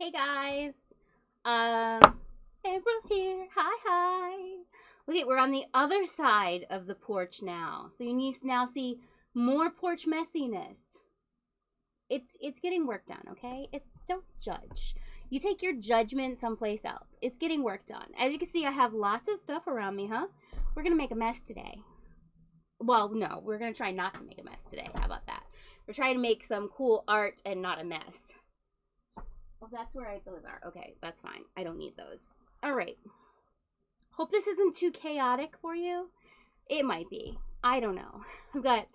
Hey guys, April here. Hi. Okay, we're on the other side of the porch now, so you need to now see more porch messiness. It's getting work done, okay? Don't judge. You take your judgment someplace else. It's getting work done. As you can see, I have lots of stuff around me, huh? We're gonna make a mess today. Well, no, we're gonna try not to make a mess today. How about that? We're trying to make some cool art and not a mess. Well, that's where those are. Okay, that's fine. I don't need those. All right. Hope this isn't too chaotic for you. It might be. I don't know. I've got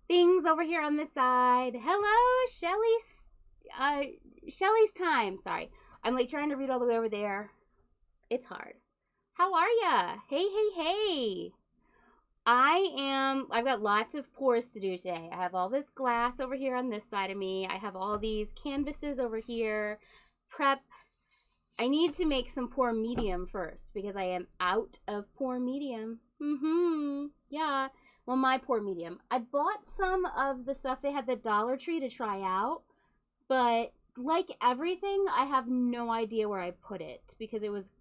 things over here on this side. Hello, Shelly's time. Sorry. I'm like trying to read all the way over there. It's hard. How are ya? Hey. I've got lots of pours to do today. I have all this glass over here on this side of me. I have all these canvases over here. Prep. I need to make some pour medium first because I am out of pour medium. Yeah. Well, my pour medium. I bought some of the stuff they had at the Dollar Tree to try out, but like everything, I have no idea where I put it because it was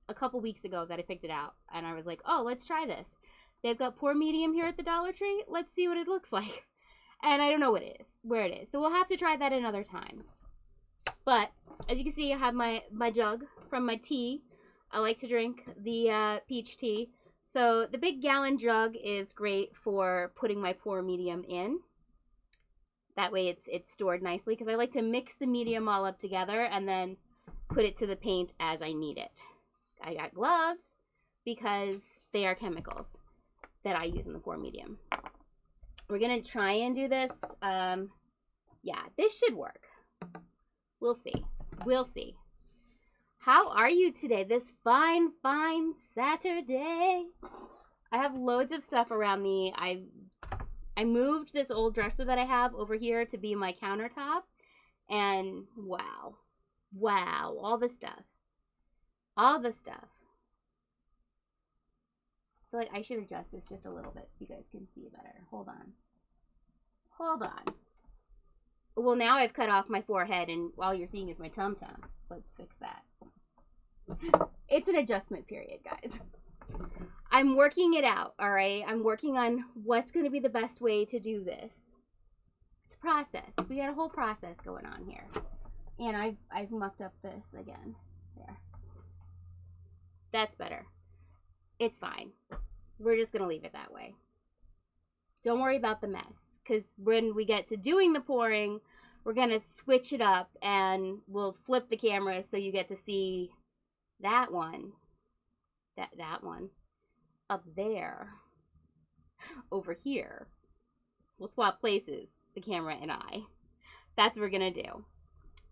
a couple weeks ago that I picked it out and I was like, oh, let's try this. They've got pour medium here at the Dollar Tree. Let's see what it looks like. And I don't know where it is. So we'll have to try that another time. But as you can see, I have my jug from my tea. I like to drink the peach tea. So the big gallon jug is great for putting my pour medium in. That way it's stored nicely because I like to mix the medium all up together and then put it to the paint as I need it. I got gloves because they are chemicals that I use in the pour medium. We're going to try and do this. Yeah, this should work. We'll see. How are you today? This fine Saturday. I have loads of stuff around me. I moved this old dresser that I have over here to be my countertop. And wow, all the stuff. I feel like I should adjust this just a little bit so you guys can see better. Hold on. Well, now I've cut off my forehead and all you're seeing is my tum-tum. Let's fix that. It's an adjustment period, guys. I'm working it out, all right? I'm working on what's going to be the best way to do this. It's a process. We got a whole process going on here. And I've mucked up this again. There. That's better. It's fine. We're just going to leave it that way. Don't worry about the mess, because when we get to doing the pouring, we're going to switch it up and we'll flip the camera so you get to see that one. That one. Up there. Over here. We'll swap places, the camera and I. That's what we're going to do.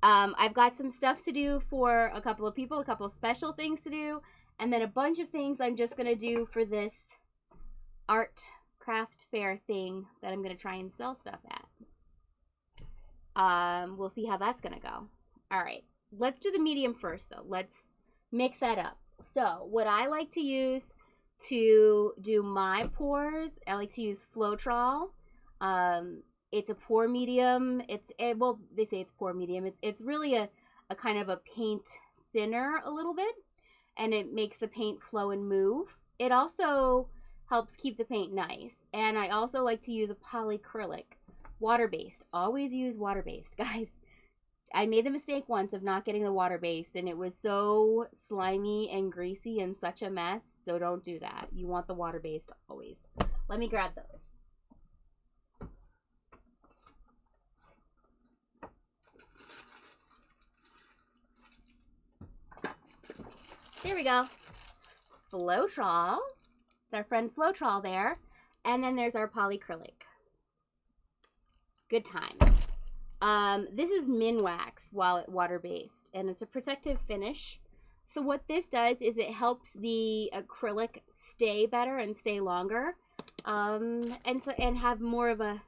I've got some stuff to do for a couple of people, a couple of special things to do, and then a bunch of things I'm just going to do for this art craft fair thing that I'm going to try and sell stuff at. We'll see how that's going to go. All right. Let's do the medium first, though. Let's mix that up. So what I like to use to do my pours, I like to use Floetrol. It's a pour medium. Well, they say it's pour medium. It's really a kind of a paint thinner a little bit, and it makes the paint flow and move. It also helps keep the paint nice. And I also like to use a polyacrylic, water-based. Always use water-based, guys. I made the mistake once of not getting the water-based, and it was so slimy and greasy and such a mess, so don't do that. You want the water-based always. Let me grab those. There we go. Floetrol. It's our friend Floetrol there. And then there's our polyacrylic. Good times. This is Minwax water-based, and it's a protective finish. So what this does is it helps the acrylic stay better and stay longer, and have more of a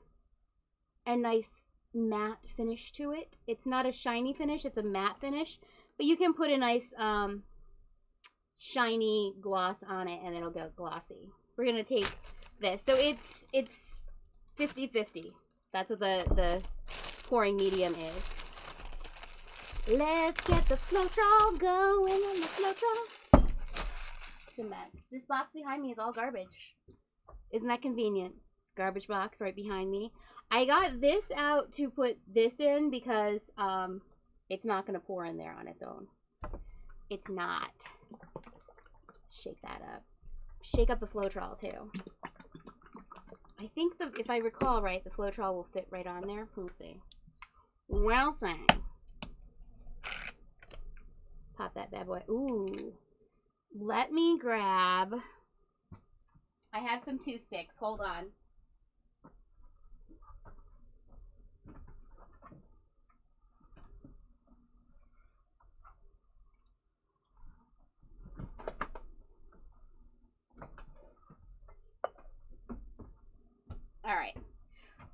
nice matte finish to it. It's not a shiny finish; it's a matte finish, but you can put a nice shiny gloss on it and it'll go glossy. We're gonna take this. So it's 50-50. That's what the pouring medium is. Let's get the Floetrol going on the Floetrol. It's a mess. This box behind me is all garbage. Isn't that convenient? Garbage box right behind me. I got this out to put this in because it's not going to pour in there on its own. It's not. Shake that up. Shake up the Floetrol too. I think if I recall right, the Floetrol will fit right on there. We'll see. Well, sang. Pop that bad boy. Ooh. Let me grab. I have some toothpicks. Hold on. All right.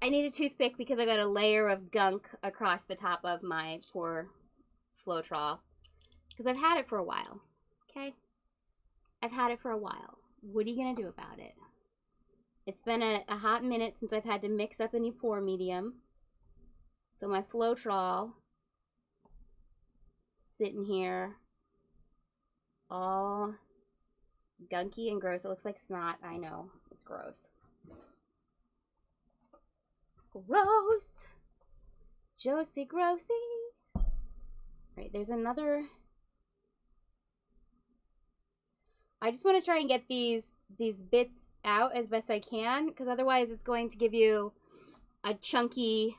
I need a toothpick because I got a layer of gunk across the top of my poor Floetrol. Because I've had it for a while. Okay? I've had it for a while. What are you going to do about it? It's been a hot minute since I've had to mix up any pour medium. So my Floetrol sitting here all gunky and gross. It looks like snot. I know. It's gross. Gross. Josie Grossy. Right, there's another. I just want to try and get these bits out as best I can, because otherwise it's going to give you a chunky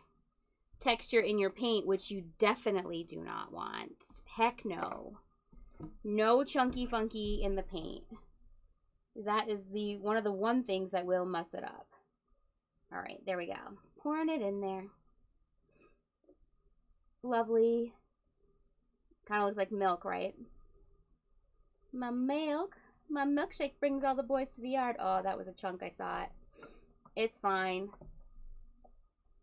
texture in your paint, which you definitely do not want. Heck no. No chunky funky in the paint. That is one of the things that will mess it up. All right, there we go. Pouring it in there. Lovely. Kind of looks like milk, right? My milk. My milkshake brings all the boys to the yard. Oh, that was a chunk. I saw it. It's fine.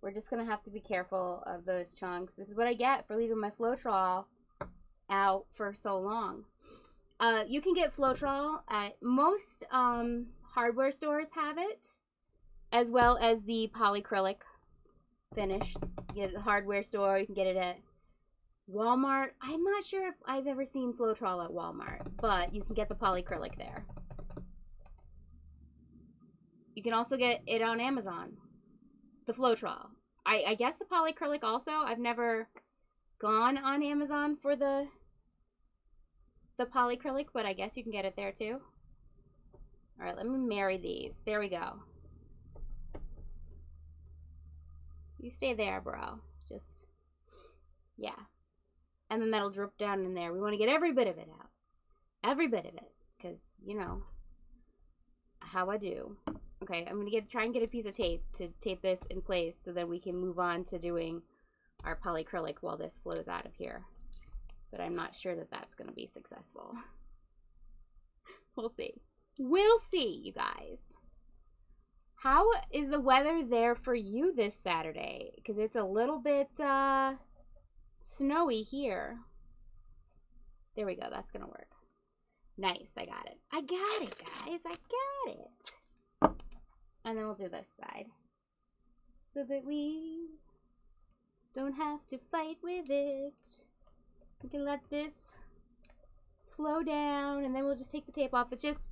We're just going to have to be careful of those chunks. This is what I get for leaving my Floetrol out for so long. You can get Floetrol at most hardware stores have it, as well as the polyacrylic finish. You get it at the hardware store. You can get it at Walmart. I'm not sure if I've ever seen Floetrol at Walmart, but you can get the polyacrylic there. You can also get it on Amazon. The Floetrol. I guess the polyacrylic also. I've never gone on Amazon for the polyacrylic, but I guess you can get it there too. All right, let me marry these. There we go. You stay there, bro. Just, yeah. And then that'll drip down in there. We want to get every bit of it out. Every bit of it. Because, you know, how I do. Okay, I'm going to try and get a piece of tape to tape this in place so that we can move on to doing our polyacrylic while this flows out of here. But I'm not sure that that's going to be successful. We'll see. We'll see, you guys. How is the weather there for you this Saturday? Because it's a little bit snowy here. There we go. That's going to work. Nice. I got it. I got it, guys. I got it. And then we'll do this side. So that we don't have to fight with it. We can let this flow down. And then we'll just take the tape off. It's just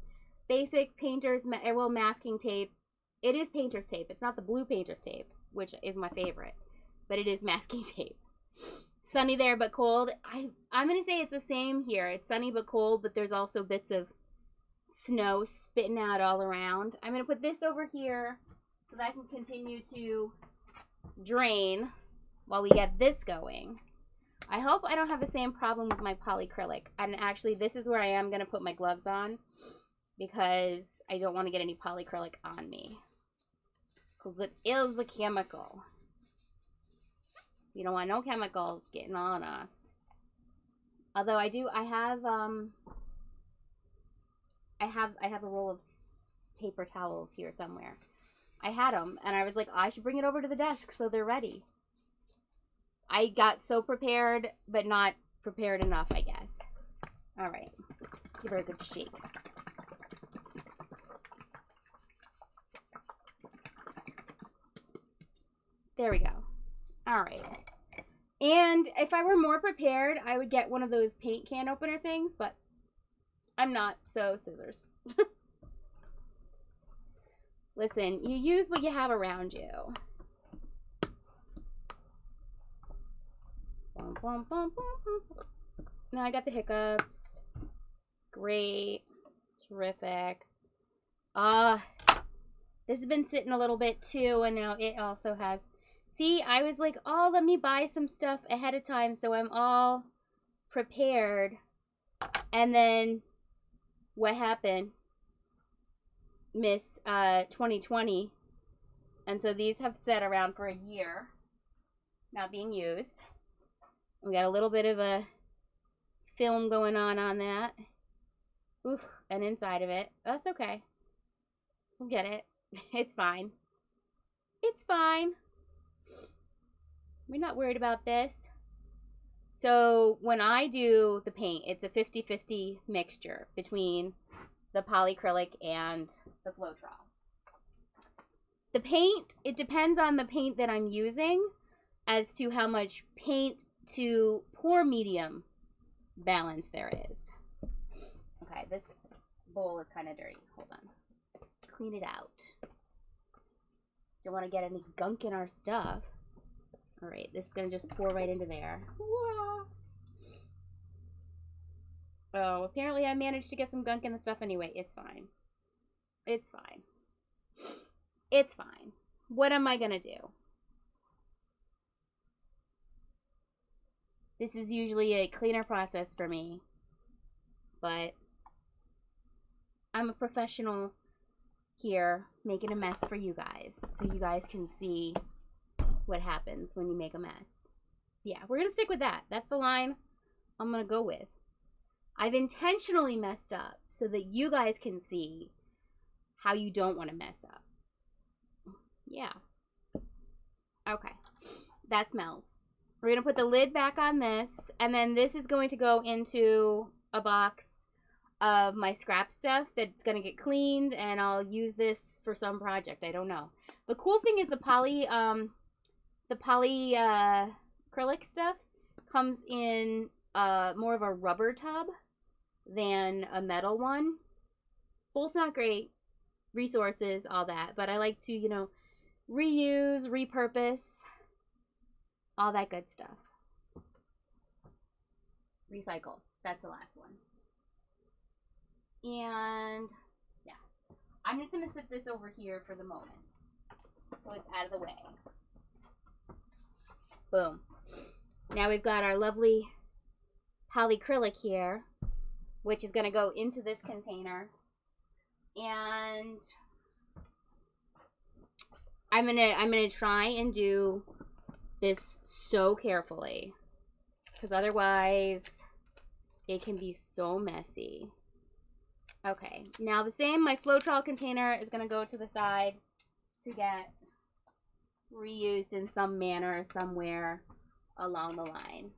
basic painter's, masking tape. It is painter's tape. It's not the blue painter's tape, which is my favorite. But it is masking tape. Sunny there, but cold. I'm going to say it's the same here. It's sunny but cold, but there's also bits of snow spitting out all around. I'm going to put this over here so that I can continue to drain while we get this going. I hope I don't have the same problem with my polyacrylic. And actually, this is where I am going to put my gloves on because I don't want to get any polyacrylic on me. Because it is a chemical. You don't want no chemicals getting on us. Although I have a roll of paper towels here somewhere. I had them, and I was like, I should bring it over to the desk so they're ready. I got so prepared, but not prepared enough, I guess. All right. Give her a good shake. There we go. All right. And if I were more prepared, I would get one of those paint can opener things, but I'm not, so scissors. Listen, you use what you have around you. Bum, bum, bum, bum, bum. Now I got the hiccups. Great. Terrific. This has been sitting a little bit too, and now it also has. See, I was like, oh, let me buy some stuff ahead of time so I'm all prepared. And then what happened? Miss 2020. And so these have sat around for a year, not being used. We got a little bit of a film going on that. Oof, and inside of it. That's okay. We'll get it. It's fine. It's fine. We're not worried about this. So when I do the paint, it's a 50-50 mixture between the polyacrylic and the Floetrol. The paint, it depends on the paint that I'm using as to how much paint to pour medium balance there is. Okay, this bowl is kind of dirty. Hold on. Clean it out. Don't want to get any gunk in our stuff. All right, this is going to just pour right into there. Oh, apparently I managed to get some gunk in the stuff anyway. It's fine. It's fine. It's fine. What am I going to do? This is usually a cleaner process for me, but I'm a professional here making a mess for you guys, so you guys can see what happens when you make a mess. Yeah, we're going to stick with that. That's the line I'm going to go with. I've intentionally messed up so that you guys can see how you don't want to mess up. Yeah. Okay. That smells. We're going to put the lid back on this, and then this is going to go into a box of my scrap stuff that's going to get cleaned, and I'll use this for some project. I don't know. The cool thing is the polyacrylic stuff comes in more of a rubber tub than a metal one. Both not great resources, all that, but I like to, you know, reuse, repurpose, all that good stuff. Recycle. That's the last one. And yeah, I'm just going to sit this over here for the moment so it's out of the way. Boom. Now we've got our lovely polyacrylic here, which is going to go into this container. And I'm gonna try and do this so carefully, because otherwise it can be so messy. Okay, now the same, my Floetrol container is going to go to the side to get reused in some manner somewhere along the line.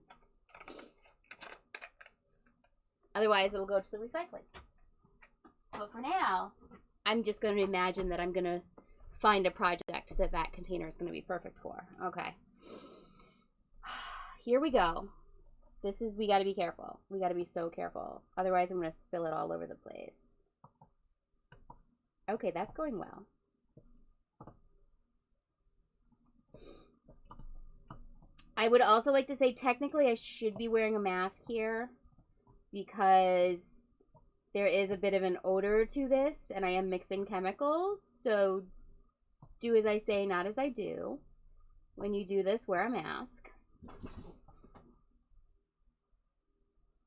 Otherwise, it'll go to the recycling. But for now, I'm just going to imagine that I'm going to find a project that container is going to be perfect for. Okay. Here we go. We got to be careful. We got to be so careful. Otherwise, I'm going to spill it all over the place. Okay, that's going well. I would also like to say, technically, I should be wearing a mask here because there is a bit of an odor to this, and I am mixing chemicals. So do as I say, not as I do. When you do this, wear a mask.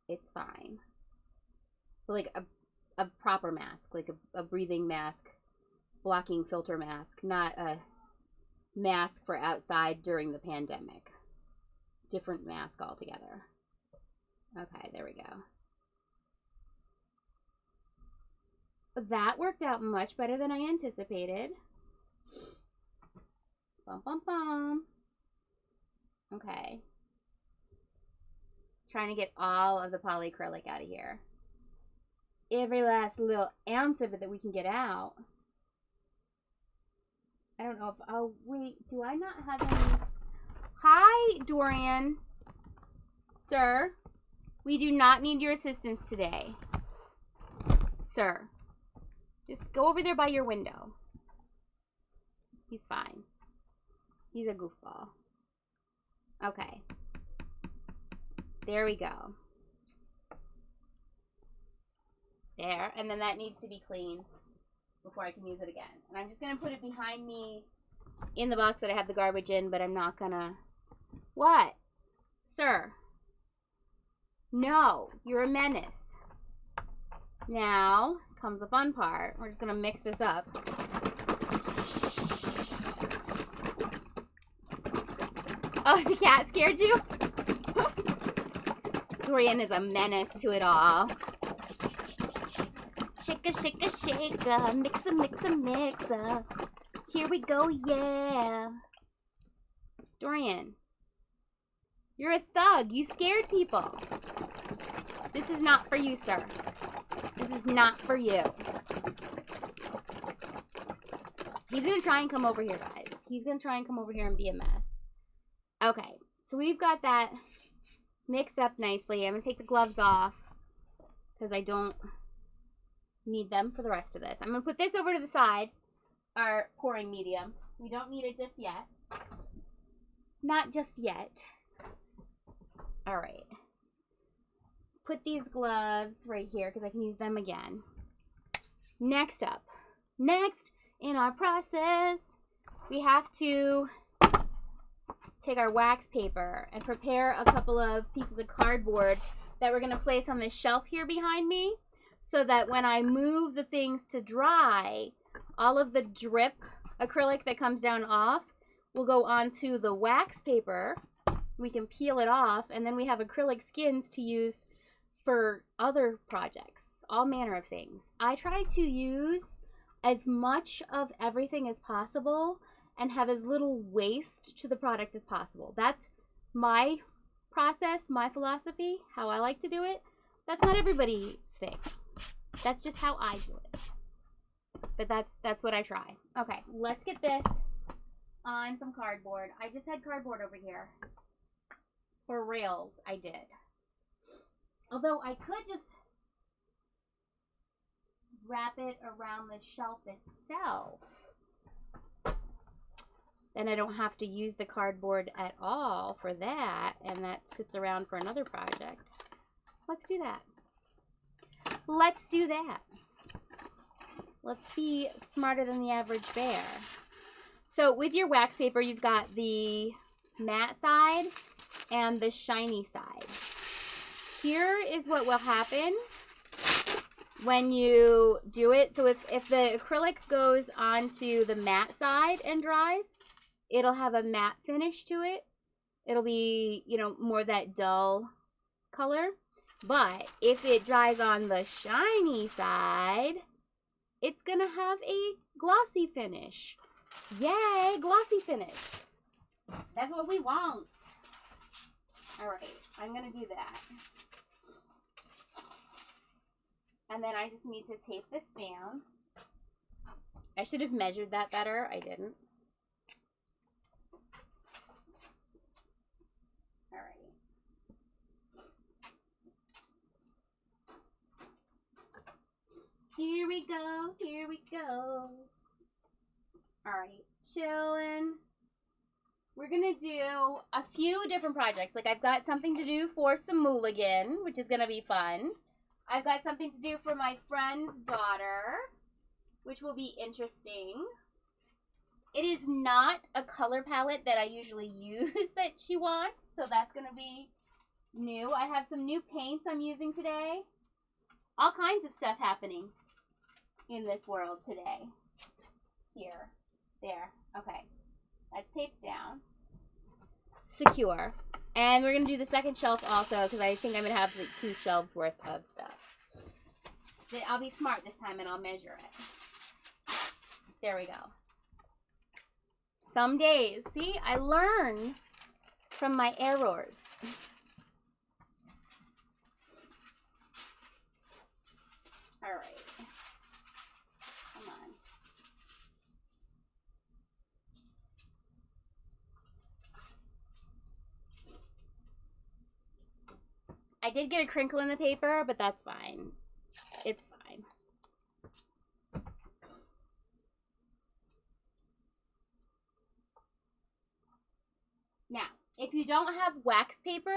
It's fine. But like a proper mask, like a breathing mask, blocking filter mask, not a mask for outside during the pandemic. Different mask altogether. Okay, there we go. That worked out much better than I anticipated. Bum, bum, bum. Okay. Trying to get all of the polyacrylic out of here. Every last little ounce of it that we can get out. I don't know if... Oh, wait. Do I not have any... Hi, Dorian. Sir, we do not need your assistance today. Sir, just go over there by your window. He's fine. He's a goofball. Okay. There we go. There. And then that needs to be cleaned before I can use it again. And I'm just going to put it behind me in the box that I have the garbage in, but I'm not going to... What? Sir. No. You're a menace. Now comes the fun part. We're just going to mix this up. Oh, the cat scared you? Dorian is a menace to it all. Shake-a, shake-a, shake-a. Mix-a, mix-a, mix-a. Here we go, yeah. Dorian. You're a thug. You scared people. This is not for you, sir. This is not for you. He's going to try and come over here, guys. He's going to try and come over here and be a mess. Okay, so we've got that mixed up nicely. I'm going to take the gloves off because I don't need them for the rest of this. I'm going to put this over to the side, our pouring medium. We don't need it just yet. Not just yet. All right. Put these gloves right here because I can use them again. Next up, next in our process, we have to take our wax paper and prepare a couple of pieces of cardboard that we're going to place on this shelf here behind me so that when I move the things to dry, all of the drip acrylic that comes down off will go onto the wax paper. We can peel it off, and then we have acrylic skins to use for other projects, all manner of things. I try to use as much of everything as possible and have as little waste to the product as possible. That's my process, my philosophy, how I like to do it. That's not everybody's thing. That's just how I do it. But that's what I try. Okay, let's get this on some cardboard. I just had cardboard over here. For rails, I did. Although I could just wrap it around the shelf itself. Then I don't have to use the cardboard at all for that, and that sits around for another project. Let's do that. Let's do that. Let's be smarter than the average bear. So with your wax paper, you've got the matte side and the shiny side. Here is what will happen when you do it. So if the acrylic goes onto the matte side and dries, it'll have a matte finish to it. It'll be, you know, more that dull color. But if it dries on the shiny side, it's going to have a glossy finish. Yay, glossy finish. That's what we want. All right, I'm going to do that. And then I just need to tape this down. I should have measured that better. I didn't. All right. Here we go. Here we go. All right, chillin'. We're going to do a few different projects. Like, I've got something to do for some mulligan, which is going to be fun. I've got something to do for my friend's daughter, which will be interesting. It is not a color palette that I usually use that she wants, so that's going to be new. I have some new paints I'm using today. All kinds of stuff happening in this world today. Here. There. Okay. That's taped down. Secure. And we're going to do the second shelf also because I think I'm going to have like 2 shelves worth of stuff. I'll be smart this time and I'll measure it. There we go. Some days. See, I learn from my errors. All right. Come on. I did get a crinkle in the paper, but that's fine. It's fine. Now, if you don't have wax paper,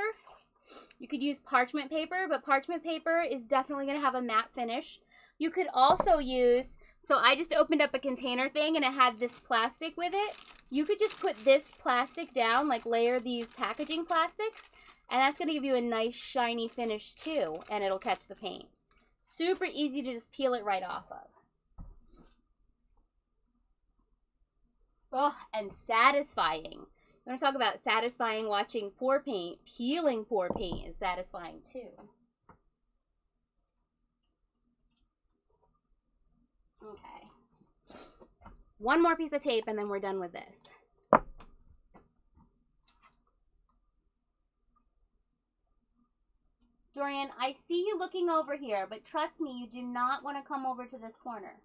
you could use parchment paper, but parchment paper is definitely going to have a matte finish. You could also use, so I just opened up a container thing and it had this plastic with it. You could just put this plastic down, like layer these packaging plastics, and that's going to give you a nice shiny finish too, and it'll catch the paint. Super easy to just peel it right off of. Oh, and satisfying. You want to talk about satisfying watching pour paint? Peeling pour paint is satisfying too. Okay. One more piece of tape and then we're done with this. Dorian, I see you looking over here, but trust me, you do not want to come over to this corner.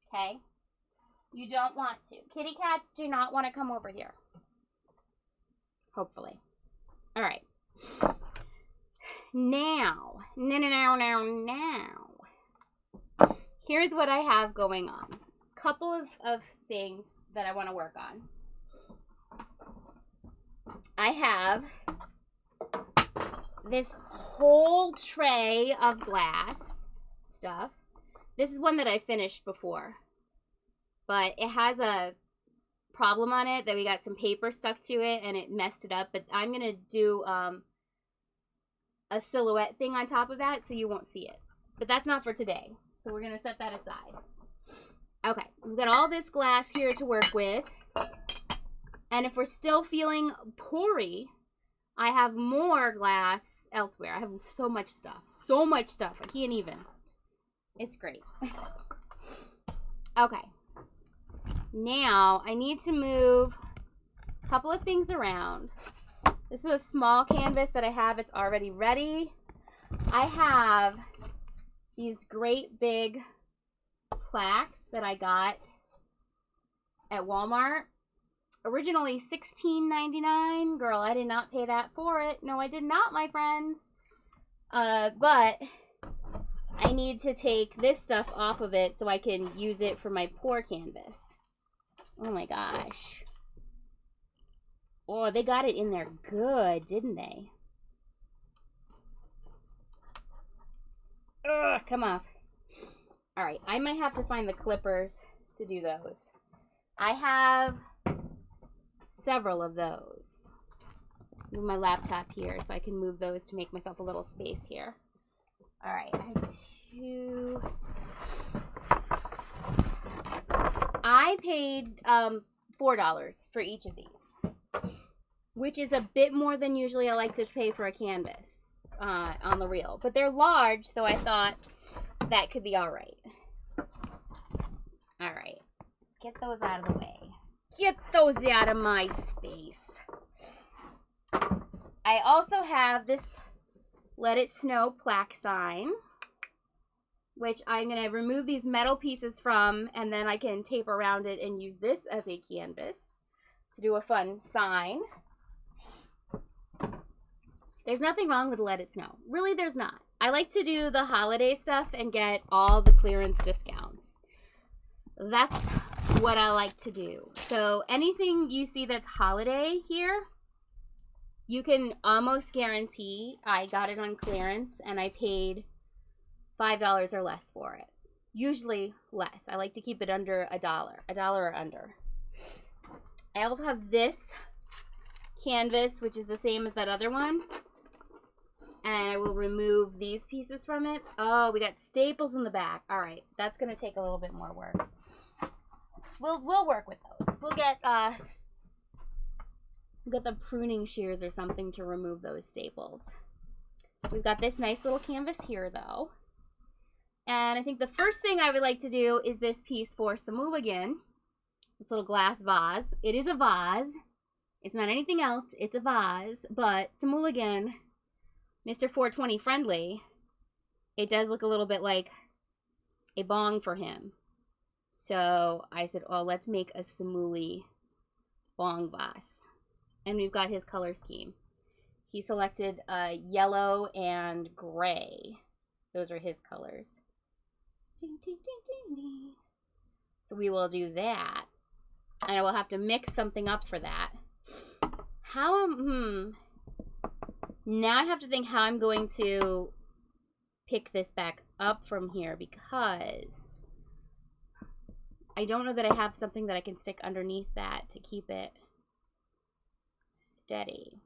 Okay? You don't want to. Kitty cats do not want to come over here. Hopefully. All right. Now. Here's what I have going on. Couple of things that I want to work on. I have this whole tray of glass stuff. This is one that I finished before, but it has a problem on it that we got some paper stuck to it and it messed it up. But I'm gonna do a silhouette thing on top of that so you won't see it. But that's not for today, so we're gonna set that aside. Okay, we've got all this glass here to work with, and if we're still feeling pory, I have more glass elsewhere. I have so much stuff. I can't even. It's great. Okay. Now, I need to move a couple of things around. This is a small canvas that I have. It's already ready. I have these great big plaques that I got at Walmart. Originally $16.99. Girl, I did not pay that for it. No, I did not, my friends. But I need to take this stuff off of it so I can use it for my pour canvas. Oh my gosh. Oh, they got it in there good, didn't they? Ugh, come off. All right, I might have to find the clippers to do those. I have several of those. Move my laptop here so I can move those to make myself a little space here. All right, I have two. I paid $4 for each of these, which is a bit more than usually I like to pay for a canvas on the reel. But they're large, so I thought that could be all right. All right, get those out of the way. Get those out of my space. I also have this Let It Snow plaque sign, which I'm going to remove these metal pieces from, and then I can tape around it and use this as a canvas to do a fun sign. There's nothing wrong with Let It Snow. Really, there's not. I like to do the holiday stuff and get all the clearance discounts. That's what I like to do. So anything you see that's holiday here, you can almost guarantee I got it on clearance and I paid $5 or less for it. Usually less. I like to keep it under $1 or under. I also have this canvas, which is the same as that other one. And I will remove these pieces from it. Oh, we got staples in the back. All right, that's going to take a little bit more work. We'll work with those. We'll get the pruning shears or something to remove those staples. We've got this nice little canvas here, though. And I think the first thing I would like to do is this piece for Samuligan. This little glass vase. It is a vase. It's not anything else. It's a vase. But Samuligan, Mr. 420 friendly, it does look a little bit like a bong for him. So I said, oh, let's make a Samuli bong vase. And we've got his color scheme. He selected yellow and gray. Those are his colors. Ding, ding, ding, ding, ding. So we will do that. And I will have to mix something up for that. Now I have to think how I'm going to pick this back up from here, because I don't know that I have something that I can stick underneath that to keep it steady.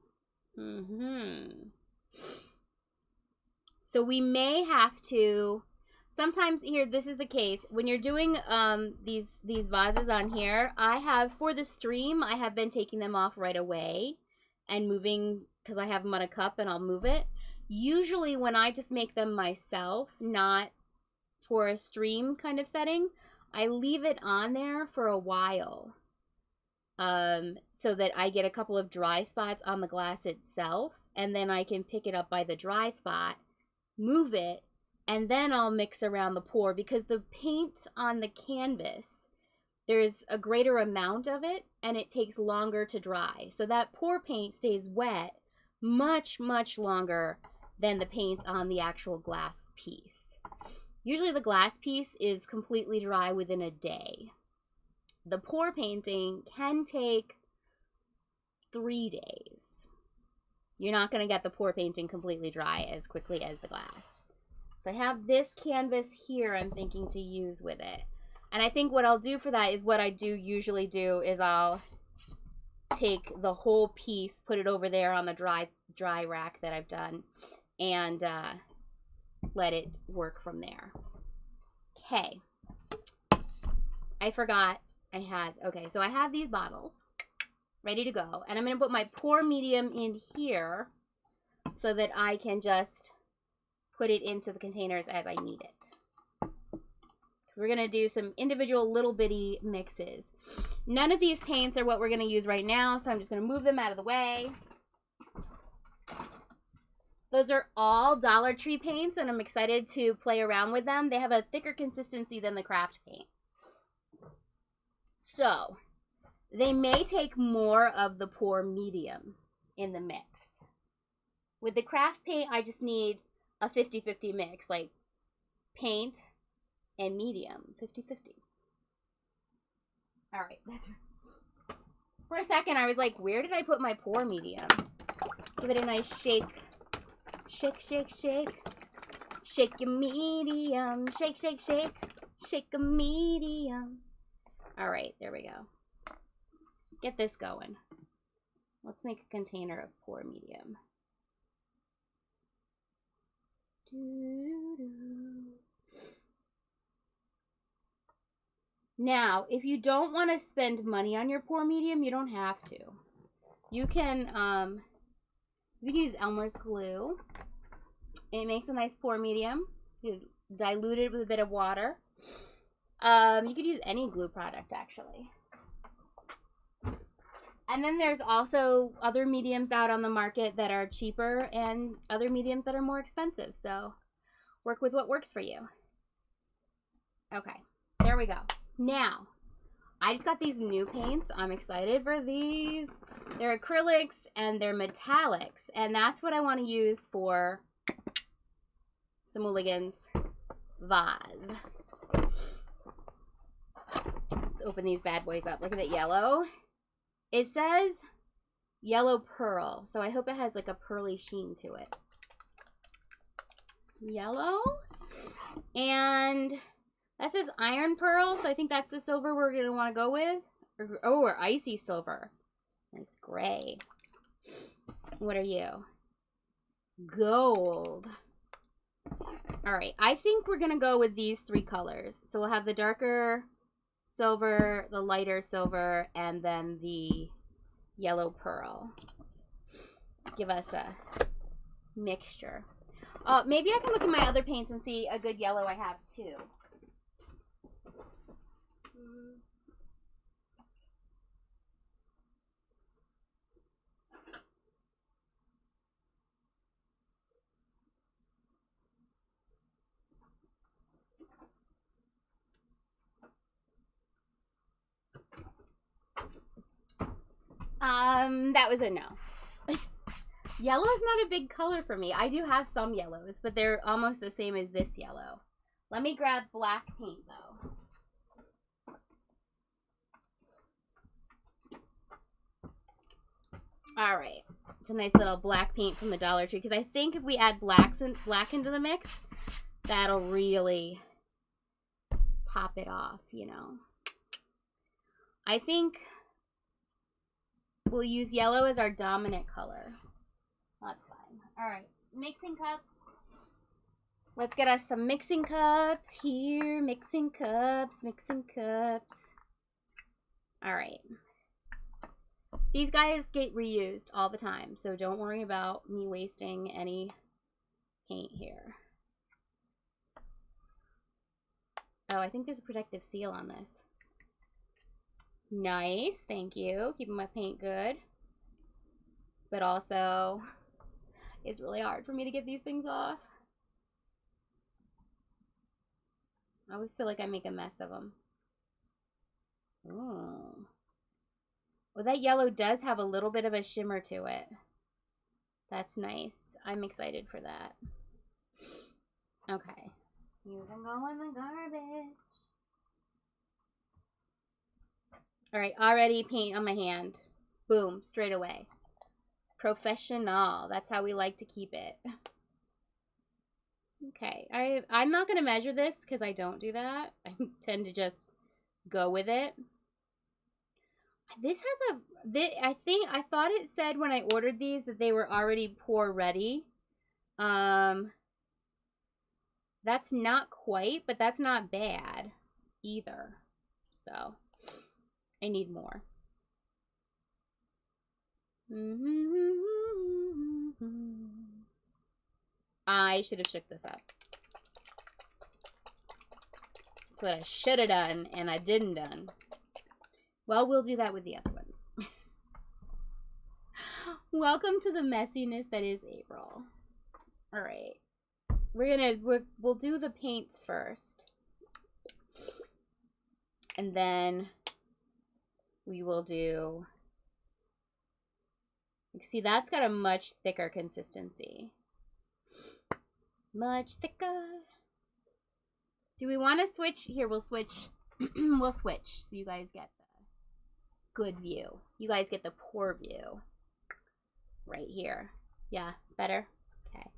So we may have to, sometimes here, this is the case, when you're doing these vases on here, I have, for the stream, I have been taking them off right away and moving, because I have them on a cup and I'll move it. Usually when I just make them myself, not for a stream kind of setting, I leave it on there for a while, so that I get a couple of dry spots on the glass itself, and then I can pick it up by the dry spot, move it, and then I'll mix around the pour, because the paint on the canvas, there's a greater amount of it and it takes longer to dry. So that pour paint stays wet much, much longer than the paint on the actual glass piece. Usually the glass piece is completely dry within a day. The pour painting can take 3 days. You're not going to get the pour painting completely dry as quickly as the glass. So I have this canvas here I'm thinking to use with it. And I think what I'll do for that is what I do usually do is I'll take the whole piece, put it over there on the dry rack that I've done, and let it work from there. Okay. I forgot I had, okay, so I have these bottles ready to go, and I'm going to put my pour medium in here so that I can just put it into the containers as I need it. We're going to do some individual little bitty mixes. None of these paints are what we're going to use right now, so I'm just going to move them out of the way. Those are all Dollar Tree paints, and I'm excited to play around with them. They have a thicker consistency than the craft paint. So, they may take more of the pour medium in the mix. With the craft paint, I just need a 50-50 mix, like paint and medium, 50-50. All right, that's right. For a second, I was like, where did I put my pour medium? Give it a nice shake. Shake, shake, shake. Shake a medium. Shake, shake, shake. Shake a medium. All right, there we go. Get this going. Let's make a container of pour medium. Now, if you don't want to spend money on your pour medium, you don't have to. You can use Elmer's glue. It makes a nice pour medium. You dilute it with a bit of water. You could use any glue product, actually. And then there's also other mediums out on the market that are cheaper and other mediums that are more expensive. So work with what works for you. Okay, there we go. Now, I just got these new paints. I'm excited for these. They're acrylics and they're metallics. And that's what I want to use for Simulligan's vase. Let's open these bad boys up. Look at that yellow. It says yellow pearl. So I hope it has like a pearly sheen to it. Yellow. And that says iron pearl, so I think that's the silver we're going to want to go with. Or icy silver. Nice gray. What are you? Gold. All right, I think we're going to go with these 3 colors. So we'll have the darker silver, the lighter silver, and then the yellow pearl. Give us a mixture. Maybe I can look at my other paints and see a good yellow I have too. That was a no. Yellow is not a big color for me. I do have some yellows, but they're almost the same as this yellow. Let me grab black paint, though. All right. It's a nice little black paint from the Dollar Tree, because I think if we add black into the mix, that'll really pop it off, you know. I think we'll use yellow as our dominant color. That's fine. All right, mixing cups. Let's get us some mixing cups here. Mixing cups, mixing cups. All right. These guys get reused all the time, so don't worry about me wasting any paint here. Oh, I think there's a protective seal on this. Nice, thank you. Keeping my paint good. But also, it's really hard for me to get these things off. I always feel like I make a mess of them. Ooh. Well, that yellow does have a little bit of a shimmer to it. That's nice. I'm excited for that. Okay. You can go in the garbage. All right, already paint on my hand. Boom, straight away. Professional. That's how we like to keep it. Okay, I'm not going to measure this because I don't do that. I tend to just go with it. This has I thought it said when I ordered these that they were already pour ready. That's not quite, but that's not bad either. So, I need more. I should have shook this up. That's what I should have done, and I didn't done. Well, we'll do that with the other ones. Welcome to the messiness that is April. All right. We'll do the paints first. And then we will do, see, that's got a much thicker consistency. Much thicker. Do we want to switch? Here, we'll switch. We'll switch so you guys get the good view. You guys get the poor view. Right here. Yeah, better? Okay.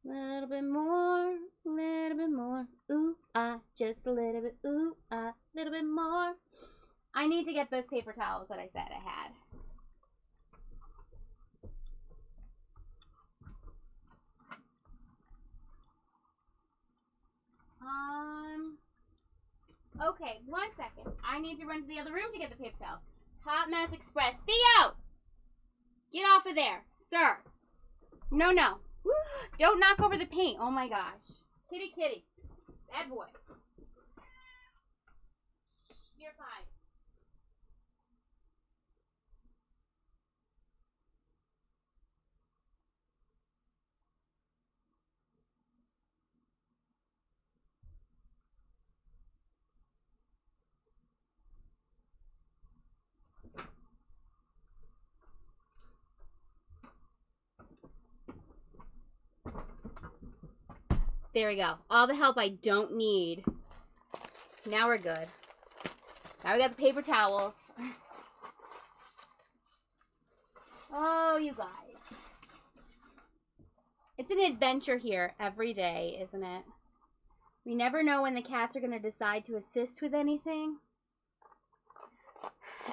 A little bit more. A little bit more. Ooh, ah, just a little bit. Ooh, ah, a little bit more. I need to get those paper towels that I said I had. Okay, 1 second. I need to run to the other room to get the paper towels. Hot Mess Express. Theo! Get off of there, sir. No, no. Don't knock over the paint. Oh my gosh. Kitty, kitty. Bad boy. You're fine. There we go. All the help I don't need. Now we're good. Now we got the paper towels. Oh, you guys. It's an adventure here every day, isn't it? We never know when the cats are going to decide to assist with anything.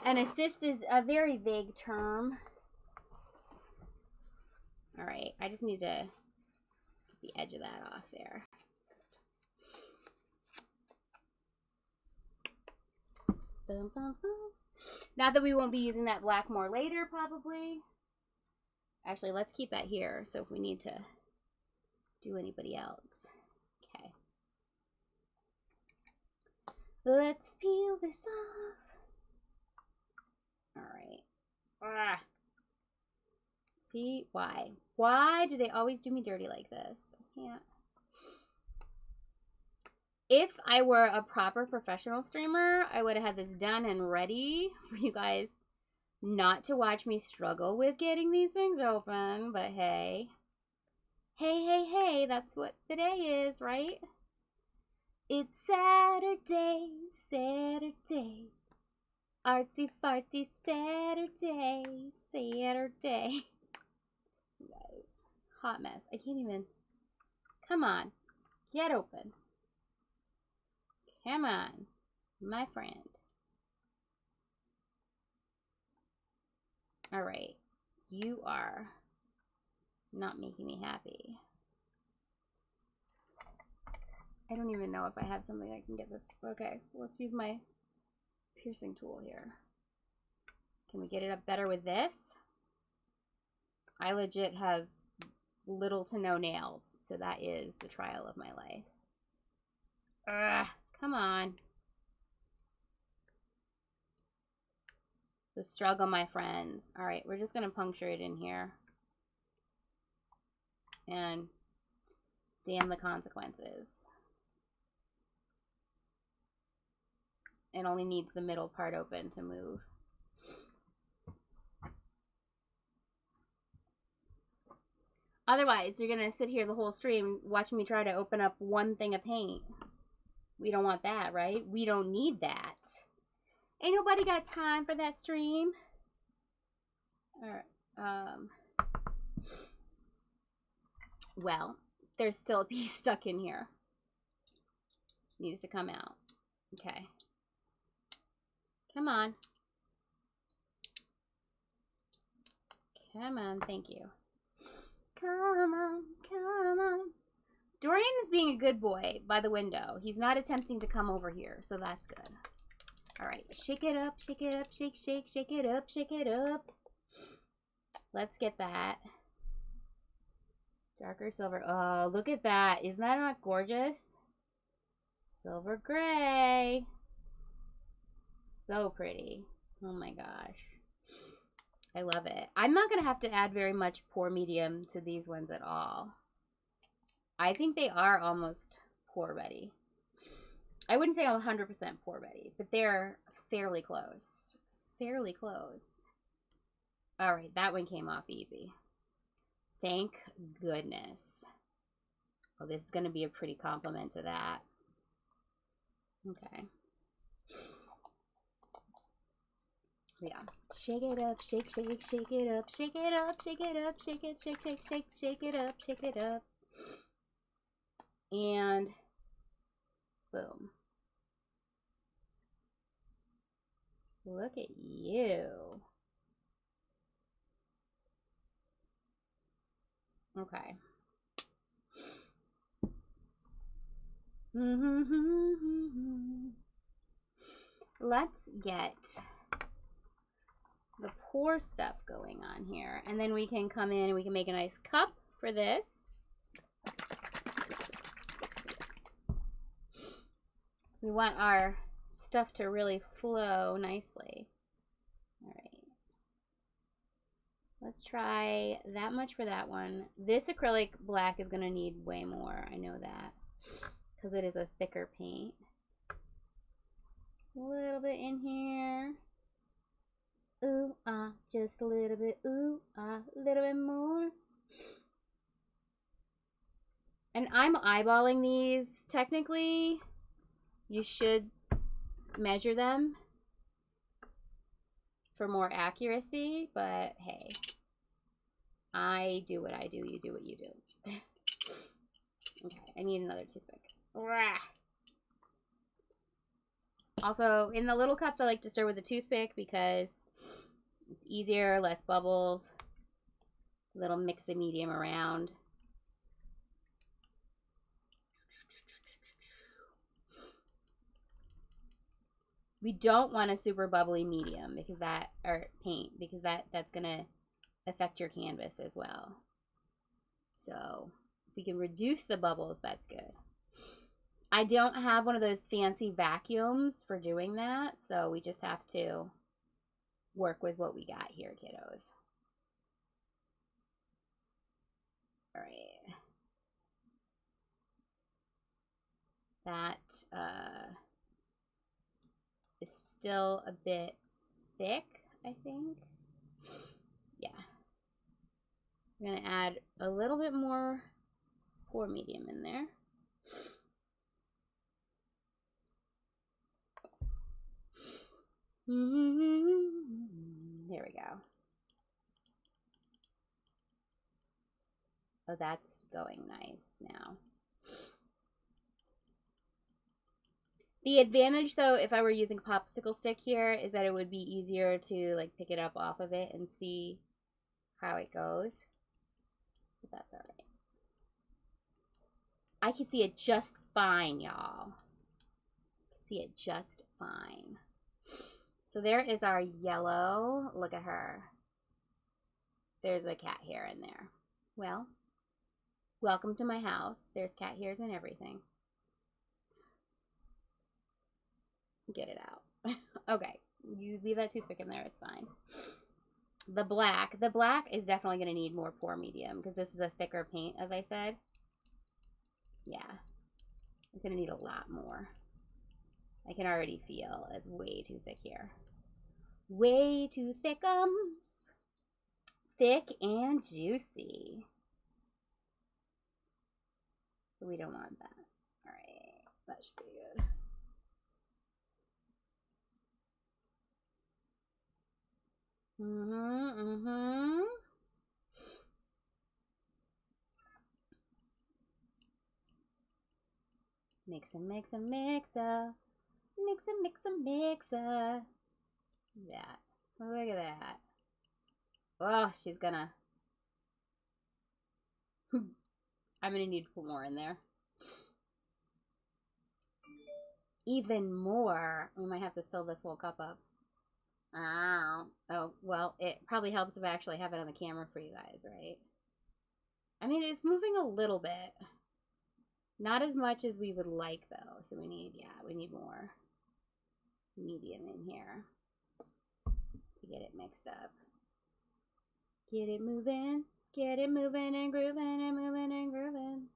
And assist is a very vague term. All right, I just need to get the edge of that off there. Boom, boom, boom. Not that we won't be using that black more later, probably. Actually, let's keep that here, so if we need to do anybody else. Okay. Let's peel this off. All right. Ah. See? Why? Why do they always do me dirty like this? I can't. If I were a proper professional streamer, I would have had this done and ready for you guys not to watch me struggle with getting these things open, but hey. Hey, that's what the day is, right? It's Saturday, Saturday. Artsy fartsy Saturday, Saturday. You guys, hot mess. I can't even. Come on, get open. Come on, my friend. All right, you are not making me happy. I don't even know if I have something I can get this. Okay, let's use my piercing tool here. Can we get it up better with this? I legit have little to no nails, so that is the trial of my life. Ugh, come on. The struggle, my friends. All right, we're just gonna puncture it in here. And damn the consequences. It only needs the middle part open to move. Otherwise, you're going to sit here the whole stream watching me try to open up one thing of paint. We don't want that, right? We don't need that. Ain't nobody got time for that stream. All right. Well, there's still a piece stuck in here. Needs to come out. Okay. Come on. Come on, thank you. Come on, come on. Dorian is being a good boy by the window. He's not attempting to come over here, so that's good. All right, shake it up, shake it up, shake, shake, shake it up, shake it up. Let's get that. Darker silver. Oh, look at that. Isn't that not gorgeous? Silver gray. So pretty. Oh my gosh. I love it. I'm not going to have to add very much pour medium to these ones at all. I think they are almost pour ready. I wouldn't say 100% pour ready, but they're fairly close. Fairly close. All right, that one came off easy. Thank goodness. Well, this is going to be a pretty compliment to that. Okay. Yeah. Shake it up, shake, shake, shake it up, shake it up, shake it up, shake it, shake, shake, shake, shake it up, shake it up. And boom. Look at you. Okay. Let's get the pour stuff going on here, and then we can come in and we can make a nice cup for this. So we want our stuff to really flow nicely. All right. Let's try that much for that one. This acrylic black is going to need way more. I know that because it is a thicker paint. A little bit in here. Ooh, just a little bit. Ooh, a little bit more. And I'm eyeballing these. Technically, you should measure them for more accuracy, but hey, I do what I do, you do what you do. Okay, I need another toothpick. Rah. Also, in the little cups, I like to stir with a toothpick because it's easier, less bubbles. A little mix the medium around. We don't want a super bubbly medium because that, or paint, because that's gonna affect your canvas as well. So if we can reduce the bubbles, that's good. I don't have one of those fancy vacuums for doing that, so we just have to work with what we got here, kiddos. All right. That is still a bit thick, I think. I'm going to add a little bit more pour medium in there. There we go. Oh, that's going nice now. The advantage, though, if I were using a popsicle stick here, is that it would be easier to, like, pick it up off of it and see how it goes. But that's all right. I can see it just fine, y'all. I can see it just fine. So there is our yellow. Look at her. There's a cat hair in there. Well, welcome to my house. There's cat hairs and everything. Get it out. Okay, you leave that toothpick in there, it's fine. The black is definitely going to need more pour medium because this is a thicker paint, as I said. Yeah, it's going to need a lot more. I can already feel it's way too thick here. Way too thickums. Thick and juicy. But we don't want that. All right, that should be good. Mix and mix and mixa. Mix and mix and mixa. That. Look at that. Oh, she's gonna. I'm gonna need to put more in there. Even more. We might have to fill this whole cup up. Oh, well, it probably helps if I actually have it on the camera for you guys, right? I mean, it's moving a little bit. Not as much as we would like, though. So we need, yeah, we need more medium in here to get it mixed up. Get it moving and grooving and moving and grooving.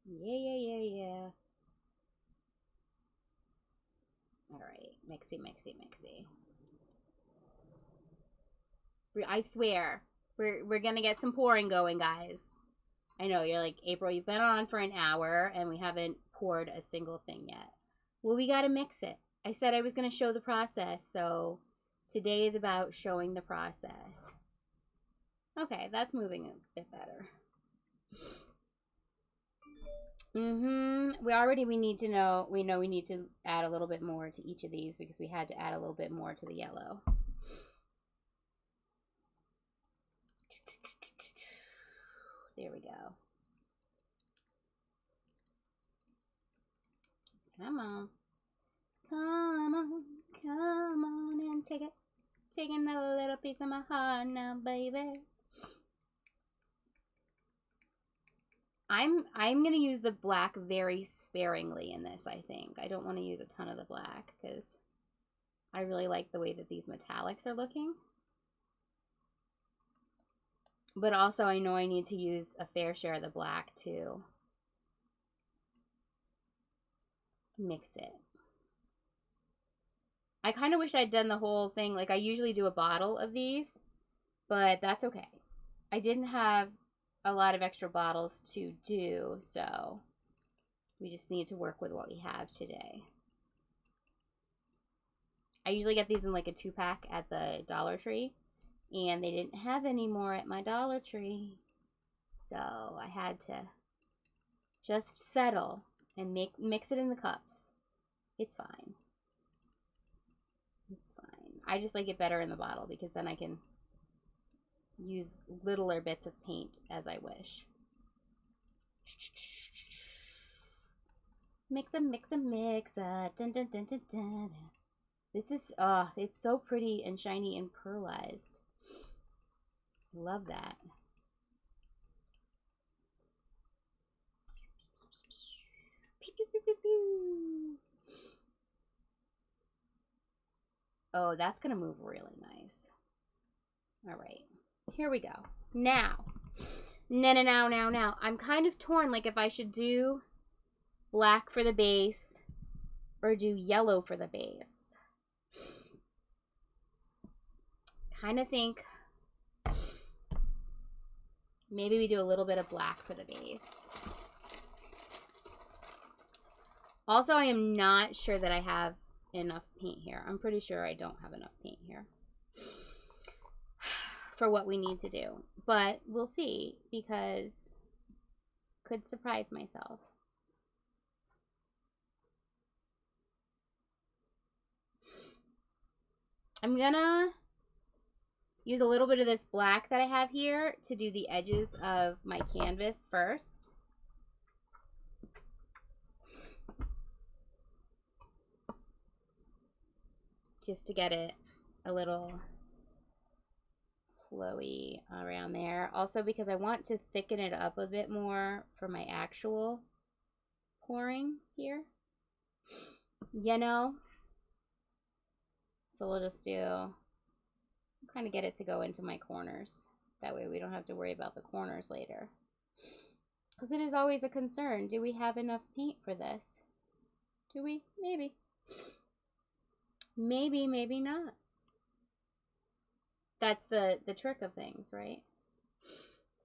Yeah. All right, mixy. I swear, we're gonna get some pouring going, guys. I know, you're like, April, you've been on for an hour and we haven't poured a single thing yet. Well, we gotta mix it. I said I was gonna show the process, so today is about showing the process. Okay, that's moving a bit better. We know we need to add a little bit more to each of these because we had to add a little bit more to the yellow. There we go. Come on and take it. Taking a little piece of my heart now, baby. I'm gonna use the black very sparingly in this, I think. I don't want to use a ton of the black because I really like the way that these metallics are looking. But also I know I need to use a fair share of the black to mix it. I kind of wish I'd done the whole thing. Like, I usually do a bottle of these, but that's okay. I didn't have a lot of extra bottles to do, so we just need to work with what we have today. I usually get these in like a 2-pack at the Dollar Tree, and they didn't have any more at my Dollar Tree, so I had to just settle and mix it in the cups. It's fine. It's fine. I just like it better in the bottle because then I can use littler bits of paint as I wish. Mix. Dun, dun, dun, dun, dun. This is, it's so pretty and shiny and pearlized. Love that. Oh, that's gonna move really nice. All right, here we go. Now, now. I'm kind of torn, like if I should do black for the base or do yellow for the base. kind of think maybe we do a little bit of black for the base. Also, I am not sure that I have enough paint here. I'm pretty sure I don't have enough paint here for what we need to do. But we'll see, because could surprise myself. I'm gonna use a little bit of this black that I have here to do the edges of my canvas first. Just to get it a little flowy around there. Also because I want to thicken it up a bit more for my actual pouring here. You know? So we'll just do, kind of get it to go into my corners. That way we don't have to worry about the corners later. Because it is always a concern. Do we have enough paint for this? Do we? Maybe. Maybe, maybe not. That's the trick of things, right?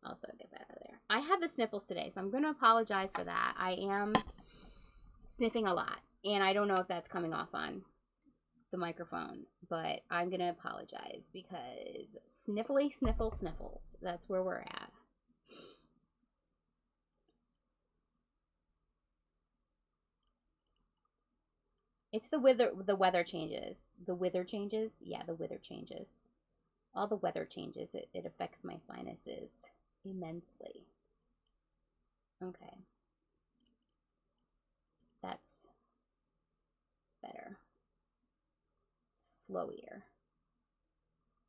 Also get that out of there. I have the sniffles today, so I'm going to apologize for that. I am sniffing a lot, and I don't know if that's coming off on the microphone, but I'm going to apologize because sniffly, sniffles. That's where we're at. It's the weather changes. The wither changes? Yeah, the wither changes. All the weather changes. It affects my sinuses immensely. Okay. That's better. It's flowier.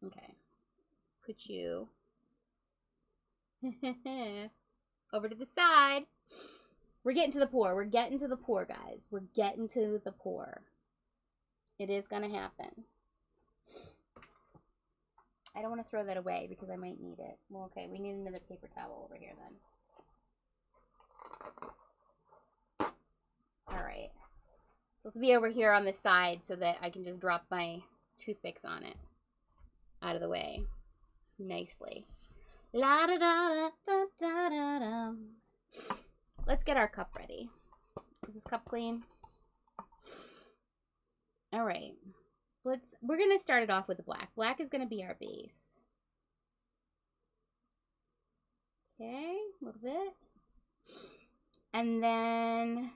Okay. Put you over to the side. We're getting to the pour. We're getting to the pour, guys. We're getting to the pour. It is going to happen. I don't want to throw that away because I might need it. Well, okay. We need another paper towel over here then. All right. Supposed to be over here on the side so that I can just drop my toothpicks on it. Out of the way. Nicely. La da da da da da da. Let's get our cup ready. Is this cup clean? All right. We're going to start it off with the black. Black is going to be our base. Okay, a little bit. And then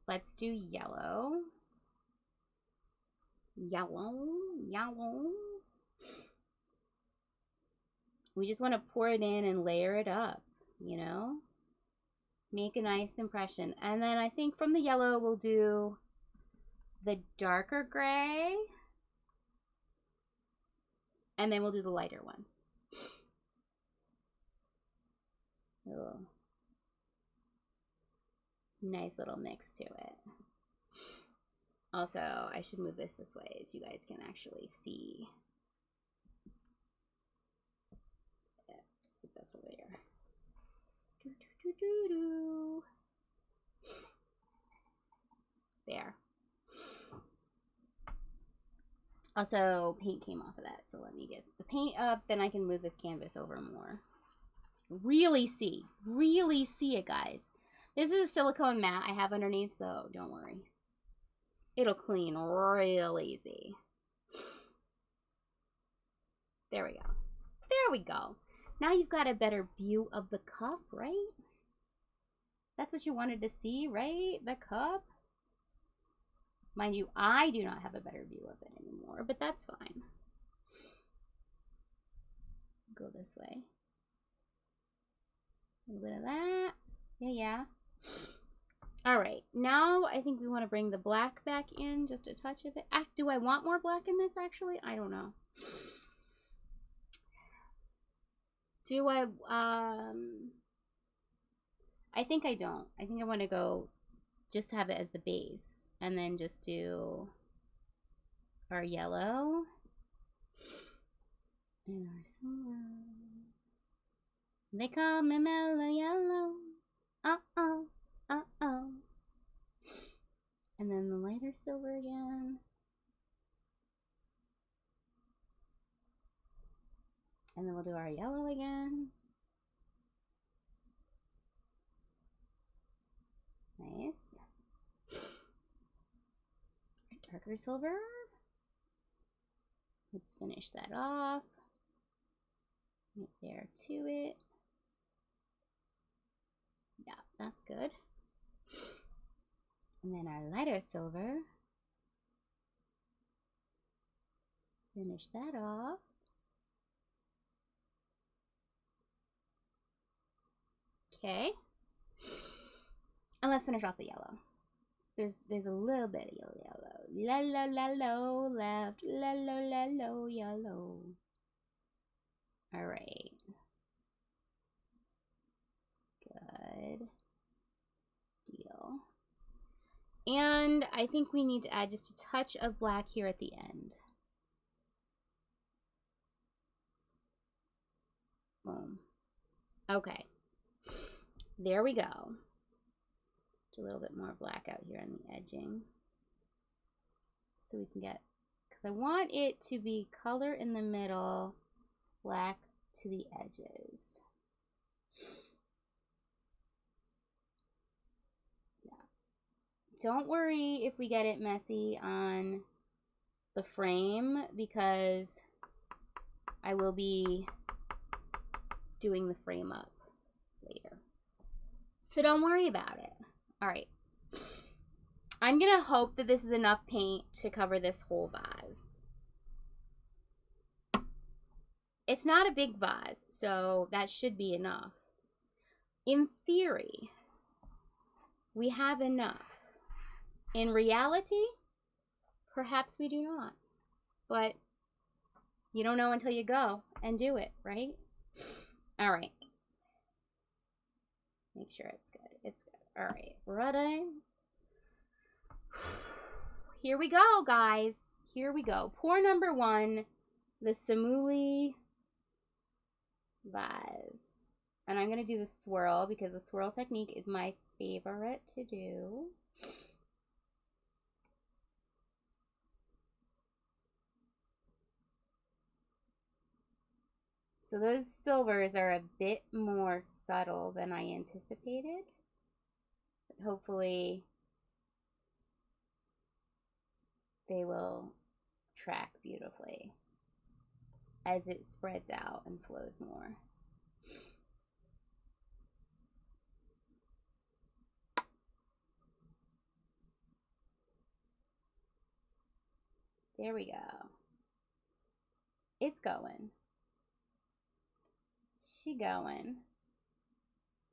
let's do yellow. Yellow. We just want to pour it in and layer it up, you know? Make a nice impression. And then I think from the yellow, we'll do the darker gray. And then we'll do the lighter one. Little nice little mix to it. Also, I should move this way so you guys can actually see. Yeah, just put this over here. There. Also, paint came off of that, so let me get the paint up, then I can move this canvas over more. Really see it, guys. This is a silicone mat I have underneath, so don't worry. It'll clean real easy. There we go. There we go. Now you've got a better view of the cup, right? That's what you wanted to see, right? The cup. Mind you, I do not have a better view of it anymore, but that's fine. Go this way. A little bit of that. Yeah. All right, now I think we want to bring the black back in, just a touch of it. Do I want more black in this, actually? I don't know. Do I, I think I don't. I think I want to go, just have it as the base, and then just do our yellow. And our silver. They call me Mellow Yellow. Uh-oh. Uh-oh. And then the lighter silver again. And then we'll do our yellow again. Nice. Darker silver. Let's finish that off. Right there to it. Yeah, that's good. And then our lighter silver. Finish that off. Okay. And let's finish off the yellow. There's a little bit of yellow. La la la low left. La la la low yellow. Alright. Good. Deal. And I think we need to add just a touch of black here at the end. Boom. Okay. There we go. A little bit more black out here on the edging. So we can get, because I want it to be color in the middle, black to the edges. Yeah. Don't worry if we get it messy on the frame, because I will be doing the frame up later. So don't worry about it. All right, I'm gonna hope that this is enough paint to cover this whole vase. It's not a big vase, so that should be enough. In theory, we have enough. In reality, perhaps we do not. But you don't know until you go and do it, right? All right. Make sure it's good. It's good. All right, ready? Here we go, guys. Here we go. Pour number one, the Samuli vase. And I'm going to do the swirl because the swirl technique is my favorite to do. So those silvers are a bit more subtle than I anticipated. But hopefully they will track beautifully as it spreads out and flows more. There we go. It's going. She going.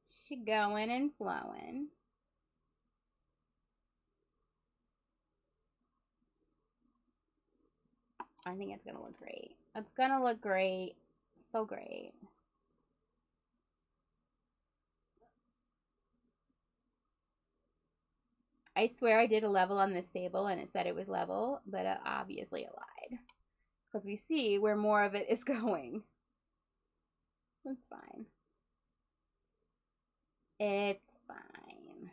She going and flowing. I think it's gonna look great. It's gonna look great. So great. I swear I did a level on this table and it said it was level, but obviously it lied. Because we see where more of it is going. It's fine. It's fine.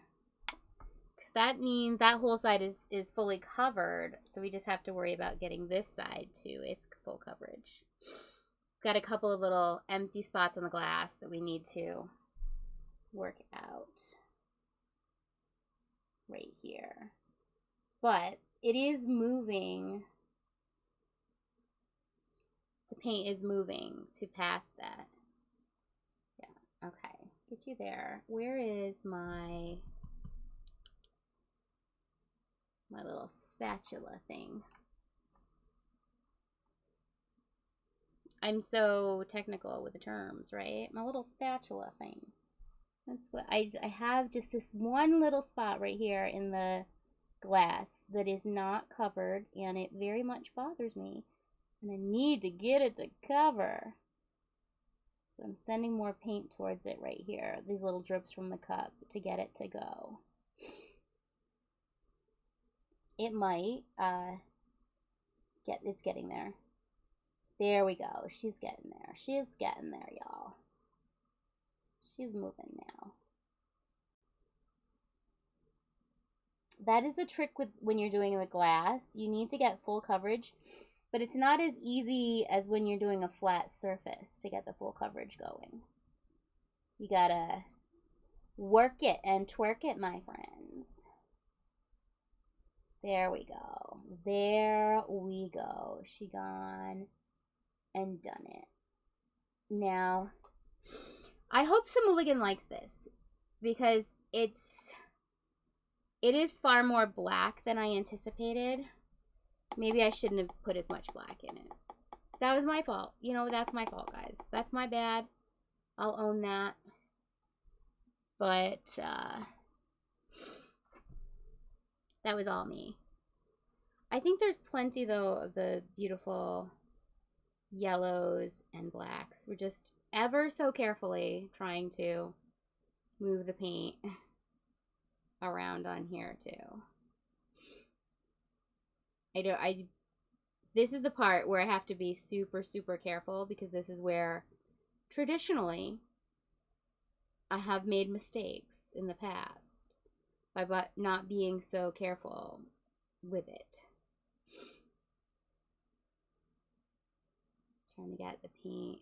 Because that means that whole side is fully covered. So we just have to worry about getting this side to its full coverage. Got a couple of little empty spots on the glass that we need to work out. Right here. But it is moving. The paint is moving to pass that. Yeah, okay. Get you there. Where is my little spatula thing? I'm so technical with the terms, right? My little spatula thing. That's what I have, just this one little spot right here in the glass that is not covered, and it very much bothers me. And I need to get it to cover. So I'm sending more paint towards it right here. These little drips from the cup to get it to go. It might it's getting there. There we go. She's getting there. She's getting there, y'all. She's moving now. That is the trick with when you're doing the glass. You need to get full coverage But it's not as easy as when you're doing a flat surface to get the full coverage going. You gotta work it and twerk it, my friends. There we go. There we go. She gone and done it. Now, I hope some Mulligan likes this because it is far more black than I anticipated. Maybe I shouldn't have put as much black in it. That was my fault. You know, that's my fault, guys. That's my bad. I'll own that. But, that was all me. I think there's plenty, though, of the beautiful yellows and blacks. We're just ever so carefully trying to move the paint around on here, too. This is the part where I have to be super, super careful because this is where traditionally I have made mistakes in the past by not being so careful with it. Trying to get the paint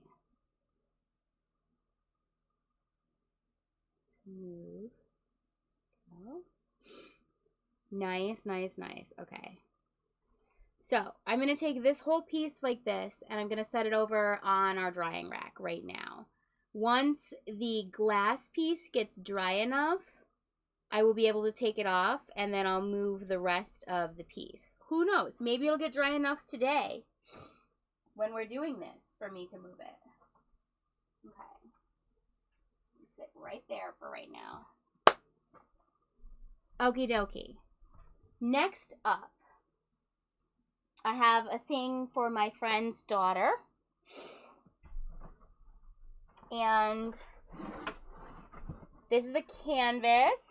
to move. Go. Nice, nice, nice. Okay. So I'm going to take this whole piece like this and I'm going to set it over on our drying rack right now. Once the glass piece gets dry enough, I will be able to take it off and then I'll move the rest of the piece. Who knows? Maybe it'll get dry enough today when we're doing this for me to move it. Okay. Sit right there for right now. Okie dokie. Next up, I have a thing for my friend's daughter. And this is the canvas.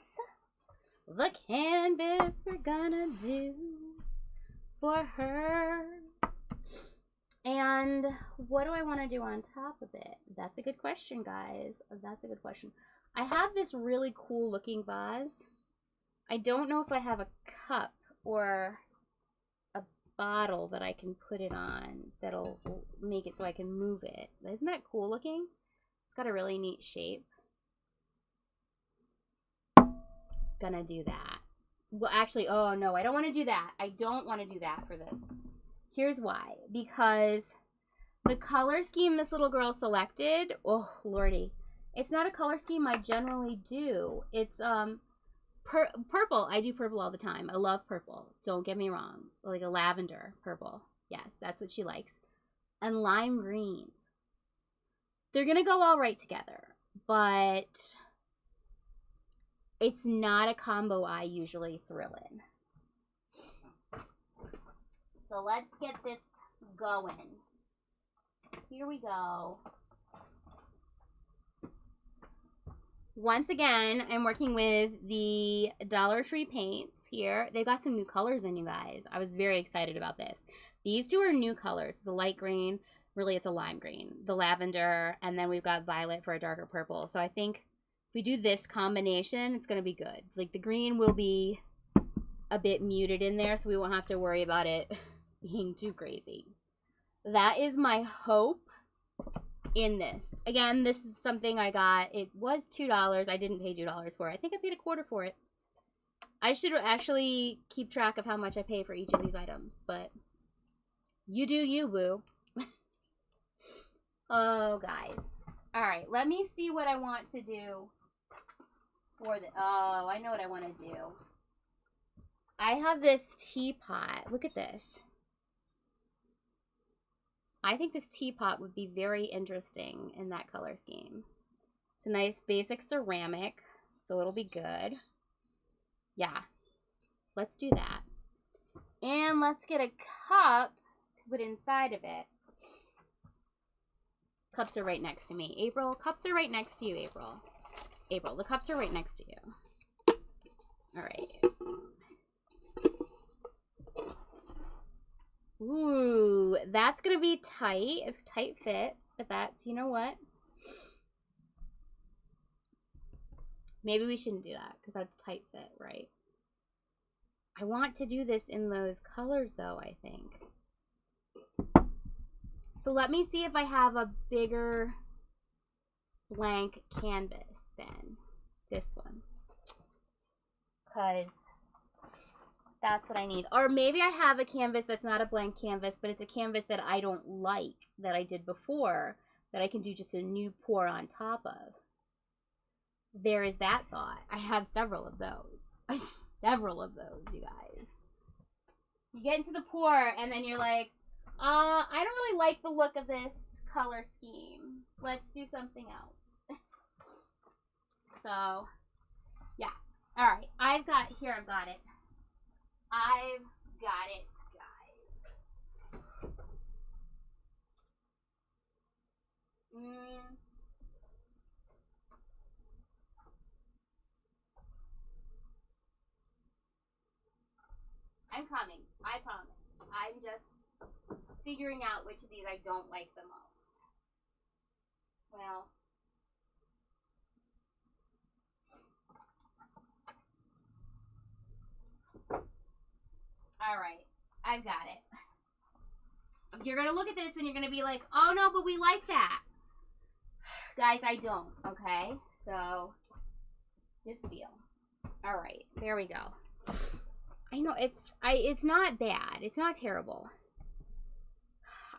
The canvas we're gonna do for her. And what do I want to do on top of it? That's a good question, guys. That's a good question. I have this really cool looking vase. I don't know if I have a cup or bottle that I can put it on that'll make it so I can move it. Isn't that cool looking? It's got a really neat shape. Gonna do that. Well, actually, oh no, I don't want to do that. I don't want to do that for this. Here's why. Because the color scheme this little girl selected, oh lordy, it's not a color scheme I generally do. It's purple. I do purple all the time. I love purple. Don't get me wrong. Like a lavender purple. Yes, that's what she likes. And lime green. They're going to go all right together. But it's not a combo I usually thrill in. So let's get this going. Here we go. Once again, I'm working with the Dollar Tree paints here. They've got some new colors in, you guys. I was very excited about this. These two are new colors. It's a light green. Really, it's a lime green. The lavender, and then we've got violet for a darker purple. So I think if we do this combination, it's going to be good. Like the green will be a bit muted in there, so we won't have to worry about it being too crazy. That is my hope in this. Again, this is something I got. It was $2. I didn't pay $2 for it. I think I paid $1.25 for it. I should actually keep track of how much I pay for each of these items, but you do you, boo. Oh, guys. All right, let me see what I want to do for the... Oh, I know what I want to do. I have this teapot. Look at this. I think this teapot would be very interesting in that color scheme. It's a nice basic ceramic, so it'll be good. Yeah, let's do that. And let's get a cup to put inside of it. Cups are right next to me. April, cups are right next to you, April. April, the cups are right next to you. All right. Ooh, that's going to be tight. It's a tight fit, but that's, you know what? Maybe we shouldn't do that because that's tight fit, right? I want to do this in those colors, though, I think. So let me see if I have a bigger blank canvas than this one. Because that's what I need. Or maybe I have a canvas that's not a blank canvas, but it's a canvas that I don't like, that I did before, that I can do just a new pour on top of. There is that thought. I have several of those. Several of those, you guys. You get into the pour, and then you're like, I don't really like the look of this color scheme. Let's do something else. So, yeah. All right. I've got it. I've got it, guys. I'm coming. I promise. I'm just figuring out which of these I don't like the most. Well, all right. I've got it. You're going to look at this and you're going to be like, oh no, but we like that. Guys, I don't, okay? So, just deal. All right, there we go. I know, it's not bad. It's not terrible.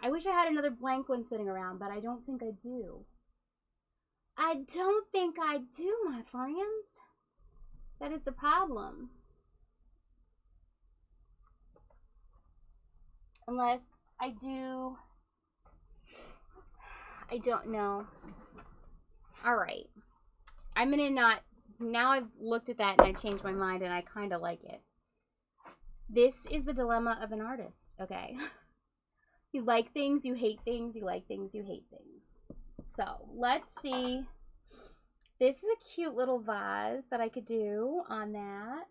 I wish I had another blank one sitting around, but I don't think I do. I don't think I do, my friends. That is the problem. Unless I do. I don't know. All right. I'm going to not. Now I've looked at that and I changed my mind and I kind of like it. This is the dilemma of an artist, okay? You like things, you hate things, you like things, you hate things. So, let's see. This is a cute little vase that I could do on that.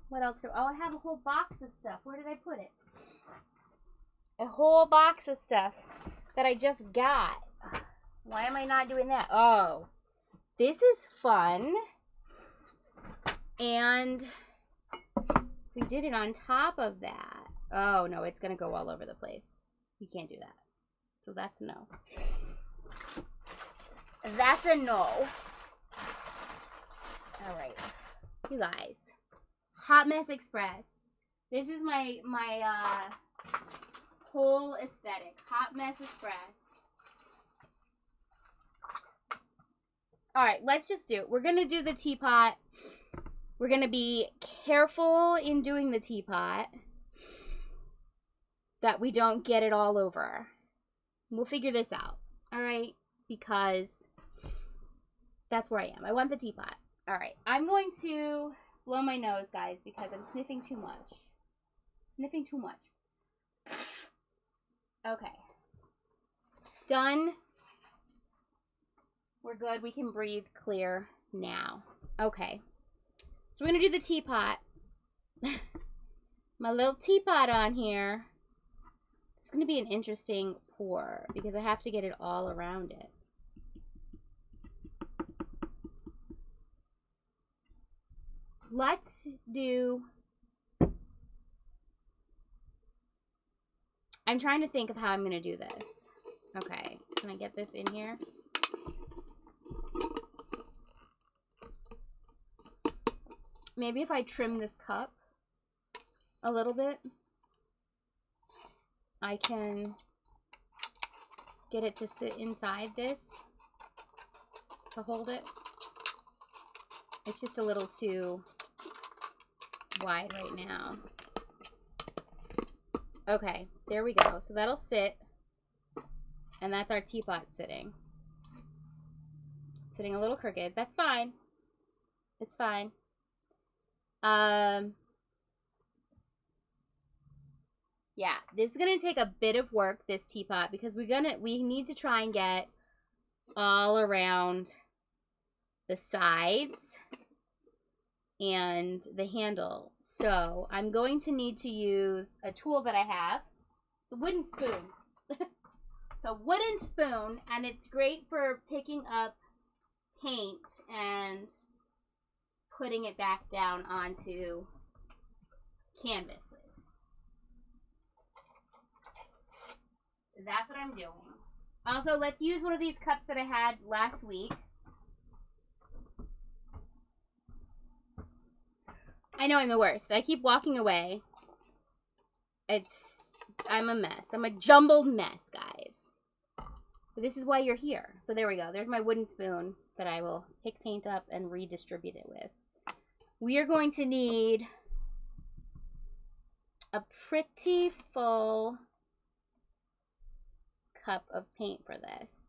What else do I have a whole box of stuff. Where did I put it? A whole box of stuff that I just got. Why am I not doing that? Oh, this is fun. And we did it on top of that. Oh, no, it's going to go all over the place. You can't do that. So that's a no. That's a no. All right. You guys. Hot Mess Express. This is my whole aesthetic. Hot Mess Express. All right, let's just do it. We're going to do the teapot. We're going to be careful in doing the teapot that we don't get it all over. We'll figure this out, all right? Because that's where I am. I want the teapot. All right, I'm going to blow my nose, guys, because I'm sniffing too much. Sniffing too much. Okay. Done. We're good. We can breathe clear now. Okay. So we're going to do the teapot. My little teapot on here. It's going to be an interesting pour because I have to get it all around it. Let's do... I'm trying to think of how I'm going to do this. Okay. Can I get this in here? Maybe if I trim this cup a little bit, I can get it to sit inside this to hold it. It's just a little too wide right now. Okay, there we go. So that'll sit, and that's our teapot sitting. Sitting a little crooked. That's fine. It's fine. Yeah, this is gonna take a bit of work, this teapot, because we need to try and get all around the sides and the handle. So I'm going to need to use a tool that I have. It's a wooden spoon. It's a wooden spoon, and it's great for picking up paint and putting it back down onto canvases. that's what I'm doing. Also, let's use one of these cups that I had last week. I know I'm the worst. I keep walking away. I'm a mess. I'm a jumbled mess, guys. But this is why you're here. So there we go. There's my wooden spoon that I will pick paint up and redistribute it with. We are going to need a pretty full cup of paint for this.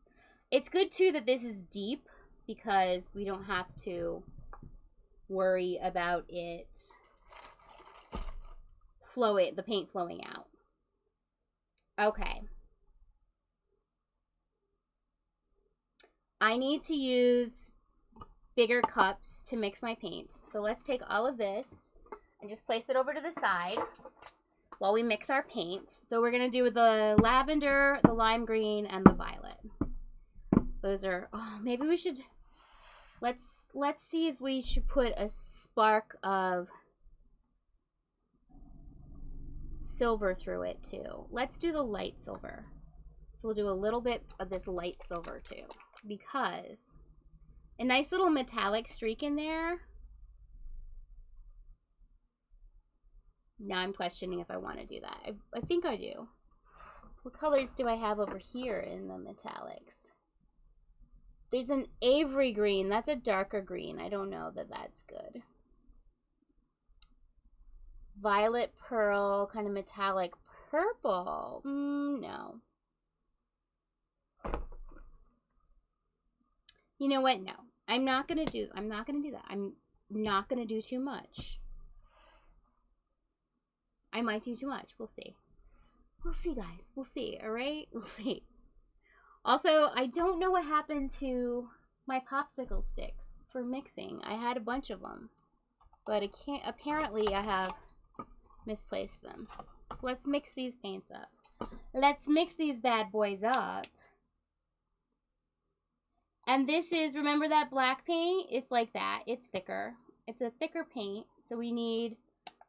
It's good too that this is deep because we don't have to worry about the paint flowing out. Okay. I need to use bigger cups to mix my paints. So let's take all of this and just place it over to the side while we mix our paints. So we're going to do the lavender, the lime green, and the violet. Those are, oh, maybe we should, let's see if we should put a spark of silver through it too. Let's do the light silver. So we'll do a little bit of this light silver too, because a nice little metallic streak in there. Now I'm questioning if I want to do that. I think I do. What colors do I have over here in the metallics? There's an ivory green. That's a darker green. I don't know that that's good. Violet pearl, kind of metallic purple. No. You know what? No. I'm not gonna do that. I'm not gonna do too much. I might do too much. We'll see. We'll see, guys. We'll see. All right? We'll see. Also, I don't know what happened to my popsicle sticks for mixing. I had a bunch of them, but apparently I have misplaced them. So let's mix these paints up. Let's mix these bad boys up. And this is, remember that black paint? It's like that. It's thicker. It's a thicker paint, so we need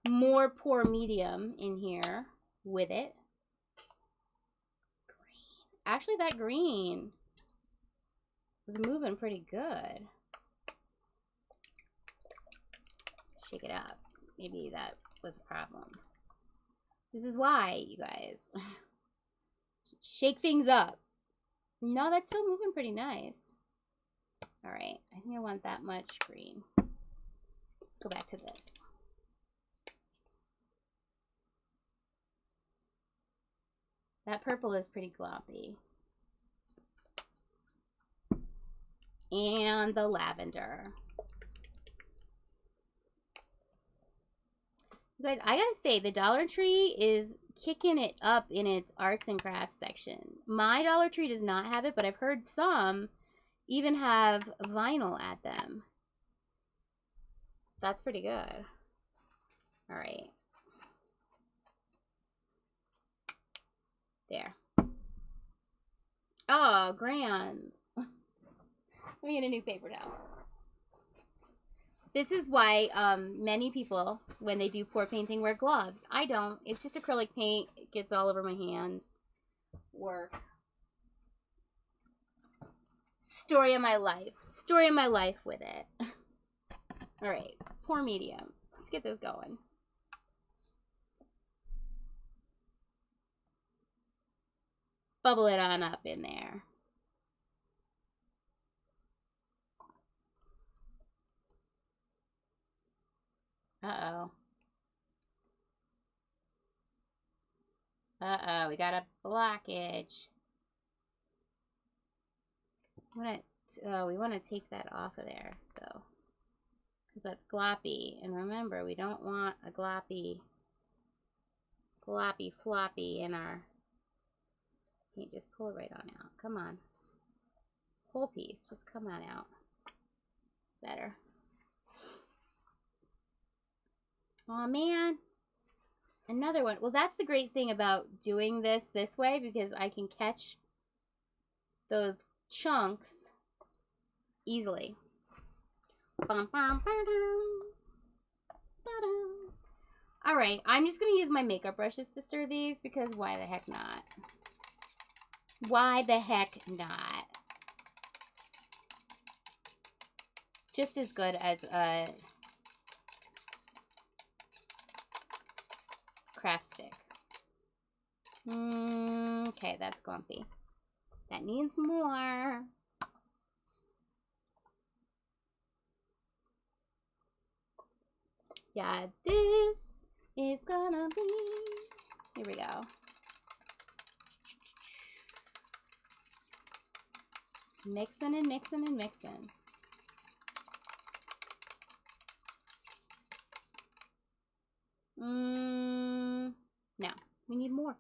more pour medium in here with it. Green. Actually, that green was moving pretty good. Shake it up. Maybe that was a problem. This is why, you guys. Shake things up. No, that's still moving pretty nice. All right, I think I want that much green. Let's go back to this. That purple is pretty gloppy. And the lavender. You guys, I gotta say, the Dollar Tree is kicking it up in its arts and crafts section. My Dollar Tree does not have it, but I've heard some even have vinyl at them. That's pretty good. All right. There. Oh, grand. Let me get a new paper towel. This is why many people, when they do pour painting, wear gloves. I don't. It's just acrylic paint. It gets all over my hands. Work. Story of my life. Story of my life with it. All right. Pour medium. Let's get this going. Bubble it on up in there. Uh-oh. Uh-oh, we got a blockage. We want to take that off of there, though. Because that's gloppy. And remember, we don't want a gloppy floppy in our... You just pull it right on out. Come on. Whole piece. Just come on out. Better. Oh man. Another one. Well, that's the great thing about doing this way, because I can catch those chunks easily. Alright, I'm just going to use my makeup brushes to stir these, because why the heck not? Why the heck not? It's just as good as a craft stick. Okay, that's glumpy. That needs more. Yeah, this is gonna be... Here we go. Mixing and mixing and mixing. Now, we need more.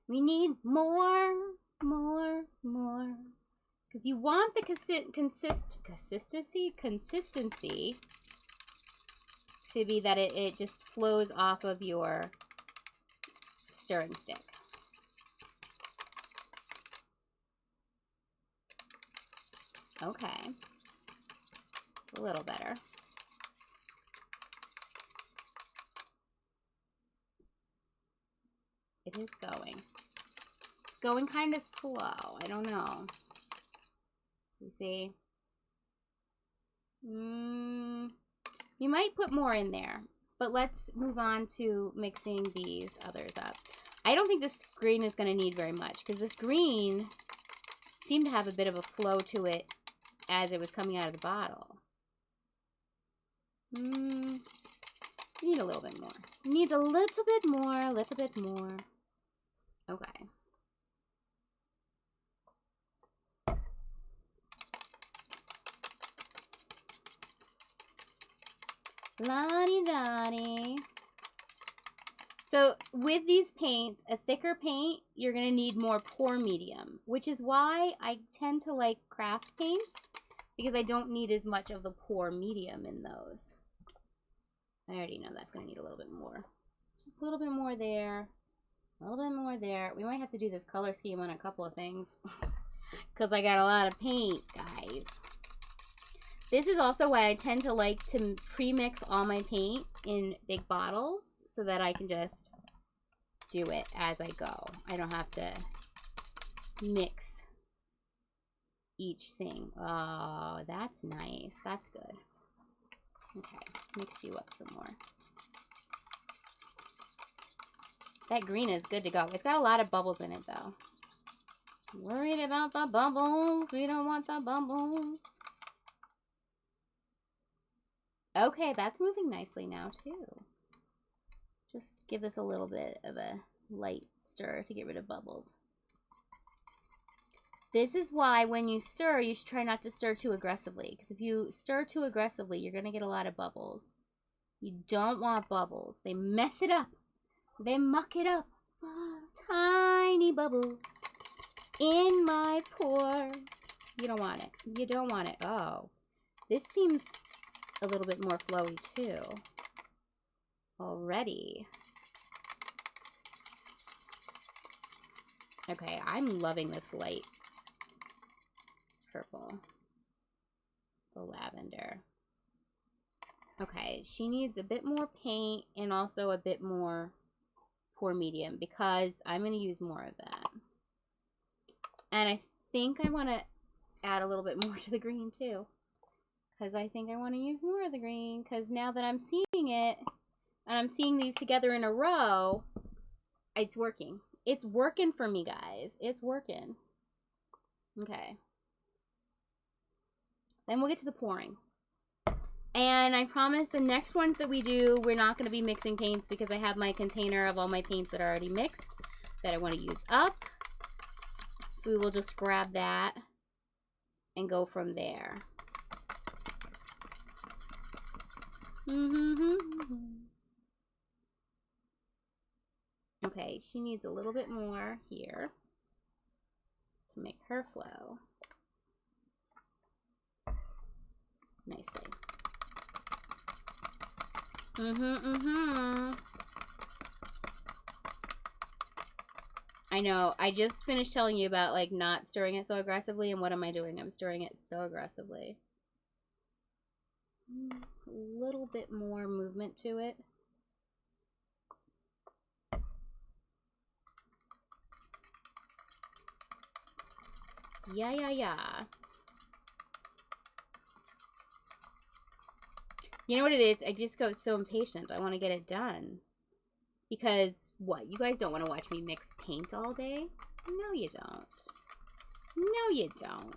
We need more. Because you want the consistency to be that it just flows off of your stirring stick. Okay. A little better. It is going. It's going kind of slow. I don't know. So you see? You might put more in there. But let's move on to mixing these others up. I don't think this green is going to need very much, because this green seemed to have a bit of a flow to it as it was coming out of the bottle. Need a little bit more. Needs a little bit more, a little bit more. Okay. La-di-da-di. So with these paints, a thicker paint, you're going to need more pour medium, which is why I tend to like craft paints, because I don't need as much of the pour medium in those. I already know that's going to need a little bit more. Just a little bit more there. A little bit more there. We might have to do this color scheme on a couple of things, because I got a lot of paint, guys. This is also why I tend to like to pre-mix all my paint in big bottles so that I can just do it as I go. I don't have to mix each thing. Oh, that's nice. That's good. Okay, mix you up some more. That green is good to go. It's got a lot of bubbles in it, though. Worried about the bubbles. We don't want the bubbles. Okay, that's moving nicely now, too. Just give this a little bit of a light stir to get rid of bubbles. This is why when you stir, you should try not to stir too aggressively. Because if you stir too aggressively, you're going to get a lot of bubbles. You don't want bubbles. They mess it up. They muck it up. Tiny bubbles in my pour. You don't want it. You don't want it. Oh, this seems a little bit more flowy too already. Okay, I'm loving this light purple. The lavender. Okay, she needs a bit more paint and also a bit more pour medium, because I'm going to use more of that. And I think I want to add a little bit more to the green too, because I think I want to use more of the green, because now that I'm seeing it and I'm seeing these together in a row, it's working. It's working for me, guys. It's working. Okay. Then we'll get to the pouring. And I promise the next ones that we do, we're not going to be mixing paints, because I have my container of all my paints that are already mixed that I want to use up. So we will just grab that and go from there. Okay, she needs a little bit more here to make her flow nicely. I know. I just finished telling you about like not stirring it so aggressively, and what am I doing? I'm stirring it so aggressively. A little bit more movement to it. Yeah. You know what it is? I just got so impatient. I want to get it done. Because, what? You guys don't want to watch me mix paint all day? No, you don't. No, you don't.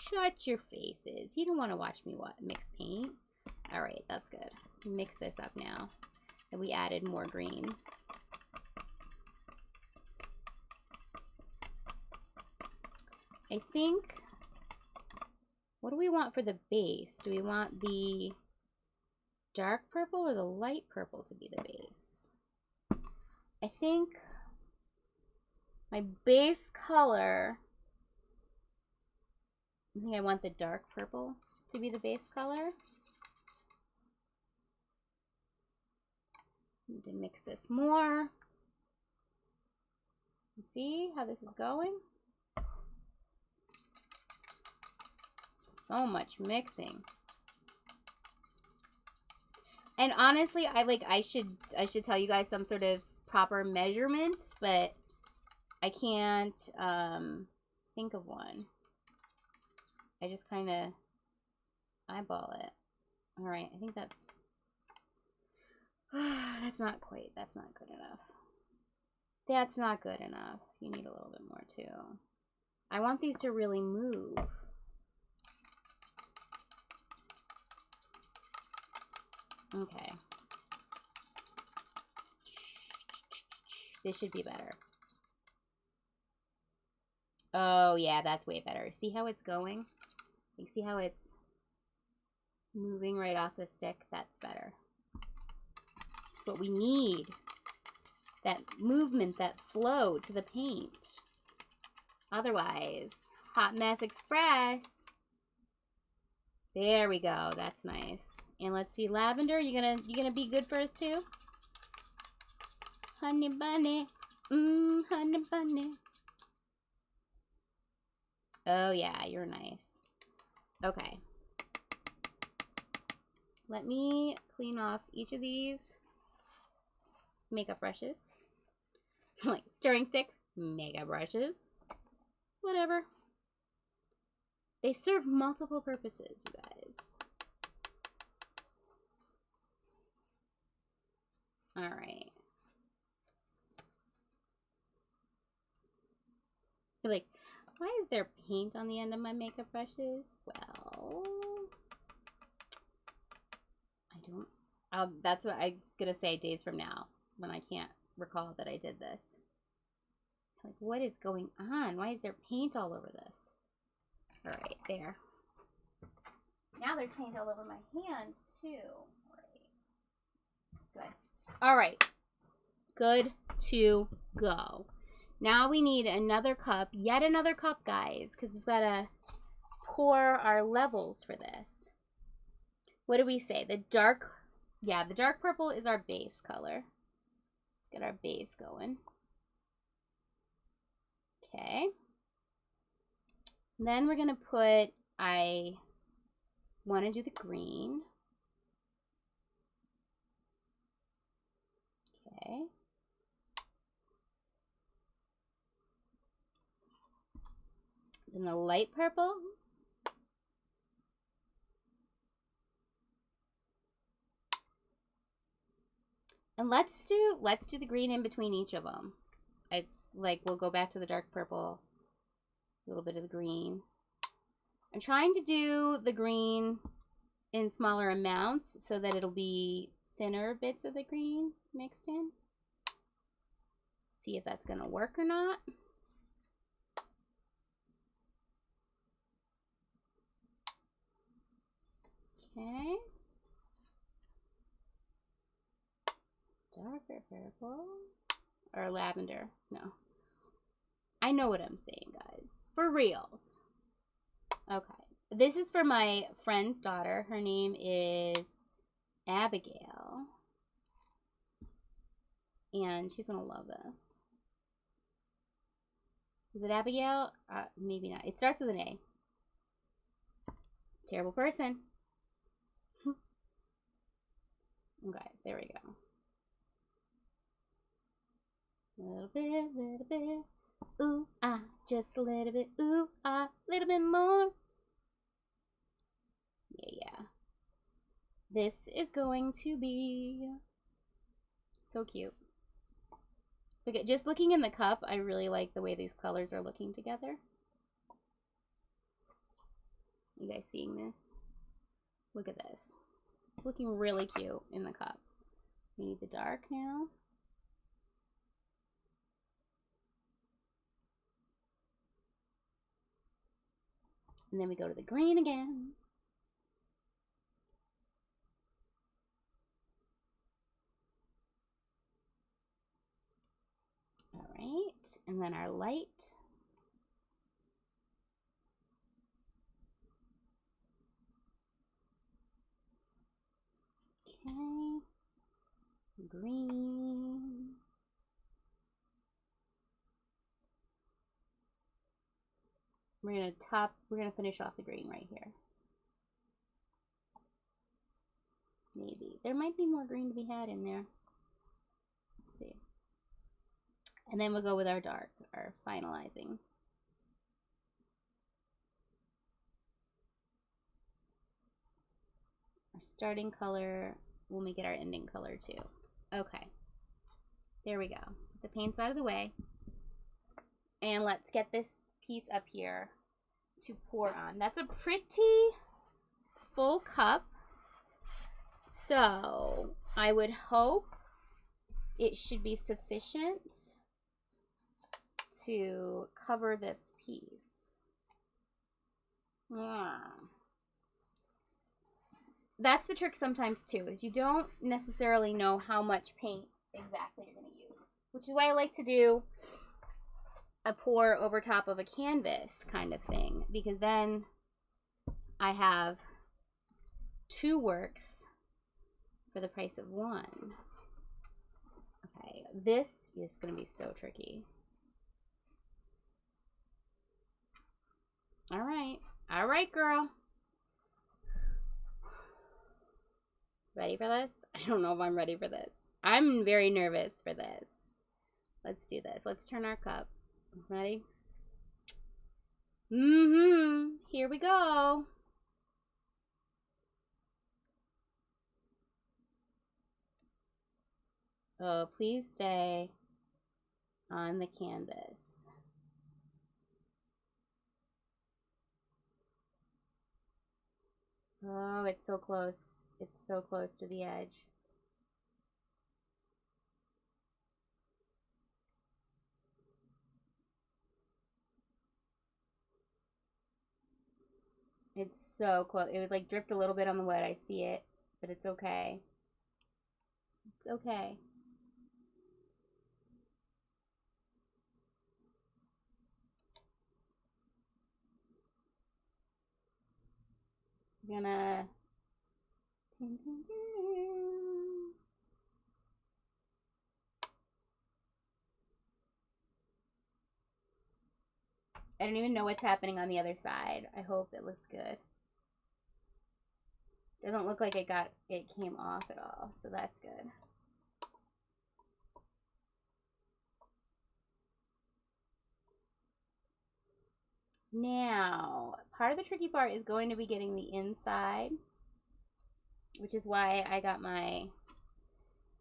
Shut your faces. You don't want to watch me mix paint. Alright, that's good. Mix this up now. And we added more green. I think... What do we want for the base? Do we want the dark purple or the light purple to be the base? I think my base color... I think I want the dark purple to be the base color. Need to mix this more. See how this is going? So much mixing. And honestly, I should tell you guys some sort of proper measurement, but I can't think of one. I just kind of eyeball it. All right, I think that's that's not good enough. That's not good enough. You need a little bit more too. I want these to really move. Okay. This should be better. Oh, yeah, that's way better. See how it's going? You see how it's moving right off the stick? That's better. That's what we need. That movement, that flow to the paint. Otherwise, Hot Mess Express. There we go. That's nice. And let's see, lavender. You gonna be good for us too? Honey bunny. Honey bunny. Oh yeah, you're nice. Okay. Let me clean off each of these makeup brushes. Like stirring sticks, makeup brushes. Whatever. They serve multiple purposes, you guys. All right. You're like, why is there paint on the end of my makeup brushes? Well, I don't. That's what I'm gonna say days from now when I can't recall that I did this. Like, what is going on? Why is there paint all over this? All right, there. Now there's paint all over my hand too. All right. Good. All right. Good to go. Now we need another cup, yet another cup, guys, because we've got to pour our levels for this. What do we say? The dark purple is our base color. Let's get our base going. Okay. Then we're going to put, I want to do the green. Okay. Then the light purple. And let's do the green in between each of them. It's like we'll go back to the dark purple, a little bit of the green. I'm trying to do the green in smaller amounts so that it'll be thinner bits of the green mixed in. See if that's going to work or not. Okay. Darker purple. Or lavender. No. I know what I'm saying, guys. For reals. Okay. This is for my friend's daughter. Her name is Abigail. And she's going to love this. Is it Abigail? Maybe not. It starts with an A. Terrible person. Okay, there we go. A little bit. Ooh, ah, just a little bit. Ooh, a little bit more. Yeah. This is going to be so cute. Okay, just looking in the cup, I really like the way these colors are looking together. You guys seeing this? Look at this. It's looking really cute in the cup. We need the dark now. And then we go to the green again. All right, and then our light. Okay, green. We're gonna finish off the green right here. Maybe. There might be more green to be had in there. Let's see. And then we'll go with our dark, our finalizing. Our starting color, we'll make it our ending color too. Okay. There we go. Put the paints out of the way. And let's get this piece up here to pour on. That's a pretty full cup. So I would hope it should be sufficient to cover this piece. Yeah. That's the trick sometimes too, is you don't necessarily know how much paint exactly you're going to use, which is why I like to do a pour over top of a canvas kind of thing, because then I have two works for the price of one. Okay, this is going to be so tricky. All right, girl. Ready for this? I don't know if I'm ready for this. I'm very nervous for this. Let's do this. Let's turn our cup. Ready? Here we go. Oh, please stay on the canvas. Oh, it's so close. It's so close to the edge. It's so close. It would like dripped a little bit on the wood. I see it, but it's okay. It's okay. I'm gonna I don't even know what's happening on the other side. I hope it looks good. Doesn't look like it came off at all, so that's good. Now, part of the tricky part is going to be getting the inside, which is why I got my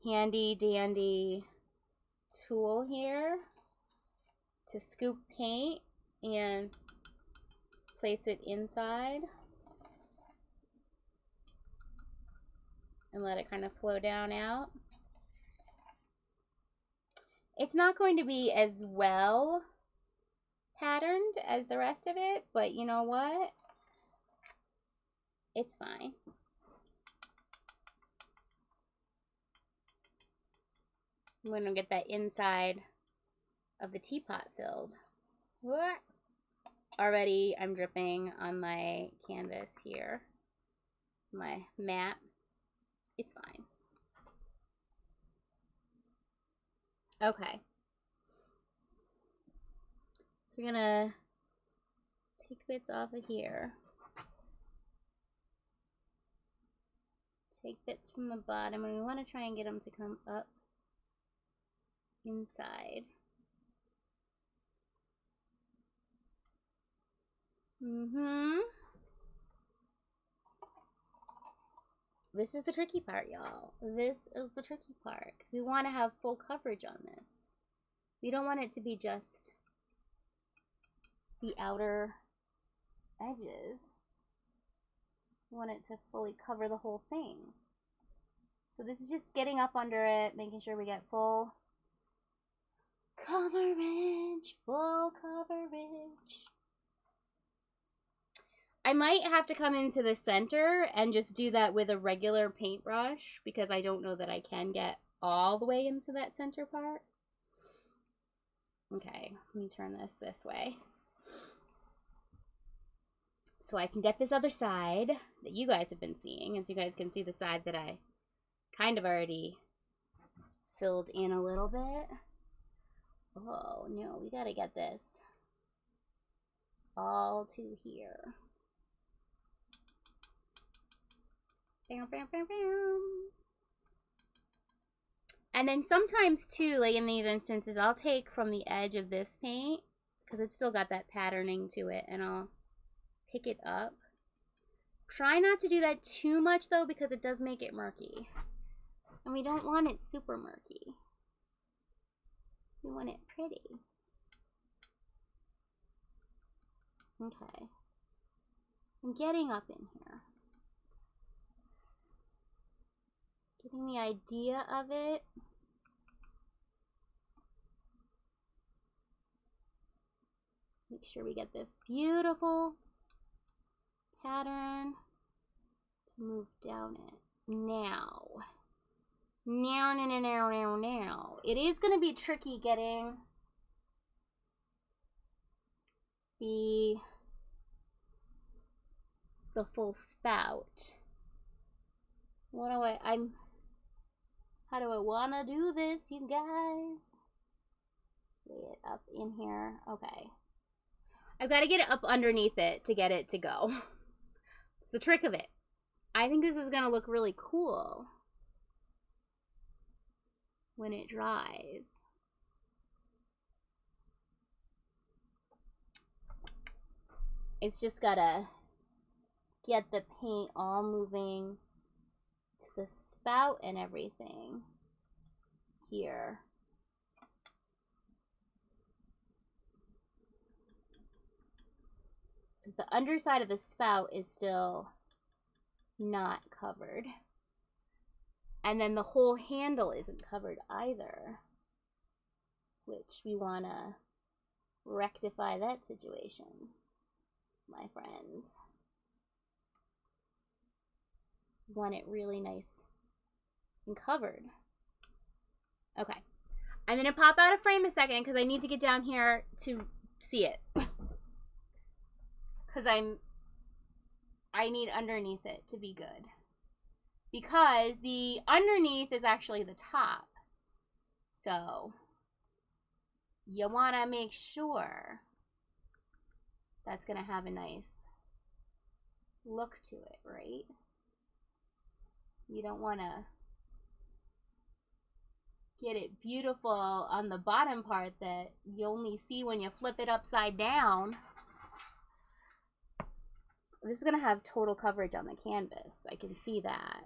handy dandy tool here to scoop paint and place it inside and let it kind of flow down out. It's not going to be as well patterned as the rest of it, but you know what? It's fine. I'm going to get that inside of the teapot filled. What? Already I'm dripping on my canvas here, my mat. It's fine. Okay. So we're gonna take bits off of here. Take bits from the bottom, and we want to try and get them to come up inside. This is the tricky part, y'all. This is the tricky part. Because we want to have full coverage on this. We don't want it to be just the outer edges. We want it to fully cover the whole thing. So this is just getting up under it, making sure we get full coverage. Full coverage. I might have to come into the center and just do that with a regular paintbrush because I don't know that I can get all the way into that center part. Okay, let me turn this way. So I can get this other side that you guys have been seeing, and so you guys can see the side that I kind of already filled in a little bit. Oh, no, we gotta get this all to here. Bam, bam, bam, bam. And then sometimes too, like in these instances, I'll take from the edge of this paint, because it's still got that patterning to it, and I'll pick it up. Try not to do that too much though, because it does make it murky. And we don't want it super murky. We want it pretty. Okay. I'm getting up in here. Getting the idea of it. Make sure we get this beautiful pattern to move down it. Now. Now. It is going to be tricky getting the full spout. How do I want to do this, you guys? Lay it up in here. Okay. I've got to get it up underneath it to get it to go. It's the trick of it. I think this is going to look really cool when it dries. It's just got to get the paint all moving to the spout and everything here. Because the underside of the spout is still not covered. And then the whole handle isn't covered either, which we want to rectify that situation, my friends. We want it really nice and covered. Okay. I'm going to pop out of frame a second because I need to get down here to see it. Because I need underneath it to be good. Because the underneath is actually the top. So you want to make sure that's going to have a nice look to it, right? You don't want to get it beautiful on the bottom part that you only see when you flip it upside down. This is going to have total coverage on the canvas. I can see that.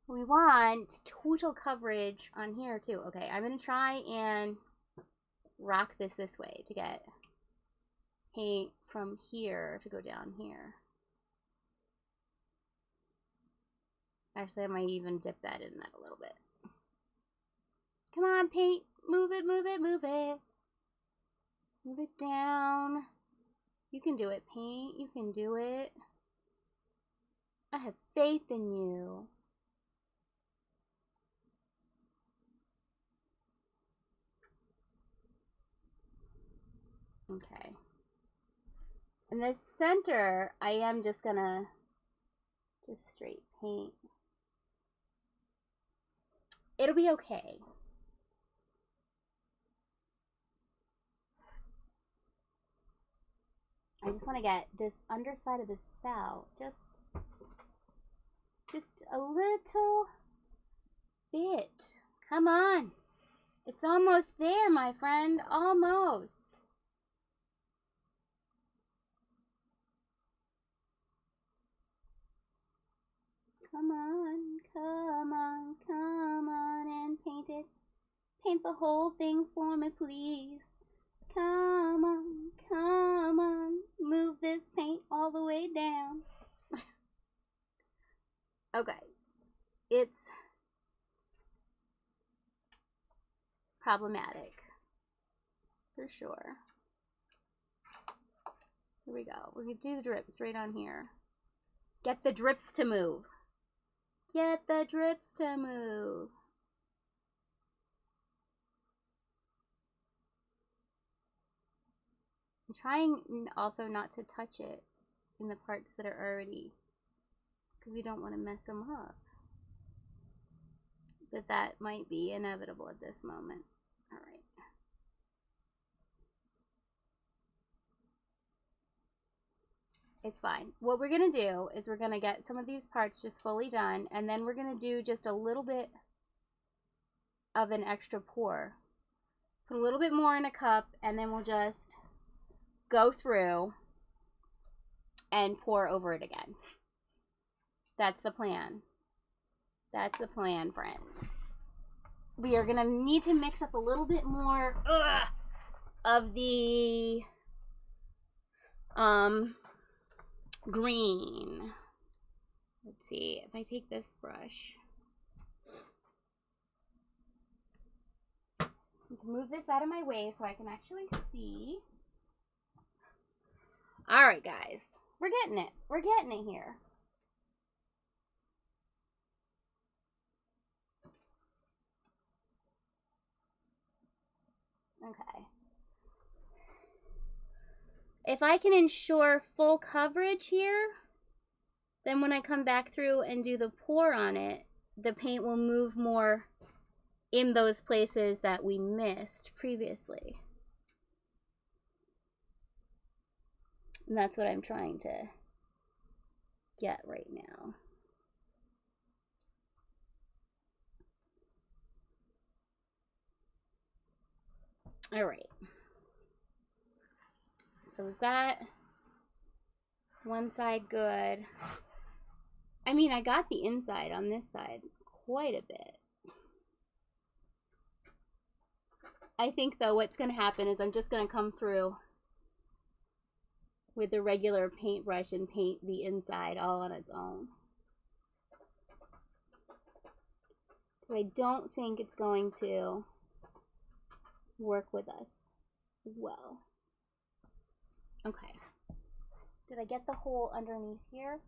We want total coverage on here too. Okay, I'm going to try and rock this way to get paint from here to go down here. Actually, I might even dip that in that a little bit. Come on, paint. Move it, move it, move it. Move it down. You can do it, paint. You can do it. I have faith in you. Okay. In the center, I am just gonna just straight paint. It'll be okay. I just want to get this underside of the spout just a little bit. Come on. It's almost there, my friend. Almost. Come on, come on, come on and paint it. Paint the whole thing for me, please. Come on, move this paint all the way down. Okay, it's problematic, for sure. Here we go. We could do the drips right on here. Get the drips to move. Get the drips to move. I'm trying also not to touch it in the parts that are already, because we don't want to mess them up. But that might be inevitable at this moment. All right. It's fine. What we're going to do is we're going to get some of these parts just fully done, and then we're going to do just a little bit of an extra pour. Put a little bit more in a cup, and then we'll just go through and pour over it again. That's the plan. That's the plan, friends. We are going to need to mix up a little bit more of the green. Let's see if I take this brush. Move this out of my way so I can actually see. All right, guys, we're getting it. We're getting it here. Okay. If I can ensure full coverage here, then when I come back through and do the pour on it, the paint will move more in those places that we missed previously. And that's what I'm trying to get right now. All right. So we've got one side good. I mean, I got the inside on this side quite a bit. I think, though, what's going to happen is I'm just going to come through with the regular paintbrush and paint the inside all on its own. I don't think it's going to work with us as well. Okay. Did I get the hole underneath here?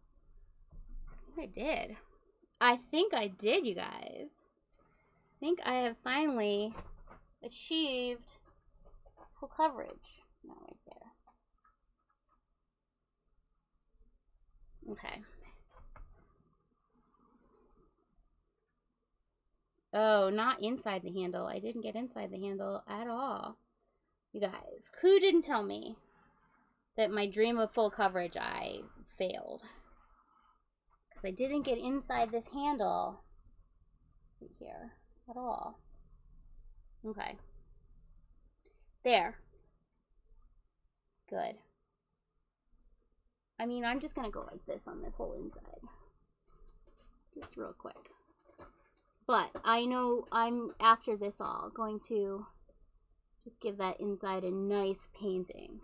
I think I did. I think I did, you guys. I think I have finally achieved full coverage. Not right there. Okay. Oh, not inside the handle. I didn't get inside the handle at all. You guys, who didn't tell me that my dream of full coverage I failed? Because I didn't get inside this handle right here at all. Okay. There. Good. I mean, I'm just going to go like this on this whole inside. Just real quick. But I know I'm, after this all, going to just give that inside a nice painting.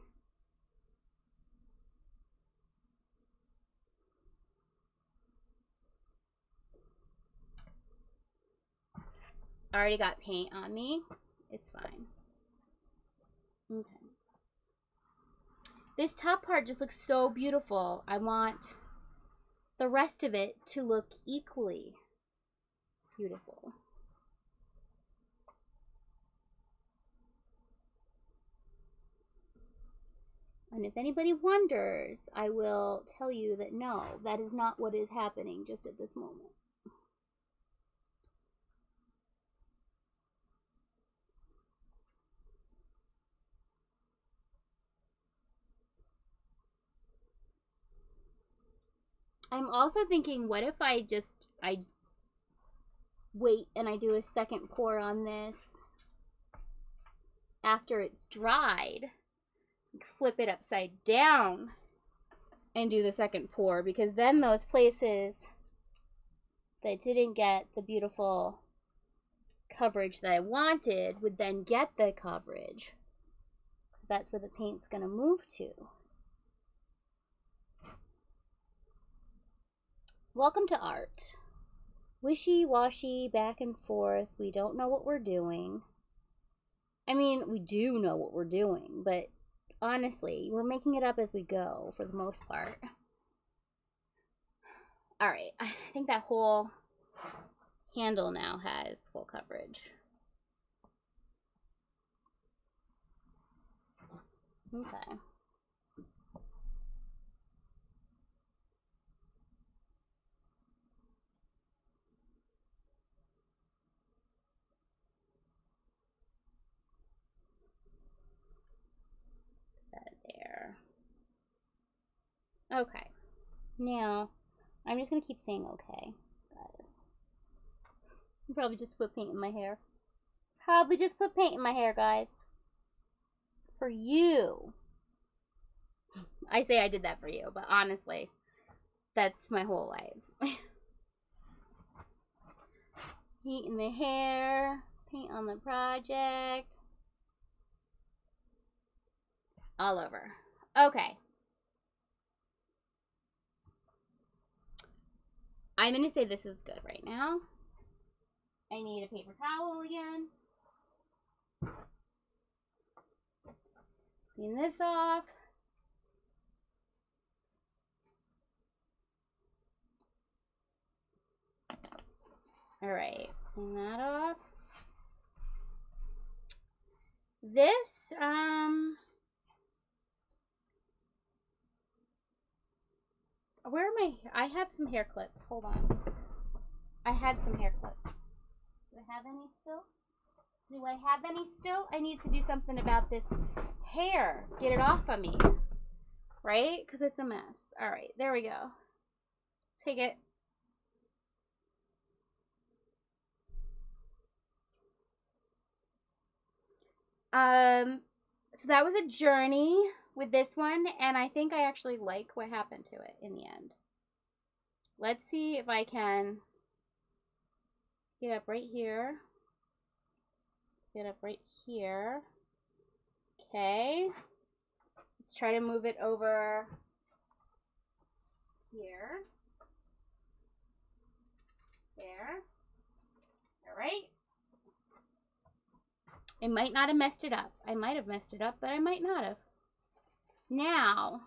I already got paint on me. It's fine. Okay. This top part just looks so beautiful. I want the rest of it to look equally beautiful. And if anybody wonders, I will tell you that no, that is not what is happening just at this moment. I'm also thinking, what if I wait and I do a second pour on this after it's dried, flip it upside down and do the second pour, because then those places that didn't get the beautiful coverage that I wanted would then get the coverage, because that's where the paint's going to move to. Welcome to art. Wishy-washy, back and forth. We don't know what we're doing. I mean, we do know what we're doing, but honestly, we're making it up as we go for the most part. All right, I think that whole handle now has full coverage. Okay. That there. Okay. Now, I'm just going to keep saying okay, guys. Probably just put paint in my hair. Probably just put paint in my hair, guys. For you. I say I did that for you, but honestly, that's my whole life. Paint in the hair. Paint on the project. All over. Okay. I'm going to say this is good right now. I need a paper towel again. Clean this off. All right, clean that off. This, where are my, I have some hair clips. Hold on. I had some hair clips. Do I have any still? Do I have any still? I need to do something about this hair. Get it off of me. Right? Because it's a mess. All right, there we go. Take it. So that was a journey with this one, and I think I actually like what happened to it in the end. Let's see if I can get up right here. Get up right here. Okay. Let's try to move it over here. There. All right. I might not have messed it up. I might have messed it up, but I might not have. Now,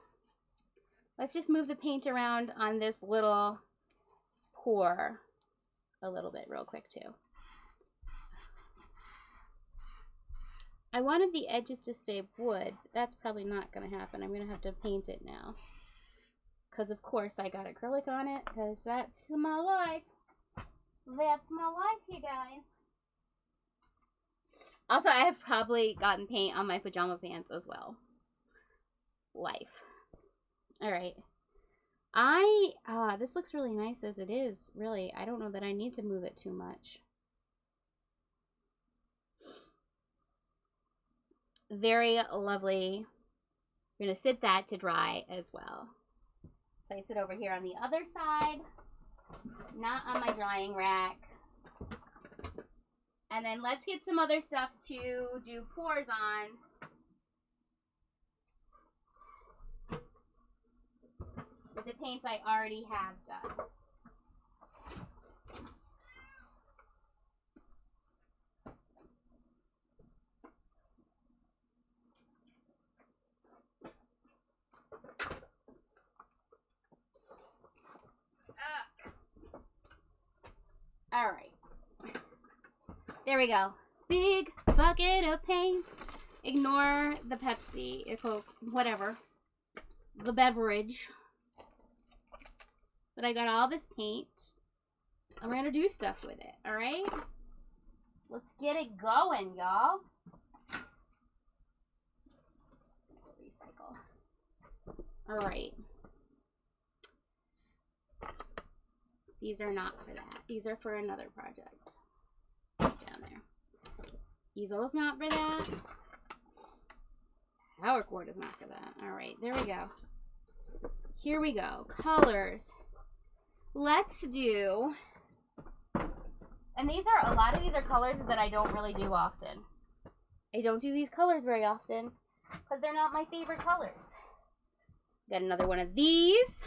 let's just move the paint around on this little pour a little bit real quick too. I wanted the edges to stay wood. That's probably not going to happen. I'm going to have to paint it now. Because, of course, I got acrylic on it. Because that's my life. That's my life, you guys. Also, I have probably gotten paint on my pajama pants as well. Life. Alright. This looks really nice as it is. Really, I don't know that I need to move it too much. Very lovely. We're going to sit that to dry as well. Place it over here on the other side. Not on my drying rack. And then let's get some other stuff to do pours on. With the paints I already have done. All right. There we go. Big bucket of paint. Ignore the Pepsi, Coke, whatever. The beverage. But I got all this paint. And we're going to do stuff with it, all right? Let's get it going, y'all. Recycle. All right. These are not for that. These are for another project. It's down there. Easel is not for that. Power cord is not for that. All right, there we go. Here we go. Colors. Let's do, and these are, a lot of these are colors that I don't really do often. I don't do these colors very often because they're not my favorite colors. Got another one of these.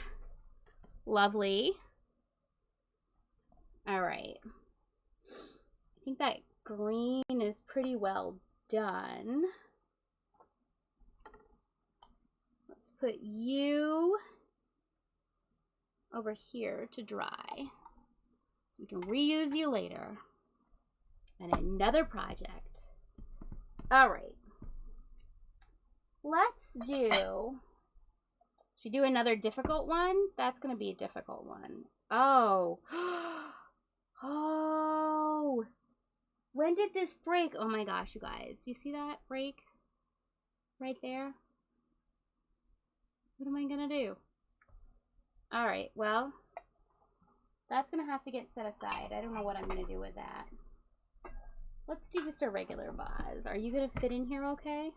Lovely. All right. I think that green is pretty well done. Let's put you over here to dry so we can reuse you later and another project. All right. Let's do, should we do another difficult one? That's going to be a difficult one. Oh. Oh. When did this break? Oh my gosh, you guys. You see that break? Right there? What am I going to do? All right, well, that's going to have to get set aside. I don't know what I'm going to do with that. Let's do just a regular vase. Are you going to fit in here okay?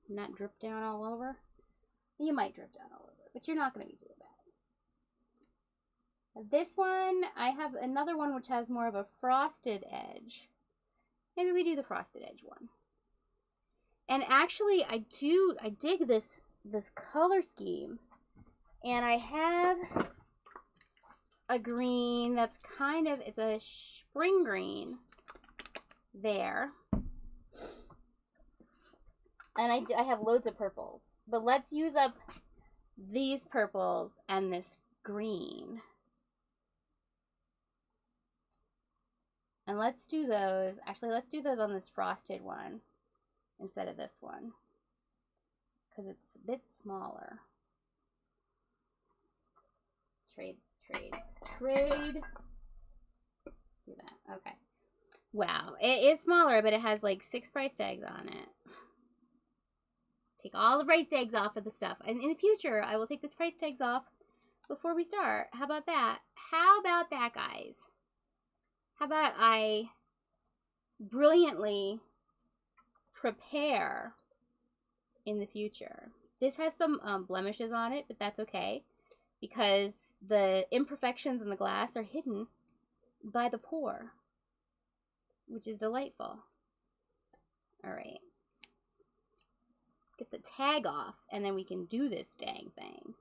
Not drip down all over? You might drip down all over, but you're not going to be too bad. This one, I have another one which has more of a frosted edge. Maybe we do the frosted edge one. And actually, I dig this color scheme. And I have a green that's kind of, it's a spring green there. And I have loads of purples. But let's use up these purples and this green. And let's do those. Actually, let's do those on this frosted one instead of this one, because it's a bit smaller. Trade. Do that. Okay. Wow. It is smaller, but it has like 6 price tags on it. Take all the price tags off of the stuff. And in the future, I will take this price tags off before we start. How about that? How about that, guys? How about I brilliantly prepare in the future? This has some blemishes on it, but that's okay, because the imperfections in the glass are hidden by the pour, which is delightful. All right. Get the tag off, and then we can do this dang thing.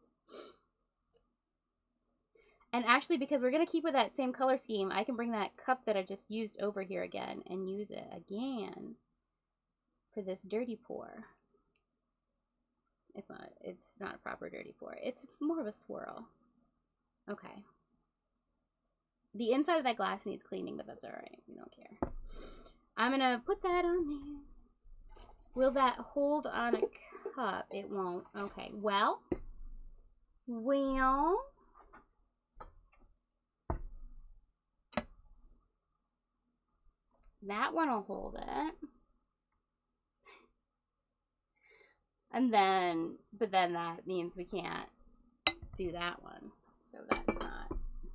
And actually, because we're going to keep with that same color scheme, I can bring that cup that I just used over here again and use it again for this dirty pour. It's not a proper dirty pour. It's more of a swirl. Okay. The inside of that glass needs cleaning, but that's all right. We don't care. I'm going to put that on there. Will that hold on a cup? It won't. Okay. Well. That one will hold it. And then, but then that means we can't do that one. So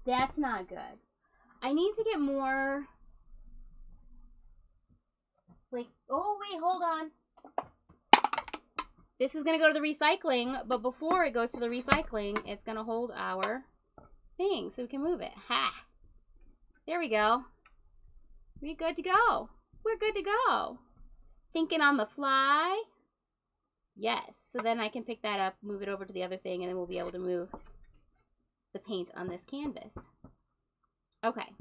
that's not good. I need to get more, like, oh wait, hold on. This was going to go to the recycling, but before it goes to the recycling, it's going to hold our thing so we can move it. Ha! There we go. We're good to go. We're good to go. Thinking on the fly. Yes. So then I can pick that up, move it over to the other thing, and then we'll be able to move the paint on this canvas. Okay.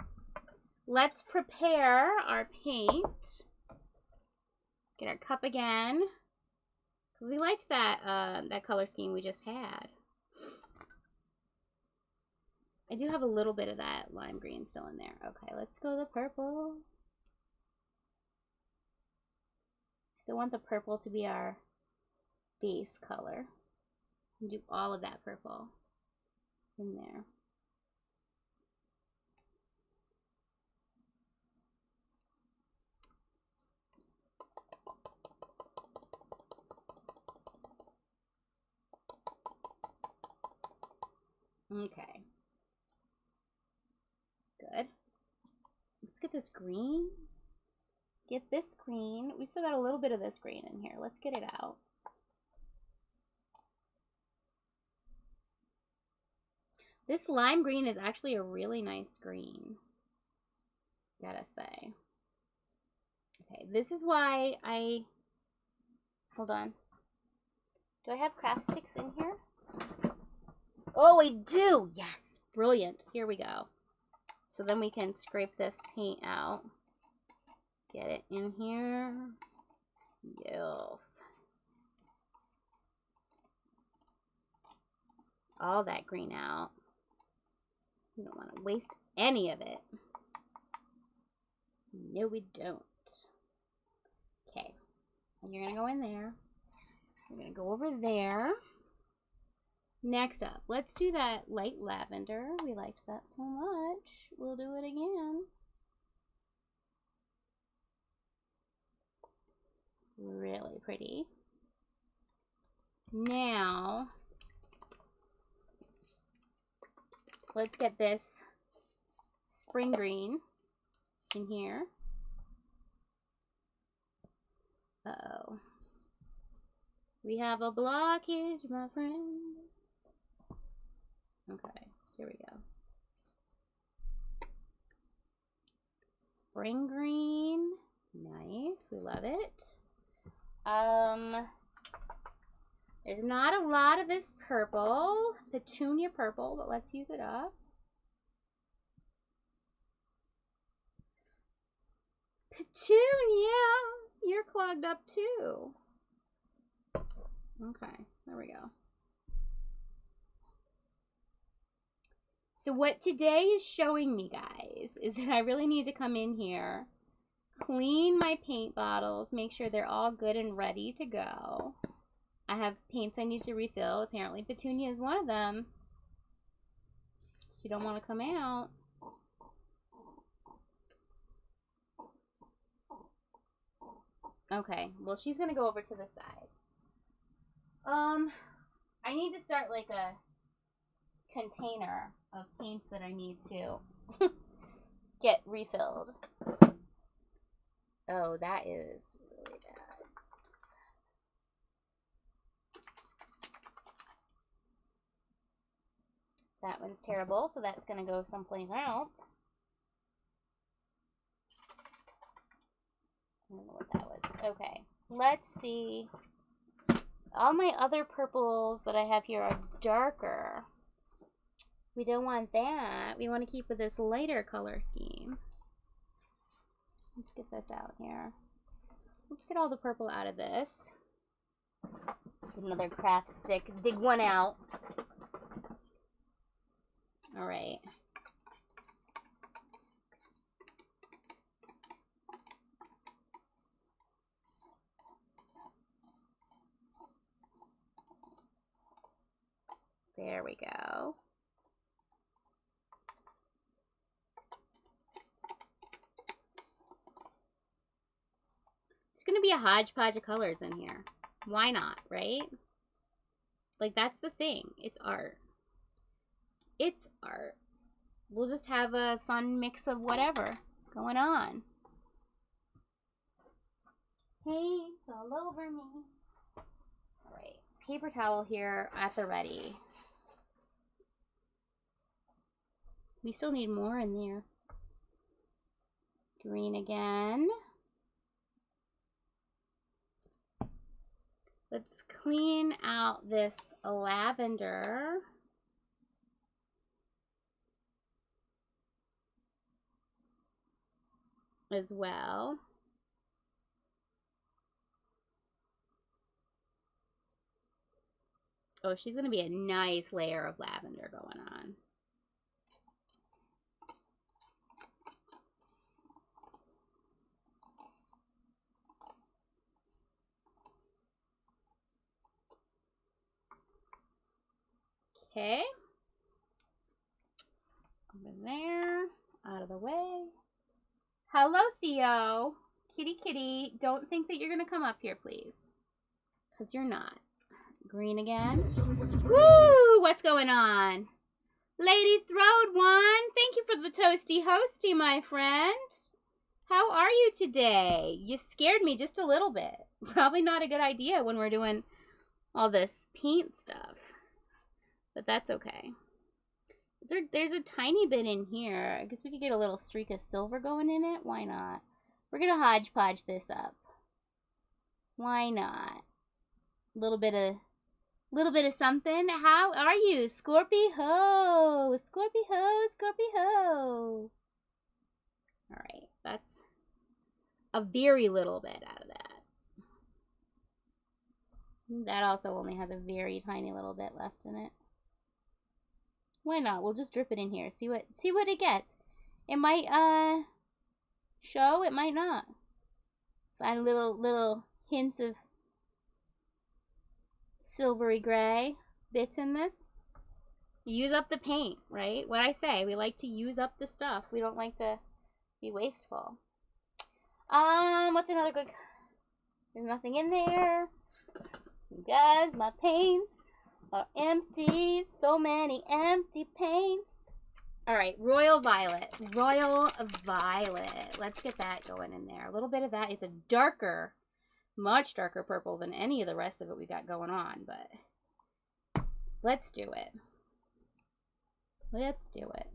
Let's prepare our paint. Get our cup again. Because we liked that, that color scheme we just had. I do have a little bit of that lime green still in there. Okay, let's go the purple. Still want the purple to be our base color. And do all of that purple in there. Okay. Good. Let's get this green. get this green. We still got a little bit of this green in here. Let's get it out. This lime green is actually a really nice green, gotta say. Okay, this is why hold on. Do I have craft sticks in here? Oh, I do! Yes! Brilliant. Here we go. So then we can scrape this paint out. Get it in here. Yes. All that green out. We don't want to waste any of it. No, we don't. Okay. And you're going to go in there. We're going to go over there. Next up, let's do that light lavender. We liked that so much. We'll do it again. Really pretty. Now, let's get this spring green in here. Uh-oh. We have a blockage, my friend. Okay, here we go. Spring green. Nice, we love it. There's not a lot of this purple, petunia purple, but let's use it up. Petunia, you're clogged up too. Okay, there we go. So what today is showing me, guys, is that I really need to come in here, clean my paint bottles, make sure they're all good and ready to go. I have paints I need to refill. Apparently Petunia is one of them. She don't want to come out. Okay, well, she's going to go over to the side. I need to start like a container of paints that I need to get refilled. Oh, that is really bad. That one's terrible, so that's going to go someplace else. I don't know what that was. Okay, let's see. All my other purples that I have here are darker. We don't want that. We want to keep with this lighter color scheme. Let's get this out here. Let's get all the purple out of this. Another craft stick. Dig one out. All right. There we go. There's gonna be a hodgepodge of colors in here. Why not, right? Like, that's the thing. It's art. It's art. We'll just have a fun mix of whatever going on. Paint all over me. All right, paper towel here at the ready. We still need more in there. Green again. Let's clean out this lavender. As well. Oh, she's going to be a nice layer of lavender going on. Okay. Over there. Out of the way. Hello, Theo. Kitty, kitty. Don't think that you're going to come up here, please. Because you're not. Green again. Woo! What's going on? Lady Throwed One. Thank you for the toasty hosty, my friend. How are you today? You scared me just a little bit. Probably not a good idea when we're doing all this paint stuff. But that's okay. There's a tiny bit in here. I guess we could get a little streak of silver going in it. Why not? We're going to hodgepodge this up. Why not? A little bit of something. How are you? Scorpy ho. Scorpy ho. Scorpy ho. All right. That's a very little bit out of that. That also only has a very tiny little bit left in it. Why not? We'll just drip it in here. See what it gets. It might show, it might not. Find little hints of silvery gray bits in this. Use up the paint, right? What I say, we like to use up the stuff. We don't like to be wasteful. What's another good? There's nothing in there. Guys, my paints are empty. So many empty paints. All right, Royal Violet. Royal Violet. Let's get that going in there. A little bit of that. It's a darker, much darker purple than any of the rest of it we got going on, but let's do it. Let's do it.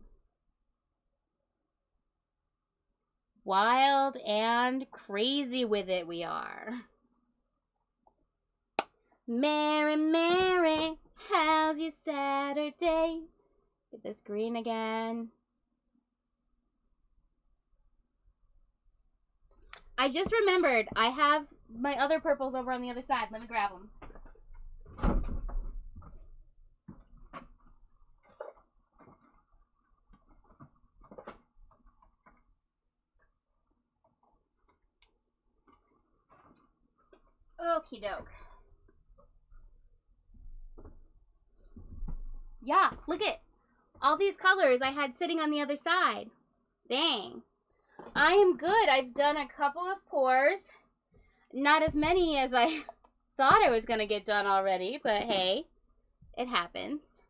Wild and crazy with it we are. Mary, Mary, how's your Saturday? Get this green again. I just remembered I have my other purples over on the other side. Let me grab them. Okie doke. Yeah, look at all these colors I had sitting on the other side. Dang. I am good. I've done a couple of pours. Not as many as I thought I was going to get done already, but hey, it happens.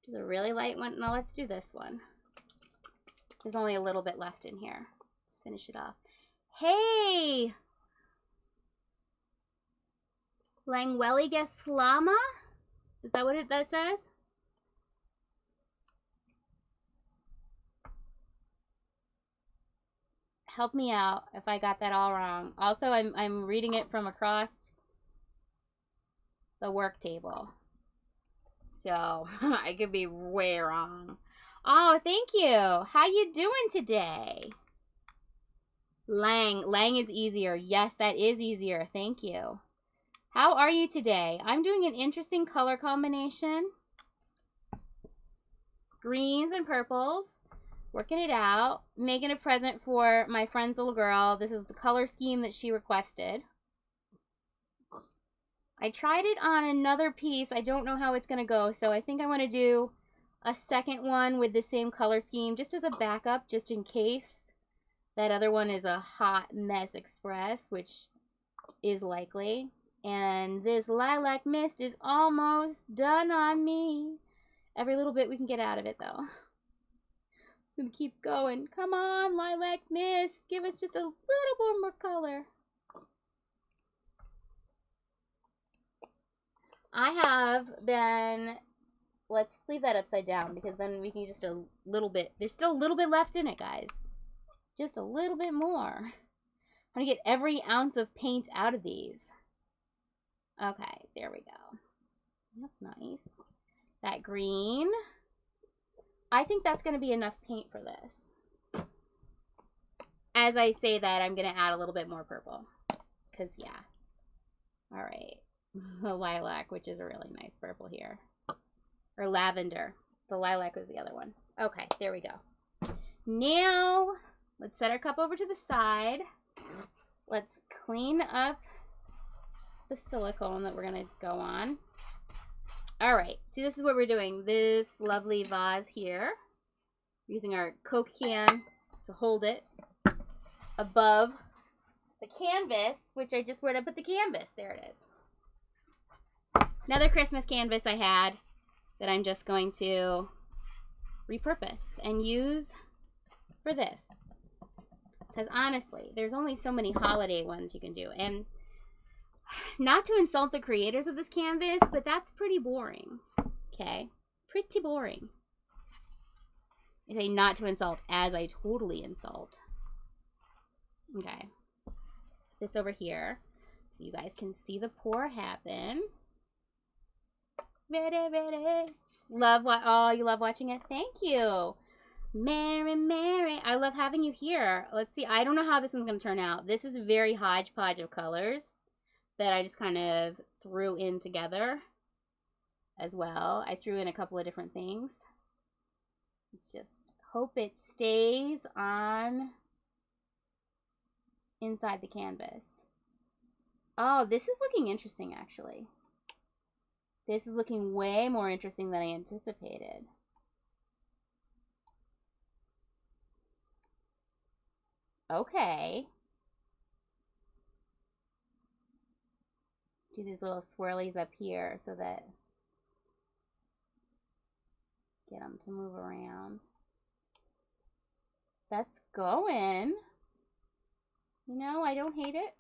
Just a really light one. No, let's do this one. There's only a little bit left in here. Let's finish it off. Hey! Langwelliga Slama? Is that what that says? Help me out if I got that all wrong. Also, I'm reading it from across the work table. So, I could be way wrong. Oh, thank you. How you doing today? Lang is easier. Yes, that is easier. Thank you. How are you today? I'm doing an interesting color combination. Greens and purples. Working it out. Making a present for my friend's little girl. This is the color scheme that she requested. I tried it on another piece. I don't know how it's going to go. So I think I want to do a second one with the same color scheme. Just as a backup. Just in case. That other one is a hot mess express. Which is likely. And this lilac mist is almost done on me. Every little bit we can get out of it, though. Just gonna keep going. Come on, lilac mist. Give us just a little bit more color. I have been... Let's leave that upside down because then we can just a little bit... There's still a little bit left in it, guys. Just a little bit more. I'm gonna get every ounce of paint out of these. Okay, there we go. That's nice. That green. I think that's going to be enough paint for this. As I say that, I'm going to add a little bit more purple. Because, yeah. All right. The lilac, which is a really nice purple here. Or lavender. The lilac was the other one. Okay, there we go. Now, let's set our cup over to the side. Let's clean up the silicone that we're going to go on. All right. See, this is what we're doing. This lovely vase here. Using our Coke can to hold it above the canvas, which I just, where'd I put the canvas? There it is. Another Christmas canvas I had that I'm just going to repurpose and use for this. Because honestly, there's only so many holiday ones you can do. And not to insult the creators of this canvas, but that's pretty boring. Okay? Pretty boring. I say not to insult, as I totally insult. Okay. This over here, so you guys can see the pour happen. Ready, ready. Love what? Oh, you love watching it? Thank you. Mary, Mary. I love having you here. Let's see. I don't know how this one's going to turn out. This is a very hodgepodge of colors that I just kind of threw in together as well. I threw in a couple of different things. Let's just hope it stays on inside the canvas. Oh, this is looking interesting, actually. This is looking way more interesting than I anticipated. Okay. Do these little swirlies up here so that get them to move around. That's going. You know, I don't hate it.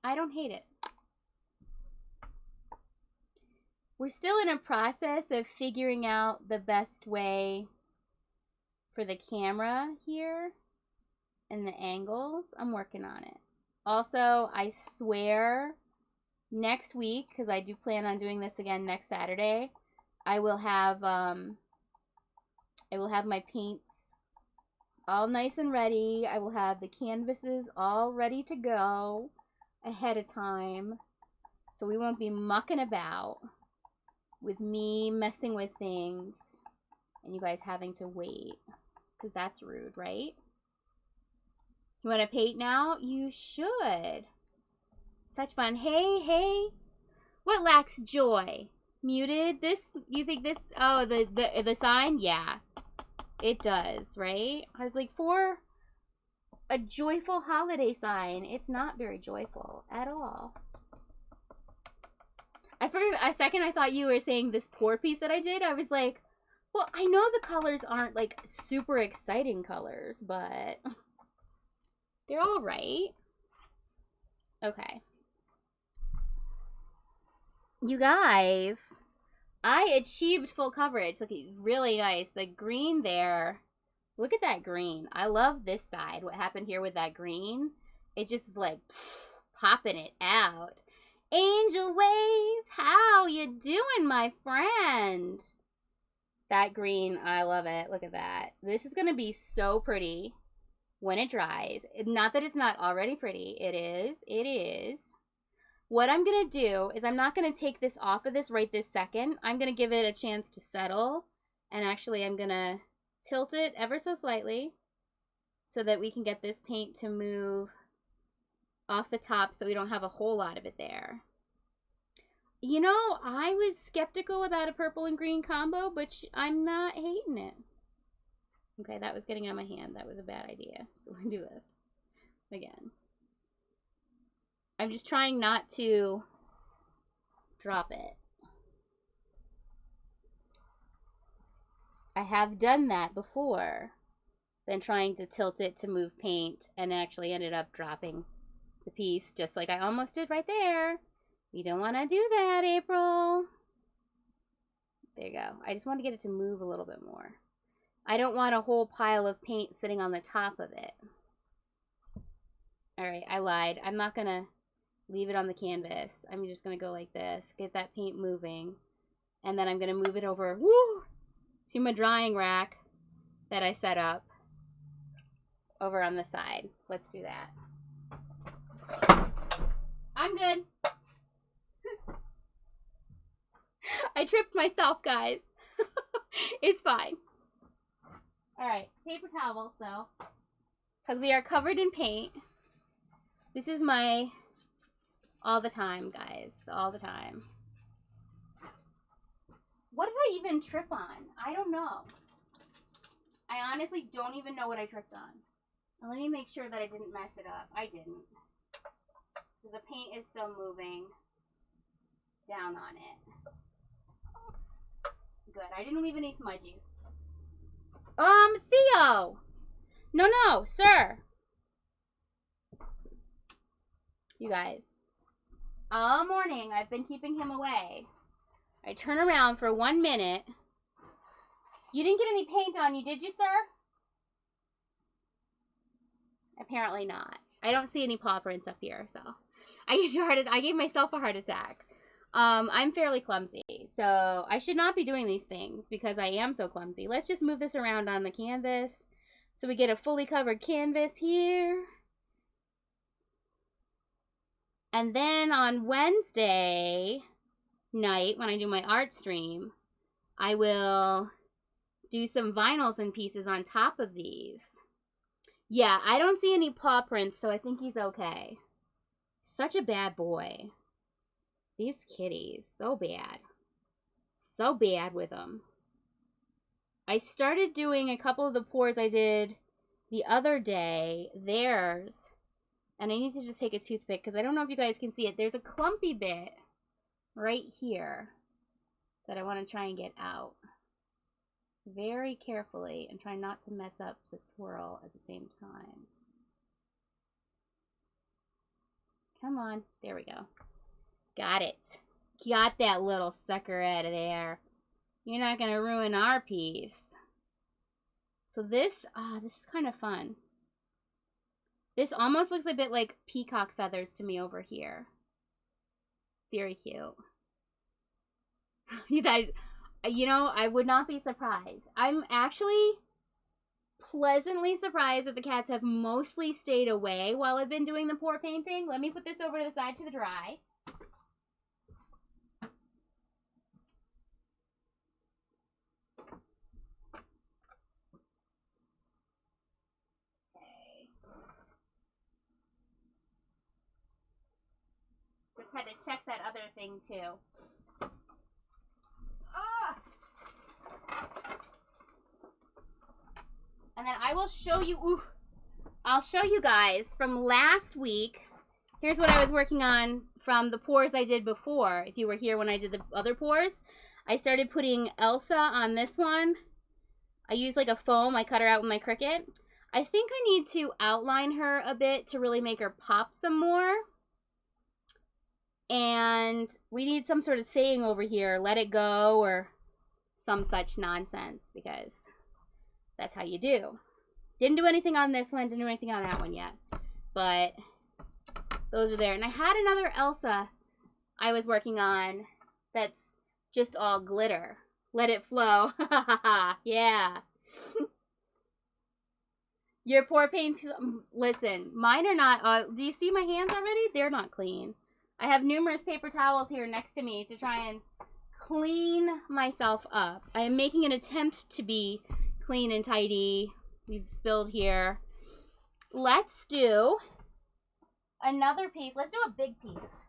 I don't hate it. We're still in a process of figuring out the best way for the camera here and the angles. I'm working on it. Also, I swear next week, because I do plan on doing this again next Saturday, I will have my paints all nice and ready. I will have the canvases all ready to go ahead of time, so we won't be mucking about with me messing with things and you guys having to wait, because that's rude, right? You want to paint now? You should. Such fun. Hey, hey. What lacks joy? Muted? This, you think this, oh, the sign? Yeah. It does, right? I was like, for a joyful holiday sign, it's not very joyful at all. For a second, I thought you were saying this pour piece that I did. I was like, well, I know the colors aren't like super exciting colors, but they're all right. Okay. You guys, I achieved full coverage. Look, really nice. The green there. Look at that green. I love this side. What happened here with that green? It just is like popping it out. Angel Ways, how you doing, my friend? That green, I love it. Look at that. This is going to be so pretty when it dries. Not that it's not already pretty. It is. It is. What I'm going to do is I'm not going to take this off of this right this second. I'm going to give it a chance to settle. And actually, I'm going to tilt it ever so slightly so that we can get this paint to move off the top so we don't have a whole lot of it there. You know, I was skeptical about a purple and green combo, but I'm not hating it. Okay, that was getting on my hand. That was a bad idea. So we're going to do this again. I'm just trying not to drop it. I have done that before. Been trying to tilt it to move paint and actually ended up dropping the piece, just like I almost did right there. You don't want to do that, April. There you go. I just want to get it to move a little bit more. I don't want a whole pile of paint sitting on the top of it. All right, I lied. I'm not going to leave it on the canvas. I'm just going to go like this, get that paint moving, and then I'm going to move it over to my drying rack that I set up over on the side. Let's do that. I'm good. I tripped myself, guys. It's fine. All right, paper towels, though, because we are covered in paint. This is my all the time, guys, all the time. What did I even trip on? I don't know. I honestly don't even know what I tripped on. Now, let me make sure that I didn't mess it up. I didn't. The paint is still moving down on it. Good. I didn't leave any smudgies. Theo! No, sir! You guys. All morning, I've been keeping him away. I turn around for 1 minute. You didn't get any paint on you, did you, sir? Apparently not. I don't see any paw prints up here, so I gave myself a heart attack. I'm fairly clumsy, so I should not be doing these things because I am so clumsy. Let's just move this around on the canvas so we get a fully covered canvas here. And then on Wednesday night, when I do my art stream, I will do some vinyls and pieces on top of these. Yeah, I don't see any paw prints, so I think he's okay. Such a bad boy. These kitties, so bad. So bad with them. I started doing a couple of the pours I did the other day, theirs. And I need to just take a toothpick because I don't know if you guys can see it. There's a clumpy bit right here that I want to try and get out. Very carefully and try not to mess up the swirl at the same time. Come on. There we go. Got it. Got that little sucker out of there. You're not going to ruin our piece. So this is kind of fun. This almost looks a bit like peacock feathers to me over here. Very cute. You guys, you know, I would not be surprised. I'm actually pleasantly surprised that the cats have mostly stayed away while I've been doing the pour painting. Let me put this over to the side to the dry. Just had to check that other thing too. And then I will show you, I'll show you guys from last week. Here's what I was working on from the pours I did before. If you were here when I did the other pours, I started putting Elsa on this one. I used like a foam. I cut her out with my Cricut. I think I need to outline her a bit to really make her pop some more. And we need some sort of saying over here, let it go, or some such nonsense, because that's how you do. Didn't do anything on this one, didn't do anything on that one yet. But those are there. And I had another Elsa I was working on that's just all glitter. Let it flow. Yeah. Your pour paints, listen, mine are not, do you see my hands already? They're not clean. I have numerous paper towels here next to me to try and clean myself up. I am making an attempt to be clean and tidy. We've spilled here. Let's do another piece. Let's do a big piece.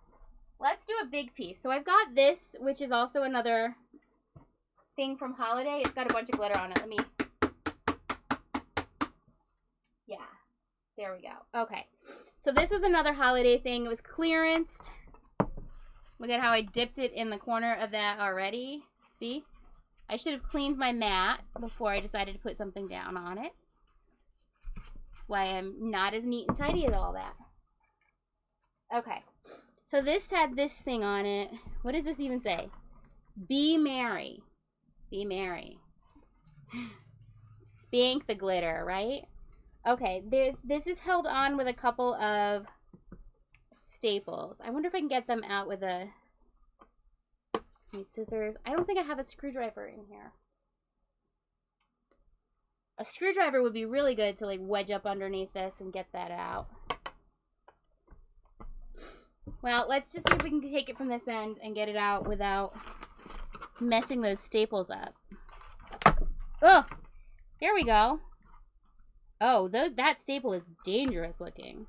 Let's do a big piece. So I've got this, which is also another thing from Holiday. It's got a bunch of glitter on it. Let me... Yeah. There we go. Okay. So this was another Holiday thing. It was clearanced. Look at how I dipped it in the corner of that already. See? I should have cleaned my mat before I decided to put something down on it. That's why I'm not as neat and tidy as all that. Okay. So this had this thing on it. What does this even say? Be merry. Be merry. Spank the glitter, right? Okay, this is held on with a couple of staples. I wonder if I can get them out with these scissors. I don't think I have a screwdriver in here. A screwdriver would be really good to like wedge up underneath this and get that out. Well, let's just see if we can take it from this end and get it out without messing those staples up. Oh, there we go. Oh, that staple is dangerous looking.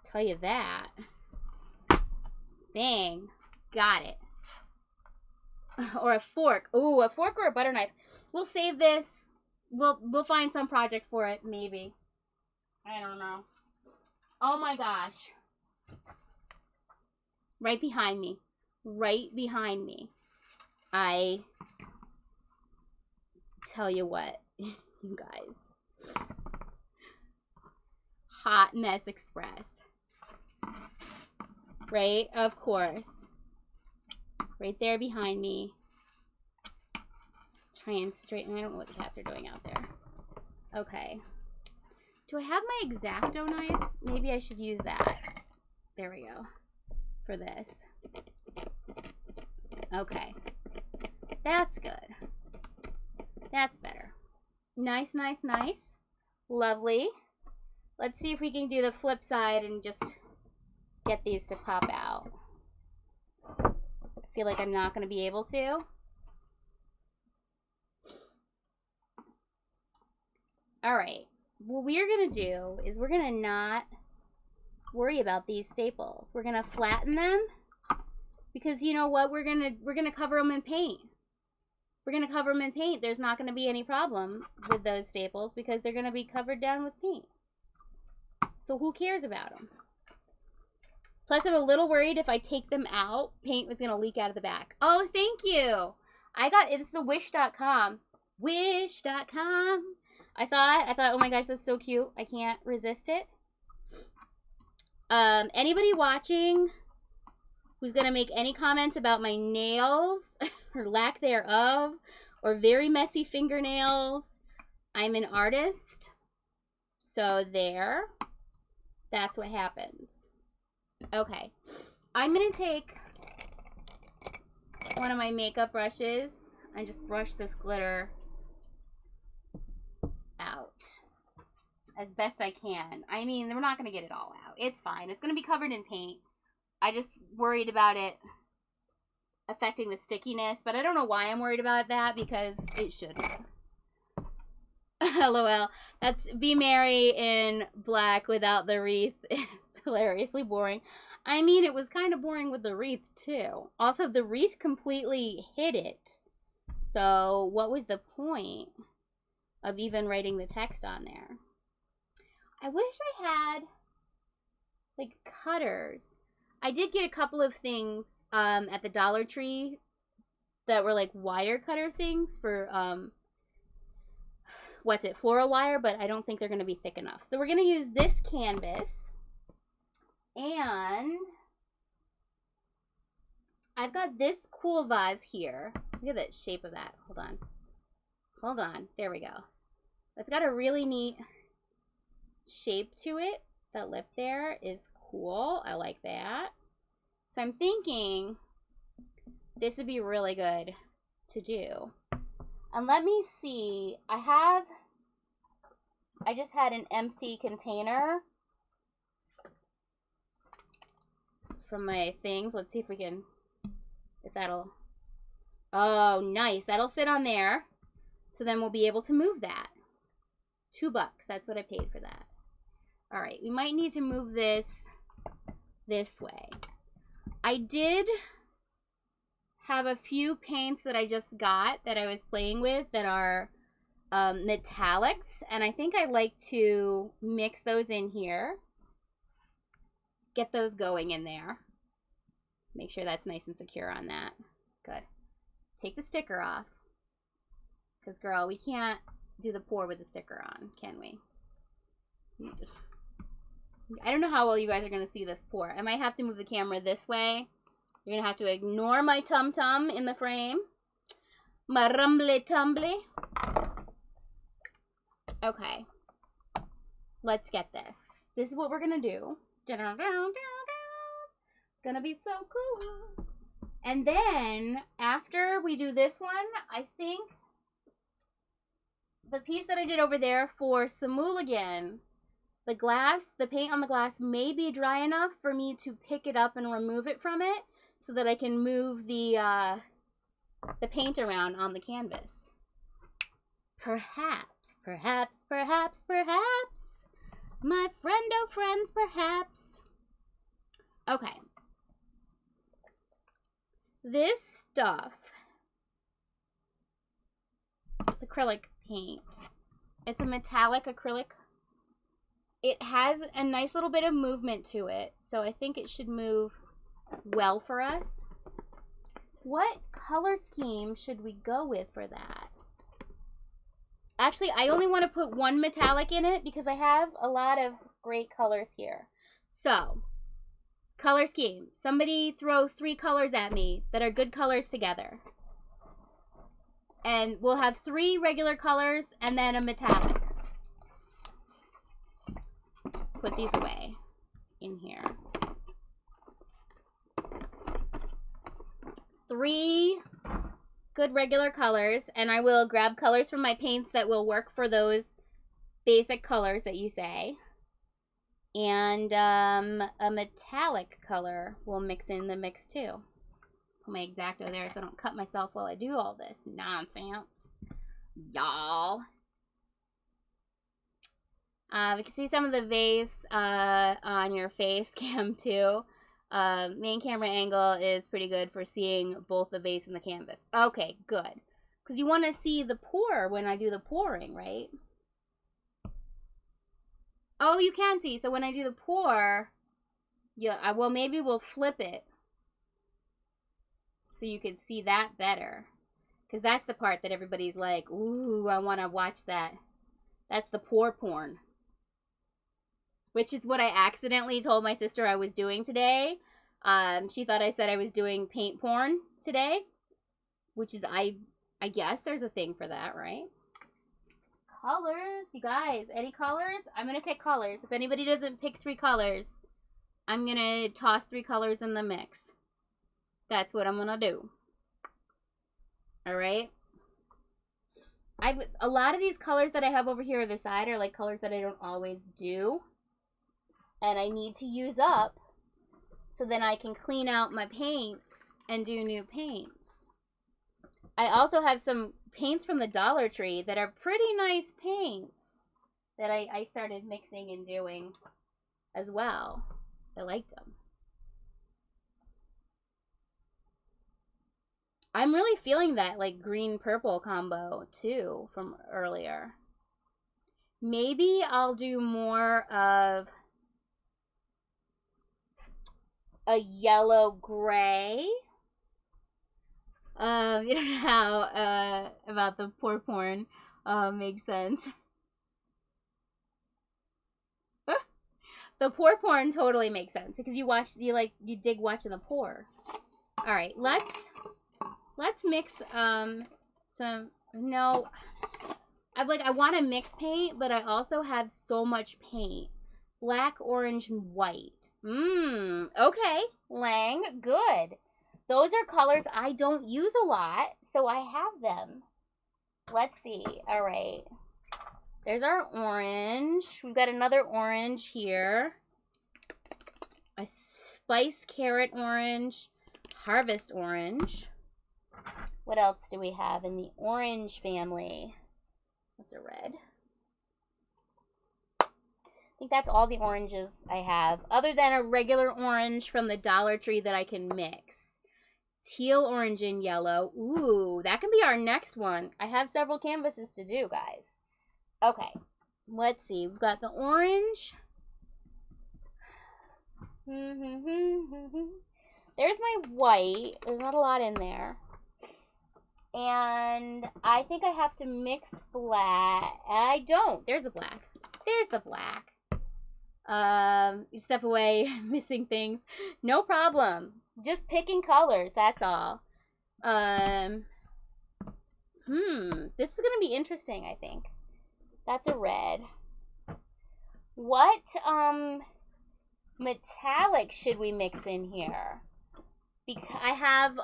I'll tell you that. Bang. Got it. Or a fork. Ooh, a fork or a butter knife. We'll save this. We'll find some project for it, maybe. I don't know. Oh my gosh. Right behind me. Right behind me. I tell you what. You guys. Hot Mess Express. Right? Of course. Right there behind me. Try and straighten. I don't know what the cats are doing out there. Okay. Do I have my X-Acto knife? Maybe I should use that. There we go. For this. Okay. That's good. That's better. Nice, nice, nice. Lovely. Let's see if we can do the flip side and just get these to pop out. I feel like I'm not going to be able to. All right. What we're going to do is we're going to not worry about these staples. We're going to flatten them because you know what? We're going to cover them in paint. We're going to cover them in paint. There's not going to be any problem with those staples because they're going to be covered down with paint. So who cares about them? Plus, I'm a little worried if I take them out, paint was going to leak out of the back. Oh, thank you. It's the wish.com. Wish.com. I saw it. I thought, oh my gosh, that's so cute. I can't resist it. Anybody watching who's going to make any comments about my nails or lack thereof or very messy fingernails, I'm an artist. So there. That's what happens. Okay. I'm going to take one of my makeup brushes and just brush this glitter out as best I can. I mean, we're not going to get it all out. It's fine. It's going to be covered in paint. I just worried about it affecting the stickiness, but I don't know why I'm worried about that because it shouldn't. LOL. That's Be Merry in black without the wreath. It's hilariously boring. I mean, it was kind of boring with the wreath too. Also, the wreath completely hid it. So what was the point of even writing the text on there? I wish I had like cutters. I did get a couple of things at the Dollar Tree that were like wire cutter things for floral wire, but I don't think they're going to be thick enough. So we're going to use this canvas, and I've got this cool vase here. Look at the shape of that. Hold on. There we go. It's got a really neat shape to it. That lip there is cool. I like that. So I'm thinking this would be really good to do. And let me see. I just had an empty container from my things. Let's see if that'll, oh, nice. That'll sit on there. So then we'll be able to move that. $2. That's what I paid for that. All right. We might need to move this way. I did have a few paints that I just got that I was playing with that are metallics, and I think I'd like to mix those in here. Get those going in there. Make sure that's nice and secure on that. Good. Take the sticker off. Because, girl, we can't do the pour with the sticker on, can we? I don't know how well you guys are going to see this pour. I might have to move the camera this way. You're going to have to ignore my tum-tum in the frame. My rumbly-tumbly. Okay. Let's get this. This is what we're going to do. It's going to be so cool. And then, after we do this one, I think the piece that I did over there for Samooligan, the paint on the glass may be dry enough for me to pick it up and remove it from it so that I can move the paint around on the canvas. Perhaps, my friendo friends, perhaps. Okay. This stuff, it's acrylic paint. It's a metallic acrylic. It has a nice little bit of movement to it, so I think it should move well for us. What color scheme should we go with for that? Actually, I only want to put one metallic in it because I have a lot of great colors here. So, color scheme. Somebody throw 3 colors at me that are good colors together. And we'll have 3 regular colors and then a metallic. Put these away in here. 3 good regular colors, and I will grab colors from my paints that will work for those basic colors that you say. And a metallic color will mix in the mix too. Put my X-Acto there so I don't cut myself while I do all this nonsense. Y'all. We can see some of the vase on your face cam too. Main camera angle is pretty good for seeing both the vase and the canvas. Okay, good. Because you want to see the pour when I do the pouring, right? Oh, you can see. So when I do the pour, yeah, well, maybe we'll flip it so you can see that better. Because that's the part that everybody's like, ooh, I want to watch that. That's the pour porn. Which is what I accidentally told my sister I was doing today. She thought I said I was doing paint porn today. Which is, I guess there's a thing for that, right? Colors, you guys. Any colors? I'm going to pick colors. If anybody doesn't pick 3 colors, I'm going to toss 3 colors in the mix. That's what I'm going to do. Alright? A lot of these colors that I have over here on the side are like colors that I don't always do. And I need to use up so then I can clean out my paints and do new paints. I also have some paints from the Dollar Tree that are pretty nice paints that I started mixing and doing as well. I liked them. I'm really feeling that like green-purple combo too from earlier. Maybe I'll do more of a yellow-gray. You know how about the pour porn makes sense. The pour porn totally makes sense because you dig watching the pour. All right, let's mix some. No, I want to mix paint, but I also have so much paint. Black, orange, and white. Okay, Lang, good. Those are colors I don't use a lot, so I have them. Let's see. All right. There's our orange. We've got another orange here. A spice carrot orange. Harvest orange. What else do we have in the orange family? What's a red? I think that's all the oranges I have, other than a regular orange from the Dollar Tree that I can mix. Teal, orange, and yellow. Ooh, that can be our next one. I have several canvases to do, guys. Okay, let's see. We've got the orange. There's my white. There's not a lot in there. And I think I have to mix black. I don't. There's the black. There's the black. You step away, missing things. No problem. Just picking colors, that's all. This is gonna be interesting, I think. That's a red. What metallic should we mix in here? Because I have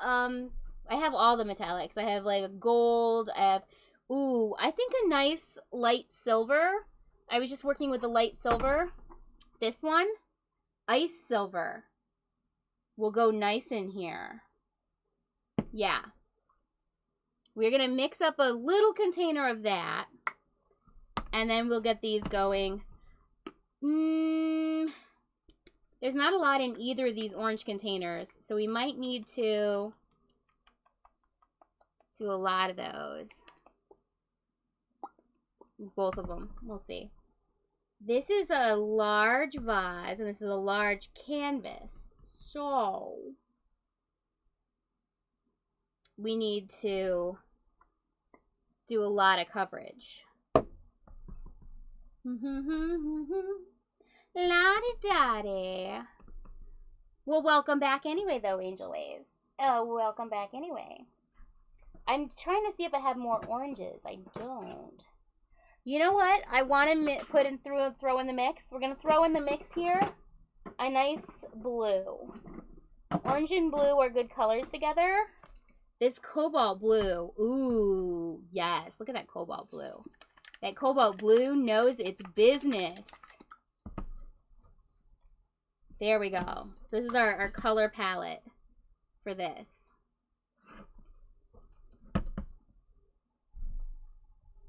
all the metallics. I have like a gold, I have I think a nice light silver. I was just working with the light silver. This one, ice silver, will go nice in here. Yeah. We're going to mix up a little container of that. And then we'll get these going. There's not a lot in either of these orange containers. So we might need to do a lot of those. Both of them. We'll see. This is a large vase, and this is a large canvas. So, we need to do a lot of coverage. La-di-da-di. Well, welcome back anyway, though, Angel Ways. Oh, welcome back anyway. I'm trying to see if I have more oranges. I don't. You know what? I want to throw in the mix. We're going to throw in the mix here a nice blue. Orange and blue are good colors together. This cobalt blue. Ooh, yes. Look at that cobalt blue. That cobalt blue knows its business. There we go. This is our color palette for this.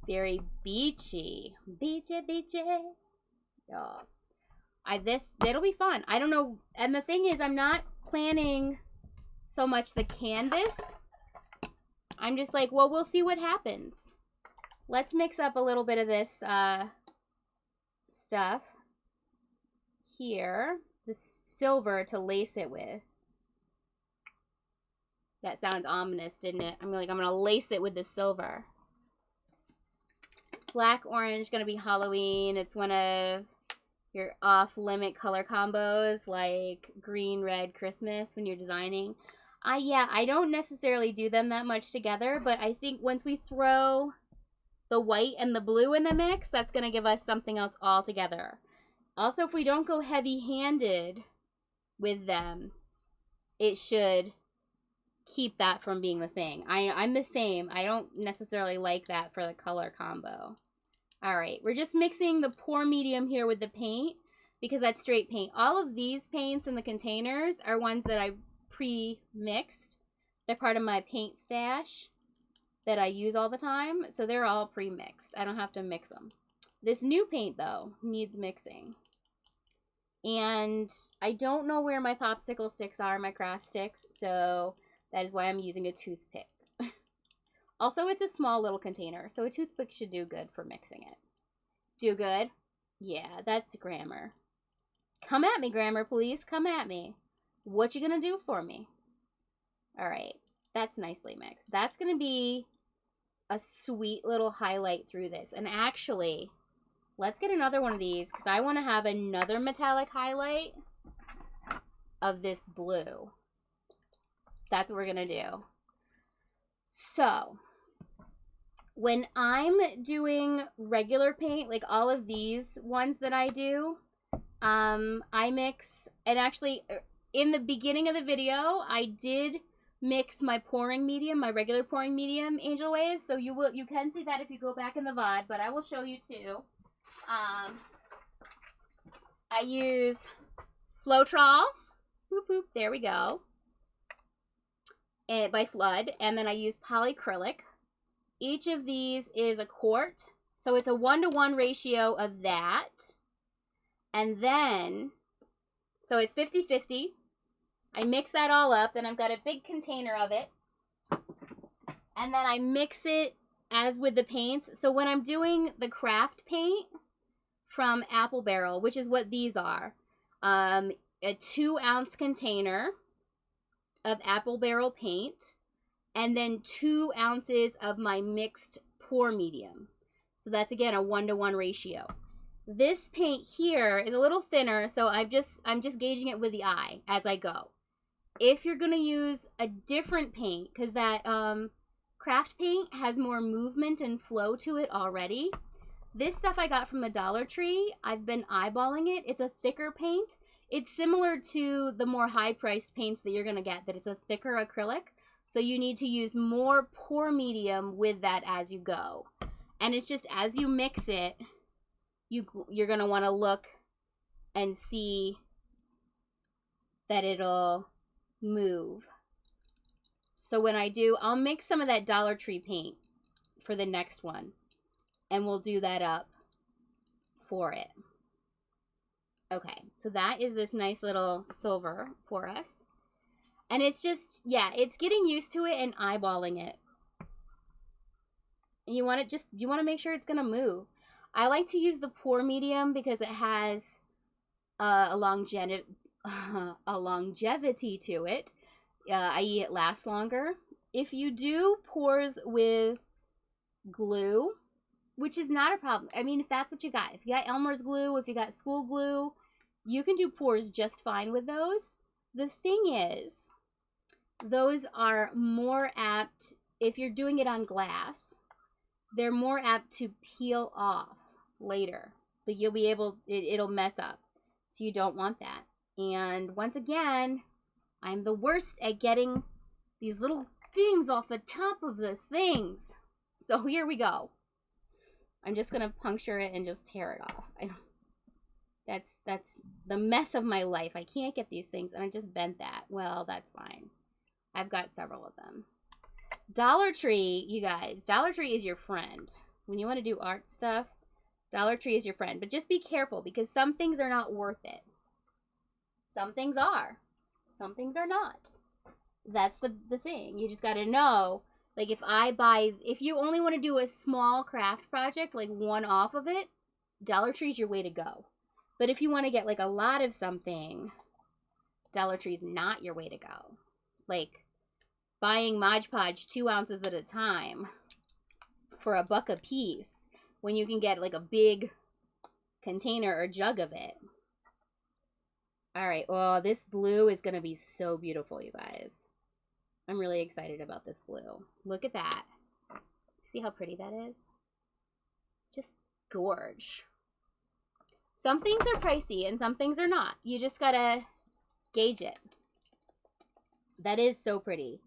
Very beachy. Beachy, beachy. Yes. That'll be fun. I don't know. And the thing is, I'm not planning so much the canvas. I'm just like, well, we'll see what happens. Let's mix up a little bit of this stuff here. The silver to lace it with. That sounds ominous, didn't it? I'm gonna lace it with the silver. Black orange gonna be Halloween. It's one of your off-limit color combos like green, red, Christmas when you're designing. Yeah, I don't necessarily do them that much together, but I think once we throw the white and the blue in the mix, that's gonna give us something else all together. Also, if we don't go heavy-handed with them, it should keep that from being the thing. I'm the same. I don't necessarily like that for the color combo. All right, we're just mixing the pour medium here with the paint because that's straight paint. All of these paints in the containers are ones that I pre-mixed. They're part of my paint stash that I use all the time, so they're all pre-mixed. I don't have to mix them. This new paint, though, needs mixing. And I don't know where my popsicle sticks are, my craft sticks, so that is why I'm using a toothpick. Also, it's a small little container, so a toothpick should do good for mixing it. Do good? Yeah, that's grammar. Come at me, grammar, please. Come at me. What you gonna do for me? All right, that's nicely mixed. That's gonna be a sweet little highlight through this. And actually, let's get another one of these because I want to have another metallic highlight of this blue. That's what we're going to do. So, when I'm doing regular paint, like all of these ones that I do, I mix, and actually in the beginning of the video, I did mix my pouring medium, my regular pouring medium, Angel Ways. So you can see that if you go back in the VOD, but I will show you too. I use Floetrol. Whoop, whoop, there we go. By Flood. And then I use polyacrylic. Each of these is a quart. So it's a 1-to-1 ratio of that. And then, so it's 50-50. I mix that all up. Then I've got a big container of it. And then I mix it as with the paints. So when I'm doing the craft paint from Apple Barrel, which is what these are, a 2-ounce container of Apple Barrel paint, and then 2 ounces of my mixed pour medium. So that's again a 1-to-1 ratio. This paint here is a little thinner, so I'm just gauging it with the eye as I go. If you're gonna use a different paint, because that craft paint has more movement and flow to it already. This stuff I got from the Dollar Tree. I've been eyeballing it. It's a thicker paint. It's similar to the more high-priced paints that you're going to get, that it's a thicker acrylic. So you need to use more pour medium with that as you go. And it's just as you mix it, you're going to want to look and see that it'll move. So when I do, I'll mix some of that Dollar Tree paint for the next one. And we'll do that up for it. Okay, so that is this nice little silver for us. And it's just, yeah, it's getting used to it and eyeballing it. And you want to make sure it's going to move. I like to use the pour medium because it has a longevity to it. i.e. it lasts longer. If you do pours with glue, which is not a problem. I mean, if that's what you got. If you got Elmer's glue, if you got school glue, you can do pours just fine with those. The thing is, those are more apt, if you're doing it on glass, they're more apt to peel off later. But you'll be able, it'll mess up. So you don't want that. And once again, I'm the worst at getting these little things off the top of the things. So here we go. I'm just going to puncture it and just tear it off. That's the mess of my life. I can't get these things, and I just bent that. Well, that's fine. I've got several of them. Dollar Tree, you guys. Dollar Tree is your friend. When you want to do art stuff, Dollar Tree is your friend. But just be careful, because some things are not worth it. Some things are. Some things are not. That's the thing. You just got to know. Like, if you only want to do a small craft project, like one off of it, Dollar Tree's your way to go. But if you want to get, like, a lot of something, Dollar Tree's not your way to go. Like, buying Mod Podge 2 ounces at a time for $1 a piece when you can get, like, a big container or jug of it. All right. Oh, this blue is going to be so beautiful, you guys. I'm really excited about this blue. Look at that. See how pretty that is? Just gorge. Some things are pricey and some things are not. You just gotta gauge it. That is so pretty.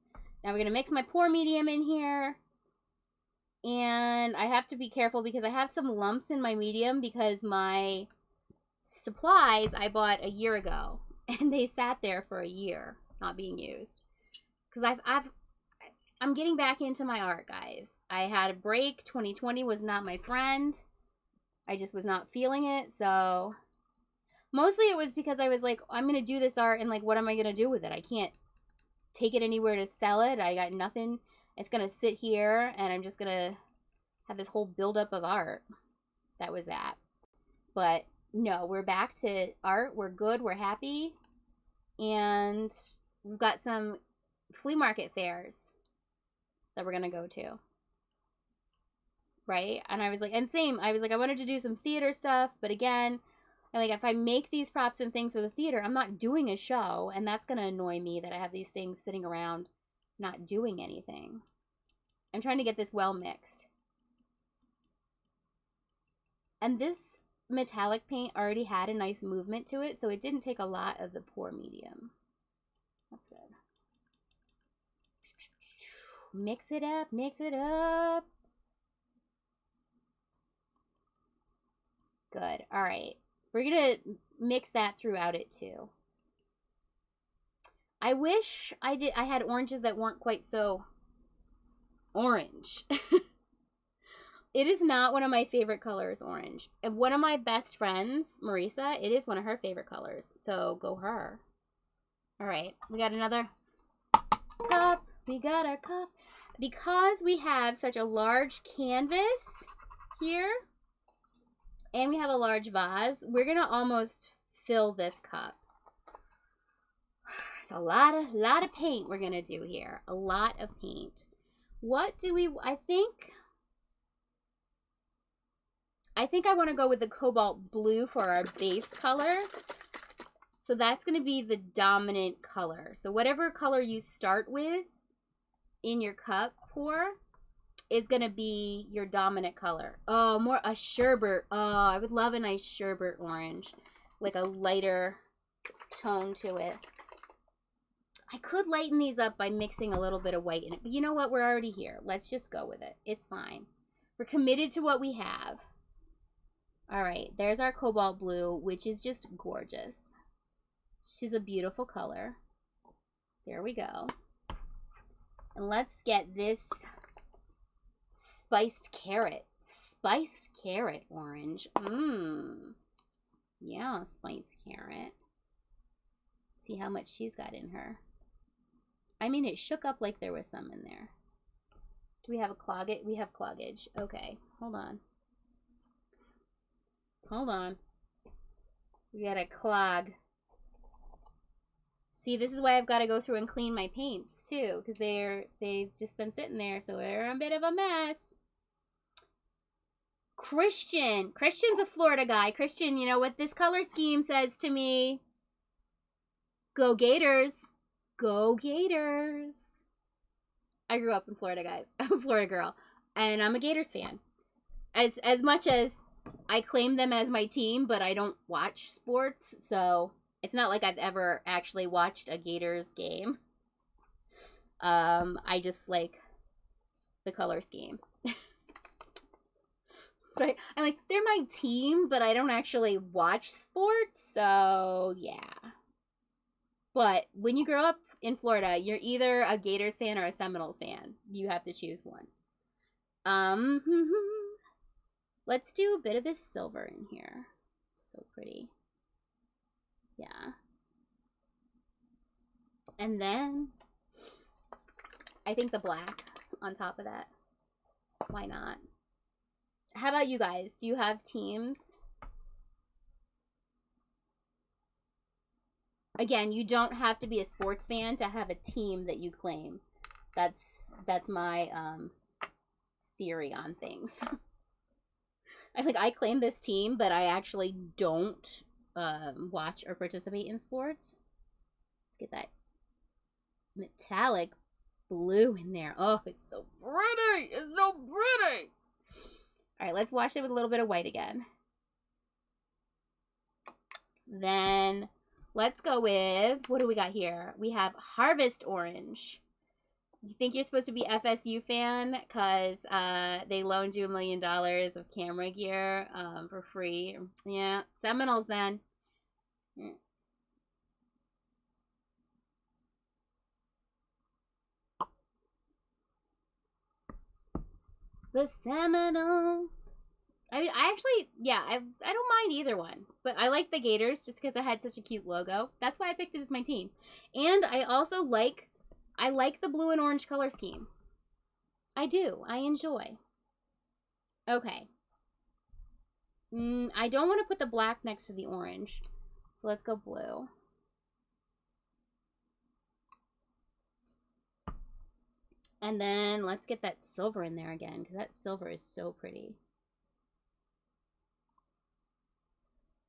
Now we're gonna mix my pour medium in here. And I have to be careful because I have some lumps in my medium because my supplies I bought a year ago. And they sat there for a year not being used. Because I'm getting back into my art, guys. I had a break. 2020 was not my friend. I just was not feeling it, so mostly it was because I was like, I'm going to do this art, and like, what am I going to do with it? I can't take it anywhere to sell it. I got nothing. It's going to sit here, and I'm just going to have this whole buildup of art. That was that. But no, we're back to art. We're good. We're happy. And we've got some flea market fairs that we're going to go to. Right? And I was like, and same, I was like, I wanted to do some theater stuff, but again, like, if I make these props and things for the theater, I'm not doing a show, and that's going to annoy me that I have these things sitting around not doing anything. I'm trying to get this well mixed. And this metallic paint already had a nice movement to it, so it didn't take a lot of the pour medium. That's good. Mix it up, mix it up. Good. All right. We're going to mix that throughout it too. I wish I had oranges that weren't quite so orange. It is not one of my favorite colors, orange. And one of my best friends, Marisa, it is one of her favorite colors. So go her. All right. We got another cup. We got our cup. Because we have such a large canvas here, and we have a large vase, we're going to almost fill this cup. It's a lot of paint we're going to do here. A lot of paint. What do we, I think I want to go with the cobalt blue for our base color. So that's going to be the dominant color. So whatever color you start with in your cup pour is going to be your dominant color. Oh, more a sherbet. Oh, I would love a nice sherbet orange. Like a lighter tone to it. I could lighten these up by mixing a little bit of white in it. But you know what? We're already here. Let's just go with it. It's fine. We're committed to what we have. All right. There's our cobalt blue, which is just gorgeous. She's a beautiful color. There we go. And let's get this spiced carrot. Spiced carrot orange. Yeah, spiced carrot. See how much she's got in her. I mean, it shook up like there was some in there. Do we have a cloggage? We have cloggage. Okay, hold on. Hold on. We got a clog. See, this is why I've got to go through and clean my paints, too. Because they've just been sitting there, so they're a bit of a mess. Christian. Christian's a Florida guy. Christian, you know what this color scheme says to me? Go Gators. Go Gators. I grew up in Florida, guys. I'm a Florida girl. And I'm a Gators fan. As much as I claim them as my team, but I don't watch sports, so it's not like I've ever actually watched a Gators game. I just like the color scheme. Right? I'm like, they're my team, but I don't actually watch sports, so yeah. But when you grow up in Florida, you're either a Gators fan or a Seminoles fan. You have to choose one. Let's do a bit of this silver in here. So pretty. Yeah. And then I think the black on top of that. Why not? How about you guys? Do you have teams? Again, you don't have to be a sports fan to have a team that you claim. That's my theory on things. I claim this team, but I actually don't watch or participate in sports. Let's get that metallic blue in there. Oh, it's so pretty. It's so pretty. All right, let's wash it with a little bit of white again. Then let's go with, what do we got here? We have Harvest Orange. You think you're supposed to be FSU fan because they loaned you $1 million of camera gear for free. Yeah, Seminoles then. Yeah. The Seminoles. I actually, yeah, I don't mind either one. But I like the Gators just because it had such a cute logo. That's why I picked it as my team. And I also like the blue and orange color scheme. I do. I enjoy. Okay. I don't want to put the black next to the orange. So let's go blue. And then let's get that silver in there again, because that silver is so pretty.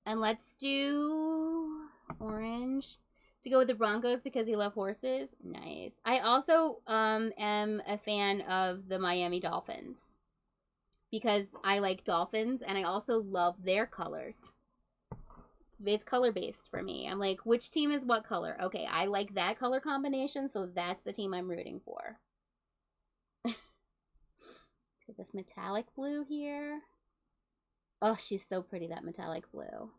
And let's do orange to go with the Broncos because you love horses. Nice. I also am a fan of the Miami Dolphins because I like dolphins and I also love their colors. It's color-based for me. I'm like, which team is what color? Okay, I like that color combination, so that's the team I'm rooting for. Let's get this metallic blue here. Oh, she's so pretty, that metallic blue.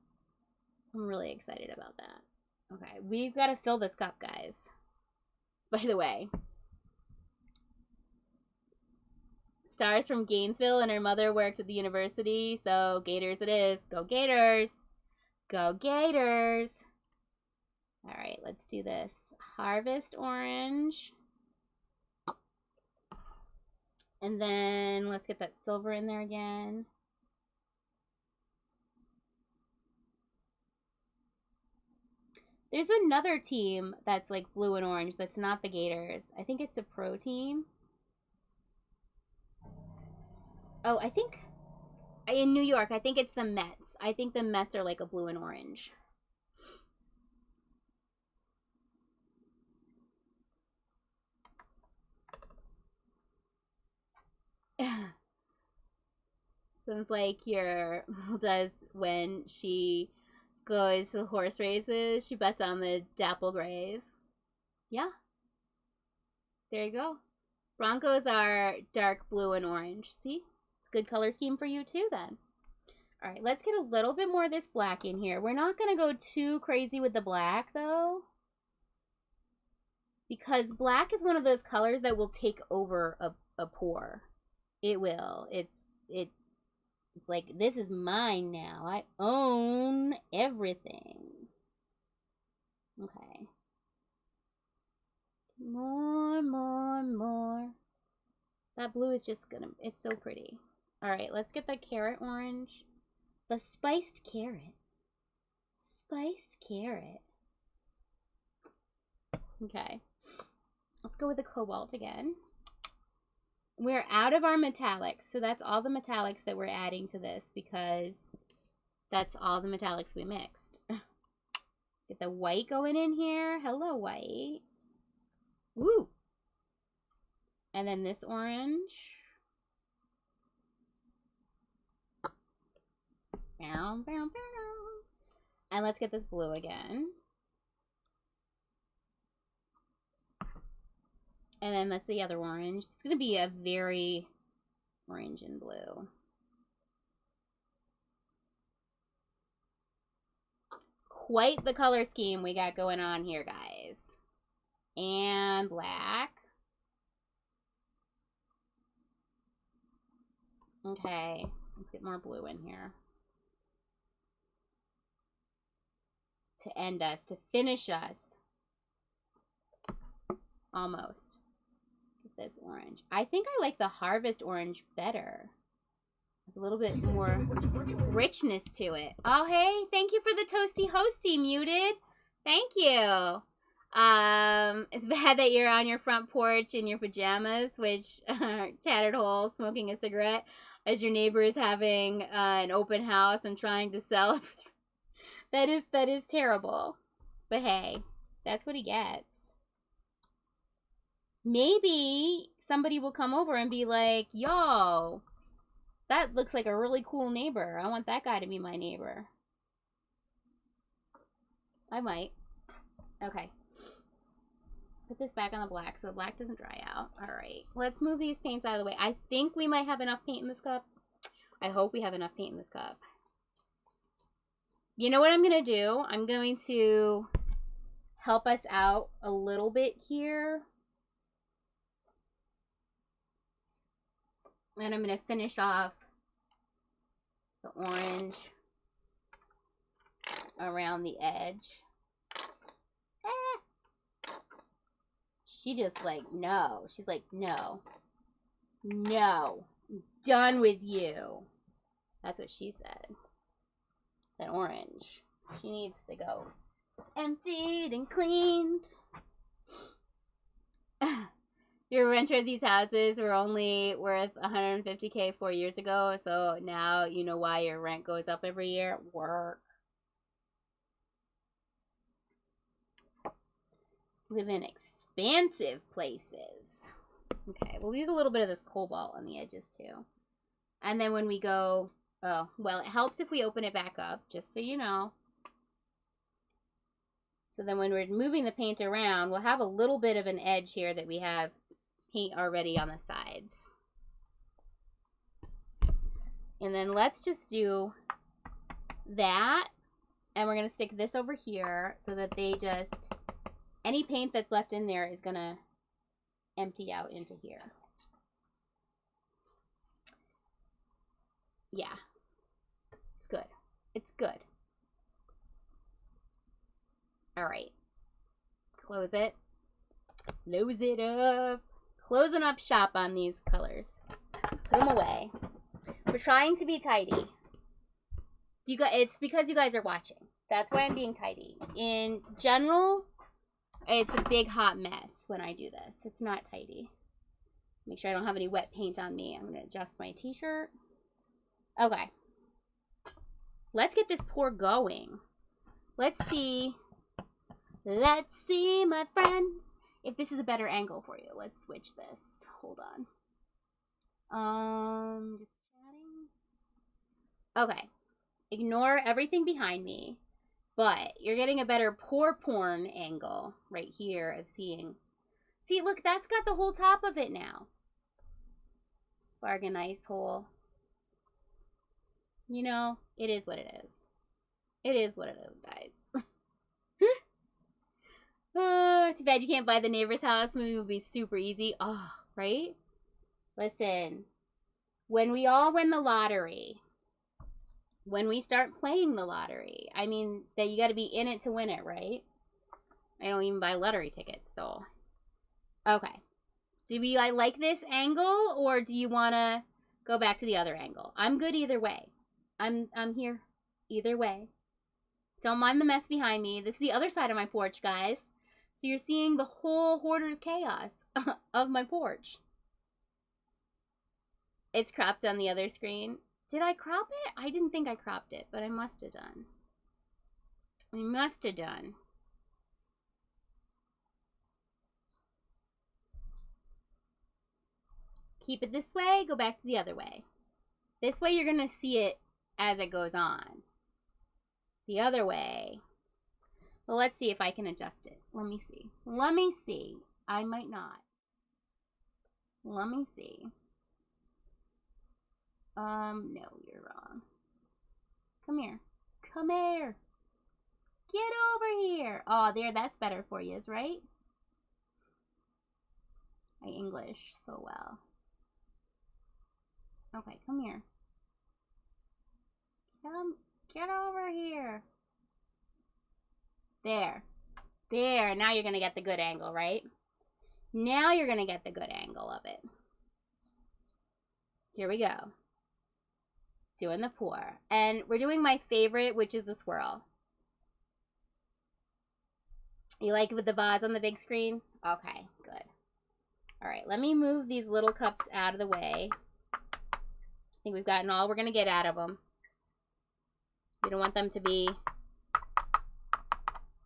I'm really excited about that. Okay, we've got to fill this cup, guys. By the way, Star's from Gainesville and her mother worked at the university, so Gators it is. Go Gators! Go Gators! All right, let's do this. Harvest Orange. And then let's get that silver in there again. There's another team that's like blue and orange that's not the Gators. I think it's a pro team. Oh, I think in New York, I think it's the Mets. I think the Mets are like a blue and orange. Sounds like your mom does when she goes to horse races. She bets on the Dapple Grays. Yeah. There you go. Broncos are dark blue and orange. See? It's a good color scheme for you too then. All right, let's get a little bit more of this black in here. We're not going to go too crazy with the black though, because black is one of those colors that will take over a pour. It will. It's like, this is mine now. I own everything. Okay. More. That blue is just gonna, it's so pretty. All right, let's get the carrot orange. The spiced carrot. Spiced carrot. Okay. Let's go with the cobalt again. We're out of our metallics, so that's all the metallics that we're adding to this because that's all the metallics we mixed. Get the white going in here. Hello, white. Woo! And then this orange. And let's get this blue again. And then that's the other orange. It's going to be a very orange and blue. Quite the color scheme we got going on here, guys. And black. Okay, let's get more blue in here. To end us, to finish us. Almost. Get this orange. I think I like the harvest orange better. There's a little bit more richness to it. Oh, hey, thank you for the toasty hosty, Muted. Thank you. It's bad that you're on your front porch in your pajamas, which are tattered hole, smoking a cigarette, as your neighbor is having an open house and trying to sell. That is terrible. But hey, that's what he gets. Maybe somebody will come over and be like, yo, that looks like a really cool neighbor. I want that guy to be my neighbor. I might. Okay. Put this back on the black so the black doesn't dry out. Alright. Let's move these paints out of the way. I think we might have enough paint in this cup. I hope we have enough paint in this cup. You know what I'm going to do? I'm going to help us out a little bit here. And I'm going to finish off the orange around the edge. She just like, no. She's like, no. No. I'm done with you. That's what she said. That orange. She needs to go emptied and cleaned. Your renter of these houses were only worth $150K 4 years ago, so now you know why your rent goes up every year. Work. Live in expansive places. Okay, we'll use a little bit of this cobalt on the edges too. And then when we go, oh, well, it helps if we open it back up, just so you know. So then when we're moving the paint around, we'll have a little bit of an edge here that we have paint already on the sides. And then let's just do that. And we're going to stick this over here so that they just, any paint that's left in there is going to empty out into here. Yeah. It's good. It's good. All right. Close it. Close it up. Closing up shop on these colors. Put them away. We're trying to be tidy. It's because you guys are watching. That's why I'm being tidy. In general, it's a big hot mess when I do this. It's not tidy. Make sure I don't have any wet paint on me. I'm going to adjust my t-shirt. Okay. Let's get this pour going. Let's see. Let's see, my friends, if this is a better angle for you. Let's switch this. Hold on. Just chatting. Okay. Ignore everything behind me. But you're getting a better pour porn angle right here of seeing. See, look, that's got the whole top of it now. Bargain ice hole. You know, it is what it is. It is what it is, guys. Oh, too bad you can't buy the neighbor's house. Movie would be super easy. Oh, right? Listen, when we all win the lottery, when we start playing the lottery, I mean, that you got to be in it to win it, right? I don't even buy lottery tickets, so. Okay. Do we like this angle, or do you want to go back to the other angle? I'm good either way. I'm here either way. Don't mind the mess behind me. This is the other side of my porch, guys. So you're seeing the whole hoarder's chaos of my porch. It's cropped on the other screen. Did I crop it? I didn't think I cropped it, but I must have done. I must have done. Keep it this way, go back to the other way. This way you're going to see it as it goes on. The other way. Well, let's see if I can adjust it. Let me see. Let me see. I might not. Let me see. No, you're wrong. Come here. Come here. Get over here. Oh, there, that's better for you, right? I English so well. Okay, come here. Come, get over here. There. There, now you're gonna get the good angle, right? Now you're gonna get the good angle of it. Here we go. Doing the pour. And we're doing my favorite, which is the swirl. You like it with the vase on the big screen? Okay, good. All right, let me move these little cups out of the way. I think we've gotten all we're going to get out of them. We don't want them to be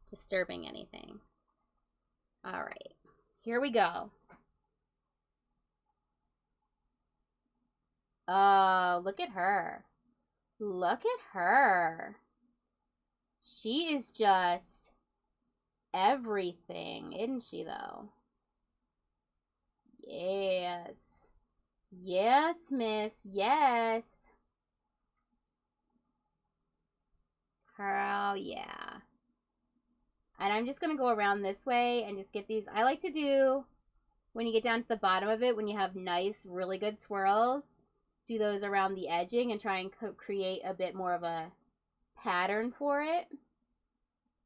disturbing anything. All right, here we go. Oh, look at her. Look at her. She is just everything, isn't she, though? Yes. Yes, miss. Yes. Oh, yeah. And I'm just going to go around this way and just get these. I like to do, when you get down to the bottom of it, when you have nice, really good swirls, do those around the edging and try and create a bit more of a pattern for it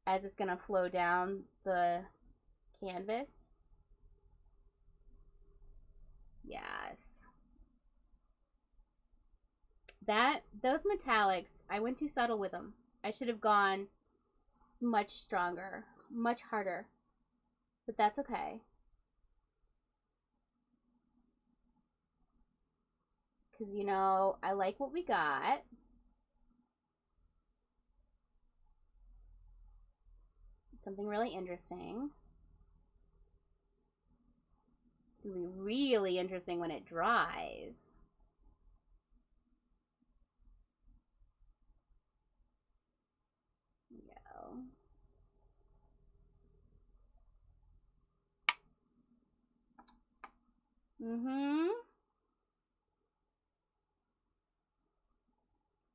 as it's going to flow down the canvas. Yes. Those metallics, I went too subtle with them. I should have gone much stronger, much harder. But that's okay. Because, you know, I like what we got. It's something really interesting. It'll be really interesting when it dries.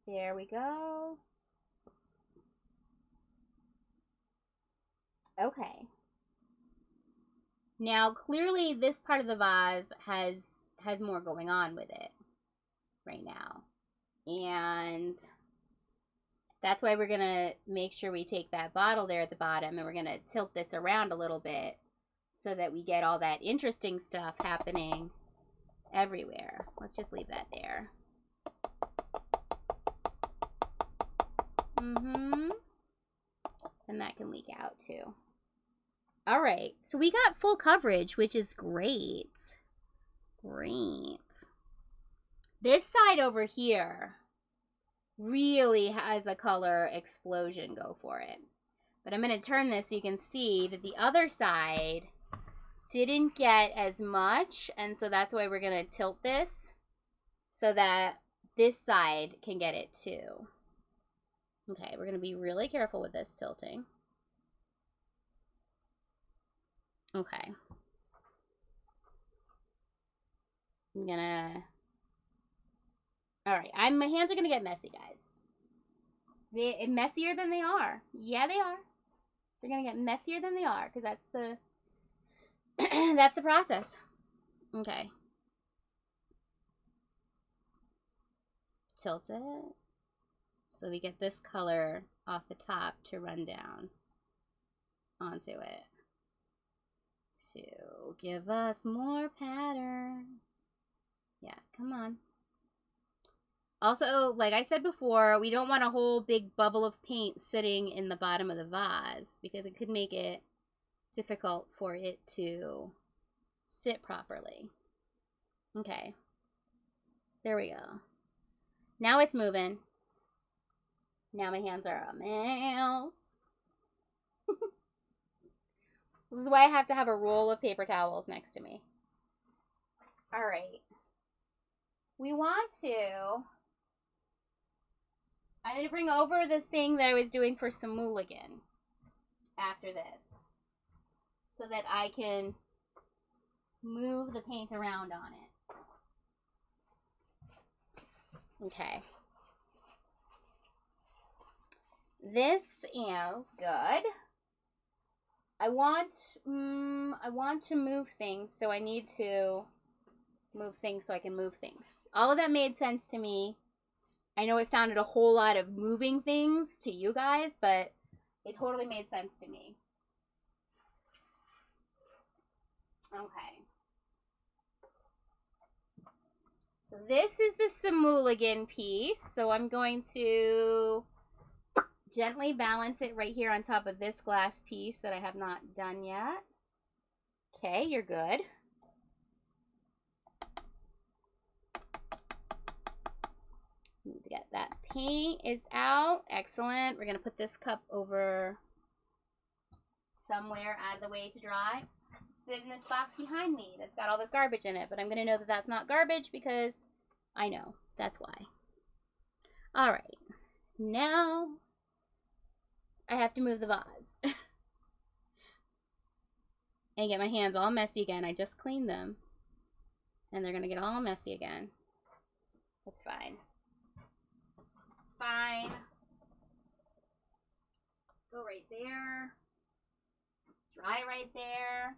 There we go. Okay. Now, clearly this part of the vase has more going on with it right now. And that's why we're going to make sure we take that bottle there at the bottom and we're going to tilt this around a little bit so that we get all that interesting stuff happening everywhere. Let's just leave that there. And that can leak out too. All right, so we got full coverage, which is great. Great. This side over here really has a color explosion go for it. But I'm going to turn this so you can see that the other side didn't get as much, and so that's why we're going to tilt this so that this side can get it too. Okay, we're going to be really careful with this tilting. Okay. I'm going to... All right, my hands are going to get messy, guys. They're messier than they are. Yeah, they are. They're going to get messier than they are because that's the... that's the process. Okay. Tilt it. So we get this color off the top to run down onto it. To give us more pattern. Yeah, come on. Also, like I said before, we don't want a whole big bubble of paint sitting in the bottom of the vase because it could make it difficult for it to sit properly. Okay. There we go. Now it's moving. Now my hands are a mess. This is why I have to have a roll of paper towels next to me. All right. We want to... I'm going to bring over the thing that I was doing for Simuligan after this, so that I can move the paint around on it. Okay. This is good. I want to move things, so I need to move things so I can move things. All of that made sense to me. I know it sounded a whole lot of moving things to you guys, but it totally made sense to me. Okay. So this is the Simuligan piece. So I'm going to gently balance it right here on top of this glass piece that I have not done yet. Okay, you're good. Need to get that paint is out. Excellent. We're going to put this cup over somewhere out of the way to dry. Sit in this box behind me that's got all this garbage in it, but I'm going to know that that's not garbage because I know. That's why. All right. Now I have to move the vase and get my hands all messy again. I just cleaned them and they're going to get all messy again. That's fine. Fine. Go right there. Dry right there.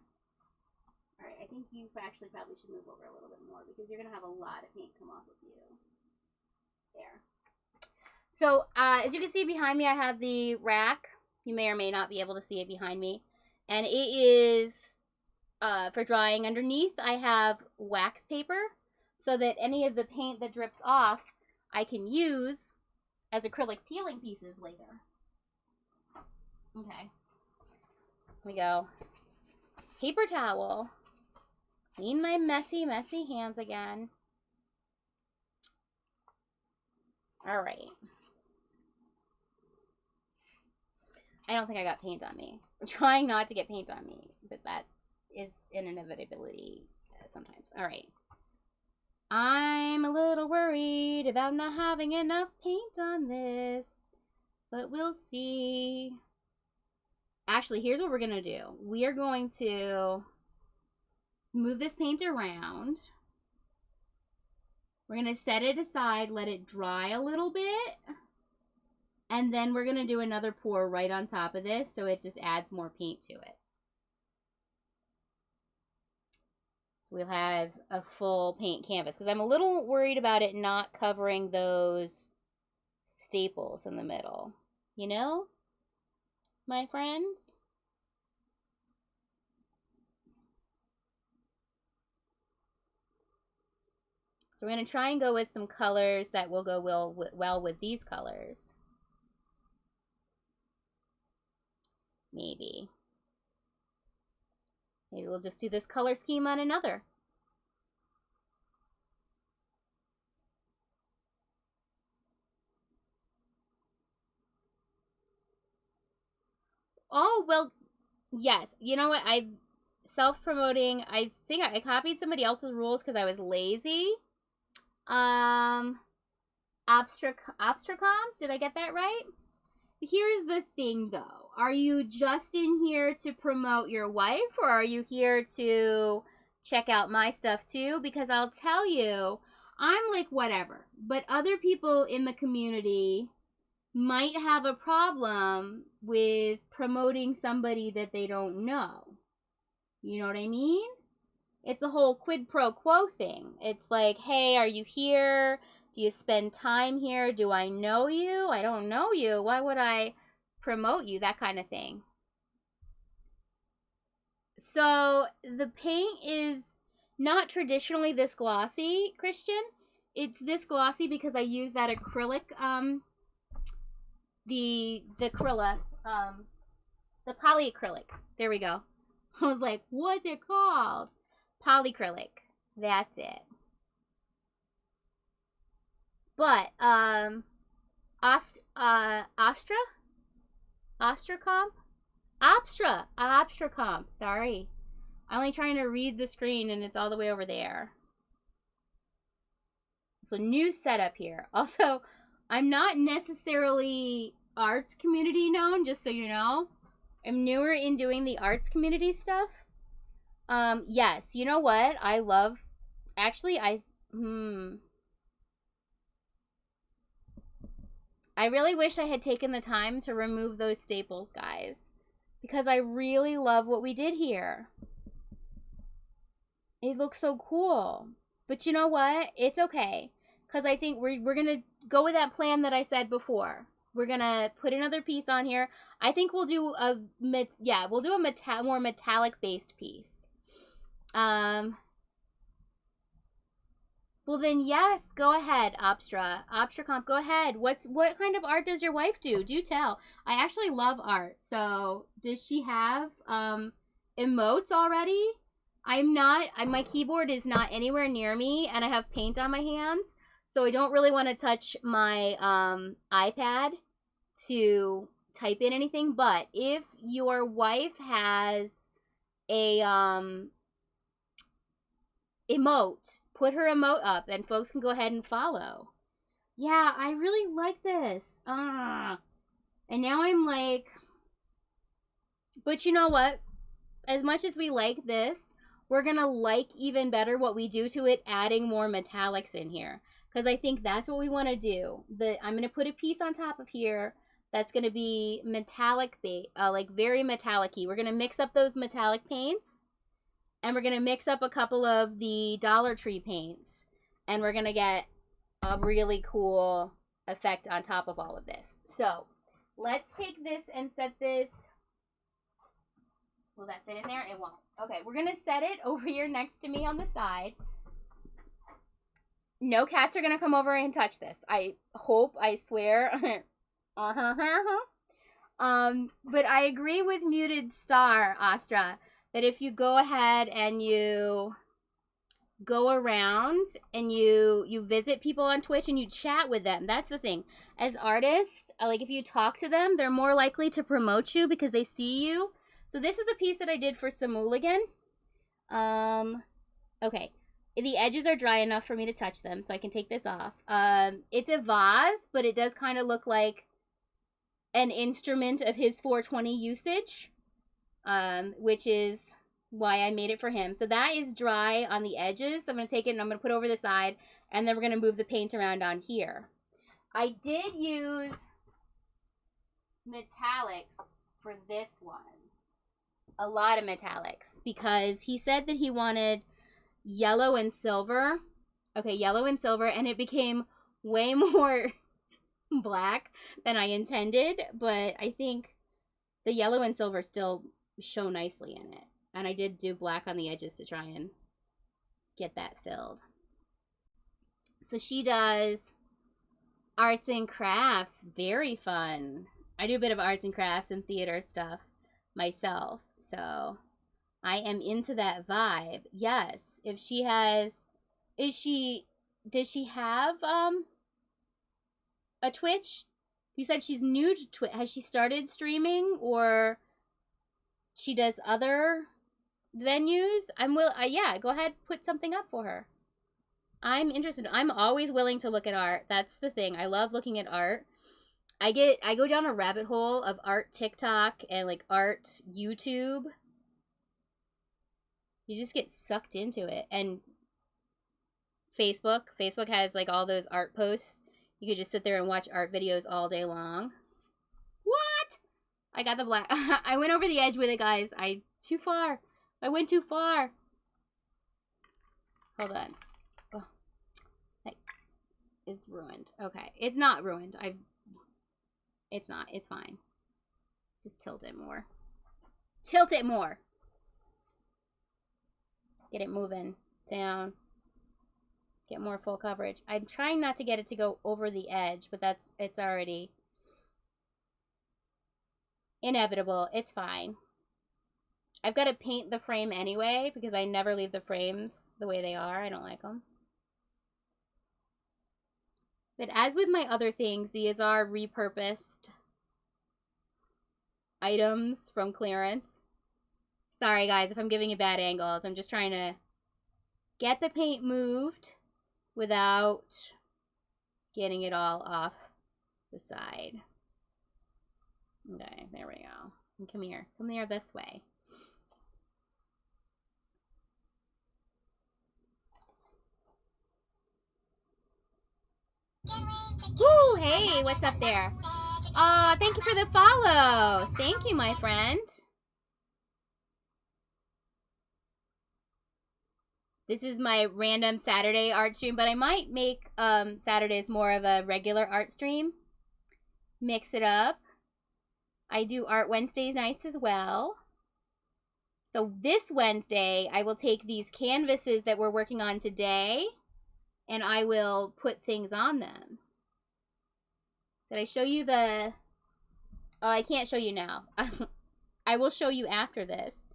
All right, I think you actually probably should move over a little bit more because you're going to have a lot of paint come off of you. There. So, as you can see behind me, I have the rack. You may or may not be able to see it behind me. And it is for drying. Underneath, I have wax paper so that any of the paint that drips off, I can use as acrylic peeling pieces later. Okay. Here we go. Paper towel. Clean my messy, messy hands again. All right. I don't think I got paint on me. I'm trying not to get paint on me, but that is an inevitability sometimes. All right. I'm a little worried about not having enough paint on this, but we'll see. Actually, here's what we're going to do. We are going to move this paint around. We're going to set it aside, let it dry a little bit, and then we're going to do another pour right on top of this so it just adds more paint to it. We'll have a full paint canvas because I'm a little worried about it not covering those staples in the middle. You know, my friends? So we're going to try and go with some colors that will go well with these colors. Maybe. Maybe we'll just do this color scheme on another. Oh, well, yes. You know what? I've self-promoting. I think I copied somebody else's rules because I was lazy. Abstracom. Did I get that right? Here's the thing, though. Are you just in here to promote your wife, or are you here to check out my stuff, too? Because I'll tell you, I'm like, whatever. But other people in the community might have a problem with promoting somebody that they don't know. You know what I mean? It's a whole quid pro quo thing. It's like, hey, are you here? Do you spend time here? Do I know you? I don't know you. Why would I promote you? That kind of thing. So the paint is not traditionally this glossy, Christian. It's this glossy because I use that acrylic, the polyacrylic. There we go. I was like, what's it called? Polyacrylic. That's it. But, Astra? Ostracomp? Obstracomp, sorry. I'm only trying to read the screen and it's all the way over there. So new setup here. Also, I'm not necessarily arts community known, just so you know. I'm newer in doing the arts community stuff. Yes, you know what? I love, actually, I really wish I had taken the time to remove those staples, guys, because I really love what we did here. It looks so cool. But you know what? It's okay, because I think we're going to go with that plan that I said before. We're going to put another piece on here. I think we'll do a, more metallic-based piece. Well then, yes, go ahead, Obstracomp, go ahead. What kind of art does your wife do? Do tell. I actually love art. So, does she have emotes already? My keyboard is not anywhere near me, and I have paint on my hands, so I don't really want to touch my iPad to type in anything. But if your wife has a emote, put her emote up and folks can go ahead and follow. Yeah, I really like this. And now I'm like, but you know what? As much as we like this, we're gonna like even better what we do to it, adding more metallics in here. Because I think that's what we want to do. I'm gonna put a piece on top of here that's gonna be metallic, like very metallic-y. We're gonna mix up those metallic paints. And we're going to mix up a couple of the Dollar Tree paints. And we're going to get a really cool effect on top of all of this. So, let's take this and set this. Will that fit in there? It won't. Okay, we're going to set it over here next to me on the side. No cats are going to come over and touch this. I hope, I swear. But I agree with Muted Star, Astra, that if you go ahead and you go around and you visit people on Twitch and you chat with them, that's the thing. As artists, like if you talk to them, they're more likely to promote you because they see you. So this is the piece that I did for Samooligan. Okay. The edges are dry enough for me to touch them, so I can take this off. It's a vase, but it does kind of look like an instrument of his 420 usage. Which is why I made it for him. So that is dry on the edges. So I'm going to take it and I'm going to put it over the side. And then we're going to move the paint around on here. I did use metallics for this one. A lot of metallics. Because he said that he wanted yellow and silver. Okay, yellow and silver. And it became way more black than I intended. But I think the yellow and silver still show nicely in it. And I did do black on the edges to try and get that filled. So she does arts and crafts. Very fun. I do a bit of arts and crafts and theater stuff myself. So I am into that vibe. Yes. If she has, does she have a Twitch? You said she's new to Twitch. Has she started streaming, or she does other venues? Yeah, go ahead, put something up for her. I'm interested. I'm always willing to look at art. That's the thing. I love looking at art. I go down a rabbit hole of art TikTok and like art YouTube. You just get sucked into it. And Facebook has like all those art posts. You could just sit there and watch art videos all day long. What? I got the black. I went over the edge with it, guys. Too far. I went too far. Hold on. Oh. It's ruined. Okay. It's not ruined. It's not. It's fine. Just tilt it more. Tilt it more. Get it moving. Down. Get more full coverage. I'm trying not to get it to go over the edge, but it's already inevitable. It's fine. I've got to paint the frame anyway because I never leave the frames the way they are. I don't like them. But as with my other things, these are repurposed items from clearance. Sorry guys if I'm giving you bad angles. I'm just trying to get the paint moved without getting it all off the side. Okay, there we go. And come here. Come here this way. Woo! Hey, what's up there? Aw, thank you for the follow. Thank you, my friend. This is my random Saturday art stream, but I might make Saturdays more of a regular art stream. Mix it up. I do Art Wednesdays nights as well. So this Wednesday, I will take these canvases that we're working on today, and I will put things on them. Did I show you the... Oh, I can't show you now. I will show you after this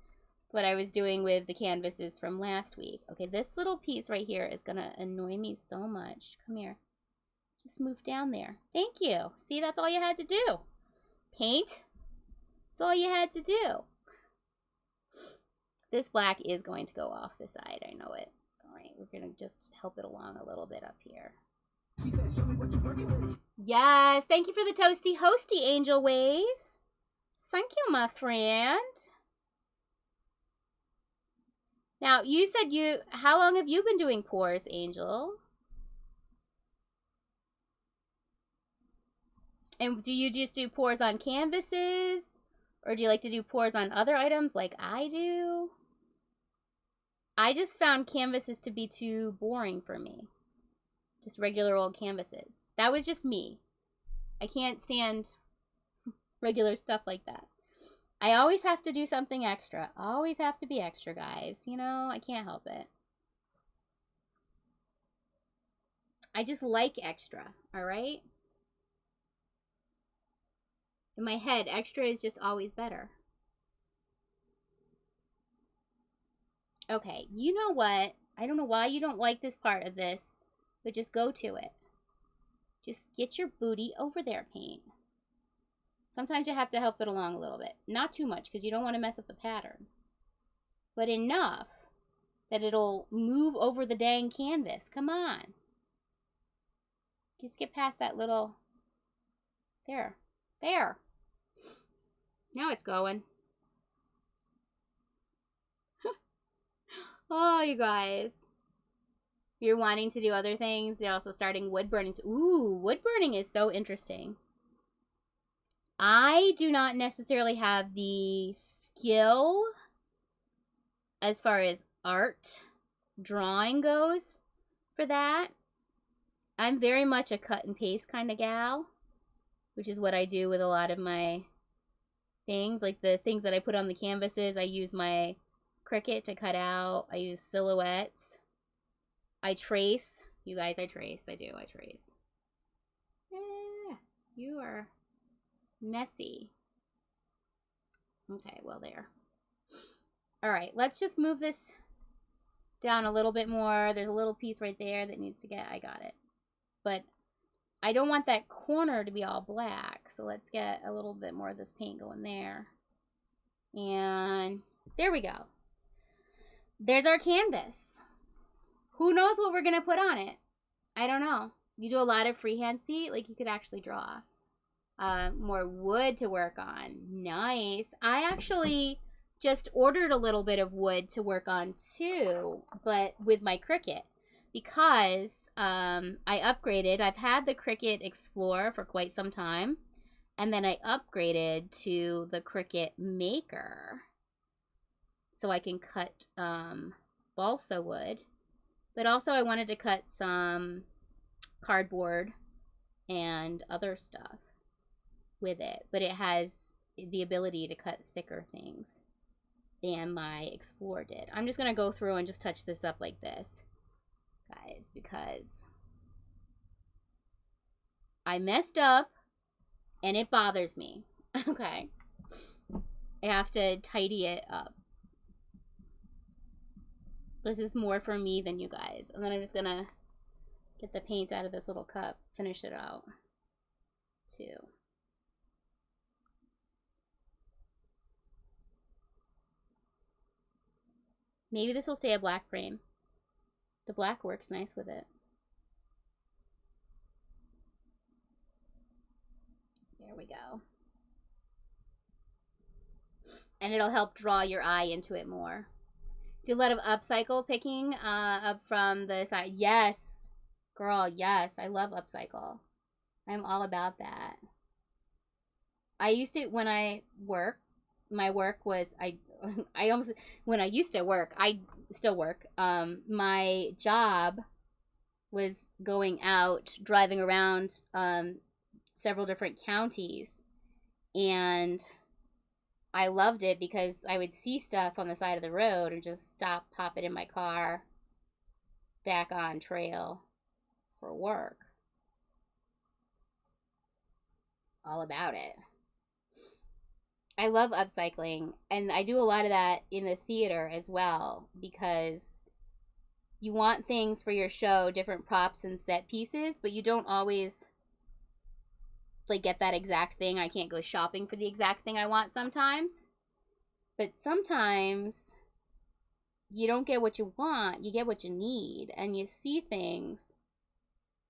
what I was doing with the canvases from last week. Okay, this little piece right here is going to annoy me so much. Come here. Just move down there. Thank you. See, that's all you had to do. Paint. That's all you had to do. This black is going to go off the side. I know it. All right, we're going to just help it along a little bit up here. Yes, thank you for the toasty hosty, Angel Ways. Thank you, my friend. Now, you said how long have you been doing pours, Angel? And do you just do pours on canvases? Or do you like to do pours on other items like I do? I just found canvases to be too boring for me. Just regular old canvases. That was just me. I can't stand regular stuff like that. I always have to do something extra. Always have to be extra, guys. You know, I can't help it. I just like extra, all right? In my head, extra is just always better. Okay, you know what? I don't know why you don't like this part of this, but just go to it. Just get your booty over there, paint. Sometimes you have to help it along a little bit. Not too much, because you don't want to mess up the pattern. But enough that it'll move over the dang canvas. Come on. Just get past that little... There. There. Now it's going. Oh, you guys. You're wanting to do other things. You're also starting wood burning. Ooh, wood burning is so interesting. I do not necessarily have the skill as far as art drawing goes for that. I'm very much a cut and paste kind of gal, which is what I do with a lot of my things. Like the things that I put on the canvases, I use my Cricut to cut out. I use silhouettes. I trace. You guys, I trace. I do. I trace. Yeah, you are messy. Okay, well, there. All right, let's just move this down a little bit more. There's a little piece right there that needs to get... I got it. But I don't want that corner to be all black, so let's get a little bit more of this paint going there. And there we go. There's our canvas. Who knows what we're going to put on it? I don't know. You do a lot of freehand, see? Like, you could actually draw. More wood to work on. Nice. I actually just ordered a little bit of wood to work on too, but with my Cricut. Because I upgraded. I've had the Cricut Explorer for quite some time. And then I upgraded to the Cricut Maker. So I can cut balsa wood. But also I wanted to cut some cardboard and other stuff with it. But it has the ability to cut thicker things than my Explorer did. I'm just going to go through and just touch this up like this, guys, because I messed up and it bothers me. Okay. I have to tidy it up. This is more for me than you guys. And then I'm just gonna Get the paint out of this little cup. Finish it out, too. Maybe this will stay a black frame. The black works nice with it. There we go. And it'll help draw your eye into it more. Do a lot of upcycle picking up from the side. Yes, girl, yes. I love upcycle. I'm all about that. I used to, when I work, my work was, when I used to work, I still work. My job was going out, driving around several different counties, and I loved it because I would see stuff on the side of the road and just stop, pop it in my car, back on trail for work. All about it. I love upcycling, and I do a lot of that in the theater as well, because you want things for your show, different props and set pieces, but you don't always like get that exact thing. I can't go shopping for the exact thing I want sometimes. But sometimes you don't get what you want, you get what you need, and you see things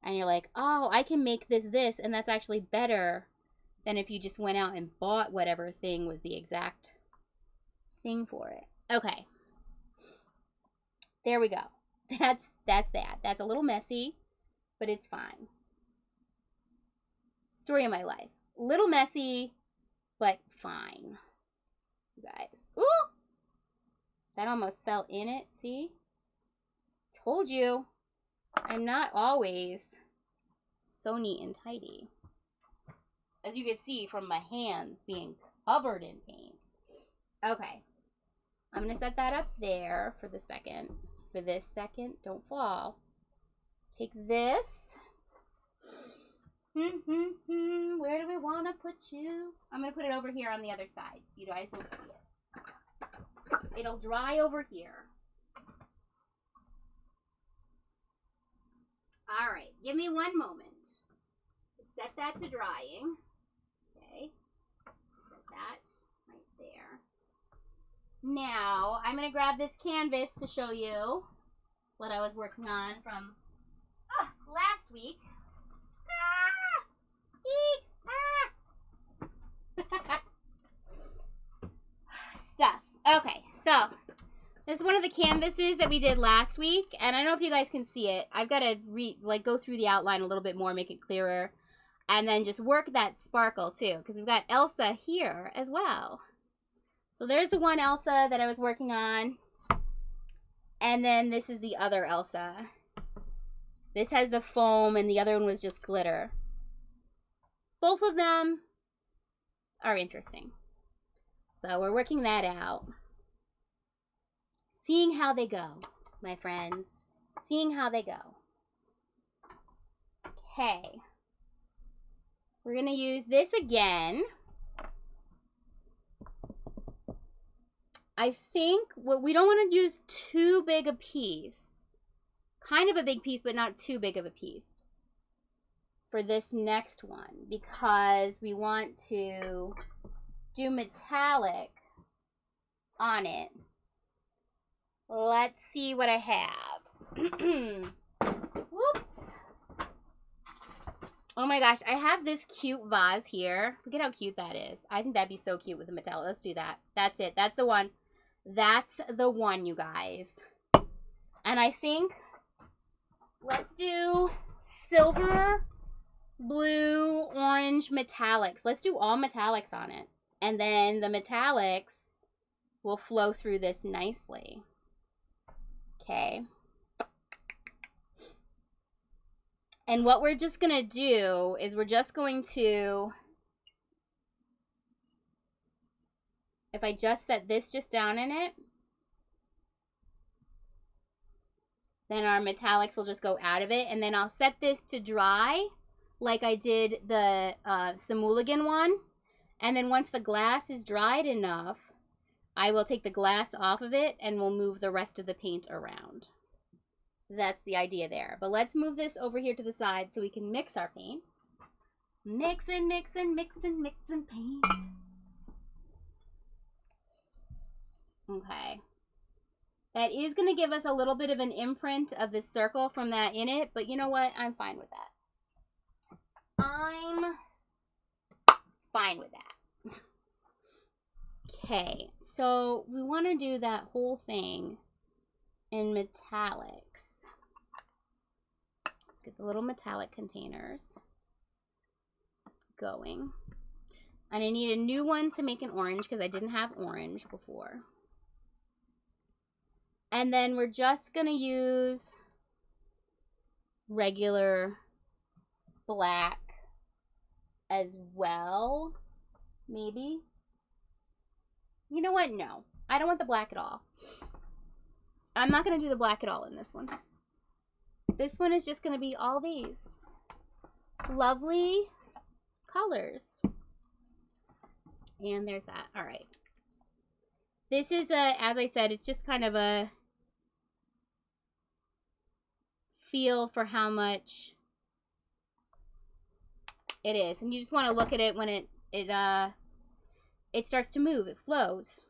and you're like, oh, I can make this, and that's actually better than if you just went out and bought whatever thing was the exact thing for it. Okay. There we go. That's that. That's a little messy, but it's fine. Story of my life. Little messy, but fine. You guys. Ooh! That almost fell in it, see? Told you. I'm not always so neat and tidy. As you can see from my hands being covered in paint. Okay. I'm going to set that up there for the second. For this second, don't fall. Take this. Where do we want to put you? I'm going to put it over here on the other side so you guys don't see it. It'll dry over here. All right, give me one moment. Set that to drying. Okay, set that right there. Now, I'm going to grab this canvas to show you what I was working on from last week. Stuff. Okay, so this is one of the canvases that we did last week, and I don't know if you guys can see it. I've got to go through the outline a little bit more, make it clearer, and then just work that sparkle too, because we've got Elsa here as well. So there's the one Elsa that I was working on, and then this is the other Elsa. This has the foam, and the other one was just glitter. Both of them are interesting. So we're working that out. Seeing how they go, my friends. Seeing how they go. Okay. We're going to use this again. I think we don't want to use too big a piece. Kind of a big piece, but not too big of a piece for this next one, because we want to do metallic on it. Let's see what I have. Whoops. Oh my gosh, I have this cute vase here. Look at how cute that is. I think that'd be so cute with the metallic. Let's do that. That's it. That's the one. That's the one, you guys. And I think let's do silver, blue, orange metallics. Let's do all metallics on it. And then the metallics will flow through this nicely. Okay. And what we're just going to do is we're just going to, if I just set this just down in it, then our metallics will just go out of it. And then I'll set this to dry like I did the Simuligan one. And then once the glass is dried enough, I will take the glass off of it and we'll move the rest of the paint around. That's the idea there. But let's move this over here to the side so we can mix our paint. Mix and mix and mix and mix and paint. Okay. That is going to give us a little bit of an imprint of the circle from that in it, but you know what? I'm fine with that. I'm fine with that. Okay, so we want to do that whole thing in metallics. Let's get the little metallic containers going. And I need a new one to make an orange because I didn't have orange before. And then we're just going to use regular black as well. Maybe. You know what? No. I don't want the black at all. I'm not going to do the black at all in this one. This one is just going to be all these lovely colors. And there's that. All right. This is as I said, it's just kind of a feel for how much it is. And you just want to look at it when it starts to move. It flows.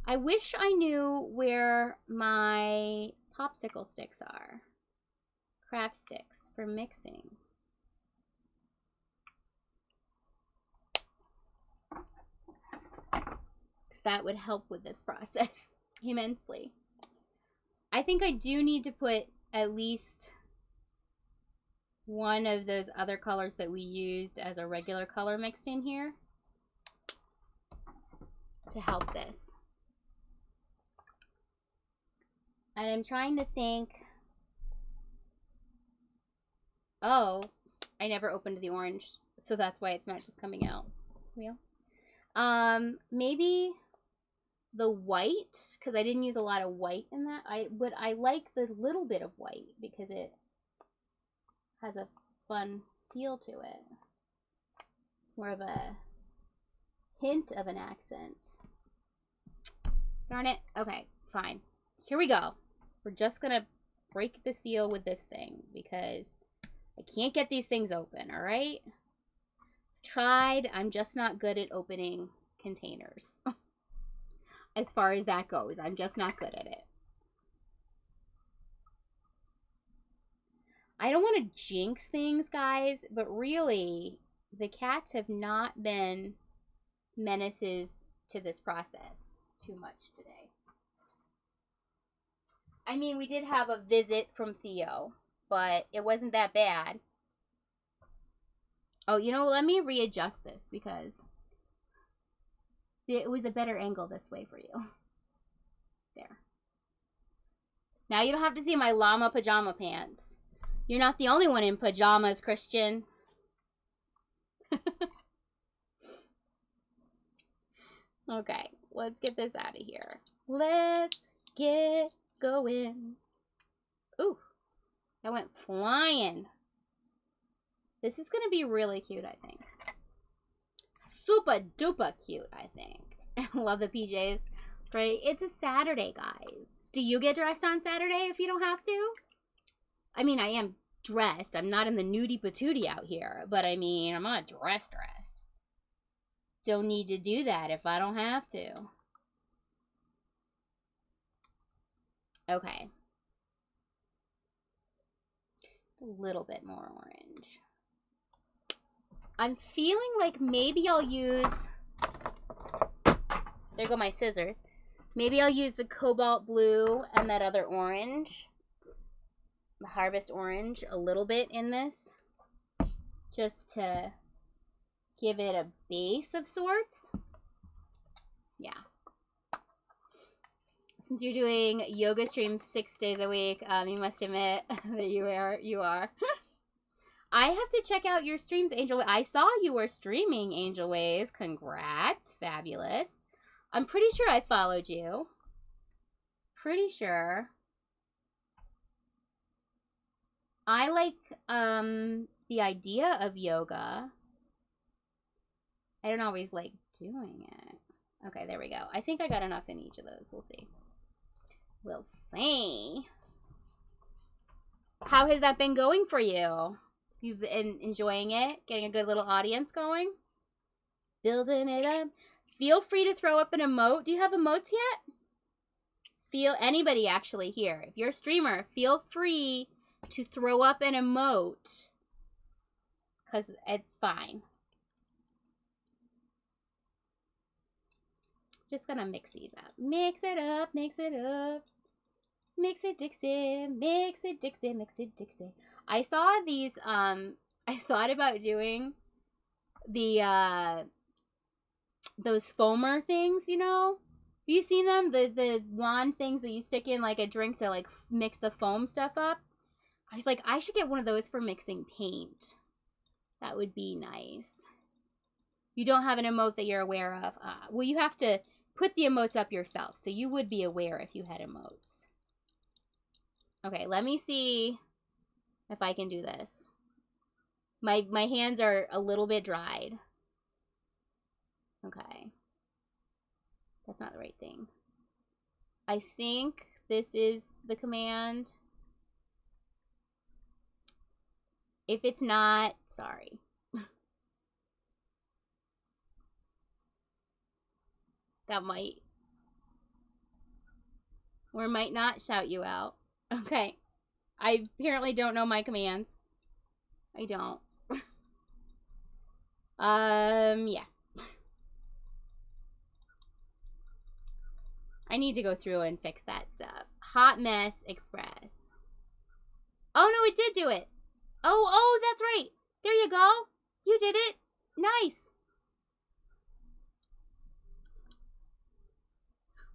I wish I knew where my popsicle sticks are. Craft sticks for mixing. Because that would help with this process immensely. I think I do need to put at least one of those other colors that we used as a regular color mixed in here to help this. And I'm trying to think. Oh, I never opened the orange, so that's why it's not just coming out. Wheel. Maybe the white, because I didn't use a lot of white in that. But I like the little bit of white because it has a fun feel to it. It's more of a hint of an accent. Darn it. Okay, fine. Here we go. We're just gonna break the seal with this thing because I can't get these things open, all right? Tried. I'm just not good at opening containers. As far as that goes, I'm just not good at it. I don't want to jinx things, guys, but really, the cats have not been menaces to this process too much today. I mean, we did have a visit from Theo, but it wasn't that bad. Oh, you know, let me readjust this because it was a better angle this way for you. There. Now you don't have to see my llama pajama pants. You're not the only one in pajamas, Christian. Okay, let's get this out of here. Let's get going. Ooh, I went flying. This is going to be really cute, I think. Super duper cute, I think. Love the PJs, right? It's a Saturday, guys. Do you get dressed on Saturday if you don't have to? I mean, I am dressed. I'm not in the nudie patootie out here, but I mean, I'm not dressed. Don't need to do that if I don't have to. Okay. A little bit more orange. I'm feeling like maybe I'll use, there go my scissors. Maybe I'll use the cobalt blue and that other orange, the harvest orange, a little bit in this, just to give it a base of sorts. Yeah. Since you're doing yoga streams 6 days a week, you must admit that you are. I have to check out your streams, Angel. I saw you were streaming, Angel Ways. Congrats. Fabulous. I'm pretty sure I followed you. Pretty sure. I like the idea of yoga. I don't always like doing it. Okay, there we go. I think I got enough in each of those. We'll see. We'll see. How has that been going for you? You've been enjoying it? Getting a good little audience going? Building it up. Feel free to throw up an emote. Do you have emotes yet? Feel anybody actually here. If you're a streamer, feel free to throw up an emote. Because it's fine. Just gonna mix these up. Mix it up, mix it up. Mix it Dixie, mix it Dixie, mix it Dixie. I saw these, I thought about doing the, those foamer things, you know? Have you seen them? The wand things that you stick in like a drink to like mix the foam stuff up? I was like, I should get one of those for mixing paint. That would be nice. You don't have an emote that you're aware of. Well, you have to put the emotes up yourself, so you would be aware if you had emotes. Okay, let me see if I can do this. My hands are a little bit dried. Okay. That's not the right thing. I think this is the command. If it's not, sorry. That might or might not shout you out. Okay. I apparently don't know my commands. I don't. Yeah. I need to go through and fix that stuff. Hot Mess Express. Oh, no, it did do it. Oh, that's right. There you go. You did it. Nice.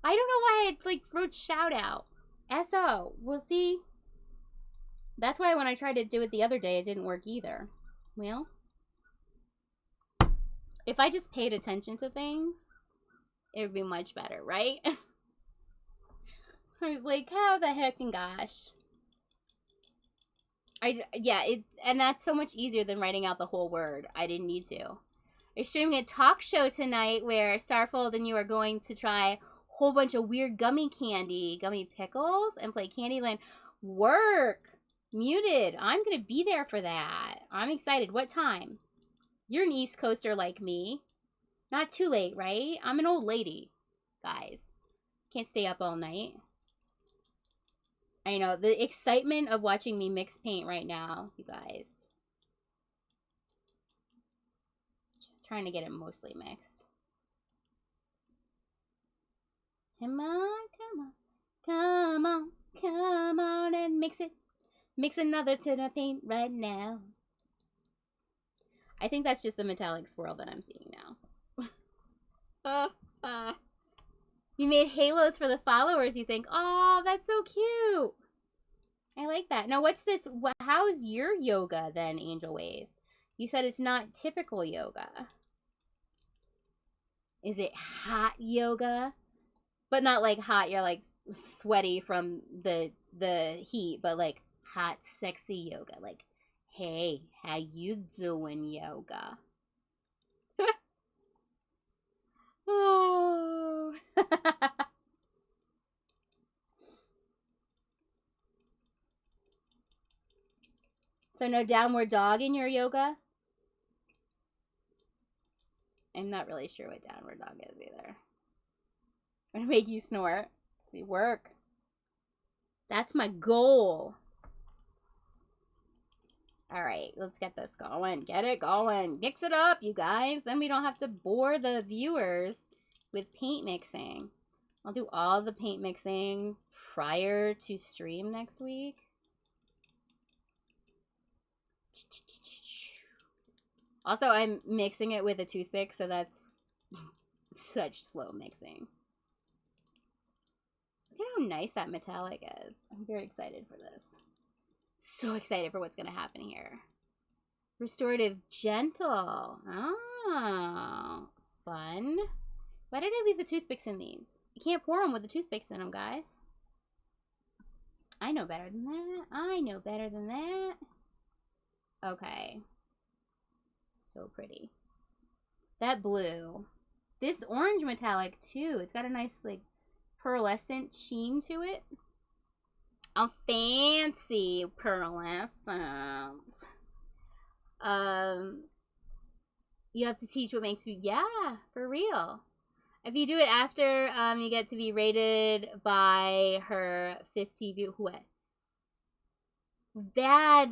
I don't know why I, like, wrote shout out. SO. We'll see. That's why when I tried to do it the other day, it didn't work either. Well, if I just paid attention to things, it would be much better, right? I was like, how the heck and gosh. And that's so much easier than writing out the whole word. I didn't need to. You're streaming a talk show tonight where Starfold and you are going to try a whole bunch of weird gummy pickles, and play Candyland. Work! Muted. I'm going to be there for that. I'm excited. What time? You're an East Coaster like me. Not too late, right? I'm an old lady, guys. Can't stay up all night. I know. The excitement of watching me mix paint right now, you guys. Just trying to get it mostly mixed. Come on, come on. Come on, come on and mix it. Mix another tin of paint right now. I think that's just the metallic swirl that I'm seeing now. You made halos for the followers, you think. Oh, that's so cute. I like that. Now, what's this? How's your yoga then, Angel Ways? You said it's not typical yoga. Is it hot yoga? But not like hot, you're like sweaty from the heat, but like hot, sexy yoga. Like, hey, how you doing, yoga? Oh. So no downward dog in your yoga? I'm not really sure what downward dog is either. I'm gonna make you snort. See, work. That's my goal. All right, let's get this going. Get it going. Mix it up, you guys. Then we don't have to bore the viewers with paint mixing. I'll do all the paint mixing prior to stream next week. Also, I'm mixing it with a toothpick, so that's such slow mixing. Look at how nice that metallic is. I'm very excited for this. So excited for what's going to happen here. Restorative Gentle. Oh, fun. Why did I leave the toothpicks in these? You can't pour them with the toothpicks in them, guys. I know better than that. I know better than that. Okay. So pretty. That blue. This orange metallic, too. It's got a nice, like, pearlescent sheen to it. A fancy pearlescent. You have to teach what makes you, yeah, for real. If you do it after, you get to be rated by her 50 view. What? That,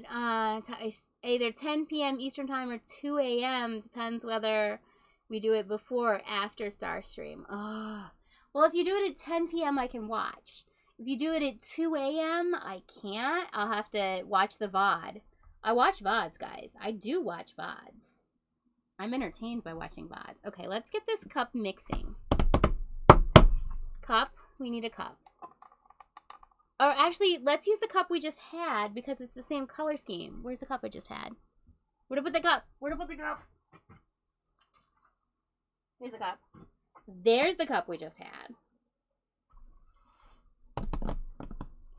either 10 p.m. Eastern Time or 2 a.m. Depends whether we do it before or after Starstream. Oh. Well, if you do it at 10 p.m., I can watch. If you do it at 2 a.m., I can't. I'll have to watch the VOD. I watch VODs, guys. I do watch VODs. I'm entertained by watching VODs. Okay, let's get this cup mixing. Cup. We need a cup. Or actually, let's use the cup we just had because it's the same color scheme. Where's the cup I just had? Where to put the cup? Where to put the cup? Here's the cup. There's the cup we just had.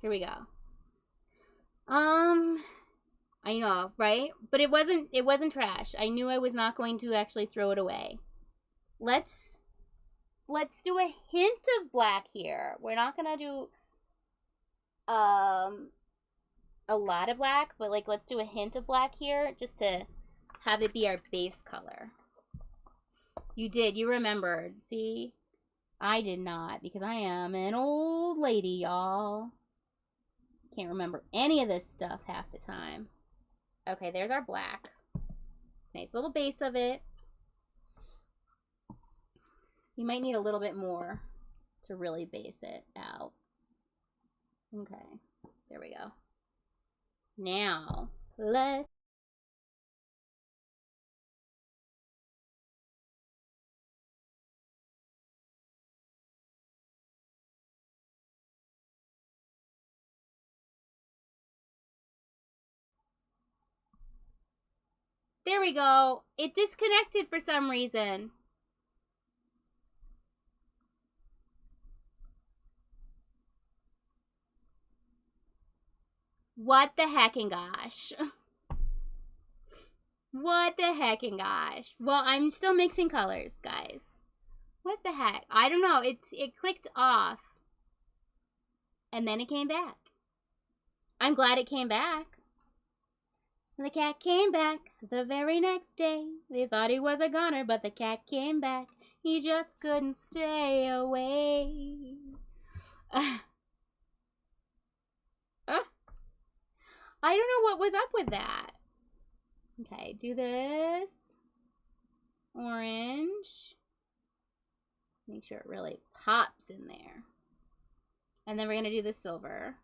Here we go. I know, right? But it wasn't trash. I knew I was not going to actually throw it away. Let's do a hint of black here. We're not gonna do a lot of black, but like let's do a hint of black here just to have it be our base color. You did, you remembered. See? I did not because I am an old lady, y'all. Can't remember any of this stuff half the time. Okay, there's our black. Nice little base of it. You might need a little bit more to really base it out. Okay, there we go. Now, let's... There we go. It disconnected for some reason. What the heckin' gosh. What the heckin' gosh. Well, I'm still mixing colors, guys. What the heck? I don't know. It clicked off. And then it came back. I'm glad it came back. The cat came back the very next day. They thought he was a goner, but the cat came back. He just couldn't stay away. I don't know what was up with that. Okay, do this. Orange. Make sure it really pops in there. And then we're going to do the silver.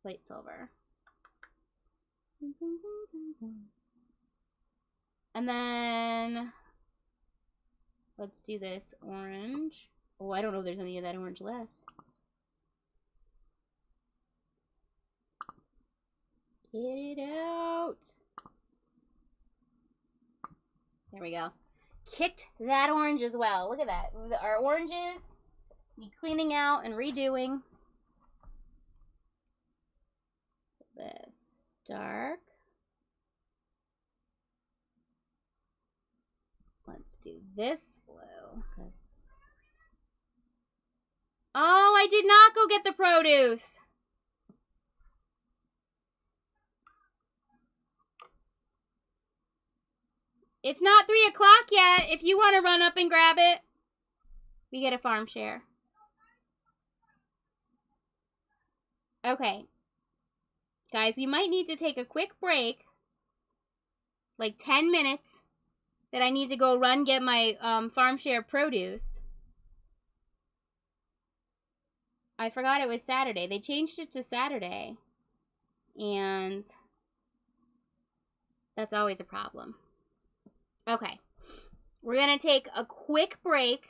Light silver. And then let's do this orange. Oh, I don't know if there's any of that orange left. Get it out. There we go. Kicked that orange as well. Look at that. Our oranges need cleaning out and redoing. This dark. Let's do this blue. Oh, I did not go get the produce. It's not 3 o'clock yet. If you want to run up and grab it, we get a farm share. Okay. Guys, we might need to take a quick break. Like 10 minutes. That I need to go run get my farm share produce. I forgot it was Saturday. They changed it to Saturday. And that's always a problem. Okay. We're going to take a quick break.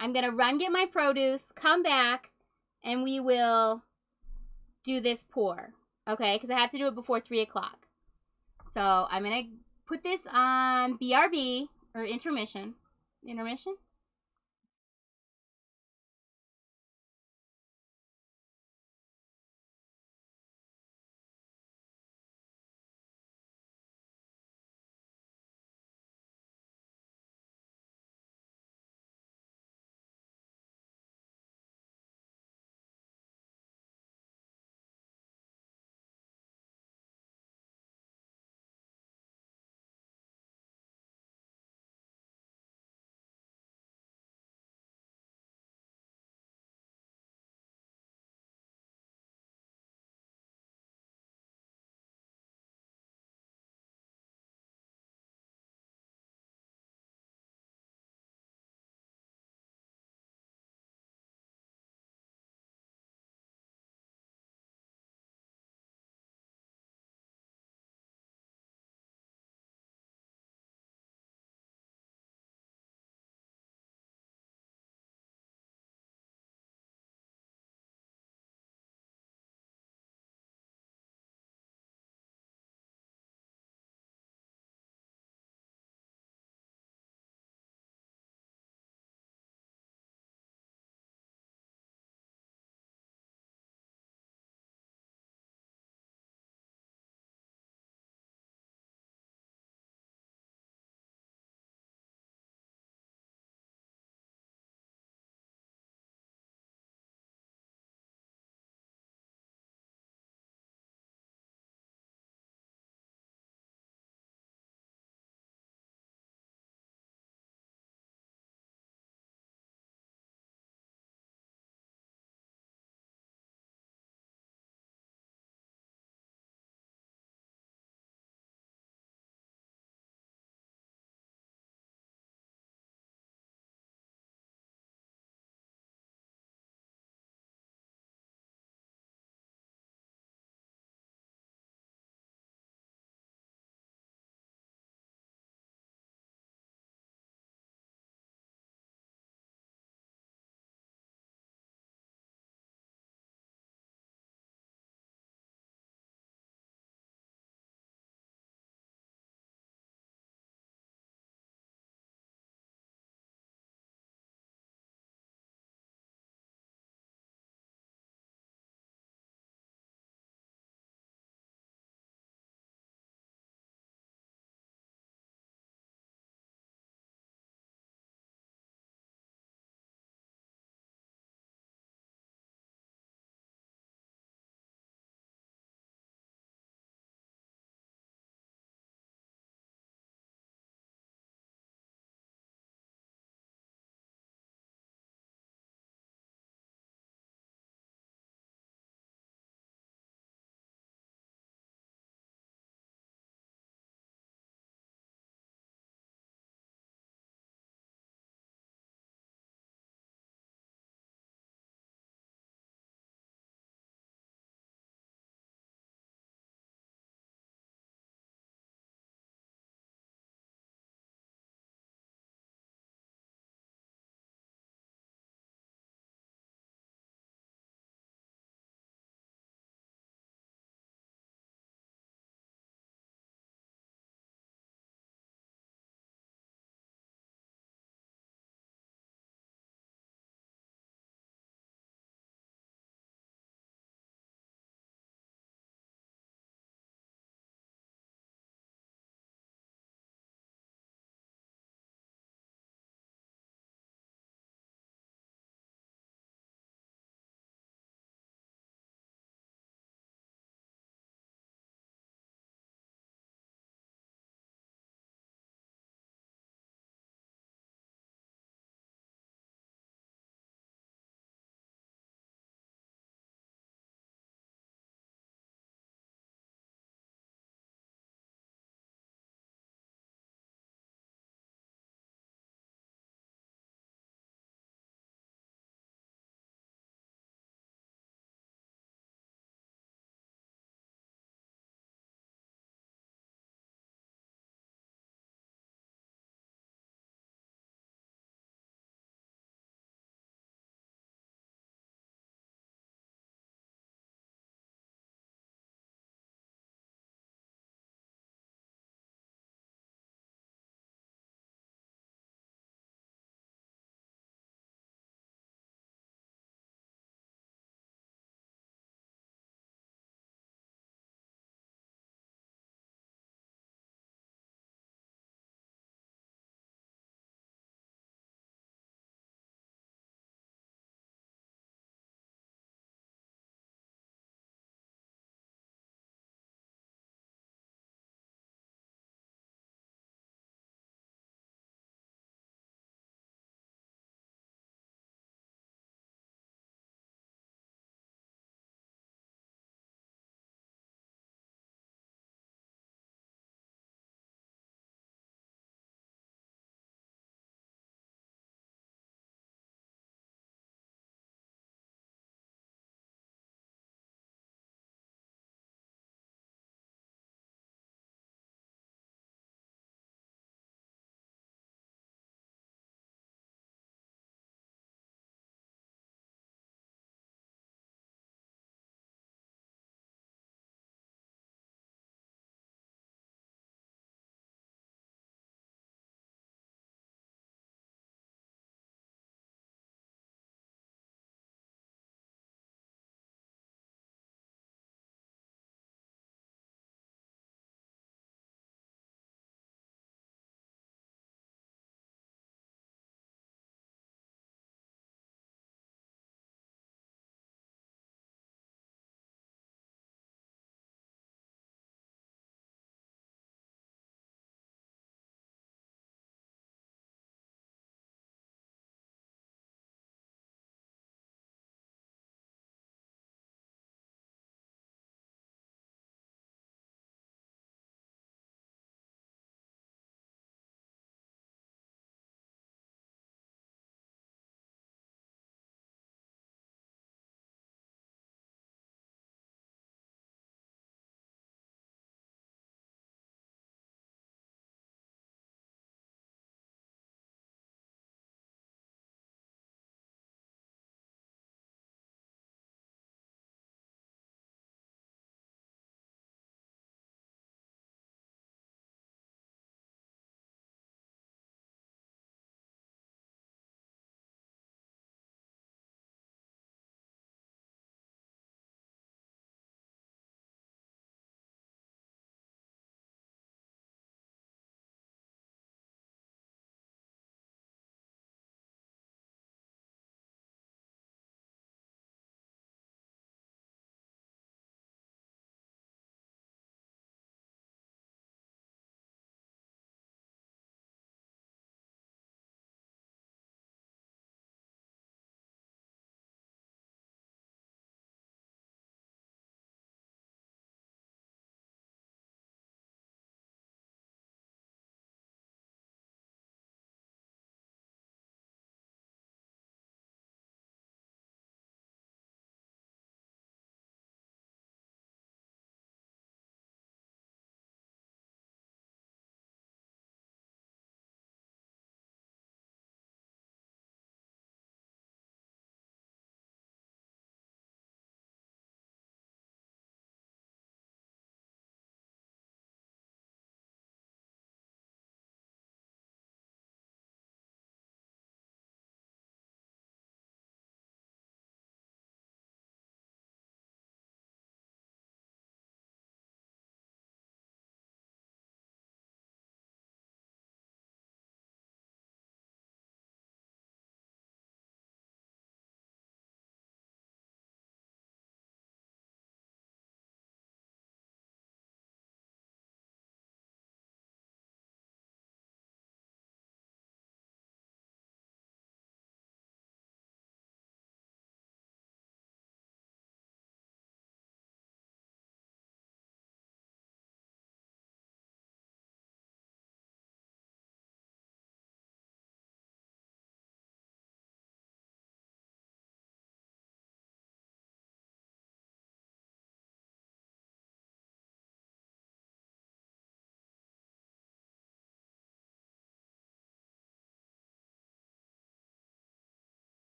I'm going to run get my produce, come back, and we will do this pour. Okay? Because I have to do it before 3 o'clock. So I'm going to put this on BRB, or intermission. Intermission?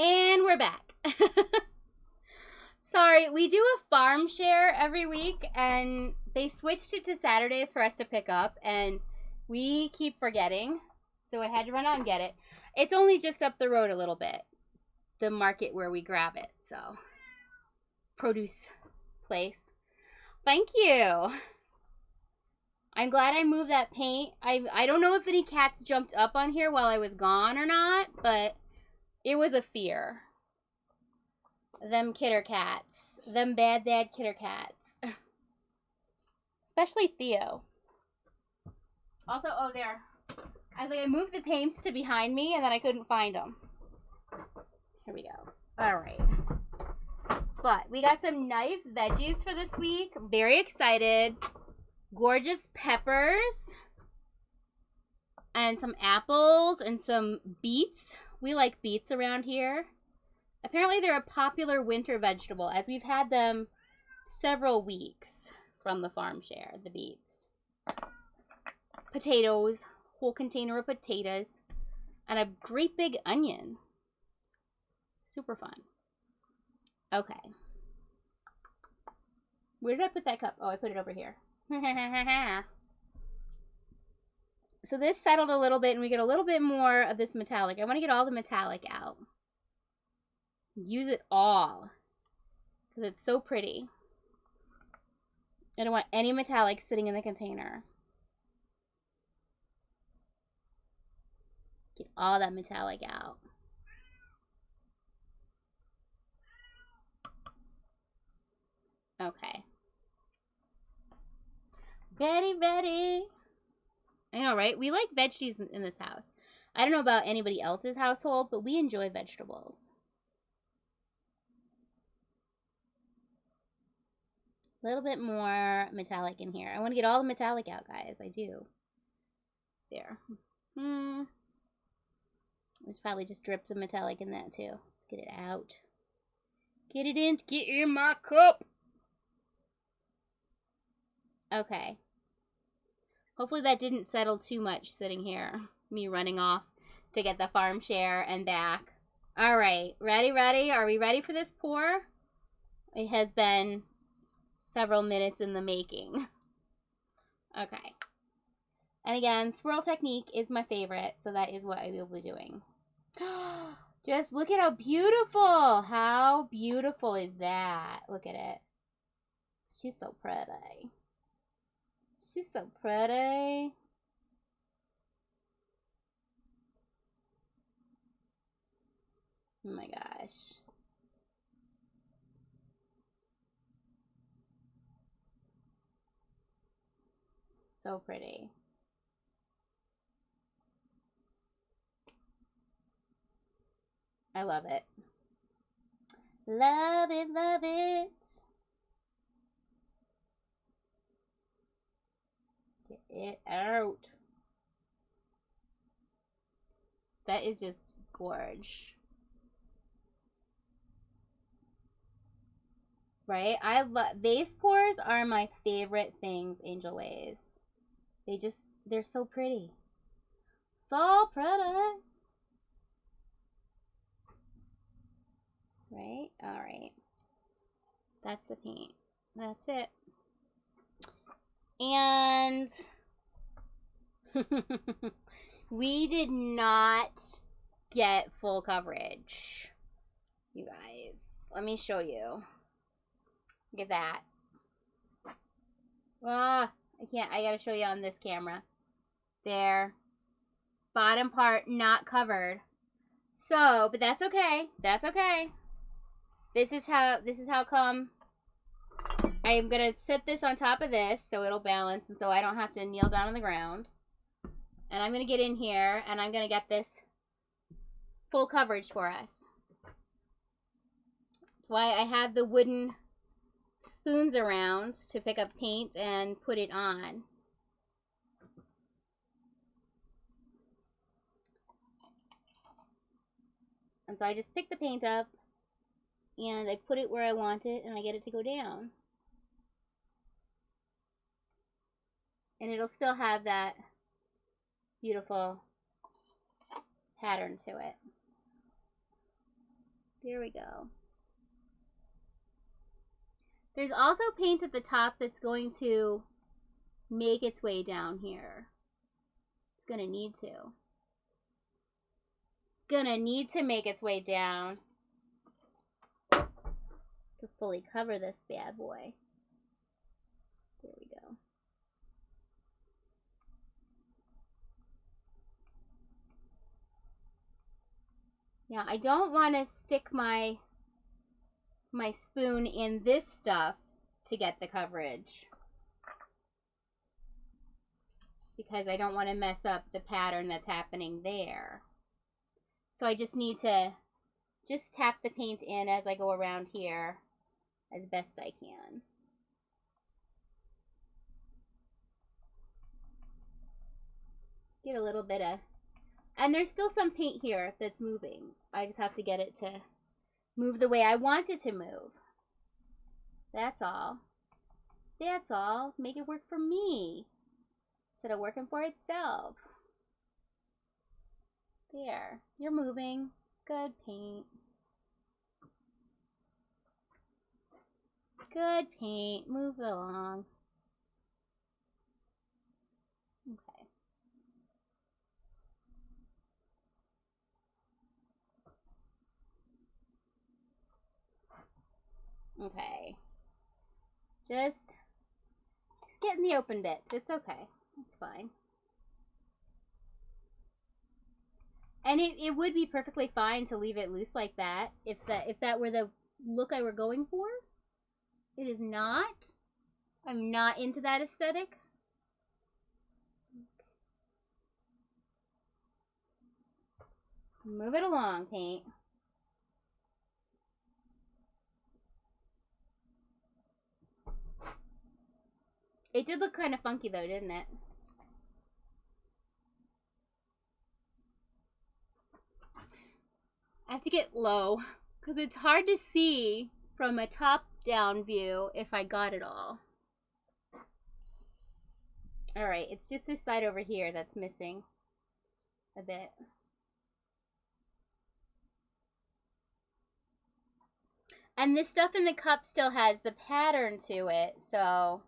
And we're back. Sorry, we do a farm share every week, and they switched it to Saturdays for us to pick up, and we keep forgetting, so I had to run out and get it. It's only just up the road a little bit, the market where we grab it, so produce place. Thank you. I'm glad I moved that paint. I don't know if any cats jumped up on here while I was gone or not, but it was a fear. Them kitten cats. Them bad kitten cats. Especially Theo. Also, oh, there. I was like, I moved the paints to behind me, and then I couldn't find them. Here we go. All right. But we got some nice veggies for this week. Very excited. Gorgeous peppers. And some apples and some beets. We like beets around here. Apparently they're a popular winter vegetable, as we've had them several weeks from the farm share, the beets. Potatoes. Whole container of potatoes. And a great big onion. Super fun. Okay. Where did I put that cup? Oh, I put it over here. So this settled a little bit, and we get a little bit more of this metallic. I want to get all the metallic out. Use it all. Because it's so pretty. I don't want any metallic sitting in the container. Get all that metallic out. Okay. Ready. I know, right? We like veggies in this house. I don't know about anybody else's household, but we enjoy vegetables. A little bit more metallic in here. I want to get all the metallic out, guys. I do. There. There's probably just drips of metallic in that, too. Let's get it out. Get it in. Get in my cup. Okay. Hopefully that didn't settle too much sitting here. Me running off to get the farm share and back. All right. Ready? Are we ready for this pour? It has been several minutes in the making. Okay. And again, swirl technique is my favorite, so that is what I will be doing. Just look at how beautiful. How beautiful is that? Look at it. She's so pretty. She's so pretty. Oh my gosh. So pretty. I love it. Love it, love it. Get it out. That is just gorge. Right? I love vase pours are my favorite things, Angel Ways. They're so pretty. So pretty. Right? Alright. That's the paint. That's it. And we did not get full coverage. You guys. Let me show you. Look at that. Ah, I can't. I gotta show you on this camera. There. Bottom part not covered. So, but that's okay. That's okay. This is how come I am going to set this on top of this so it'll balance and so I don't have to kneel down on the ground. And I'm going to get in here and I'm going to get this full coverage for us. That's why I have the wooden spoons around to pick up paint and put it on. And so I just pick the paint up and I put it where I want it and I get it to go down. And it'll still have that beautiful pattern to it. There we go. There's also paint at the top that's going to make its way down here. It's gonna need to. It's gonna need to make its way down to fully cover this bad boy. There we go. Now, I don't want to stick my spoon in this stuff to get the coverage, because I don't want to mess up the pattern that's happening there. So I just need to just tap the paint in as I go around here as best I can. Get a little bit of, and there's still some paint here that's moving. I just have to get it to move the way I want it to move. That's all. That's all. Make it work for me instead of working for itself. There. You're moving. Good paint. Good paint. Move along. Okay. Okay. Just getting the open bits. It's okay. It's fine. And it would be perfectly fine to leave it loose like that if that were the look I were going for. It is not. I'm not into that aesthetic. Move it along, paint. It did look kind of funky though, didn't it? I have to get low because it's hard to see from a top-down view if I got it all. Alright, it's just this side over here that's missing a bit. And this stuff in the cup still has the pattern to it, so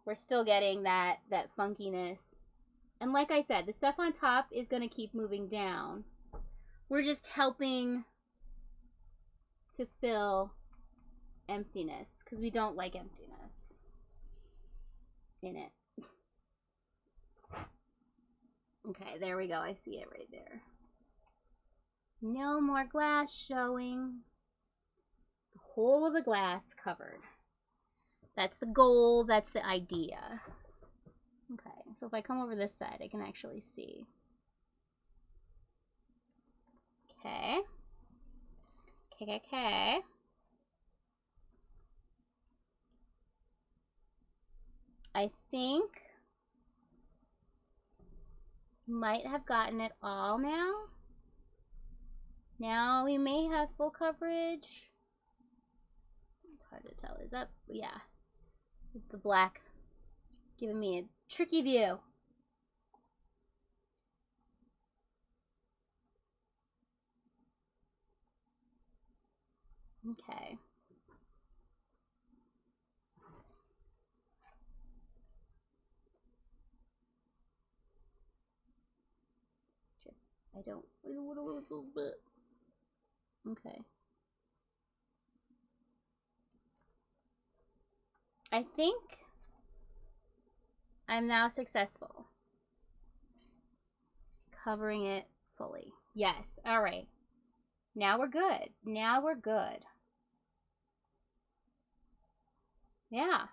we're still getting that funkiness. And like I said, the stuff on top is going to keep moving down. We're just helping to fill emptiness, because we don't like emptiness in it. Okay, there we go. I see it right there. No more glass showing. The whole of the glass covered. That's the goal. That's the idea. Okay, so if I come over this side, I can actually see. Okay. Okay. I think might have gotten it all now. Now we may have full coverage. It's hard to tell. Is that, yeah. The black giving me a tricky view. Okay. I don't want to lose those bits. Okay. I think I'm now successful. Covering it fully. Yes. All right. Now we're good. Now we're good. Yeah.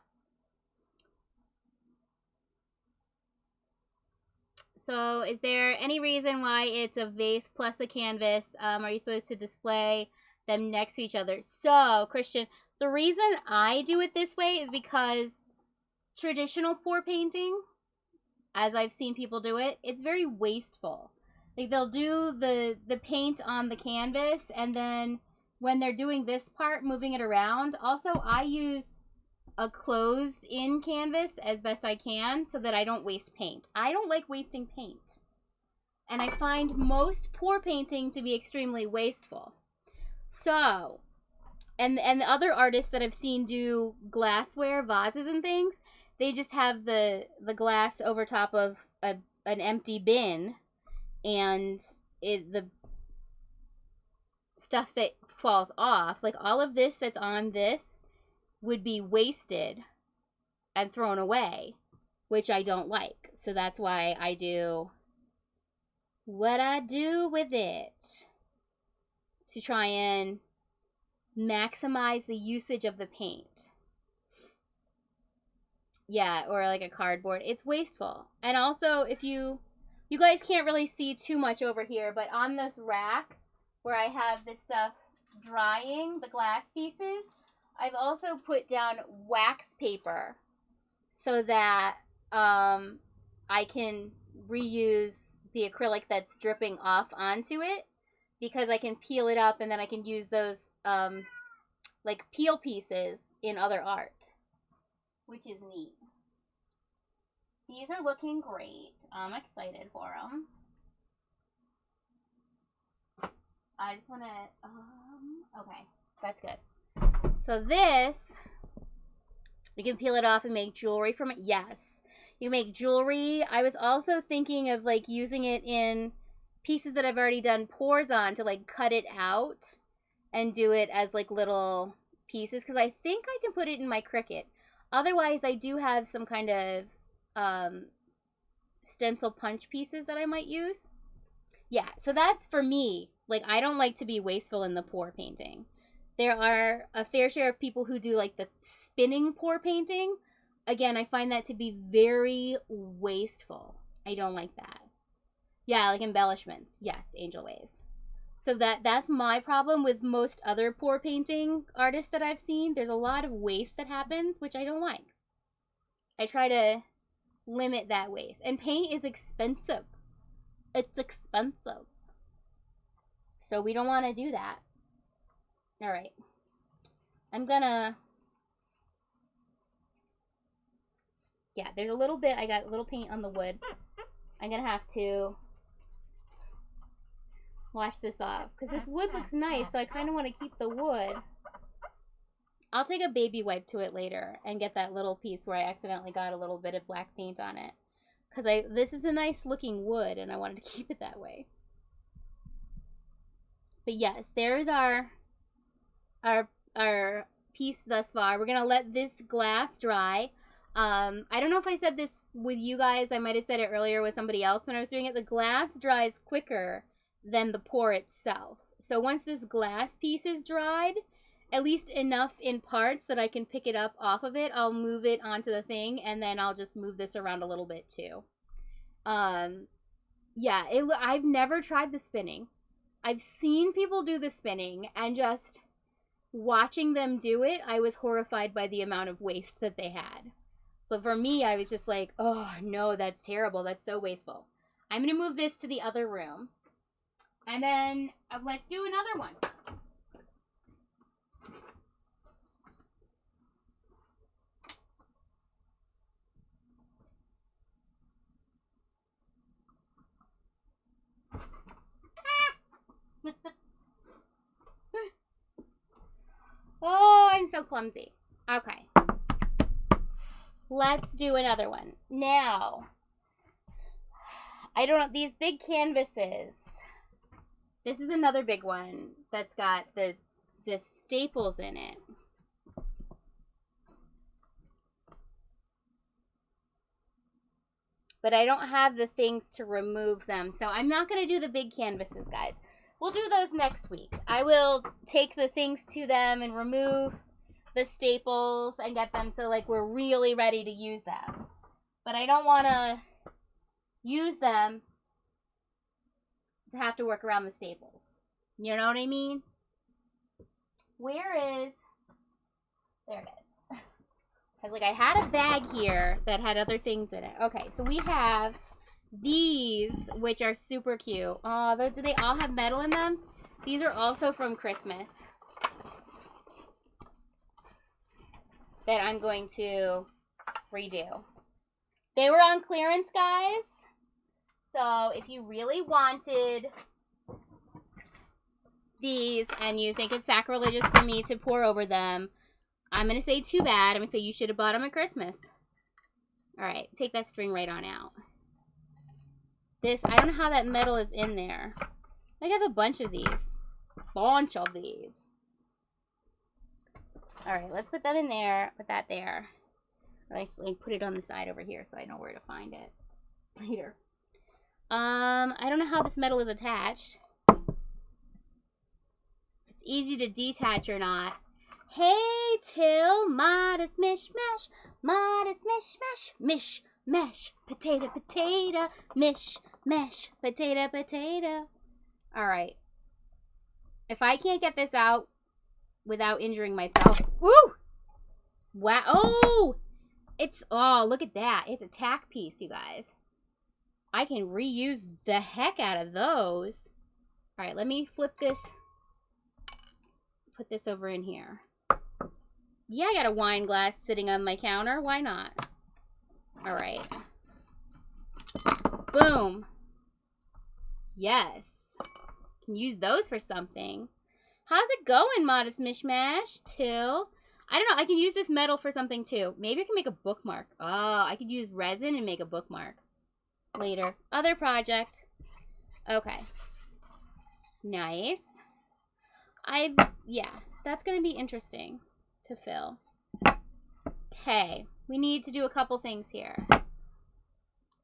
So is there any reason why it's a vase plus a canvas? Are you supposed to display them next to each other? So, Christian, the reason I do it this way is because traditional pour painting, as I've seen people do it, it's very wasteful. Like, they'll do the paint on the canvas, and then when they're doing this part, moving it around. Also, I use a closed-in canvas as best I can so that I don't waste paint. I don't like wasting paint. And I find most pour painting to be extremely wasteful. So, and the other artists that I've seen do glassware, vases and things, they just have the glass over top of an empty bin, and the stuff that falls off, like all of this that's on this, would be wasted and thrown away, which I don't like. So that's why I do what I do with it, to try and maximize the usage of the paint. Yeah, or like a cardboard. It's wasteful. And also, if you guys can't really see too much over here, but on this rack where I have this stuff drying, the glass pieces, I've also put down wax paper so that I can reuse the acrylic that's dripping off onto it, because I can peel it up and then I can use those like peel pieces in other art, which is neat. These are looking great. I'm excited for them. I just want to, okay, that's good. So this, you can peel it off and make jewelry from it. Yes, you make jewelry. I was also thinking of like using it in pieces that I've already done pours on, to like cut it out and do it as like little pieces, because I think I can put it in my Cricut. Otherwise, I do have some kind of stencil punch pieces that I might use. Yeah, so that's for me. Like, I don't like to be wasteful in the pour painting. There are a fair share of people who do like the spinning pour painting. Again, I find that to be very wasteful. I don't like that. Yeah, like embellishments. Yes, Angel Ways. So that's my problem with most other pour painting artists that I've seen. There's a lot of waste that happens, which I don't like. I try to limit that waste. And paint is expensive. It's expensive. So we don't want to do that. All right. I'm gonna... Yeah, there's a little bit. I got a little paint on the wood. I'm gonna have to wash this off, because this wood looks nice, so I kind of want to keep the wood. I'll take a baby wipe to it later and get that little piece where I accidentally got a little bit of black paint on it, because this is a nice looking wood and I wanted to keep it that way. But yes, there's our piece thus far. We're gonna let this glass dry. I don't know if I said this with you guys. I might have said it earlier with somebody else when I was doing it. The glass dries quicker than the pour itself. So once this glass piece is dried, at least enough in parts that I can pick it up off of it, I'll move it onto the thing, and then I'll just move this around a little bit too. Yeah, I've never tried the spinning. I've seen people do the spinning, and just watching them do it, I was horrified by the amount of waste that they had. So for me, I was just like, oh no, that's terrible. That's so wasteful. I'm going to move this to the other room. And then let's do another one. Oh, I'm so clumsy. Okay. Let's do another one. Now, I don't know, these big canvases. This is another big one that's got the staples in it. But I don't have the things to remove them. So I'm not going to do the big canvases, guys. We'll do those next week. I will take the things to them and remove the staples and get them so like we're really ready to use them. But I don't want to use them to have to work around the staples. You know what I mean? Where is... There it is. Because like I had a bag here that had other things in it. Okay, so we have these, which are super cute. Oh, do they all have metal in them? These are also from Christmas. That I'm going to redo. They were on clearance, guys. So if you really wanted these and you think it's sacrilegious for me to pour over them, I'm going to say too bad. I'm going to say you should have bought them at Christmas. All right, take that string right on out. This, I don't know how that metal is in there. I have a bunch of these. All right, let's put them in there. Put that there. Actually, put it on the side over here so I know where to find it later. I don't know how this metal is attached. It's easy to detach or not. Hey, Till, modest mishmash, modest mishmash, mish, mesh, potato, potato, mish, mesh, potato, potato. All right. If I can't get this out without injuring myself. Woo! Wow. Oh! It's, oh, look at that. It's a tack piece, you guys. I can reuse the heck out of those. All right, let me flip this. Put this over in here. Yeah, I got a wine glass sitting on my counter. Why not? All right. Boom. Yes. Can use those for something. How's it going, Modest Mishmash? Till? I don't know. I can use this metal for something too. Maybe I can make a bookmark. Oh, I could use resin and make a bookmark. Later. Other project. Okay. Nice. Yeah, that's going to be interesting to fill. Okay. We need to do a couple things here.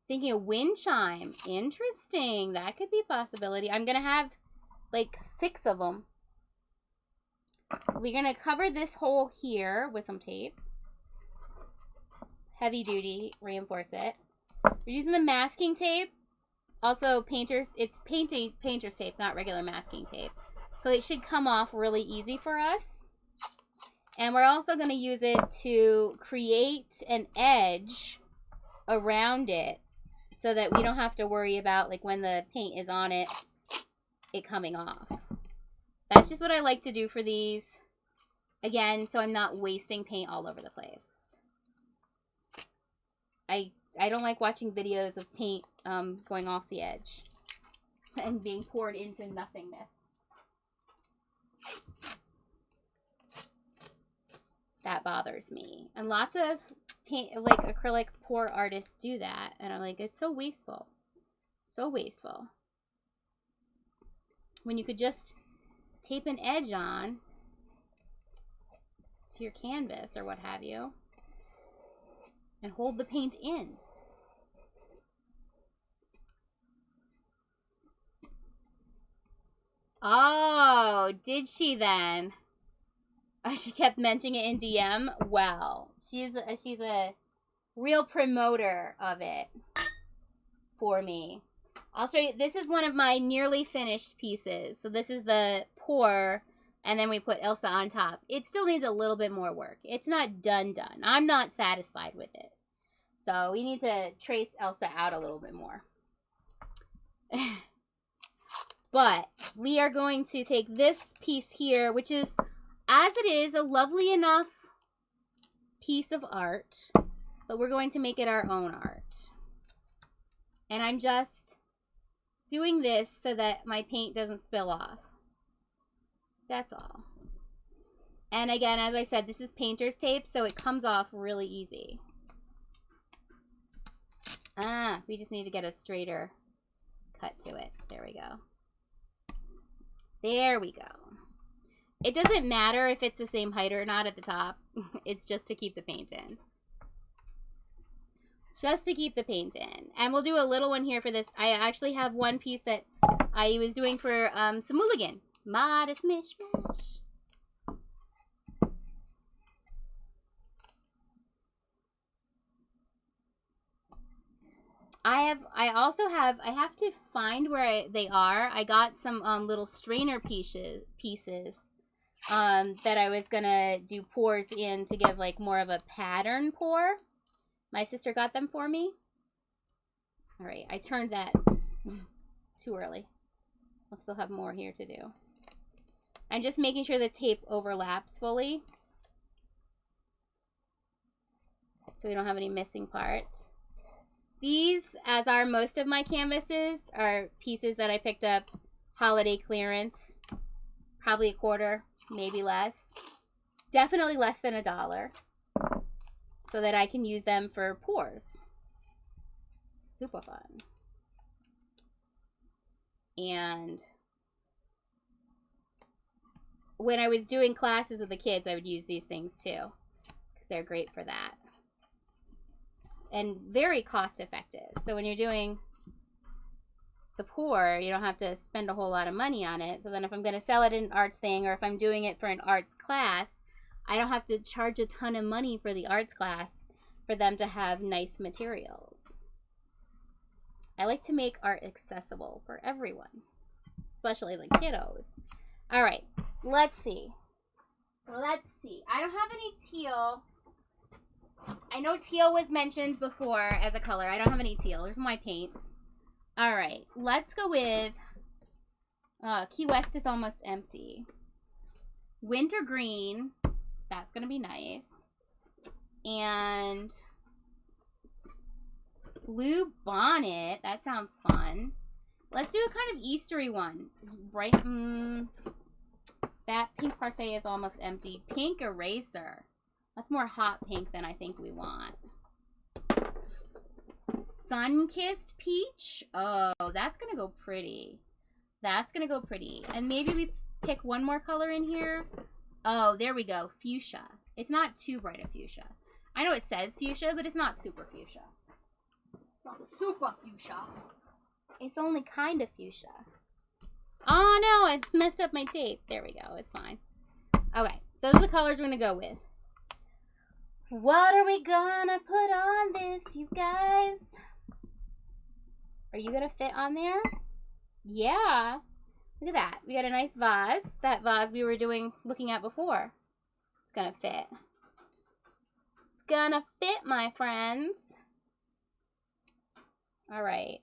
Thinking a wind chime. Interesting. That could be a possibility. I'm going to have like 6 of them. We're going to cover this hole here with some tape. Heavy duty. Reinforce it. We're using the masking tape. Also, it's painter's tape, not regular masking tape. So it should come off really easy for us. And we're also going to use it to create an edge around it so that we don't have to worry about, like, when the paint is on it, it coming off. That's just what I like to do for these. Again, so I'm not wasting paint all over the place. I don't like watching videos of paint going off the edge and being poured into nothingness. That bothers me. And lots of paint, like acrylic pour artists do that. And I'm like, it's so wasteful. So wasteful. When you could just tape an edge on to your canvas or what have you and hold the paint in. Oh, did she then? Oh, she kept mentioning it in DM. Well, she's a real promoter of it for me. I'll show you. This is one of my nearly finished pieces. So this is the pour, and then we put Elsa on top. It still needs a little bit more work. It's not done. I'm not satisfied with it. So we need to trace Elsa out a little bit more. But we are going to take this piece here, which is, as it is, a lovely enough piece of art, but we're going to make it our own art. And I'm just doing this so that my paint doesn't spill off. That's all. And again, as I said, this is painter's tape, so it comes off really easy. We just need to get a straighter cut to it. There we go. There we go. It doesn't matter if it's the same height or not at the top. It's just to keep the paint in. Just to keep the paint in. And we'll do a little one here for this. I actually have one piece that I was doing for some mulligan. Modest mishmash. I have to find where they are. I got some little strainer pieces that I was gonna do pours in to give like more of a pattern pour. My sister got them for me. All right, I turned that too early. I'll still have more here to do. I'm just making sure the tape overlaps fully so we don't have any missing parts. These, as are most of my canvases, are pieces that I picked up holiday clearance. Probably a quarter, maybe less. Definitely less than $1. So that I can use them for pours. Super fun. And when I was doing classes with the kids, I would use these things too, because they're great for that. And very cost effective. So when you're doing the pour, you don't have to spend a whole lot of money on it. So then if I'm going to sell it in an arts thing, or if I'm doing it for an arts class, I don't have to charge a ton of money for the arts class for them to have nice materials. I like to make art accessible for everyone, especially the kiddos. All right, let's see. Let's see. I don't have any teal. I know teal was mentioned before as a color. I don't have any teal. There's my paints. All right, let's go with Key West is almost empty. Winter green. That's going to be nice. And blue bonnet. That sounds fun. Let's do a kind of Eastery one. Bright. That pink parfait is almost empty. Pink eraser. That's more hot pink than I think we want. Sun-kissed peach. Oh, that's going to go pretty. That's going to go pretty. And maybe we pick one more color in here. Oh, there we go. Fuchsia. It's not too bright a fuchsia. I know it says fuchsia, but it's not super fuchsia. It's not super fuchsia. It's only kind of fuchsia. Oh, no. I messed up my tape. There we go. It's fine. Okay. Those are the colors we're going to go with. What are we going to put on this, you guys? Are you going to fit on there? Yeah. Look at that. We got a nice vase. That vase we were looking at before. It's going to fit. It's going to fit, my friends. All right.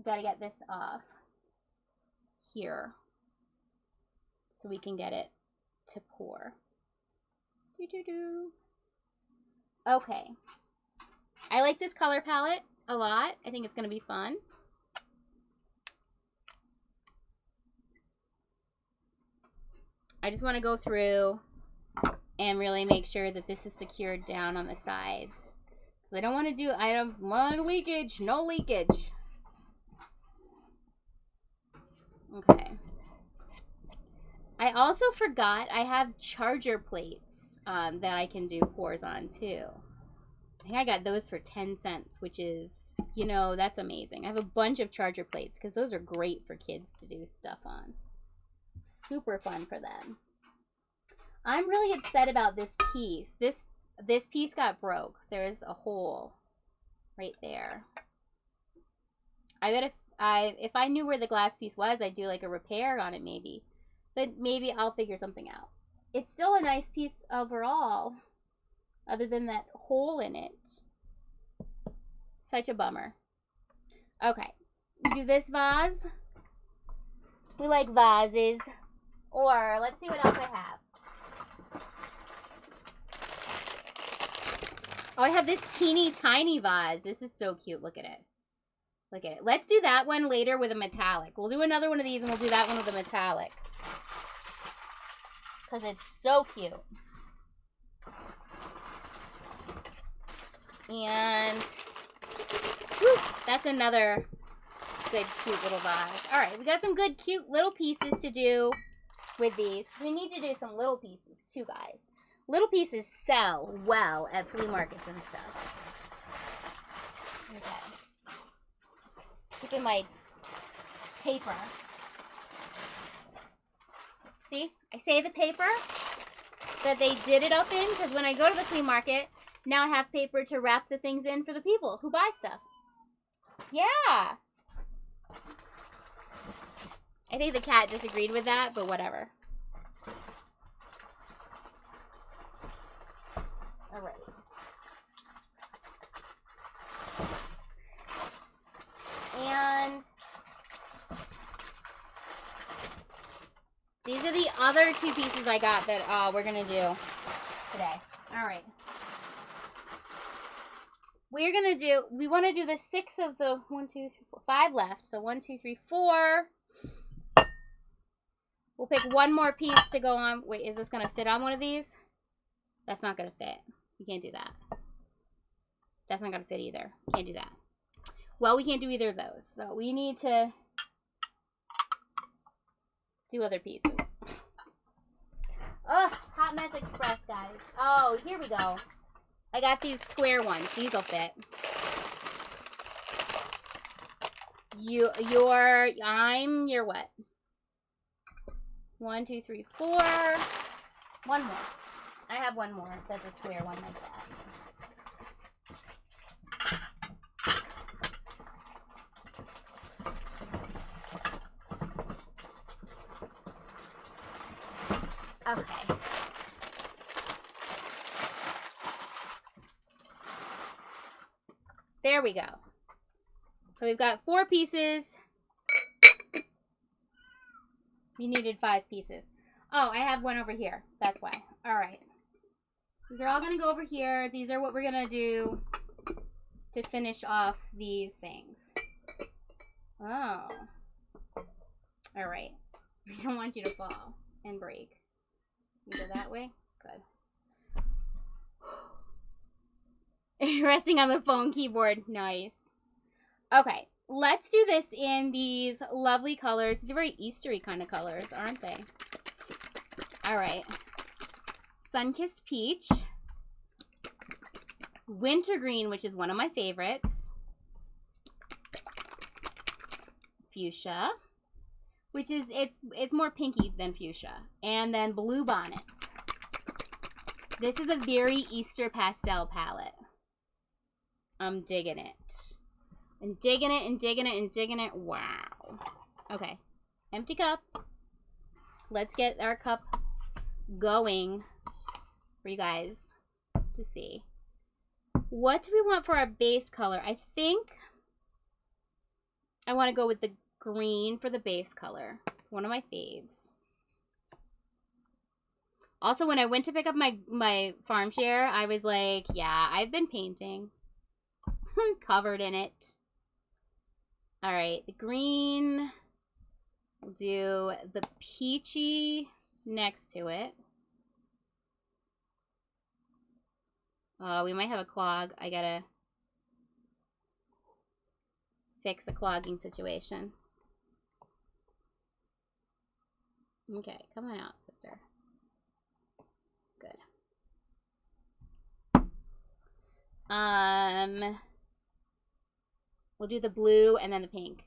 Got to get this off here so we can get it to pour. Okay. I like this color palette a lot. I think it's going to be fun. I just want to go through and really make sure that this is secured down on the sides. I don't want leakage. No leakage. Okay. I also forgot I have charger plates that I can do pours on too. I think I got those for 10 cents, which is, you know, that's amazing. I have a bunch of charger plates because those are great for kids to do stuff on. Super fun for them. I'm really upset about this piece. This piece got broke. There's a hole right there. I bet if I knew where the glass piece was, I'd do like a repair on it maybe. But maybe I'll figure something out. It's still a nice piece overall, other than that hole in it. Such a bummer. Okay, do this vase. We like vases. Or let's see what else I have. Oh, I have this teeny tiny vase. This is so cute. Look at it. Look at it. Let's do that one later with a metallic. We'll do another one of these and we'll do that one with a metallic. Because it's so cute. And whew, that's another good, cute little vase. All right, we got some good, cute little pieces to do with these. We need to do some little pieces too, guys. Little pieces sell well at flea markets and stuff. Okay. Keeping my paper. See, I say the paper that they did it up in because when I go to the flea market, now I have paper to wrap the things in for the people who buy stuff. Yeah. I think the cat disagreed with that, but whatever. All right. And these are the other two pieces I got that we're going to do today. All right. We're going to do, we want to do the 6 of the 1, 2, 3, 4, 5 left. So 1, 2, 3, 4. We'll pick one more piece to go on. Wait, is this going to fit on one of these? That's not going to fit. You can't do that. That's not going to fit either. Can't do that. Well, we can't do either of those. So we need to do other pieces. Oh, Hot Mess Express, guys. Oh, here we go. I got these square ones. These will fit. You're what? 1, 2, 3, 4. One more. I have one more that's a square one like that. Okay. There we go. So we've got 4 pieces. You needed 5 pieces. Oh, I have one over here. That's why. All right. These are all going to go over here. These are what we're going to do to finish off these things. Oh. All right. We don't want you to fall and break. You go that way? Good. Resting on the phone keyboard. Nice. Okay. Let's do this in these lovely colors. These are very Eastery kind of colors, aren't they? All right. Sun-Kissed Peach. Wintergreen, which is one of my favorites. Fuchsia, which is, it's more pinky than fuchsia. And then Blue Bonnets. This is a very Easter pastel palette. I'm digging it. And digging it and digging it and digging it. Wow. Okay. Empty cup. Let's get our cup going for you guys to see. What do we want for our base color? I think I want to go with the green for the base color. It's one of my faves. Also, when I went to pick up my farm share, I was like, yeah, I've been painting. I'm covered in it. All right, the green. We'll do the peachy next to it. Oh, we might have a clog. I gotta fix the clogging situation. Okay, come on out, sister. Good. We'll do the blue and then the pink.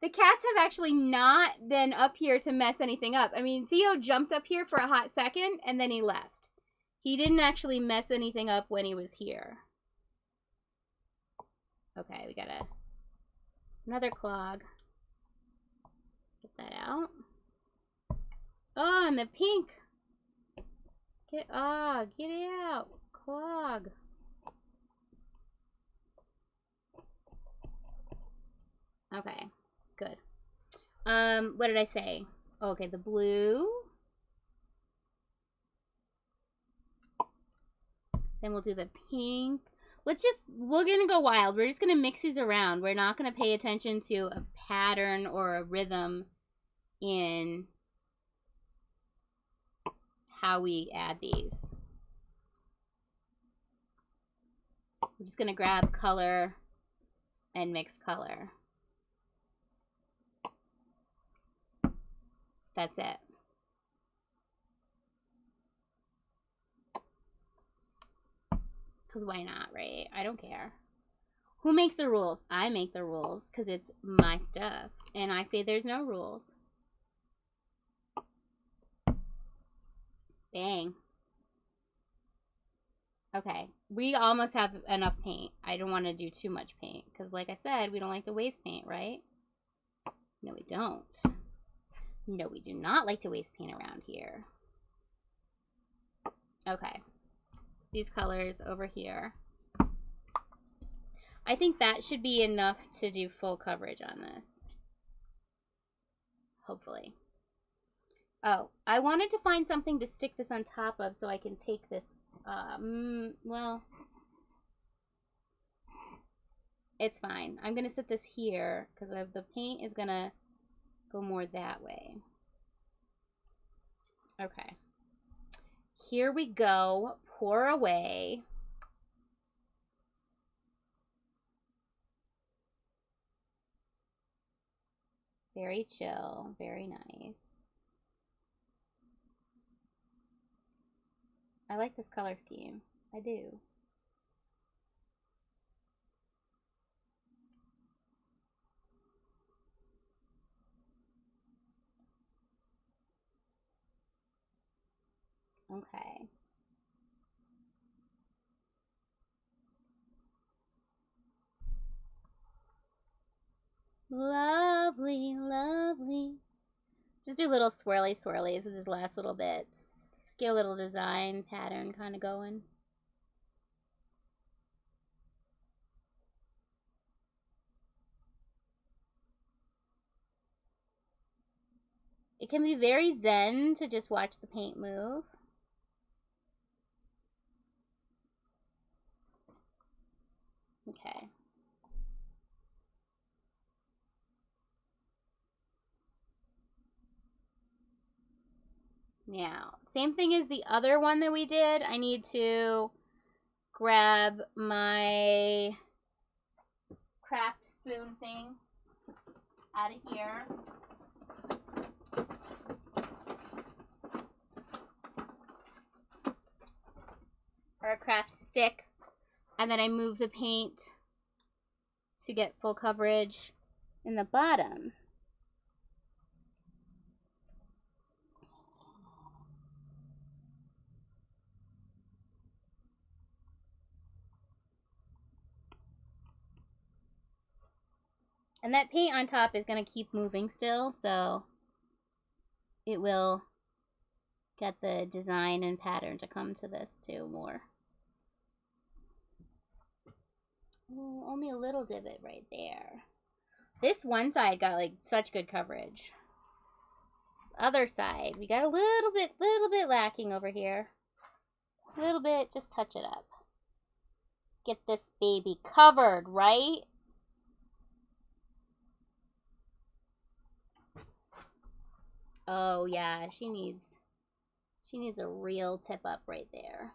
The cats have actually not been up here to mess anything up. I mean, Theo jumped up here for a hot second and then he left. He didn't actually mess anything up when he was here. Okay, we got another clog. Get that out. Oh, and the pink. Get it out. Clog. Okay, good. What did I say? Okay, the blue. Then we'll do the pink. We're gonna go wild. We're just gonna mix these around. We're not gonna pay attention to a pattern or a rhythm in how we add these. We're just gonna grab color and mix color. That's it. Because why not, right? I don't care. Who makes the rules? I make the rules because it's my stuff. And I say there's no rules. Bang. Okay. We almost have enough paint. I don't want to do too much paint. Because like I said, we don't like to waste paint, right? No, we don't. No, we do not like to waste paint around here. Okay. These colors over here. I think that should be enough to do full coverage on this. Hopefully. Oh, I wanted to find something to stick this on top of so I can take this, well, It's fine. I'm going to set this here because the paint is going to go more that way. Okay. Here we go. Pour away. Very chill. Very nice. I like this color scheme. I do. Okay. Lovely, lovely. Just do little swirly swirlies with these last little bits. Just get a little design pattern kind of going. It can be very zen to just watch the paint move. Okay. Now, same thing as the other one that we did. I need to grab my craft spoon thing out of here. Or a craft stick. And then I move the paint to get full coverage in the bottom. And that paint on top is going to keep moving still, so it will get the design and pattern to come to this too more. Ooh, only a little divot right there. This one side got like such good coverage. This other side, we got a little bit lacking over here. A little bit, just touch it up. Get this baby covered, right? Oh yeah, she needs a real tip up right there.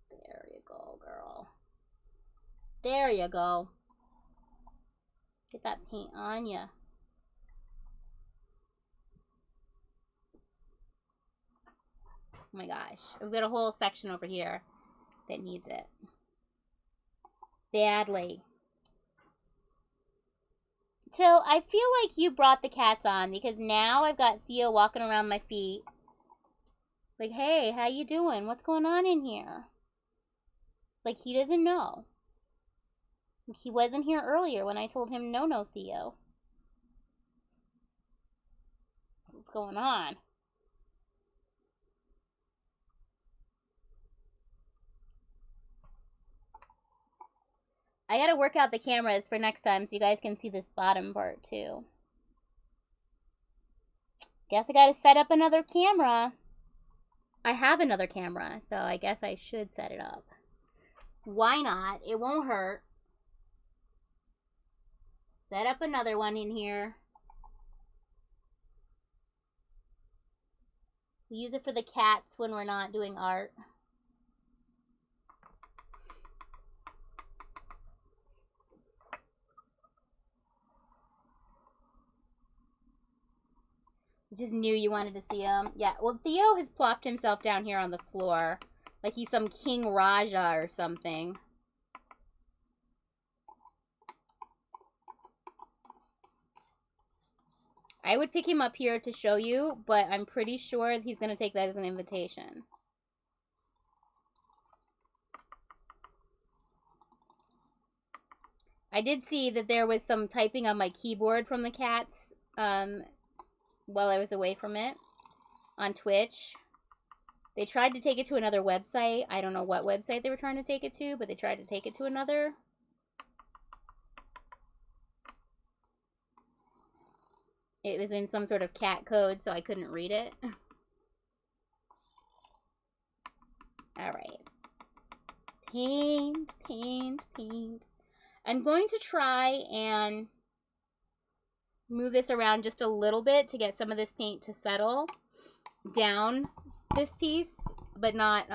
There you go, girl. There you go. Get that paint on ya. Oh my gosh. I've got a whole section over here that needs it. Badly. Till, I feel like you brought the cats on because now I've got Theo walking around my feet. Like, hey, how you doing? What's going on in here? Like, he doesn't know. He wasn't here earlier when I told him, no, Theo. What's going on? I gotta work out the cameras for next time so you guys can see this bottom part too. Guess I gotta set up another camera. I have another camera, so I guess I should set it up. Why not? It won't hurt. Set up another one in here. We use it for the cats when we're not doing art. Just knew you wanted to see him. Yeah, well, Theo has plopped himself down here on the floor. Like he's some King Raja or something. I would pick him up here to show you, but I'm pretty sure he's going to take that as an invitation. I did see that there was some typing on my keyboard from the cats while I was away from it on Twitch. They tried to take it to another website. I don't know what website they were trying to take it to, but they tried to take it to another. It was in some sort of cat code, so I couldn't read it. Alright. paint, paint, paint. I'm going to try and move this around just a little bit to get some of this paint to settle down this piece, but not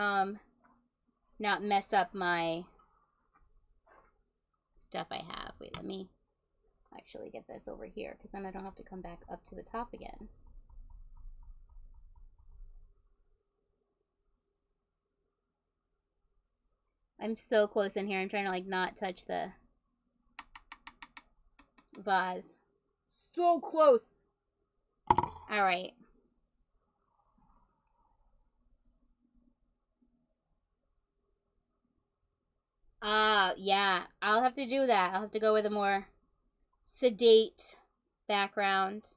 mess up my stuff I have. Wait, let me actually get this over here, because then I don't have to come back up to the top again. I'm so close in here. I'm trying to like not touch the vase. So close. All right. Yeah, I'll have to do that. I'll have to go with a more sedate background.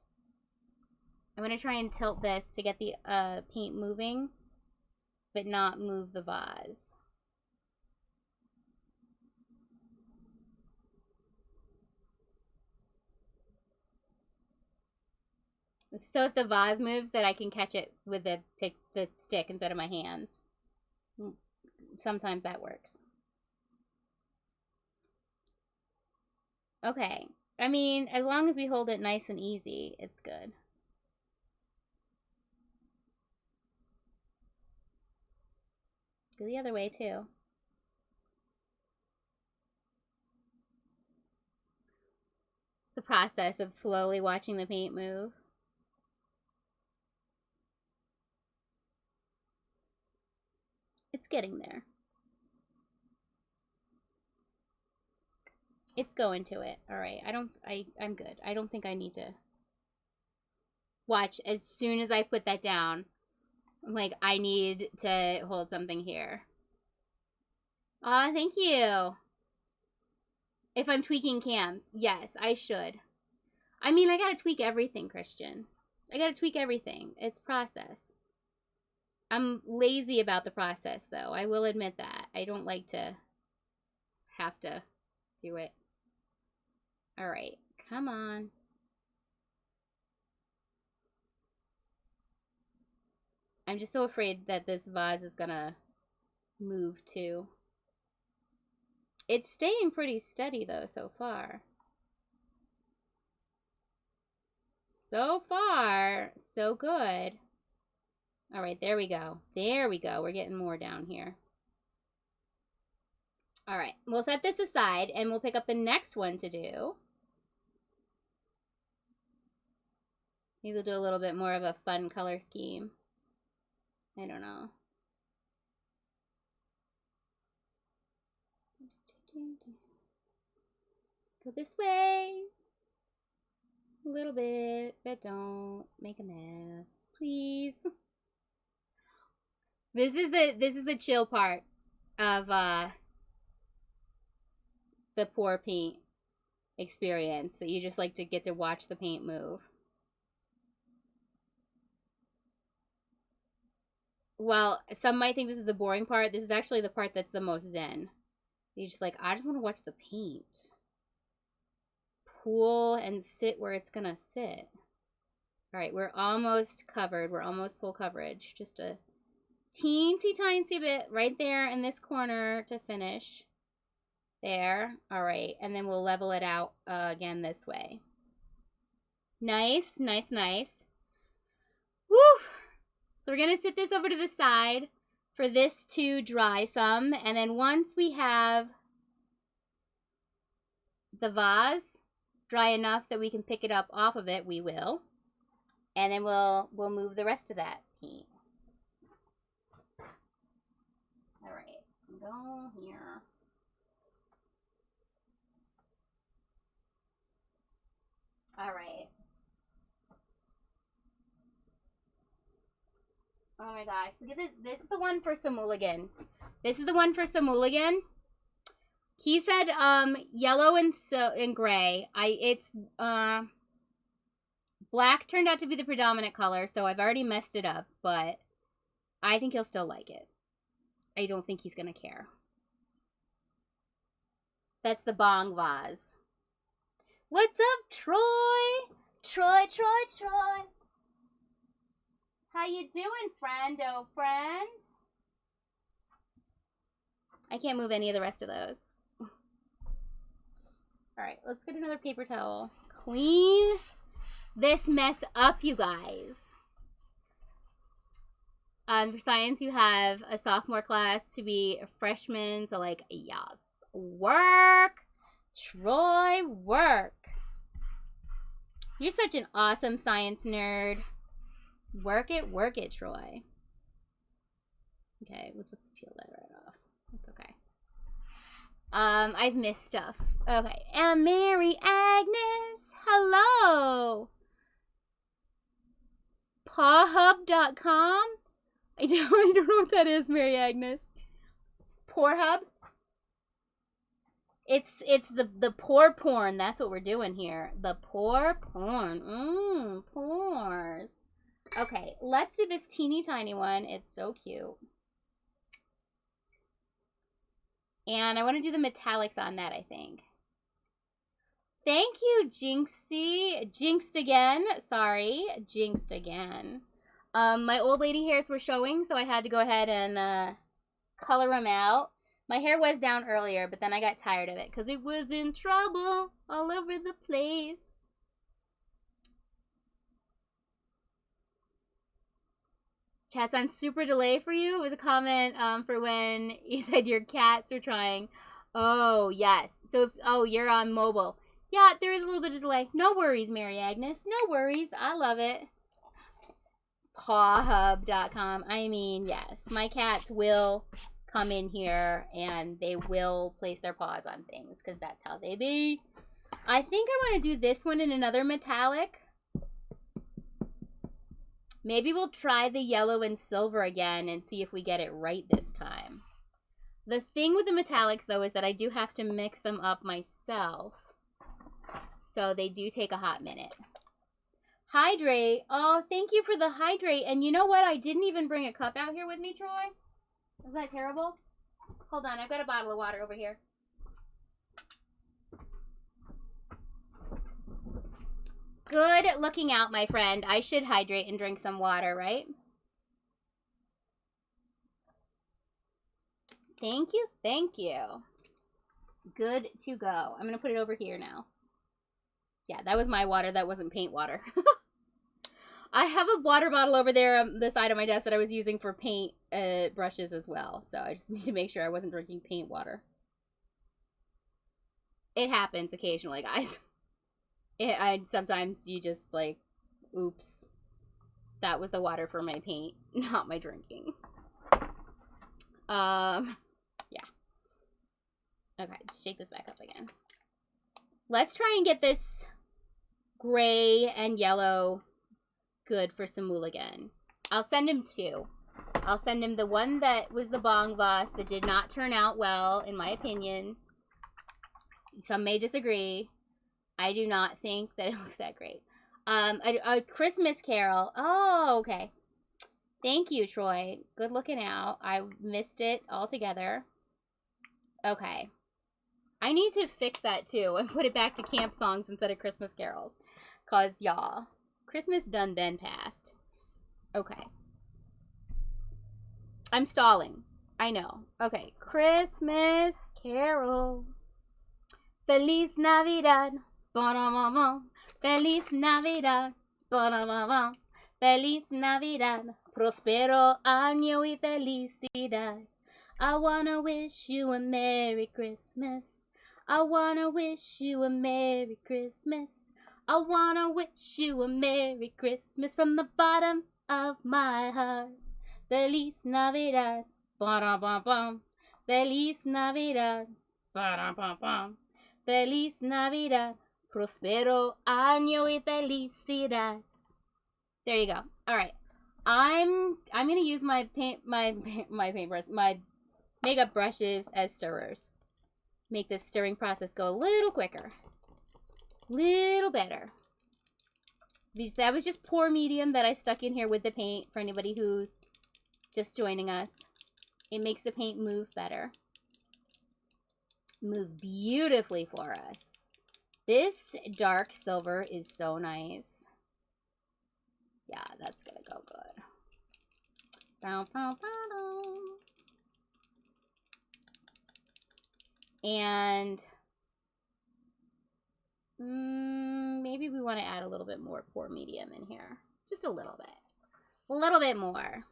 I'm gonna try and tilt this to get the paint moving, but not move the vase. So if the vase moves, that I can catch it with the stick instead of my hands. Sometimes that works. Okay. I mean, as long as we hold it nice and easy, it's good. Go the other way, too. The process of slowly watching the paint move. It's getting there. It's going to it. All right. I'm good. I don't think I need to watch. As soon as I put that down, I'm like, I need to hold something here. Aw, thank you. If I'm tweaking cams, yes, I should. I mean, I gotta tweak everything, Christian. I gotta tweak everything. It's process. I'm lazy about the process, though. I will admit that. I don't like to have to do it. All right, come on. I'm just so afraid that this vase is gonna move too. It's staying pretty steady though so far. So far, so good. All right, there we go. There we go. We're getting more down here. All right, we'll set this aside and we'll pick up the next one to do. Maybe we'll do a little bit more of a fun color scheme. I don't know. Go this way. A little bit, but don't make a mess, please. This is the chill part of the pour paint experience, that you just like to get to watch the paint move. Well, some might think this is the boring part. This is actually the part that's the most zen. You're just like, I just want to watch the paint pool and sit where it's gonna sit. All right, we're almost covered. We're almost full coverage. Just a teensy tiny bit right there in this corner to finish. There. All right, and then we'll level it out again this way. Nice, nice, nice. Woo! So we're gonna sit this over to the side for this to dry some, and then once we have the vase dry enough that we can pick it up off of it, we will. And then we'll move the rest of that paint. All right, go here. All right. Oh my gosh, look at this. This is the one for Samuligan. This is the one for Samuligan. He said yellow and gray. It's black turned out to be the predominant color, so I've already messed it up, but I think he'll still like it. I don't think he's gonna care. That's the bong vase. What's up, Troy? Troy. How you doing, friend? Oh, friend? I can't move any of the rest of those. Alright, let's get another paper towel. Clean this mess up, you guys. For science, you have a sophomore class to be a freshman. So, like, yes. Work! Troy, work! You're such an awesome science nerd. Work it, Troy. Okay, let's just peel that right off. That's okay. I've missed stuff. Okay, and Mary Agnes, hello! Pawhub.com? I don't know what that is, Mary Agnes. Pornhub? It's the poor porn. That's what we're doing here. The poor porn. Pores. Okay, let's do this teeny tiny one. It's so cute. And I want to do the metallics on that, I think. Thank you, Jinxie. Jinxed again. Sorry, jinxed again. My old lady hairs were showing, so I had to go ahead and color them out. My hair was down earlier, but then I got tired of it because it was in trouble all over the place. Chat's on super delay for you. It was a comment for when you said your cats were trying. Oh, yes. So, you're on mobile. Yeah, there is a little bit of delay. No worries, Mary Agnes. No worries. I love it. Pawhub.com. I mean, yes. My cats will come in here and they will place their paws on things because that's how they be. I think I want to do this one in another metallic. Maybe we'll try the yellow and silver again and see if we get it right this time. The thing with the metallics, though, is that I do have to mix them up myself. So they do take a hot minute. Hydrate. Oh, thank you for the hydrate. And you know what? I didn't even bring a cup out here with me, Troy. Is that terrible? Hold on, I've got a bottle of water over here. Good looking out, my friend. I should hydrate and drink some water, right? Thank you, thank you. Good to go. I'm going to put it over here now. Yeah, that was my water. That wasn't paint water. I have a water bottle over there on the side of my desk that I was using for paint brushes as well. So I just need to make sure I wasn't drinking paint water. It happens occasionally, guys. Sometimes you just like, oops. That was the water for my paint, not my drinking. Yeah. Okay, shake this back up again. Let's try and get this gray and yellow good for Samul again. I'll send him two. I'll send him the one that was the Bong Voss that did not turn out well, in my opinion. Some may disagree. I do not think that it looks that great. A Christmas Carol. Oh, okay. Thank you, Troy. Good looking out. I missed it altogether. Okay. I need to fix that too and put it back to camp songs instead of Christmas carols. Cause y'all, Christmas done been past. Okay. I'm stalling. I know. Okay. Christmas Carol. Feliz Navidad. Bon, Feliz Navidad. Bon, Feliz Navidad. Prospero año y felicidad. I wanna wish you a Merry Christmas. I wanna wish you a Merry Christmas. I wanna wish you a Merry Christmas from the bottom of my heart. Feliz Navidad. Ba-da-ba-bum. Feliz Navidad. Ba-da-ba-bum. Feliz Navidad. Prospero año y felicidad. There you go. All right. I'm gonna use my paintbrush, my makeup brushes as stirrers. Make this stirring process go a little quicker. Little better. That was just pour medium that I stuck in here with the paint for anybody who's just joining us. It makes the paint move better. Move beautifully for us. This dark silver is so nice. Yeah, that's gonna go good. Bow, bow, bow, bow. And maybe we want to add a little bit more pour medium in here. Just a little bit. A little bit more.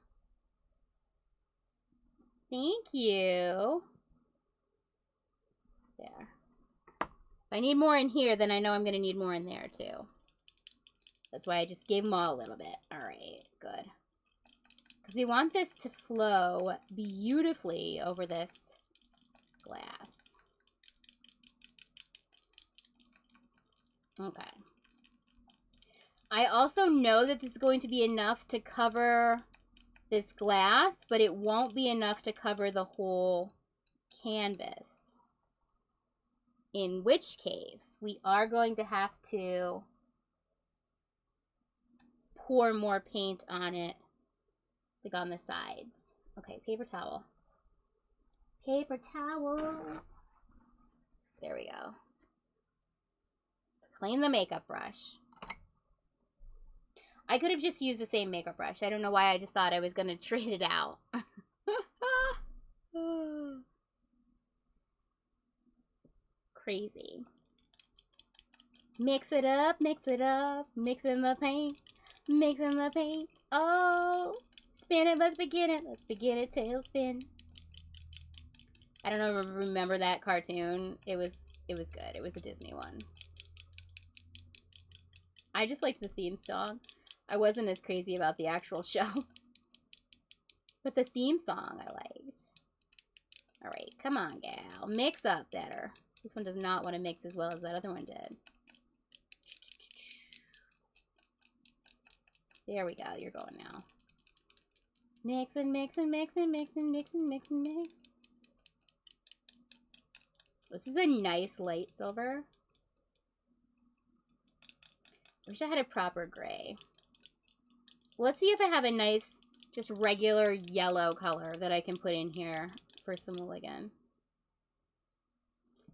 Thank you. There. If I need more in here, then I know I'm going to need more in there too. That's why I just gave them all a little bit. All right, good. Because we want this to flow beautifully over this glass. Okay. I also know that this is going to be enough to cover this glass, but it won't be enough to cover the whole canvas. In which case, we are going to have to pour more paint on it, like on the sides. Okay, paper towel. Paper towel. There we go. Let's clean the makeup brush. I could have just used the same makeup brush. I don't know why I just thought I was going to trade it out. Crazy. Mix it up, mix it up. Mixing the paint, mixing the paint. Oh, spin it, let's begin it. Let's begin it, tailspin. I don't know if you remember that cartoon. It was good. It was a Disney one. I just liked the theme song. I wasn't as crazy about the actual show. But the theme song I liked. Alright, come on, gal. Mix up better. This one does not want to mix as well as that other one did. There we go. You're going now. Mix and mix and mix and mix and mix and mix and mix. This is a nice light silver. Wish I had a proper gray. Let's see if I have a nice, just regular yellow color that I can put in here for some mulligan.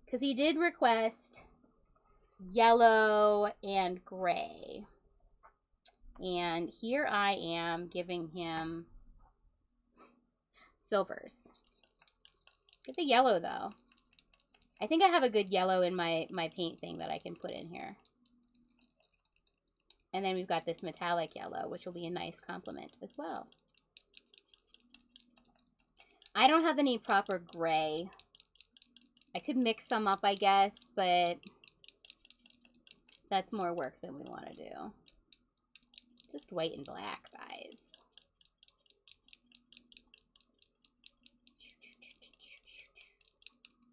Because he did request yellow and gray. And here I am giving him silvers. Get the yellow, though. I think I have a good yellow in my paint thing that I can put in here. And then we've got this metallic yellow, which will be a nice complement as well. I don't have any proper gray. I could mix some up, I guess, but that's more work than we want to do. Just white and black, guys.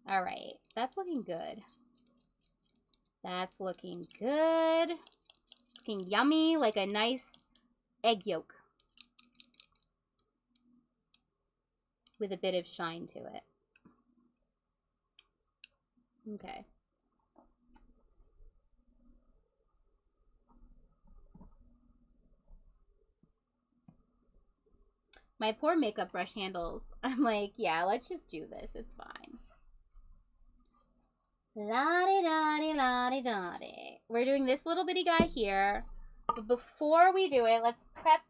All right, that's looking good. That's looking good. Looking yummy, like a nice egg yolk. With a bit of shine to it. Okay. My poor makeup brush handles. I'm like, yeah, let's just do this. It's fine. La-di-da-di-la-di-da-di. We're doing this little bitty guy here. But before we do it, let's prep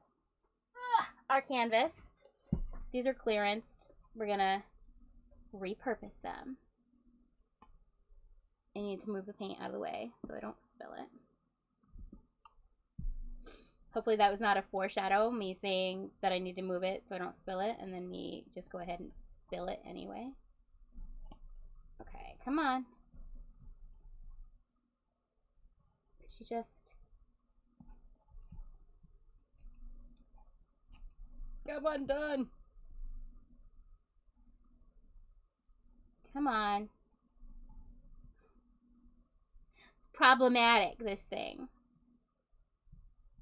our canvas. These are clearanced. We're going to repurpose them. I need to move the paint out of the way so I don't spill it. Hopefully that was not a foreshadow, me saying that I need to move it so I don't spill it, and then me just go ahead and spill it anyway. Okay, come on. She just... Come on, done. Come on. It's problematic, this thing.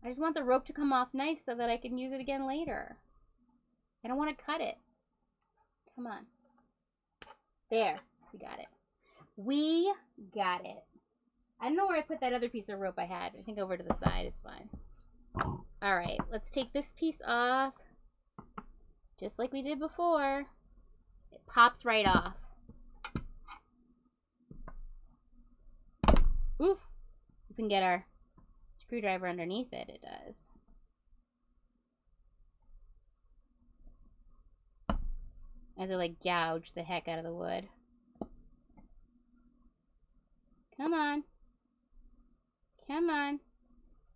I just want the rope to come off nice so that I can use it again later. I don't want to cut it. Come on. There. We got it. We got it. I don't know where I put that other piece of rope I had. I think over to the side. It's fine. Alright. Let's take this piece off. Just like we did before. It pops right off. Oof. We can get our screwdriver underneath it. It does. As I like gouge the heck out of the wood. Come on. Come on.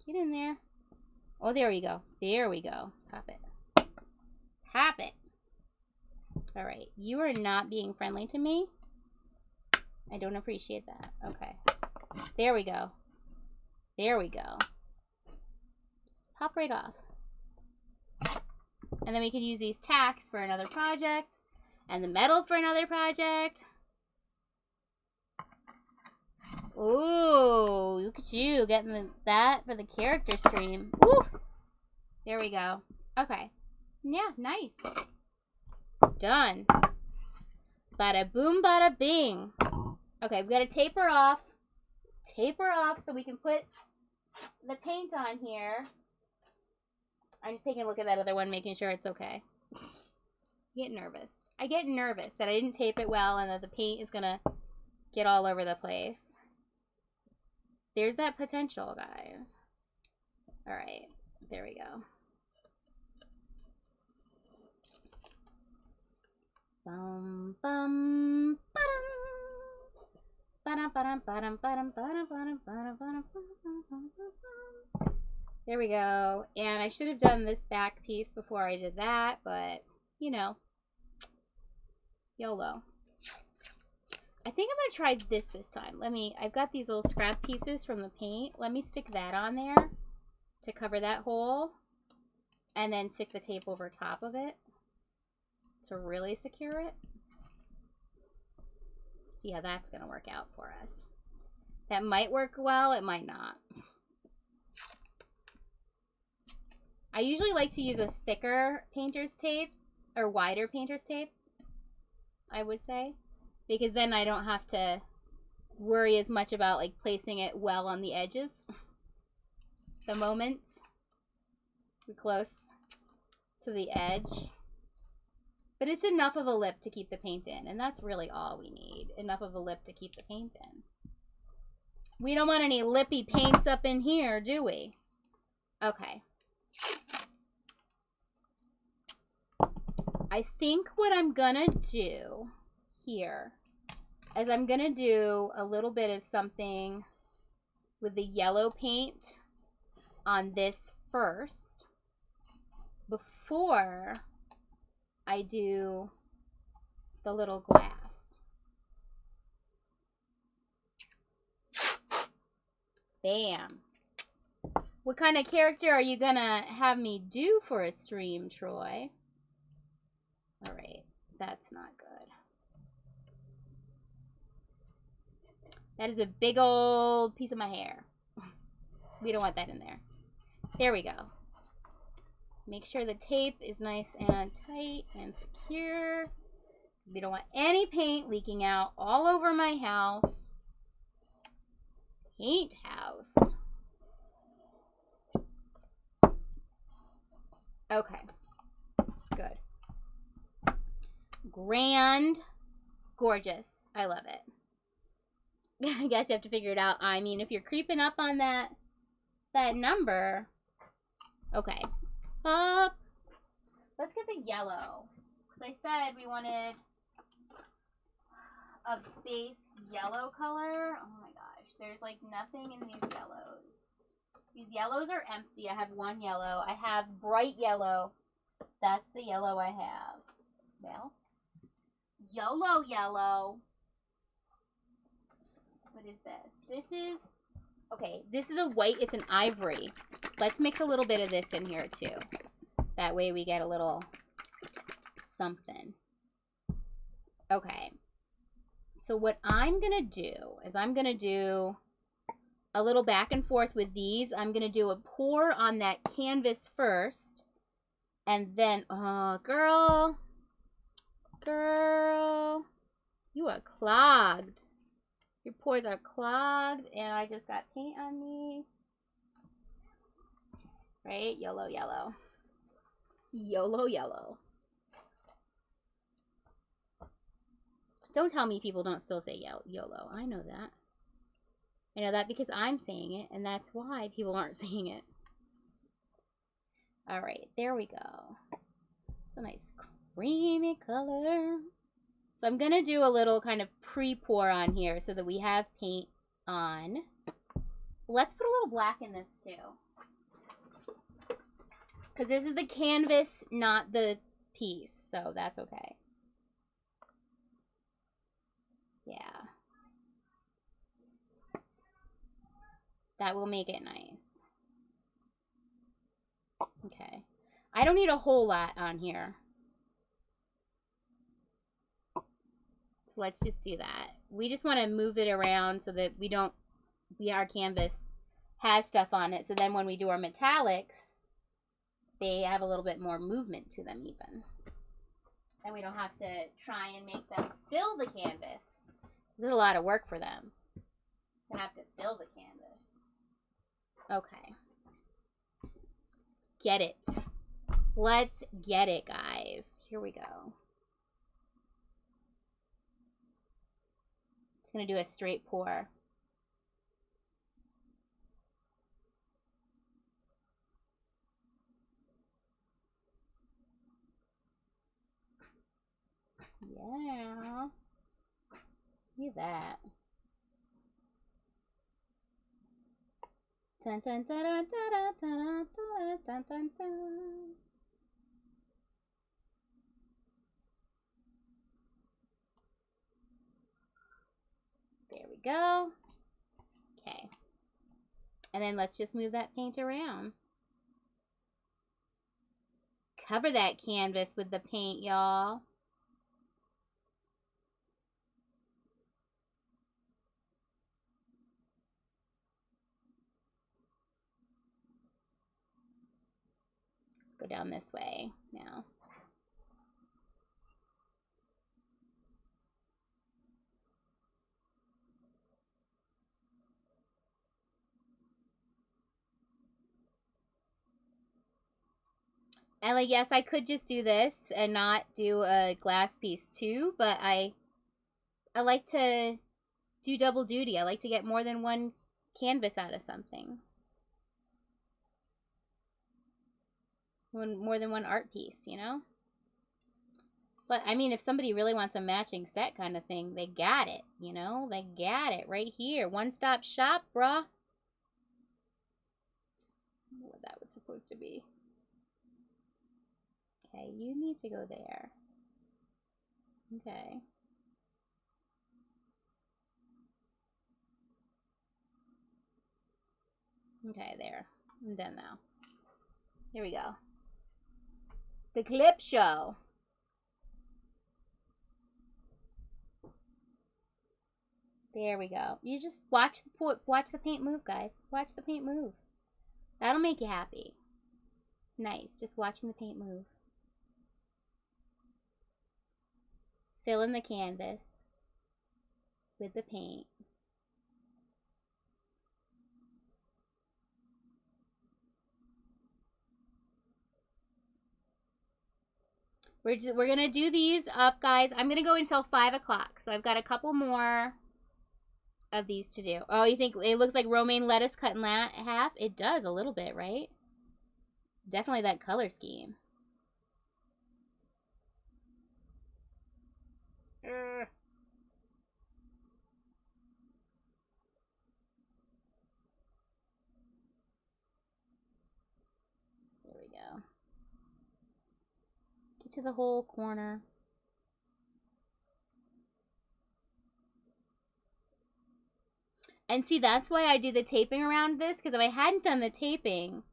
Get in there. Oh, there we go. There we go. Pop it. Pop it. All right. You are not being friendly to me. I don't appreciate that. Okay. There we go. There we go. Just pop right off. And then we could use these tacks for another project. And the metal for another project. Ooh, look at you getting that for the character stream. Ooh. There we go. Okay. Yeah, nice. Done. Bada boom, bada bing. Okay, we've got to taper off. Taper off so we can put the paint on here. I'm just taking a look at that other one, making sure it's okay. I get nervous. I get nervous that I didn't tape it well and that the paint is going to get all over the place. There's that potential, guys. All right. There we go. Bum, bum, ba-dum. There we go. And I should have done this back piece before I did that, but, you know, YOLO. I think I'm going to try this time. I've got these little scrap pieces from the paint. Let me stick that on there to cover that hole. And then stick the tape over top of it to really secure it. See how that's going to work out for us. That might work well, it might not. I usually like to use a thicker painter's tape, or wider painter's tape, I would say. Because then I don't have to worry as much about like placing it well on the edges. The moment we're close to the edge. But it's enough of a lip to keep the paint in. And that's really all we need. Enough of a lip to keep the paint in. We don't want any lippy paints up in here, do we? Okay. I think what I'm gonna do here is I'm gonna do a little bit of something with the yellow paint on this first before I do the little glass. Bam. What kind of character are you gonna have me do for a stream, Troy? All right, that's not good. That is a big old piece of my hair. We don't want that in there. There we go. Make sure the tape is nice and tight and secure. We don't want any paint leaking out all over my house. Paint house. Okay. Good. Grand. Gorgeous. I love it. I guess you have to figure it out. I mean, if you're creeping up on that number. Okay. Up. Let's get the yellow. Because I said we wanted a base yellow color. Oh my gosh. There's like nothing in these yellows. These yellows are empty. I have one yellow. I have bright yellow. That's the yellow I have. Well, YOLO yellow. What is this? This is, okay, this is a white, it's an ivory. Let's mix a little bit of this in here too. That way we get a little something. Okay. So what I'm going to do is I'm going to do a little back and forth with these. I'm going to do a pour on that canvas first. And then, oh, girl. Girl. You are clogged. Your pores are clogged, and I just got paint on me. Right? YOLO, yellow. YOLO, yellow. Don't tell me people don't still say YOLO. I know that. I know that because I'm saying it, and that's why people aren't saying it. All right, there we go. It's a nice creamy color. So I'm going to do a little kind of pre-pour on here so that we have paint on. Let's put a little black in this too. Because this is the canvas, not the piece. So that's okay. Yeah. That will make it nice. Okay. I don't need a whole lot on here. So let's just do that. We just want to move it around so that our canvas has stuff on it. So then when we do our metallics, they have a little bit more movement to them even. And we don't have to try and make them fill the canvas. This is a lot of work for them to have to fill the canvas. Okay. Get it. Let's get it, guys. Here we go. Just going to do a straight pour. Yeah. Look at that. Dun, dun, dun, dun, dun, dun, dun, dun, dun, dun. There we go. Okay. And then let's just move that paint around. Cover that canvas with the paint, y'all. Go down this way now. And like, yes, I could just do this and not do a glass piece too, but I like to do double duty. I like to get more than one canvas out of something. More than one art piece, you know? But, I mean, if somebody really wants a matching set kind of thing, they got it, you know? They got it right here. One-stop shop, bruh. I don't know what that was supposed to be. Okay, you need to go there. Okay. Okay, there. I'm done now. Here we go. The clip show. There we go. You just watch the paint move, guys. Watch the paint move. That'll make you happy. It's nice, just watching the paint move. Fill in the canvas with the paint. We're gonna do these up, guys. I'm gonna go until 5 o'clock, so I've got a couple more of these to do. Oh, you think it looks like romaine lettuce cut in half? It does a little bit, right? Definitely that color scheme. There we go. Get to the whole corner. And see, that's why I do the taping around this, because if I hadn't done the taping,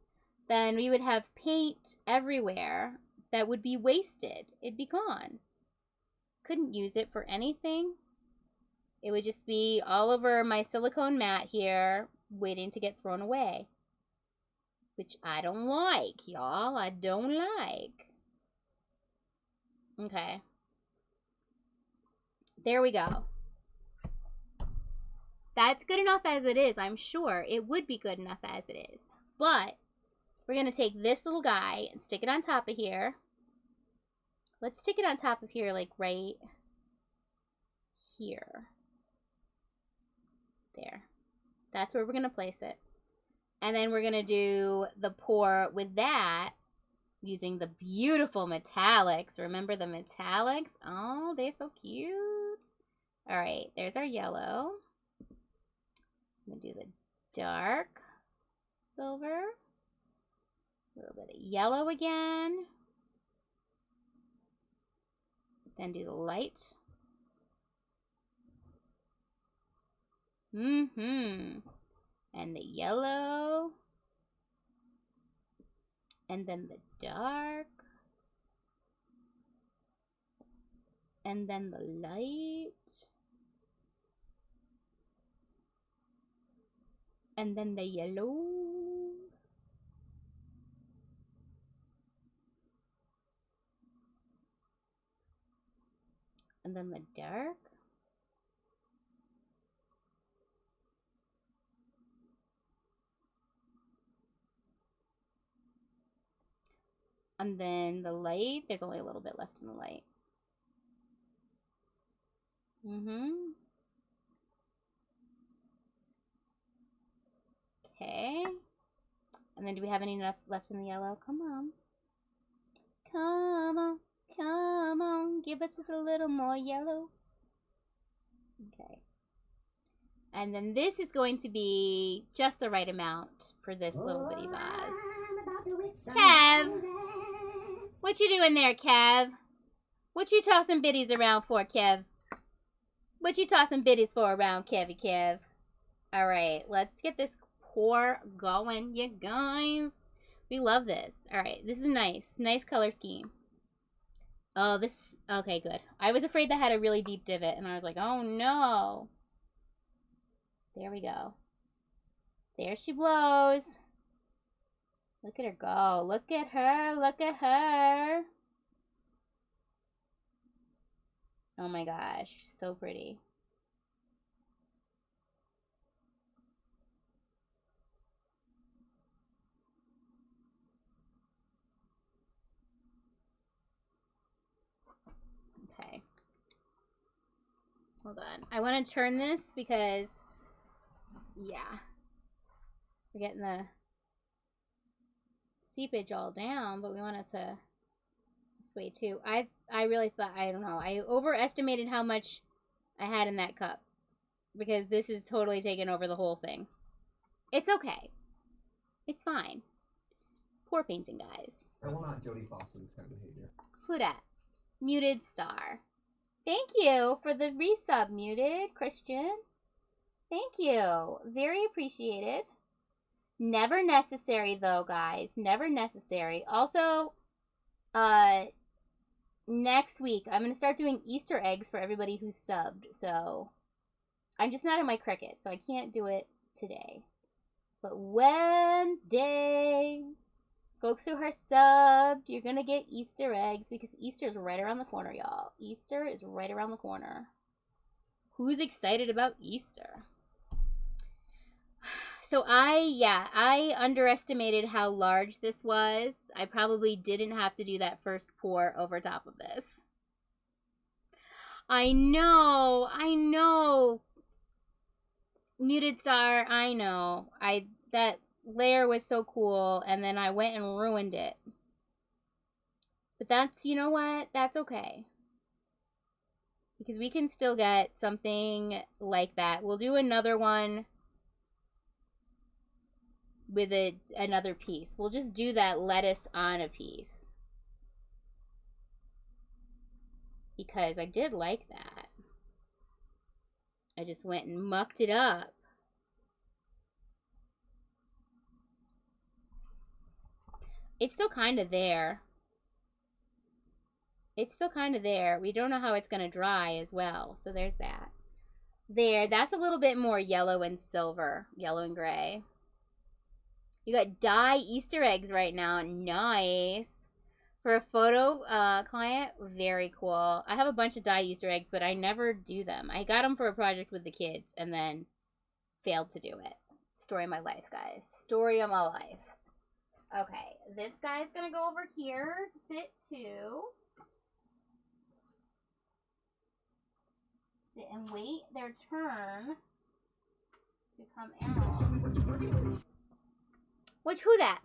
then we would have paint everywhere that would be wasted. It'd be gone. Couldn't use it for anything. It would just be all over my silicone mat here, waiting to get thrown away. Which I don't like, y'all. I don't like. Okay. There we go. That's good enough as it is, I'm sure. It would be good enough as it is. But we're going to take this little guy and stick it on top of here. Let's stick it on top of here, like right here. There. That's where we're going to place it. And then we're going to do the pour with that using the beautiful metallics. Remember the metallics? Oh, they're so cute. All right, there's our yellow. I'm going to do the dark silver. A little bit of yellow again. Then do the light. And the yellow. And then the dark. And then the light. And then the yellow. And then the dark. And then the light. There's only a little bit left in the light. Okay. And then do we have any enough left in the yellow? Come on. Come on. Come on. Give us just a little more yellow. Okay. And then this is going to be just the right amount for this little bitty vase. Kev! What you doing there, Kev? What you tossing biddies around for, Kev? What you tossing biddies for around, Kevy Kev? Alright, let's get this pour going, you guys. We love this. Alright, this is nice color scheme. Oh, this, okay, good. I was afraid that had a really deep divot, and I was like, oh no. There we go. There she blows. Look at her go. Look at her. Look at her. Oh my gosh. So pretty. Okay. Hold on. I want to turn this because, yeah. We're getting the seepage all down, but we want it to sway too. I really thought, I don't know, I overestimated how much I had in that cup because this is totally taken over the whole thing. It's okay. It's fine. It's pour painting, guys. I will not Jodie Foster this kind of behavior. Who dat? Muted Star. Thank you for the resub, Muted Christian. Thank you. Very appreciated. Never necessary, though, guys. Never necessary. Also, next week, I'm going to start doing Easter eggs for everybody who's subbed. So, I'm just not at my Cricut, so I can't do it today. But Wednesday, folks who are subbed, you're going to get Easter eggs because Easter is right around the corner, y'all. Easter is right around the corner. Who's excited about Easter? So I underestimated how large this was. I probably didn't have to do that first pour over top of this. I know. Muted Star, I know. That layer was so cool, and then I went and ruined it. But that's, you know what? That's okay. Because we can still get something like that. We'll do another one with another piece. We'll just do that lettuce on a piece. Because I did like that. I just went and mucked it up. It's still kind of there. It's still kind of there. We don't know how it's going to dry as well. So there's that. There. That's a little bit more yellow and silver. Yellow and gray. You got dye Easter eggs right now. Nice. For a photo client, very cool. I have a bunch of dye Easter eggs, but I never do them. I got them for a project with the kids and then failed to do it. Story of my life, guys. Story of my life. Okay, this guy's going to go over here to sit too. Sit and wait their turn to come out. Who that?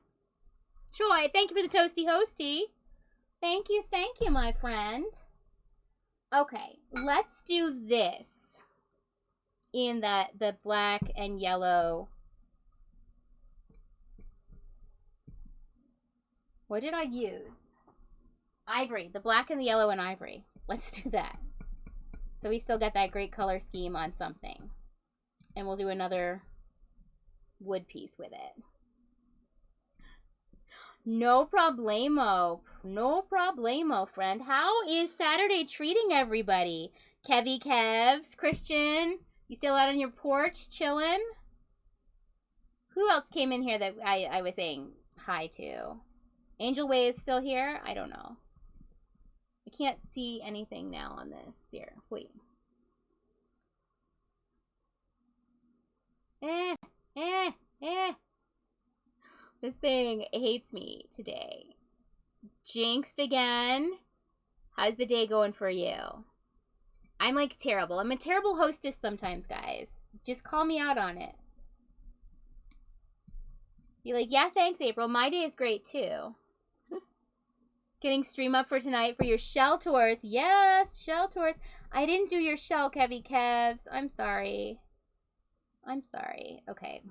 Joy, thank you for the toasty hosty. Thank you, my friend. Okay, let's do this. in the black and yellow. What did I use? Ivory. The black and the yellow and ivory. Let's do that. So we still get that great color scheme on something. And we'll do another wood piece with it. No problemo. No problemo, friend. How is Saturday treating everybody? Kevy Kevs, Christian, you still out on your porch chilling? Who else came in here that I was saying hi to? Angel Way is still here? I don't know. I can't see anything now on this. Here, wait. This thing hates me today. Jinxed again. How's the day going for you? I'm like terrible. I'm a terrible hostess sometimes, guys. Just call me out on it. You're like, yeah, thanks, April. My day is great, too. Getting stream up for tonight for your shell tours. Yes, shell tours. I didn't do your shell, Kevy Kevs. I'm sorry. I'm sorry. Okay.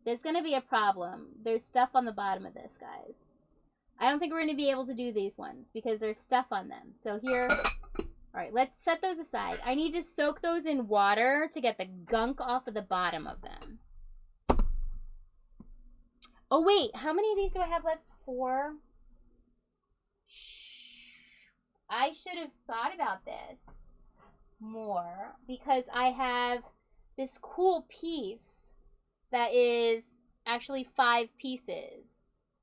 There's going to be a problem. There's stuff on the bottom of this, guys. I don't think we're going to be able to do these ones because there's stuff on them. So here... All right, let's set those aside. I need to soak those in water to get the gunk off of the bottom of them. Oh, wait. How many of these do I have left? 4? I should have thought about this more because I have this cool piece that is actually 5 pieces.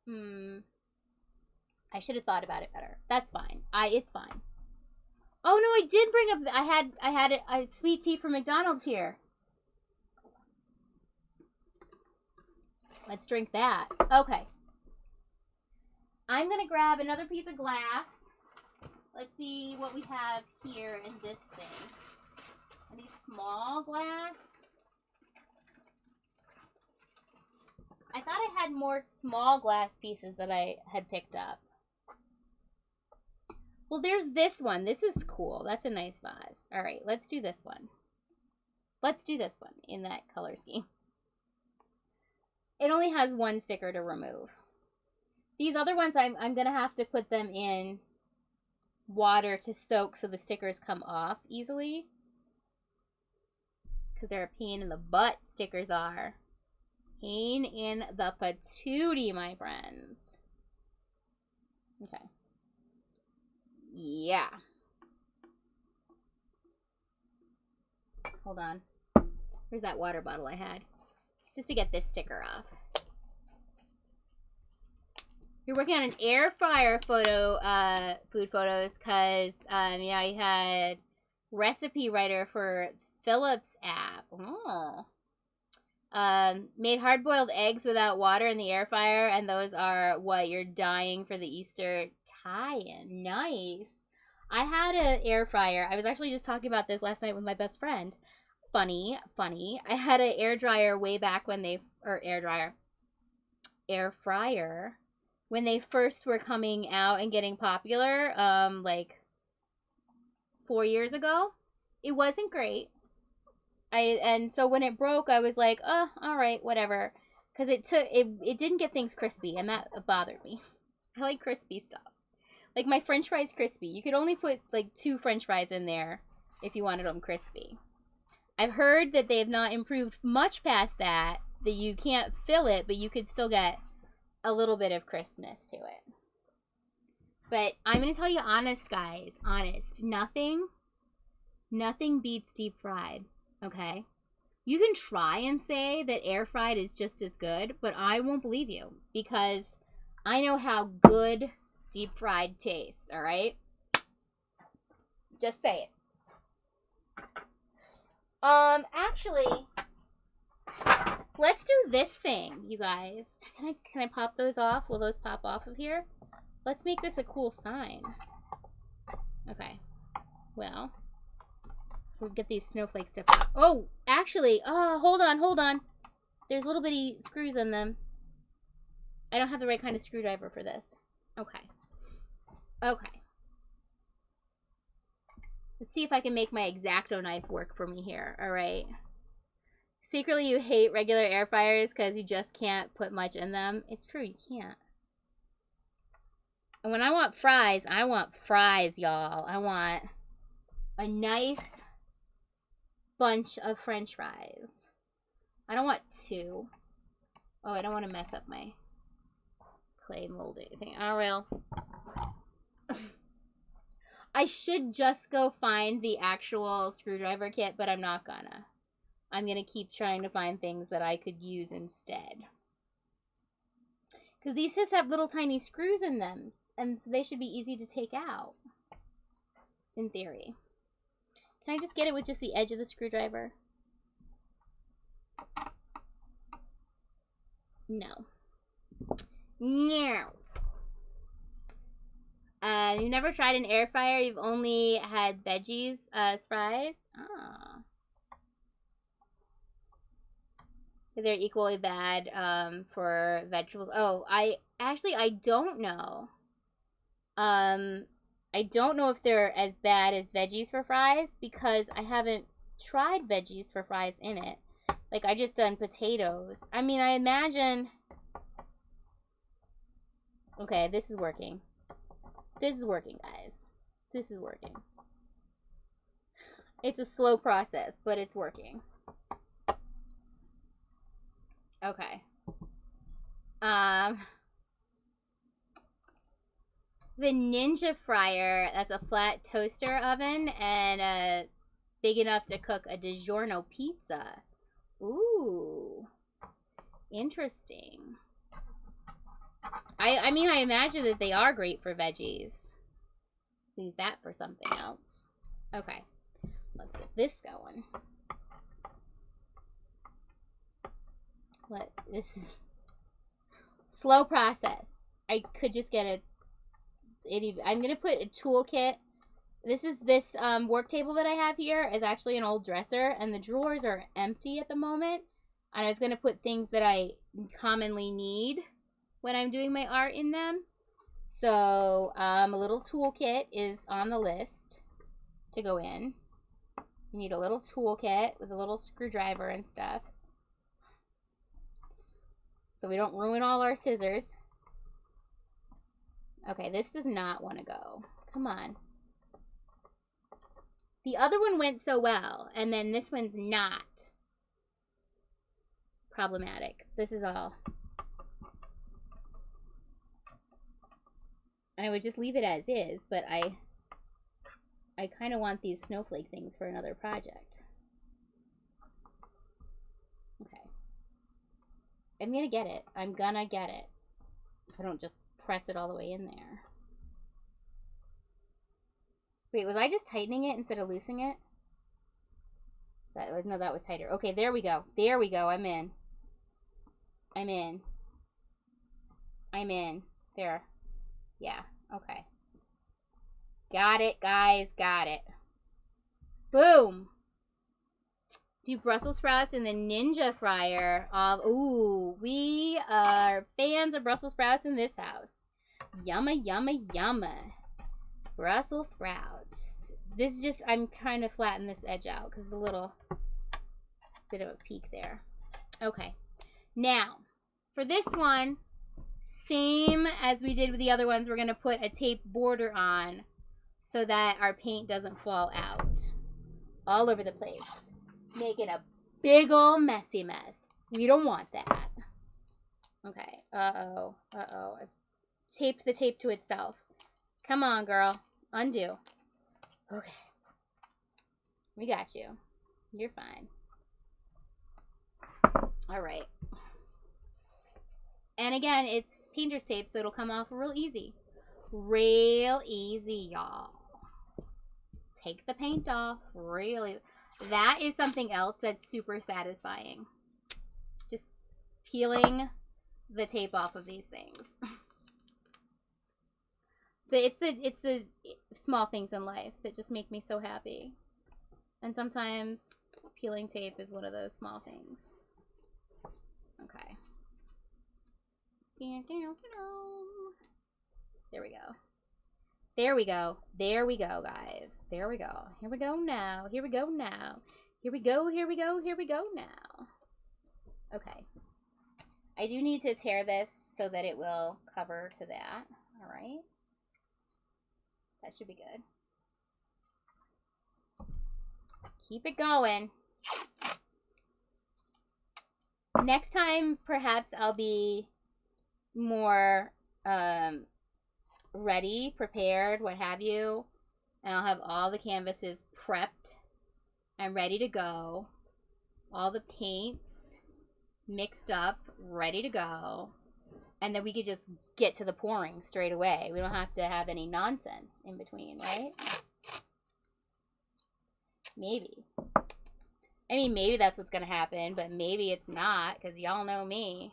I should have thought about it better. That's fine. It's fine. Oh no, I did bring up. I had a sweet tea from McDonald's here. Let's drink that. Okay. I'm gonna grab another piece of glass. Let's see what we have here in this thing. Are these small glass? I thought I had more small glass pieces that I had picked up. Well, there's this one. This is cool. That's a nice vase. All right, let's do this one. Let's do this one in that color scheme. It only has 1 sticker to remove. These other ones, I'm going to have to put them in water to soak so the stickers come off easily. Because they're a pain in the butt, stickers are. Pain in the patootie, my friends. Okay. Yeah. Hold on. Where's that water bottle I had? Just to get this sticker off. You're working on an air fryer photo, food photos, because, yeah, I had recipe writer for Philip's app. Oh. Made hard-boiled eggs without water in the air fryer, and those are what you're dying for the Easter tie-in. Nice. I had an air fryer. I was actually just talking about this last night with my best friend. Funny. I had an air dryer way back when they, or air fryer, when they first were coming out and getting popular, like 4 years ago. It wasn't great. And so when it broke, I was like, oh, all right, whatever. Because it didn't get things crispy, and that bothered me. I like crispy stuff. Like my French fries crispy. You could only put like 2 French fries in there if you wanted them crispy. I've heard that they've not improved much past that you can't fill it, but you could still get a little bit of crispness to it. But I'm going to tell you honest, guys. Honest. Nothing beats deep fried. Okay? You can try and say that air fried is just as good, but I won't believe you because I know how good deep fried tastes, all right? Just say it. Actually, let's do this thing, you guys. Can I pop those off? Will those pop off of here? Let's make this a cool sign. Okay. Well, we'll get these snowflakes to pop. Oh, actually, hold on. There's little bitty screws in them. I don't have the right kind of screwdriver for this. Okay. Let's see if I can make my X-Acto knife work for me here. All right. Secretly, you hate regular air fryers because you just can't put much in them. It's true, you can't. And when I want fries, y'all. I want a nice bunch of French fries. I don't want 2. Oh, I don't want to mess up my clay molding thing. I will. I should just go find the actual screwdriver kit, but I'm not gonna. I'm gonna keep trying to find things that I could use instead. Because these just have little tiny screws in them, and so they should be easy to take out. In theory. Can I just get it with just the edge of the screwdriver? No. No. You've never tried an air fryer? You've only had veggies as fries? Ah. They're equally bad for vegetables. Oh, I don't know. I don't know if they're as bad as veggies for fries because I haven't tried veggies for fries in it. Like, I just done potatoes. I mean, I imagine... Okay, this is working. This is working, guys. This is working. It's a slow process, but it's working. Okay. The Ninja Fryer, that's a flat toaster oven and big enough to cook a DiGiorno pizza. Ooh. Interesting. I mean, I imagine that they are great for veggies. Use that for something else. Okay. Let's get this going. This is slow process. I could just get I'm gonna put a toolkit. This work table that I have here is actually an old dresser, and the drawers are empty at the moment. And I was gonna put things that I commonly need when I'm doing my art in them. So a little toolkit is on the list to go in. You need a little toolkit with a little screwdriver and stuff, so we don't ruin all our scissors. Okay, this does not want to go. Come on. The other one went so well, and then this one's not. Problematic. This is all. And I would just leave it as is, but I kind of want these snowflake things for another project. Okay. I'm gonna get it. I'm gonna get it. If I don't just press it all the way in there. Wait, was I just tightening it instead of loosening it? No, that was tighter. Okay, there we go. There we go. I'm in. I'm in. I'm in. There. Yeah, okay. Got it, guys. Got it. Boom. Do Brussels sprouts in the Ninja Fryer. Ooh, we are fans of Brussels sprouts in this house. Yumma, yumma, yumma. Brussels sprouts. This is just, I'm trying to flatten this edge out because it's a little bit of a peak there. Okay. Now, for this one, same as we did with the other ones, we're going to put a tape border on so that our paint doesn't fall out all over the place. Make it a big ol' messy mess. We don't want that. Okay. Uh-oh. Uh-oh. I've taped the tape to itself. Come on, girl. Undo. Okay. We got you. You're fine. All right. And again, it's painter's tape, so it'll come off real easy. Real easy, y'all. Take the paint off. Really. That is something else that's super satisfying. Just peeling the tape off of these things. It's the small things in life that just make me so happy. And sometimes peeling tape is one of those small things. Okay. There we go. There we go. There we go, guys. There we go. Here we go now. Here we go now. Here we go. Here we go. Here we go now. Okay. I do need to tear this so that it will cover to that. All right. That should be good. Keep it going. Next time, perhaps I'll be more ready, prepared, what have you. And I'll have all the canvases prepped and ready to go. All the paints mixed up, ready to go. And then we could just get to the pouring straight away. We don't have to have any nonsense in between, right? Maybe. I mean, maybe that's what's going to happen, but maybe it's not, because y'all know me.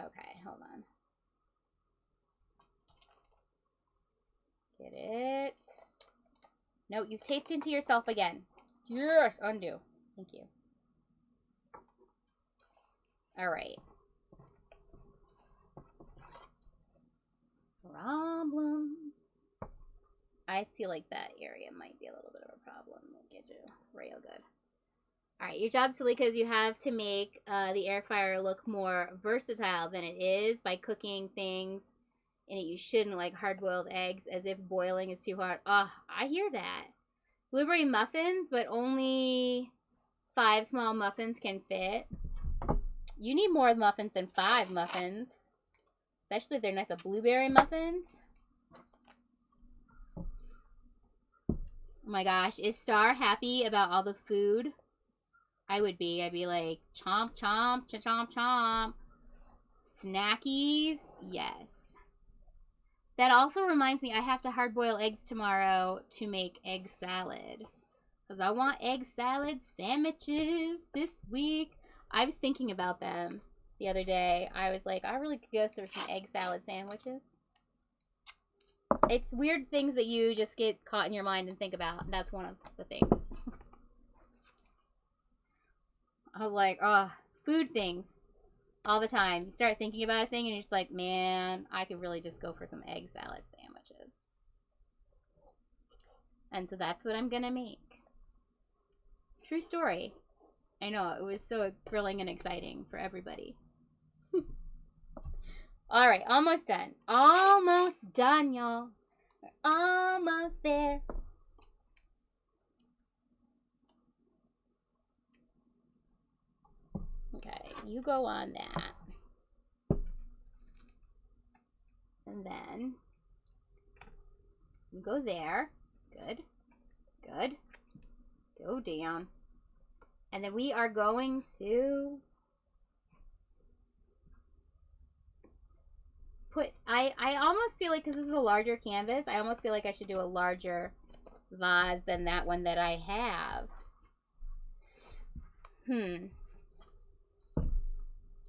Okay, hold on. Get it. No, you've taped into yourself again. Yes, undo. Thank you. All right. Problems. I feel like that area might be a little bit of a problem. We'll get you real good. All right, your job, Salika, is you have to make the air fryer look more versatile than it is by cooking things in it you shouldn't, like hard-boiled eggs, as if boiling is too hard. Oh, I hear that. Blueberry muffins, but only 5 small muffins can fit. You need more muffins than 5 muffins, especially if they're nice blueberry muffins. Oh my gosh, is Star happy about all the food? I would be. I'd be like, chomp, chomp, chomp, chomp. Snackies? Yes. That also reminds me, I have to hard-boil eggs tomorrow to make egg salad. Because I want egg salad sandwiches this week. I was thinking about them the other day. I was like, I really could go for some egg salad sandwiches. It's weird things that you just get caught in your mind and think about. And that's one of the things. I was like, oh, food things all the time. You start thinking about a thing and you're just like, man, I could really just go for some egg salad sandwiches. And so that's what I'm going to make. True story. I know, it was so thrilling and exciting for everybody. All right, almost done. Almost done, y'all. We're almost there. Okay, you go on that. And then you go there. Good. Good. Go down. And then we are going to put, I almost feel like, because this is a larger canvas, I almost feel like I should do a larger vase than that one that I have.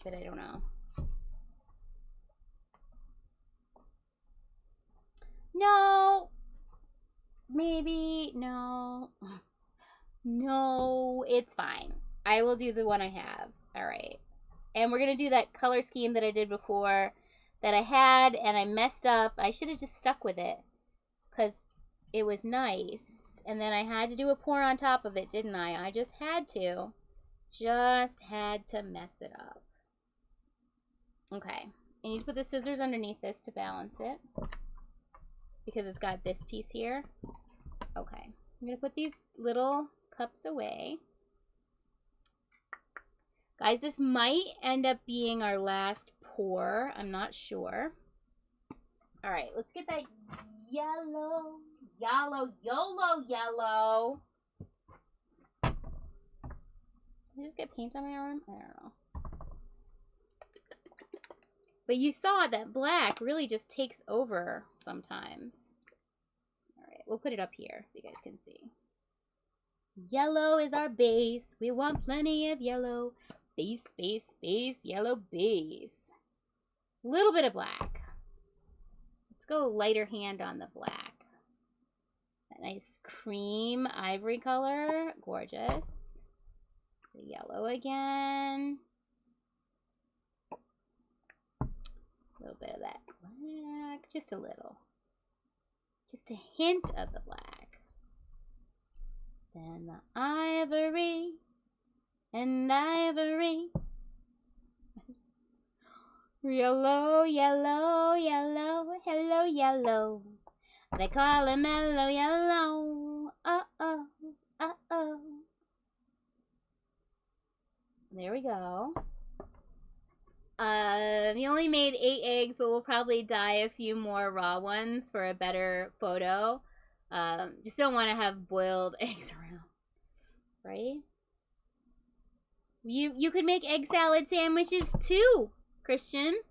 But I don't know. No. Maybe. No. No, it's fine. I will do the one I have. All right. And we're going to do that color scheme that I did before that I had and I messed up. I should have just stuck with it because it was nice. And then I had to do a pour on top of it, didn't I? I just had to. Just had to mess it up. Okay. I need to put the scissors underneath this to balance it because it's got this piece here. Okay. I'm going to put these little cups away. Guys, this might end up being our last pour. I'm not sure. All right, let's get that yellow, yellow. Did I just get paint on my arm? I don't know. But you saw that black really just takes over sometimes. All right, we'll put it up here so you guys can see. Yellow is our base. We want plenty of yellow. Base, base, base, yellow base. A little bit of black. Let's go lighter hand on the black. That nice cream ivory color. Gorgeous. The yellow again. A little bit of that Just a little. Just a hint of the black. Then the ivory and ivory. Yellow, yellow, yellow, hello, yellow. They call him mellow yellow. Uh-oh, uh-oh. There we go. He only made 8 eggs, but we'll probably dye a few more raw ones for a better photo. Just don't want to have boiled eggs around, right? You could make egg salad sandwiches too, Christian.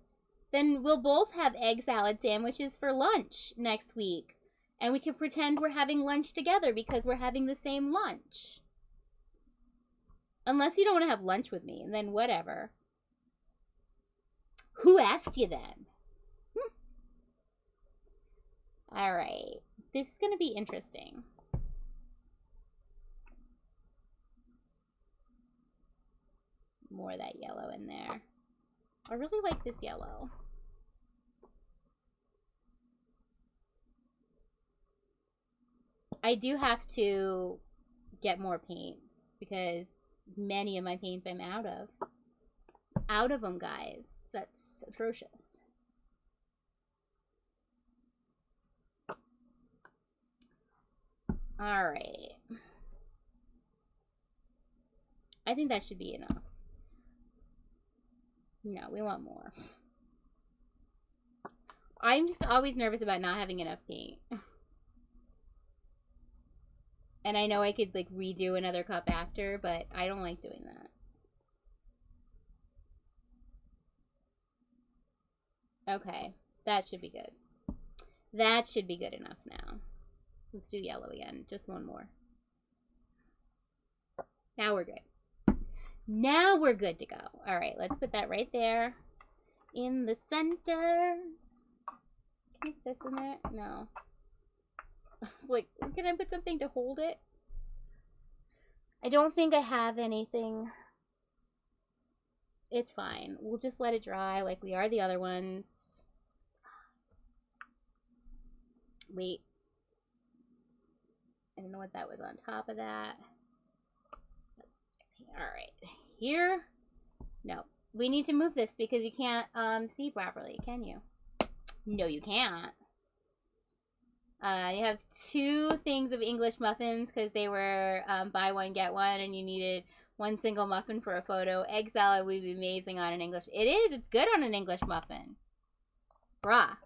Then we'll both have egg salad sandwiches for lunch next week. And we can pretend we're having lunch together because we're having the same lunch. Unless you don't want to have lunch with me, and then whatever. Who asked you then? Alright. This is going to be interesting. More of that yellow in there. I really like this yellow. I do have to get more paints because many of my paints I'm out of. Out of them, guys. That's atrocious. Alright. I think that should be enough. No, we want more. I'm just always nervous about not having enough paint. And I know I could, like, redo another cup after, but I don't like doing that. Okay, that should be good. That should be good enough now. Let's do yellow again. Just one more. Now we're good. Now we're good to go. All right, let's put that right there in the center. Can I put this in there? No. I was like, can I put something to hold it? I don't think I have anything. It's fine. We'll just let it dry like we are the other ones. It's fine. Wait. I don't know what that was on top of that. Alright. Here. No. We need to move this because you can't see properly, can you? No, you can't. You have 2 things of English muffins because they were buy one, get one, and you needed 1 single muffin for a photo. Egg salad would be amazing on an English. It is. It's good on an English muffin. Bruh.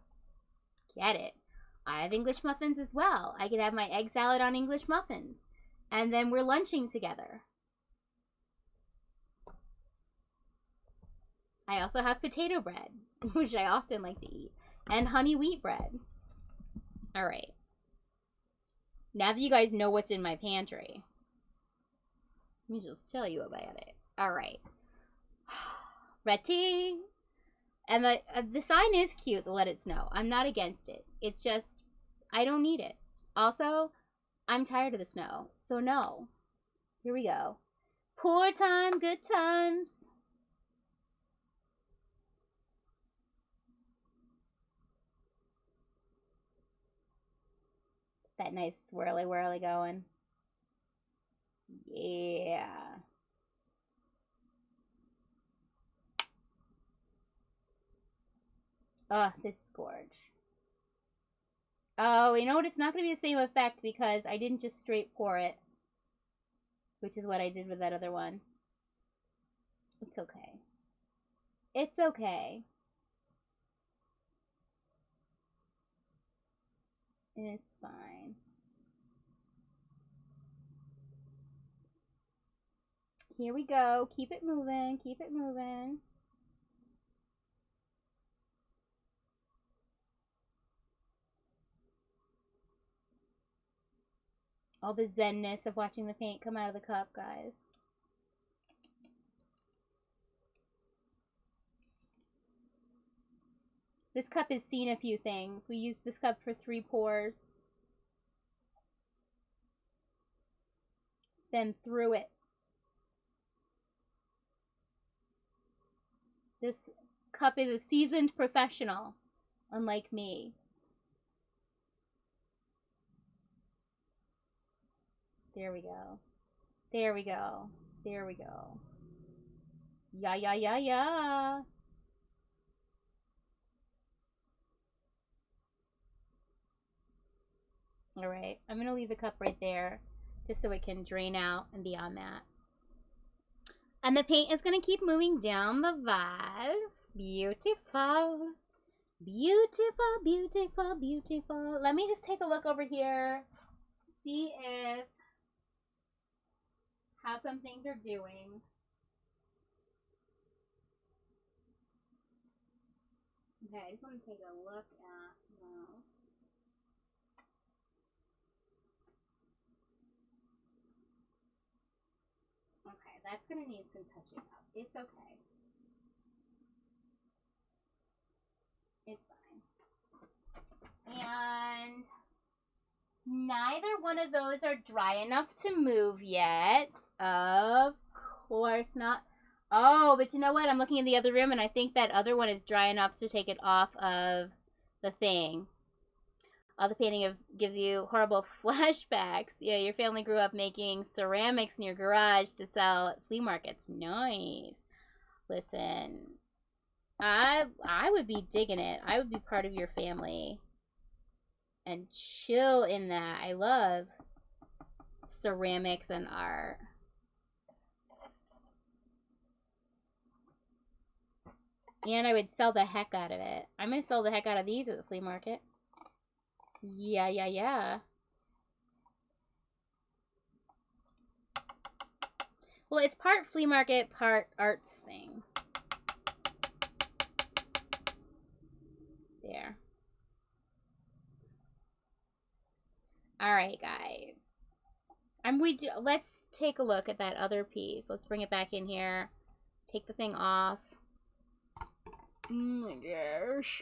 Get it. I have English muffins as well. I could have my egg salad on English muffins. And then we're lunching together. I also have potato bread, which I often like to eat. And honey wheat bread. Alright. Now that you guys know what's in my pantry, let me just tell you about it. Alright. Ready? And the sign is cute, the let it snow. I'm not against it. It's just, I don't need it. Also, I'm tired of the snow. So no. Here we go. Poor time, good times. That nice swirly whirly going. Yeah. Oh, this is gorge. Oh, you know what? It's not going to be the same effect because I didn't just straight pour it. Which is what I did with that other one. It's okay. It's okay. It's fine. Here we go. Keep it moving. Keep it moving. All the zenness of watching the paint come out of the cup, guys. This cup has seen a few things. We used this cup for 3 pours. It's been through it. This cup is a seasoned professional, unlike me. There we go. There we go. There we go. Yeah, yeah, yeah, yeah. All right, I'm gonna leave the cup right there just so it can drain out and be on that. And the paint is gonna keep moving down the vase. Beautiful. Beautiful, beautiful, beautiful. Let me just take a look over here. See if how some things are doing. Okay, I just want to take a look at those. Okay, that's gonna need some touching up. It's okay. It's fine. And neither one of those are dry enough to move yet. Of course not. Oh, but you know what? I'm looking in the other room, and I think that other one is dry enough to take it off of the thing. All the painting gives you horrible flashbacks. Yeah, your family grew up making ceramics in your garage to sell at flea markets. Nice. Listen, I would be digging it. I would be part of your family and chill in that. I love ceramics and art. And I would sell the heck out of it. I'm going to sell the heck out of these at the flea market. Yeah, yeah, yeah. Well, it's part flea market, part arts thing. There. All right, guys. Let's take a look at that other piece. Let's bring it back in here. Take the thing off. Oh my gosh.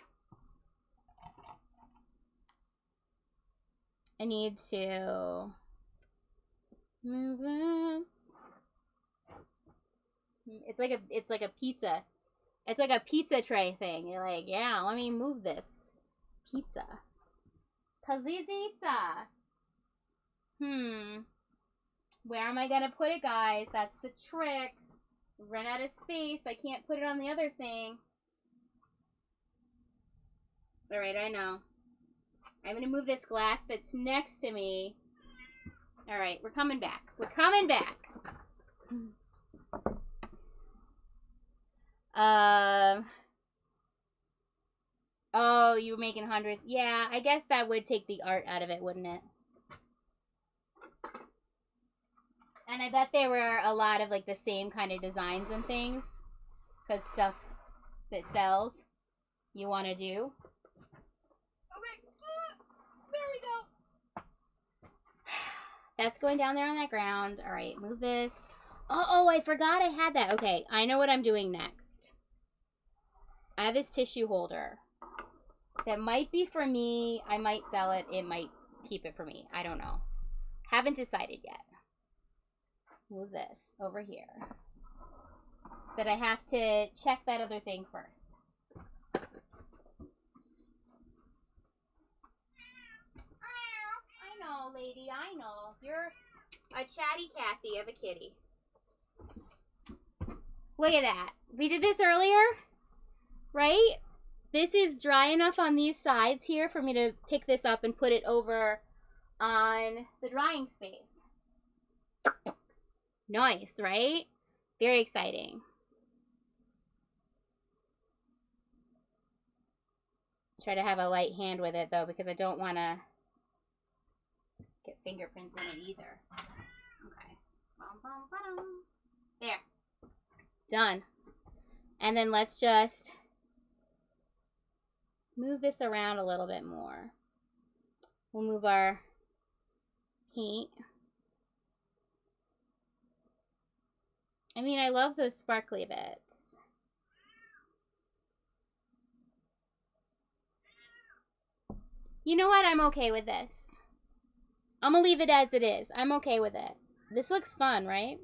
I need to move this. It's like a pizza. It's like a pizza tray thing. You're like, yeah, let me move this pizza. Pazizita. Where am I gonna put it, guys? That's the trick. Run out of space. I can't put it on the other thing. Alright, I know. I'm gonna move this glass that's next to me. Alright, we're coming back. We're coming back. Oh, you were making hundreds. Yeah, I guess that would take the art out of it, wouldn't it? And I bet there were a lot of like the same kind of designs and things. Because stuff that sells you want to do. Okay. There we go. That's going down there on that ground. Alright, move this. Oh, I forgot I had that. Okay, I know what I'm doing next. I have this tissue holder. That might be for me. I might sell it. It might keep it for me. I don't know. Haven't decided yet. Move this over here. But I have to check that other thing first. I know, lady. I know. You're a chatty Cathy of a kitty. Look at that. We did this earlier, right? This is dry enough on these sides here for me to pick this up and put it over on the drying space. Nice, right? Very exciting. Try to have a light hand with it, though, because I don't want to get fingerprints in it either. Okay. There. Done. And then let's just move this around a little bit more. We'll move our paint. I mean, I love those sparkly bits. You know what? I'm okay with this. I'm gonna leave it as it is. I'm okay with it. This looks fun, right?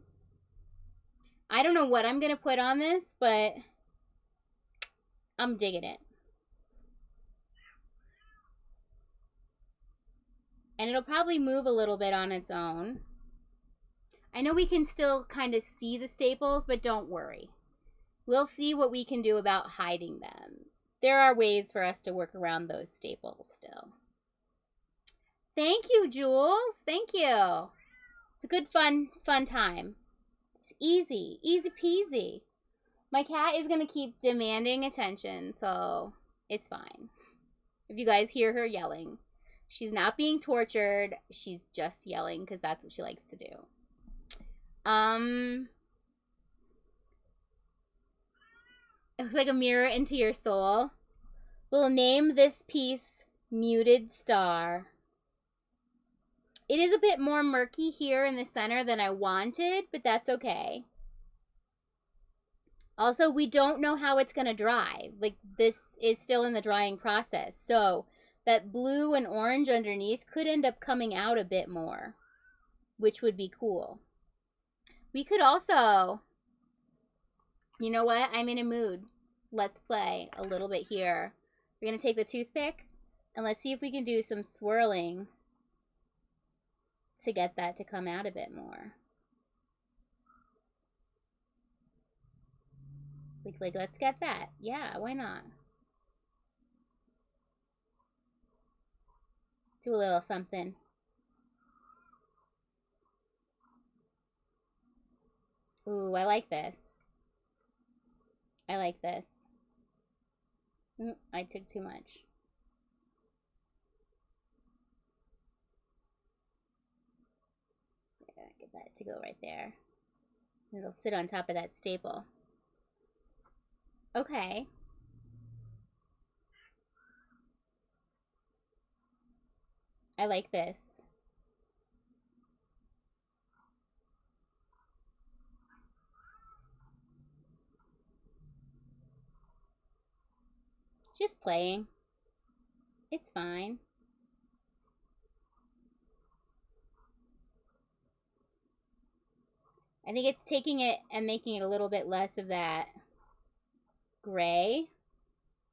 I don't know what I'm gonna put on this, but I'm digging it. And it'll probably move a little bit on its own. I know we can still kind of see the staples, but don't worry. We'll see what we can do about hiding them. There are ways for us to work around those staples still. Thank you, Jules. Thank you. It's a good, fun time. It's easy. Easy peasy. My cat is going to keep demanding attention, so it's fine. If you guys hear her yelling, she's not being tortured. She's just yelling because that's what she likes to do. It looks like a mirror into your soul. We'll name this piece Muted Star. It is a bit more murky here in the center than I wanted, but that's okay. Also, we don't know how it's going to dry. Like, this is still in the drying process. So, that blue and orange underneath could end up coming out a bit more, which would be cool. We could also, you know what? I'm in a mood. Let's play a little bit here. We're going to take the toothpick, and let's see if we can do some swirling to get that to come out a bit more. Like, let's get that. Yeah, why not? Do a little something. Ooh, I like this. I like this. I took too much. Yeah, get that to go right there. It'll sit on top of that staple. Okay. I like this. Just playing. It's fine. I think it's taking it and making it a little bit less of that gray.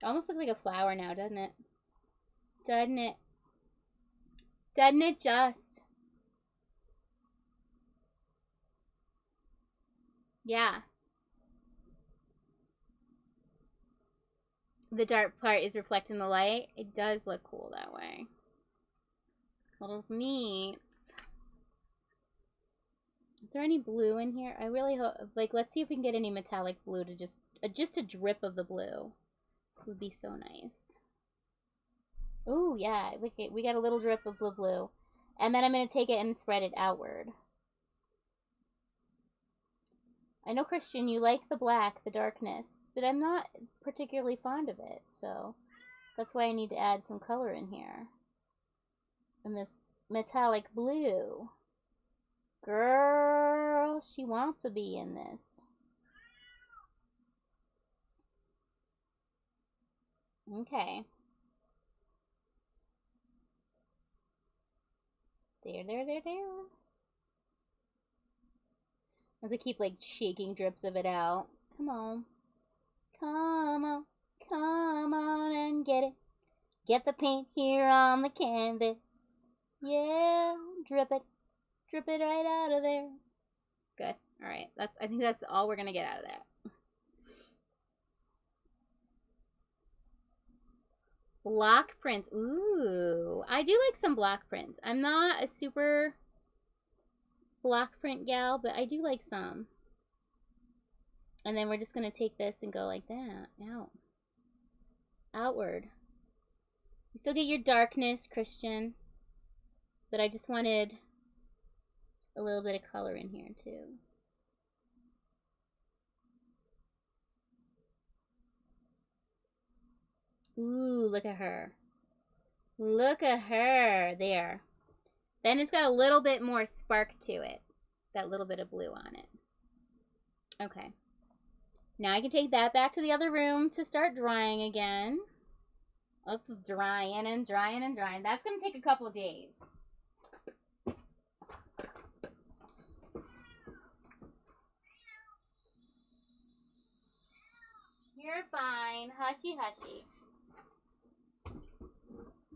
It almost looks like a flower now, doesn't it? Doesn't it? Doesn't it just? Yeah. The dark part is reflecting the light. It does look cool that way. Well, it's neat. Is there any blue in here? I really hope, like, let's see if we can get any metallic blue to just a drip of the blue. It would be so nice. Ooh, yeah, we got a little drip of the blue. And then I'm going to take it and spread it outward. I know, Christian, you like the black, the darkness, but I'm not particularly fond of it, so that's why I need to add some color in here. And this metallic blue. Girl, she wants to be in this. Okay. There. As I keep, like, shaking drips of it out. Come on. Come on and get it. Get the paint here on the canvas. Yeah, drip it. Drip it right out of there. Good. All right. I think that's all we're going to get out of that. Block prints. Ooh. I do like some block prints. I'm not a super block print gal, but I do like some. And then we're just going to take this and go like that. Out. Outward. You still get your darkness, Christian. But I just wanted a little bit of color in here too. Ooh, look at her. Look at her. There. Then it's got a little bit more spark to it. That little bit of blue on it. Okay. Now I can take that back to the other room to start drying again. It's drying and drying and drying. That's going to take a couple days. You're fine. Hushy, hushy.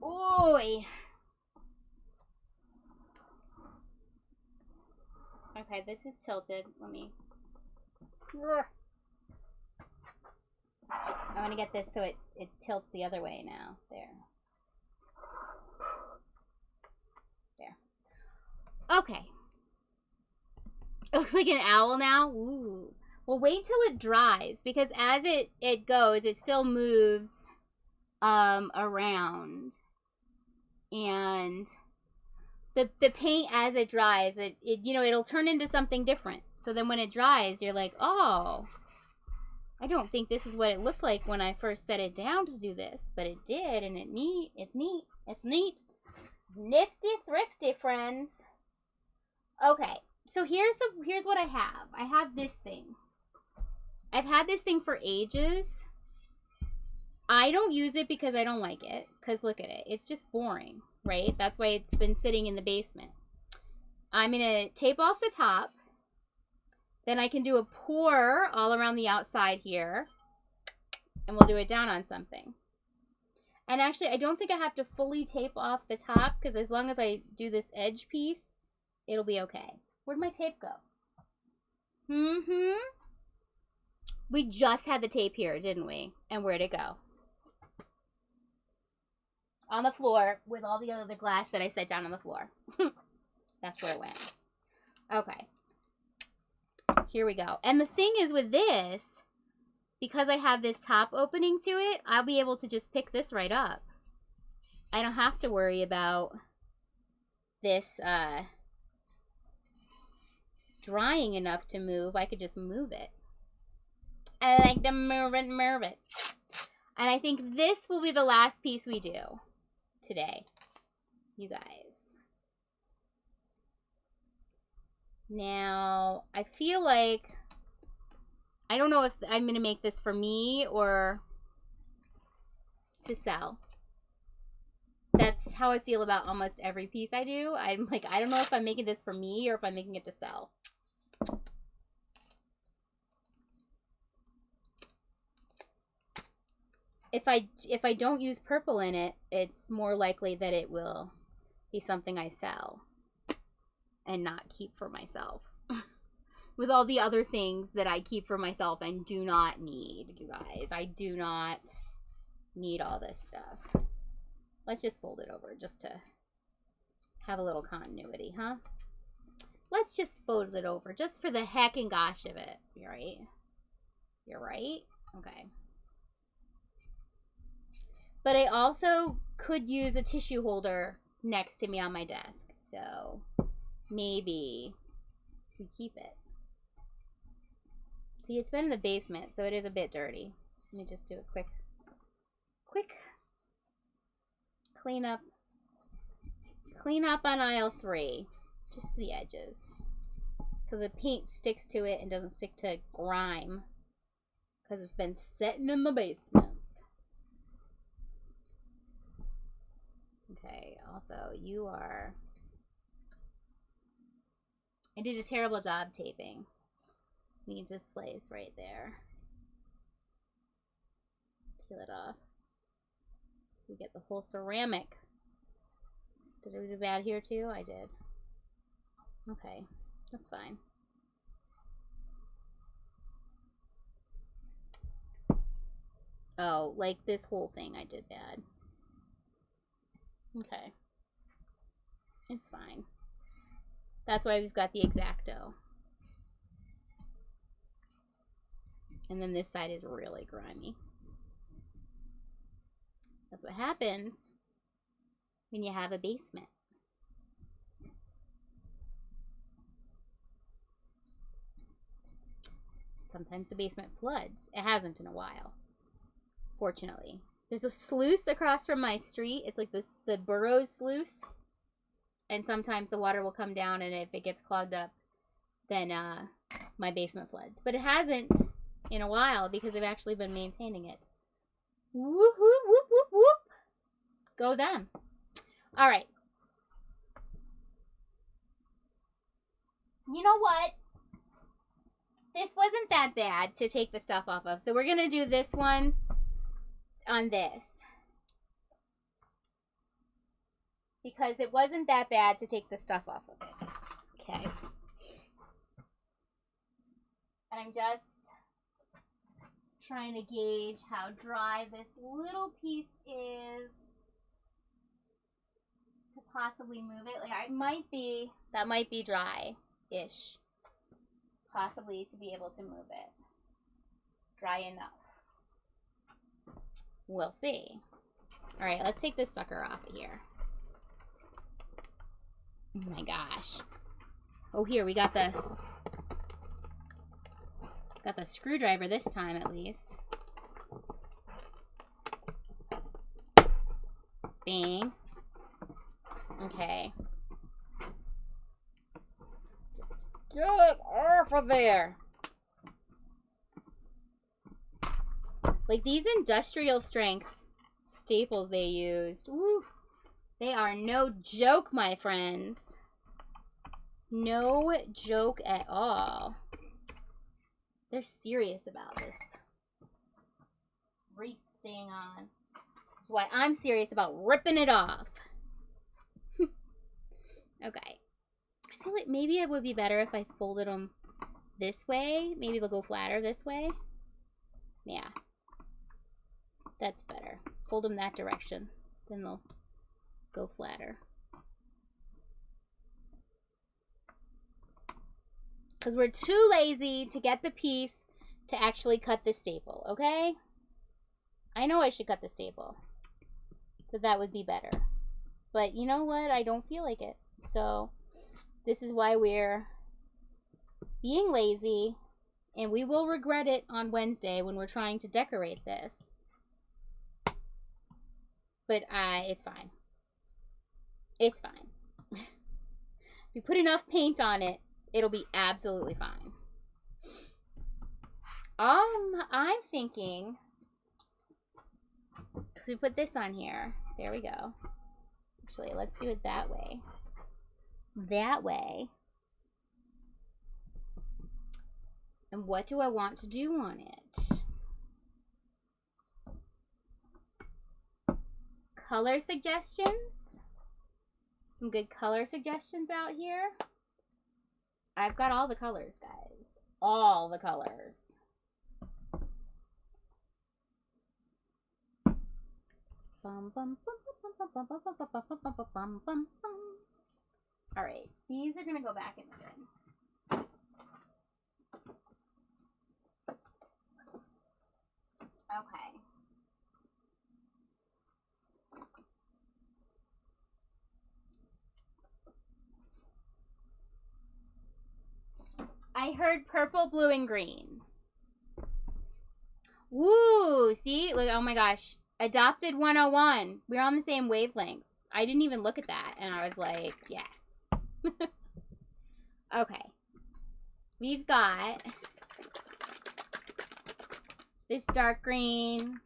Oi. Okay, this is tilted. Let me... I want to get this so it tilts the other way now. There. There. Okay. It looks like an owl now. Ooh. Well, wait till it dries, because as it goes, it still moves around. And the paint, as it dries, it'll turn into something different. So then when it dries, you're like, oh, I don't think this is what it looked like when I first set it down to do this, but it did, and it's neat. It's neat. Nifty thrifty, friends. Okay, so here's what I have. I have this thing. I've had this thing for ages. I don't use it because I don't like it, because look at it. It's just boring, right? That's why it's been sitting in the basement. I'm going to tape off the top. Then I can do a pour all around the outside here. And we'll do it down on something. And actually, I don't think I have to fully tape off the top, because as long as I do this edge piece, it'll be okay. Where'd my tape go? We just had the tape here, didn't we? And where'd it go? On the floor with all the other glass that I set down on the floor. That's where it went. Okay. Here we go. And the thing is with this, because I have this top opening to it, I'll be able to just pick this right up. I don't have to worry about this drying enough to move. I could just move it. I like to move it. And I think this will be the last piece we do today, you guys. Now, I feel like, I don't know if I'm going to make this for me or to sell. That's how I feel about almost every piece I do. I'm like, I don't know if I'm making this for me or if I'm making it to sell. If I don't use purple in it, it's more likely that it will be something I sell and not keep for myself. With all the other things that I keep for myself and do not need, you guys. I do not need all this stuff. Let's just fold it over just to have a little continuity, huh? Let's just fold it over just for the heck and gosh of it. You're right? You're right? Okay. But I also could use a tissue holder next to me on my desk. So maybe we keep it. See, it's been in the basement, so it is a bit dirty. Let me just do a quick clean up on aisle 3. Just to the edges. So the paint sticks to it and doesn't stick to grime. Because it's been sitting in the basement. Okay, also, you are... I did a terrible job taping. Needs a slice right there. Peel it off. So we get the whole ceramic. Did I do bad here too? I did. Okay, that's fine. Oh, like this whole thing I did bad. Okay. It's fine. That's why we've got the X-Acto. And then this side is really grimy. That's what happens when you have a basement. Sometimes the basement floods. It hasn't in a while, fortunately. There's a sluice across from my street. It's like this, the Burroughs sluice. And sometimes the water will come down, and if it gets clogged up, then my basement floods. But it hasn't in a while because I've actually been maintaining it. Whoop, whoop, whoop, whoop, whoop. Go them. All right. You know what? This wasn't that bad to take the stuff off of. So we're going to do this one on this. Because it wasn't that bad to take the stuff off of it. Okay. And I'm just trying to gauge how dry this little piece is to possibly move it. Like that might be dry-ish. Possibly to be able to move it. Dry enough. We'll see. All right, let's take this sucker off of here. Oh my gosh. Oh, here we got the screwdriver this time at least. Bang. Okay. Just get it off of there. Like these industrial strength staples they used. Woo. They are no joke, my friends. No joke at all. They're serious about this wreath staying on. That's why I'm serious about ripping it off. Okay. I feel like maybe it would be better if I folded them this way. Maybe they'll go flatter this way. Yeah. That's better. Fold them that direction. Then they'll go flatter. Because we're too lazy to get the piece to actually cut the staple, okay? I know I should cut the staple. That would be better. But you know what? I don't feel like it. So this is why we're being lazy. And we will regret it on Wednesday when we're trying to decorate this. But it's fine. It's fine. If you put enough paint on it, it'll be absolutely fine. I'm thinking, because we put this on here. There we go. Actually, let's do it that way. That way. And what do I want to do on it? Color suggestions? Some good color suggestions out here. I've got all the colors, guys. All the colors. All right, these are gonna go back in the bin. Okay. I heard purple, blue, and green. Woo! See? Look, oh my gosh. Adopted 101. We're on the same wavelength. I didn't even look at that. And I was like, yeah. Okay. We've got this dark green.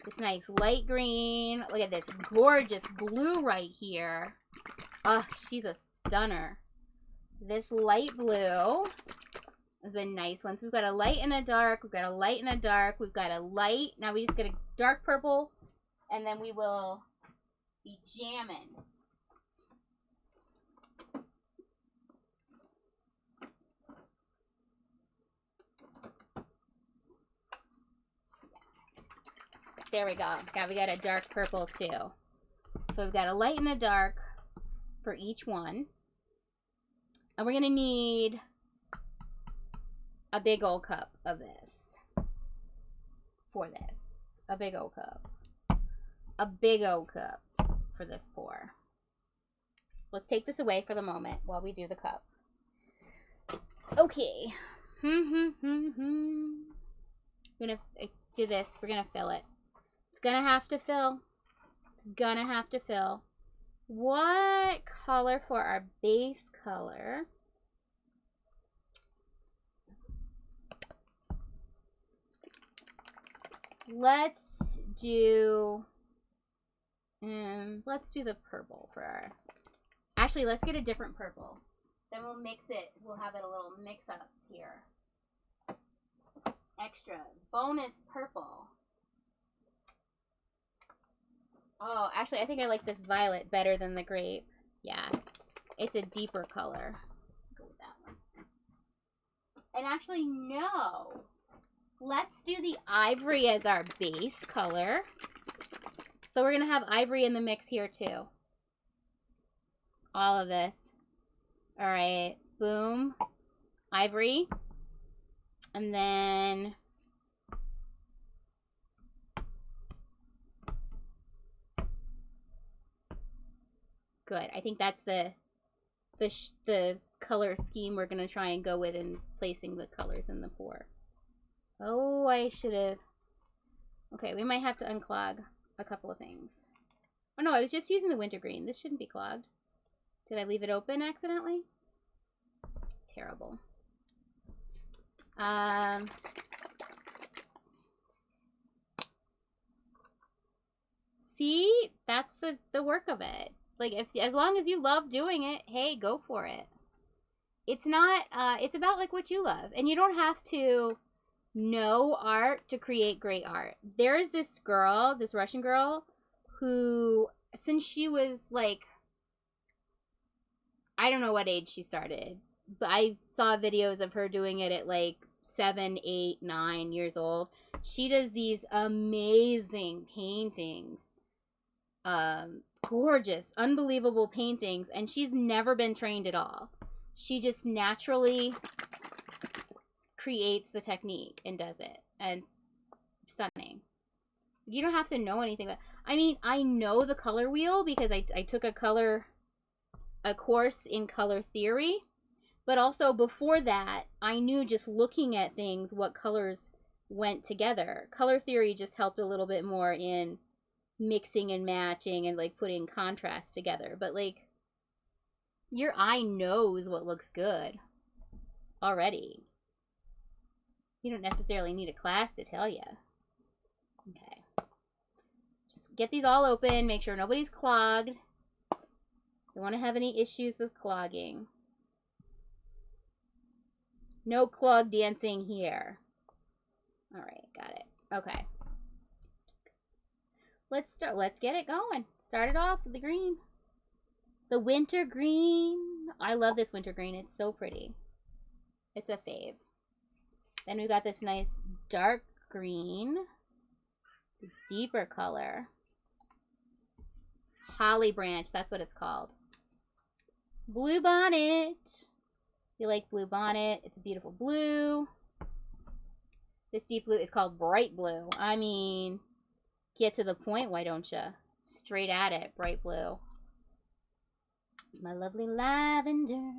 This nice light green. Look at this gorgeous blue right here. Oh, she's a stunner. This light blue is a nice one. So we've got a light and a dark. We've got a light and a dark. We've got a light. Now we just get a dark purple. And then we will be jamming. There we go. Now we got a dark purple too. So we've got a light and a dark for each one. And we're going to need a big old cup of this for this. A big old cup. A big old cup for this pour. Let's take this away for the moment while we do the cup. Okay. We're going to do this. We're going to fill it. It's going to have to fill. It's going to have to fill. What color for our base color? Let's do the purple for our, actually let's get a different purple. Then we'll mix it, we'll have it a little mix up here. Extra bonus purple. Oh, actually, I think I like this violet better than the grape. Yeah, it's a deeper color. Go with that one. And actually, no. Let's do the ivory as our base color. So we're going to have ivory in the mix here too. All of this. All right. Boom. Ivory. And then... Good. I think that's the color scheme we're going to try and go with in placing the colors in the pour. Oh, I should have... Okay, we might have to unclog a couple of things. Oh, no, I was just using the wintergreen. This shouldn't be clogged. Did I leave it open accidentally? Terrible. See? That's the work of it. Like, as long as you love doing it, hey, go for it. It's not, it's about, like, what you love. And you don't have to know art to create great art. There is this girl, this Russian girl, who, since she was, like, I don't know what age she started, but I saw videos of her doing it at, like, 7, 8, 9 years old. She does these amazing paintings. Gorgeous, unbelievable paintings, and she's never been trained at all. She just naturally creates the technique and does it, and it's stunning. You don't have to know anything about, I mean, I know the color wheel because I took a course in color theory, but also before that I knew just looking at things what colors went together. Color theory just helped a little bit more in mixing and matching and, like, putting contrast together, but, like, your eye knows what looks good already. You don't necessarily need a class to tell you. Okay. Just get these all open, make sure nobody's clogged. Don't want to have any issues with clogging. No clog dancing here. All right, got it. Okay. Let's get it going. Start it off with the green. The winter green. I love this winter green. It's so pretty. It's a fave. Then we've got this nice dark green. It's a deeper color. Holly branch, that's what it's called. Blue bonnet. You like blue bonnet? It's a beautiful blue. This deep blue is called bright blue. I mean, get to the point, why don't you? Straight at it, bright blue. My lovely lavender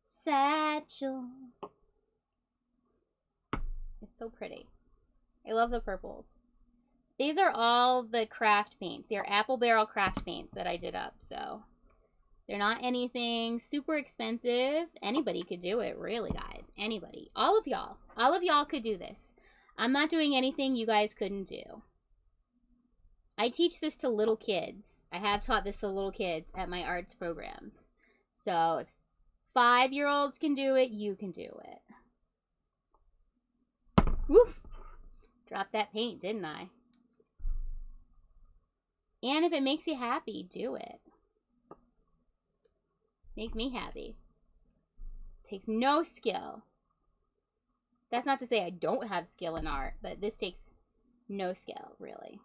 satchel. It's so pretty. I love the purples. These are all the craft paints. They're apple barrel craft paints that I did up, so they're not anything super expensive. Anybody could do it, really, guys. Anybody. All of y'all could do this. I'm not doing anything you guys couldn't do. I teach this to little kids. I have taught this to little kids at my arts programs. So if 5-year-olds can do it, you can do it. Woof! Dropped that paint, didn't I? And if it makes you happy, do it. Makes me happy. Takes no skill. That's not to say I don't have skill in art, but this takes no skill, really.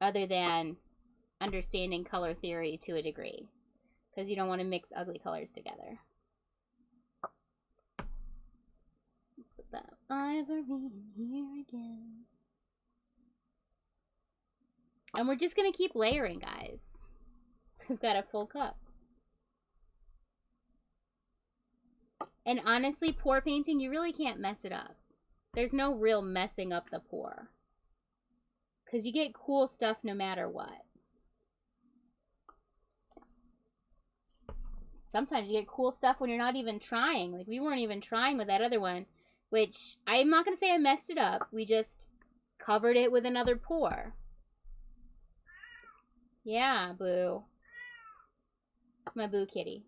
Other than understanding color theory to a degree. Because you don't want to mix ugly colors together. Let's put that ivory in here again. And we're just going to keep layering, guys. So we've got a full cup. And honestly, pour painting, you really can't mess it up. There's no real messing up the pour. Because you get cool stuff no matter what. Sometimes you get cool stuff when you're not even trying. Like, we weren't even trying with that other one. Which, I'm not going to say I messed it up. We just covered it with another pour. Yeah, Boo. It's my Boo kitty.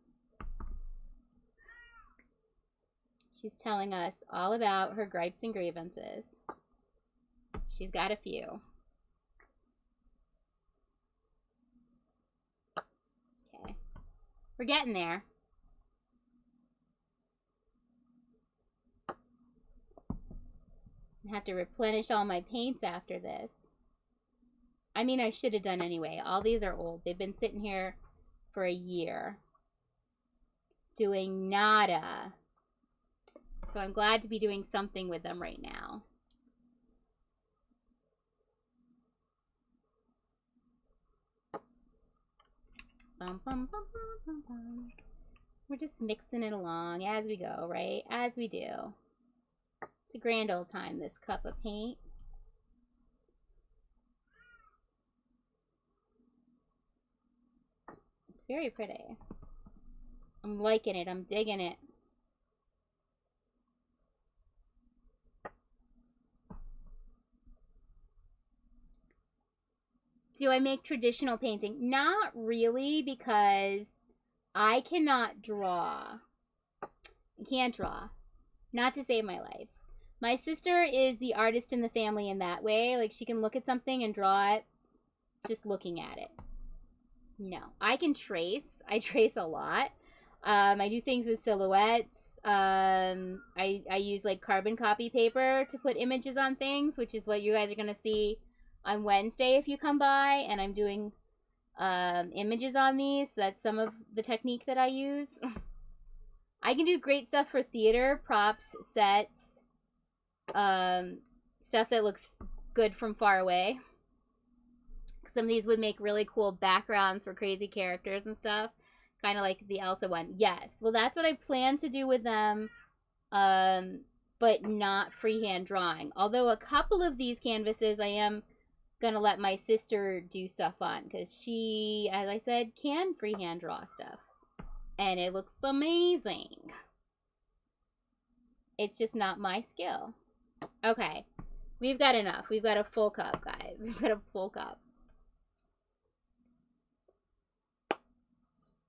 She's telling us all about her gripes and grievances. She's got a few. Okay. We're getting there. I have to replenish all my paints after this. I mean, I should have done anyway. All these are old. They've been sitting here for a year. Doing nada. So I'm glad to be doing something with them right now. Bum, bum, bum, bum, bum, bum. We're just mixing it along as we go, right? As we do. It's a grand old time, this cup of paint. It's very pretty. I'm liking it. I'm digging it. Do I make traditional painting? Not really, because I cannot draw. I can't draw. Not to save my life. My sister is the artist in the family in that way. Like, she can look at something and draw it just looking at it. No. I can trace. I trace a lot. I do things with silhouettes. I use, like, carbon copy paper to put images on things, which is what you guys are going to see on Wednesday if you come by. And I'm doing images on these. So that's some of the technique that I use. I can do great stuff for theater, props, sets, stuff that looks good from far away. Some of these would make really cool backgrounds for crazy characters and stuff. Kind of like the Elsa one. Yes. Well, that's what I plan to do with them, but not freehand drawing. Although a couple of these canvases I am going to let my sister do stuff on, because she, as I said, can freehand draw stuff. And it looks amazing. It's just not my skill. Okay. We've got enough. We've got a full cup, guys. We've got a full cup.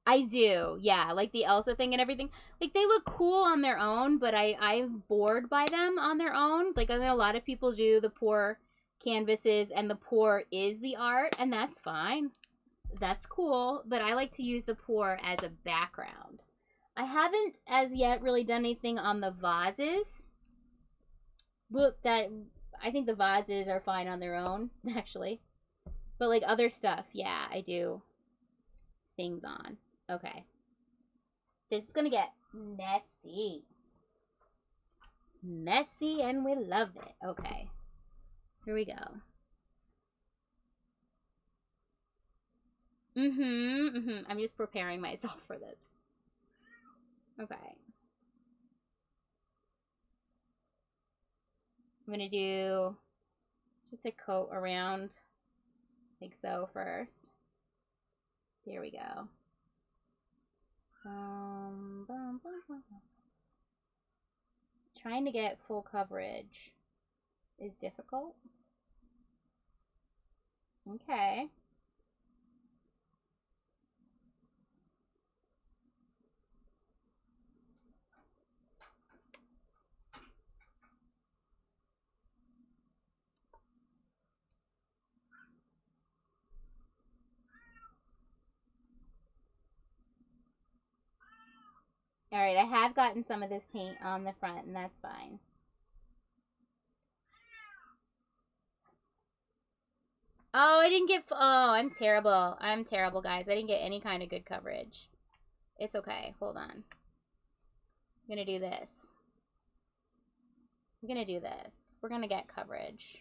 I do. Yeah, like the Elsa thing and everything. Like, they look cool on their own, but I'm bored by them on their own. Like, I know a lot of people do the pour canvases, and the pour is the art, and that's fine. That's cool, but I like to use the pour as a background. I haven't as yet really done anything on the vases. But I think the vases are fine on their own, actually. But like other stuff, yeah, I do things on. Okay. This is gonna get messy. Messy, and we love it. Okay. Here we go. I'm just preparing myself for this. Okay. I'm gonna do just a coat around, like so, first. There we go. Trying to get full coverage is difficult. Okay. Alright, I have gotten some of this paint on the front, and that's fine. Oh, I didn't get... Oh, I'm terrible. I'm terrible, guys. I didn't get any kind of good coverage. It's okay. Hold on. I'm gonna do this. I'm gonna do this. We're gonna get coverage.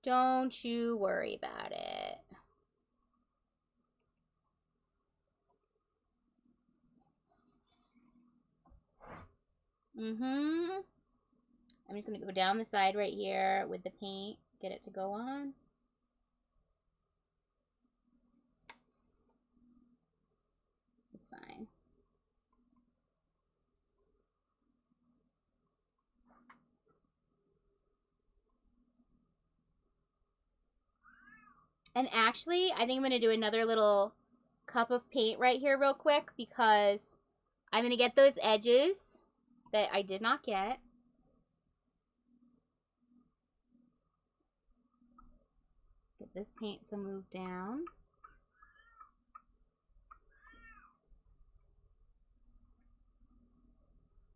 Don't you worry about it. I'm just going to go down the side right here with the paint. Get it to go on. It's fine. And actually, I think I'm going to do another little cup of paint right here real quick, because I'm going to get those edges that I did not get. Get this paint to move down.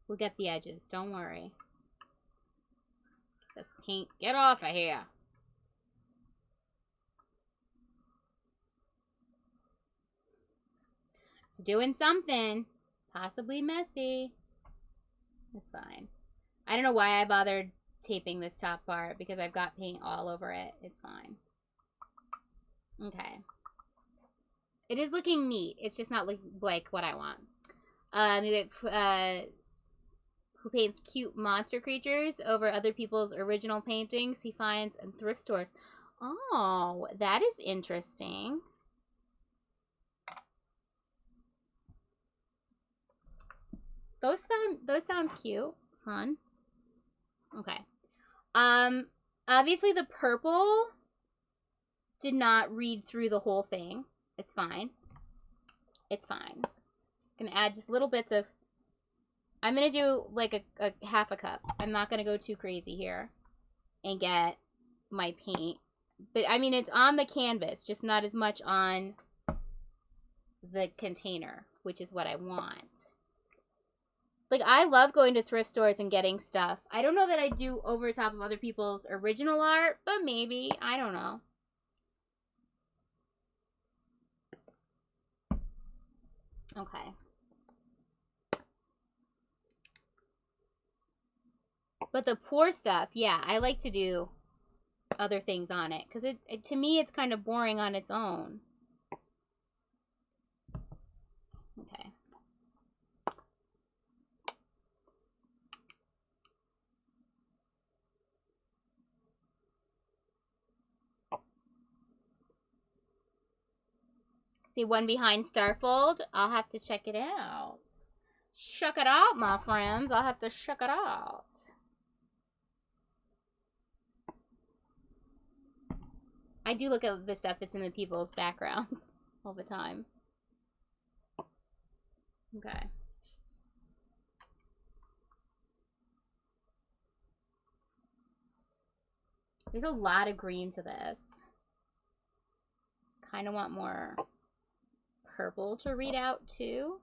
We'll get the edges, don't worry. This paint, get off of here. It's doing something. Possibly messy. It's fine. I don't know why I bothered taping this top part because I've got paint all over it. It's fine. Okay. It is looking neat. It's just not like what I want. Who paints cute monster creatures over other people's original paintings he finds in thrift stores. Oh, that is interesting. Those sound cute. Fun. Okay. Obviously the purple did not read through the whole thing. It's fine. It's fine. I'm gonna add just little bits of... I'm gonna do like a half a cup. I'm not gonna go too crazy here and get my paint. But I mean, it's on the canvas, just not as much on the container, which is what I want. Like, I love going to thrift stores and getting stuff. I don't know that I do over top of other people's original art, but maybe. I don't know. Okay. But the pour stuff, yeah, I like to do other things on it. Because to me, it's kind of boring on its own. Okay. See one behind Starfold? I'll have to check it out. Check it out, my friends. I'll have to check it out. I do look at the stuff that's in the people's backgrounds all the time. Okay. There's a lot of green to this. Kind of want more purple to read out too.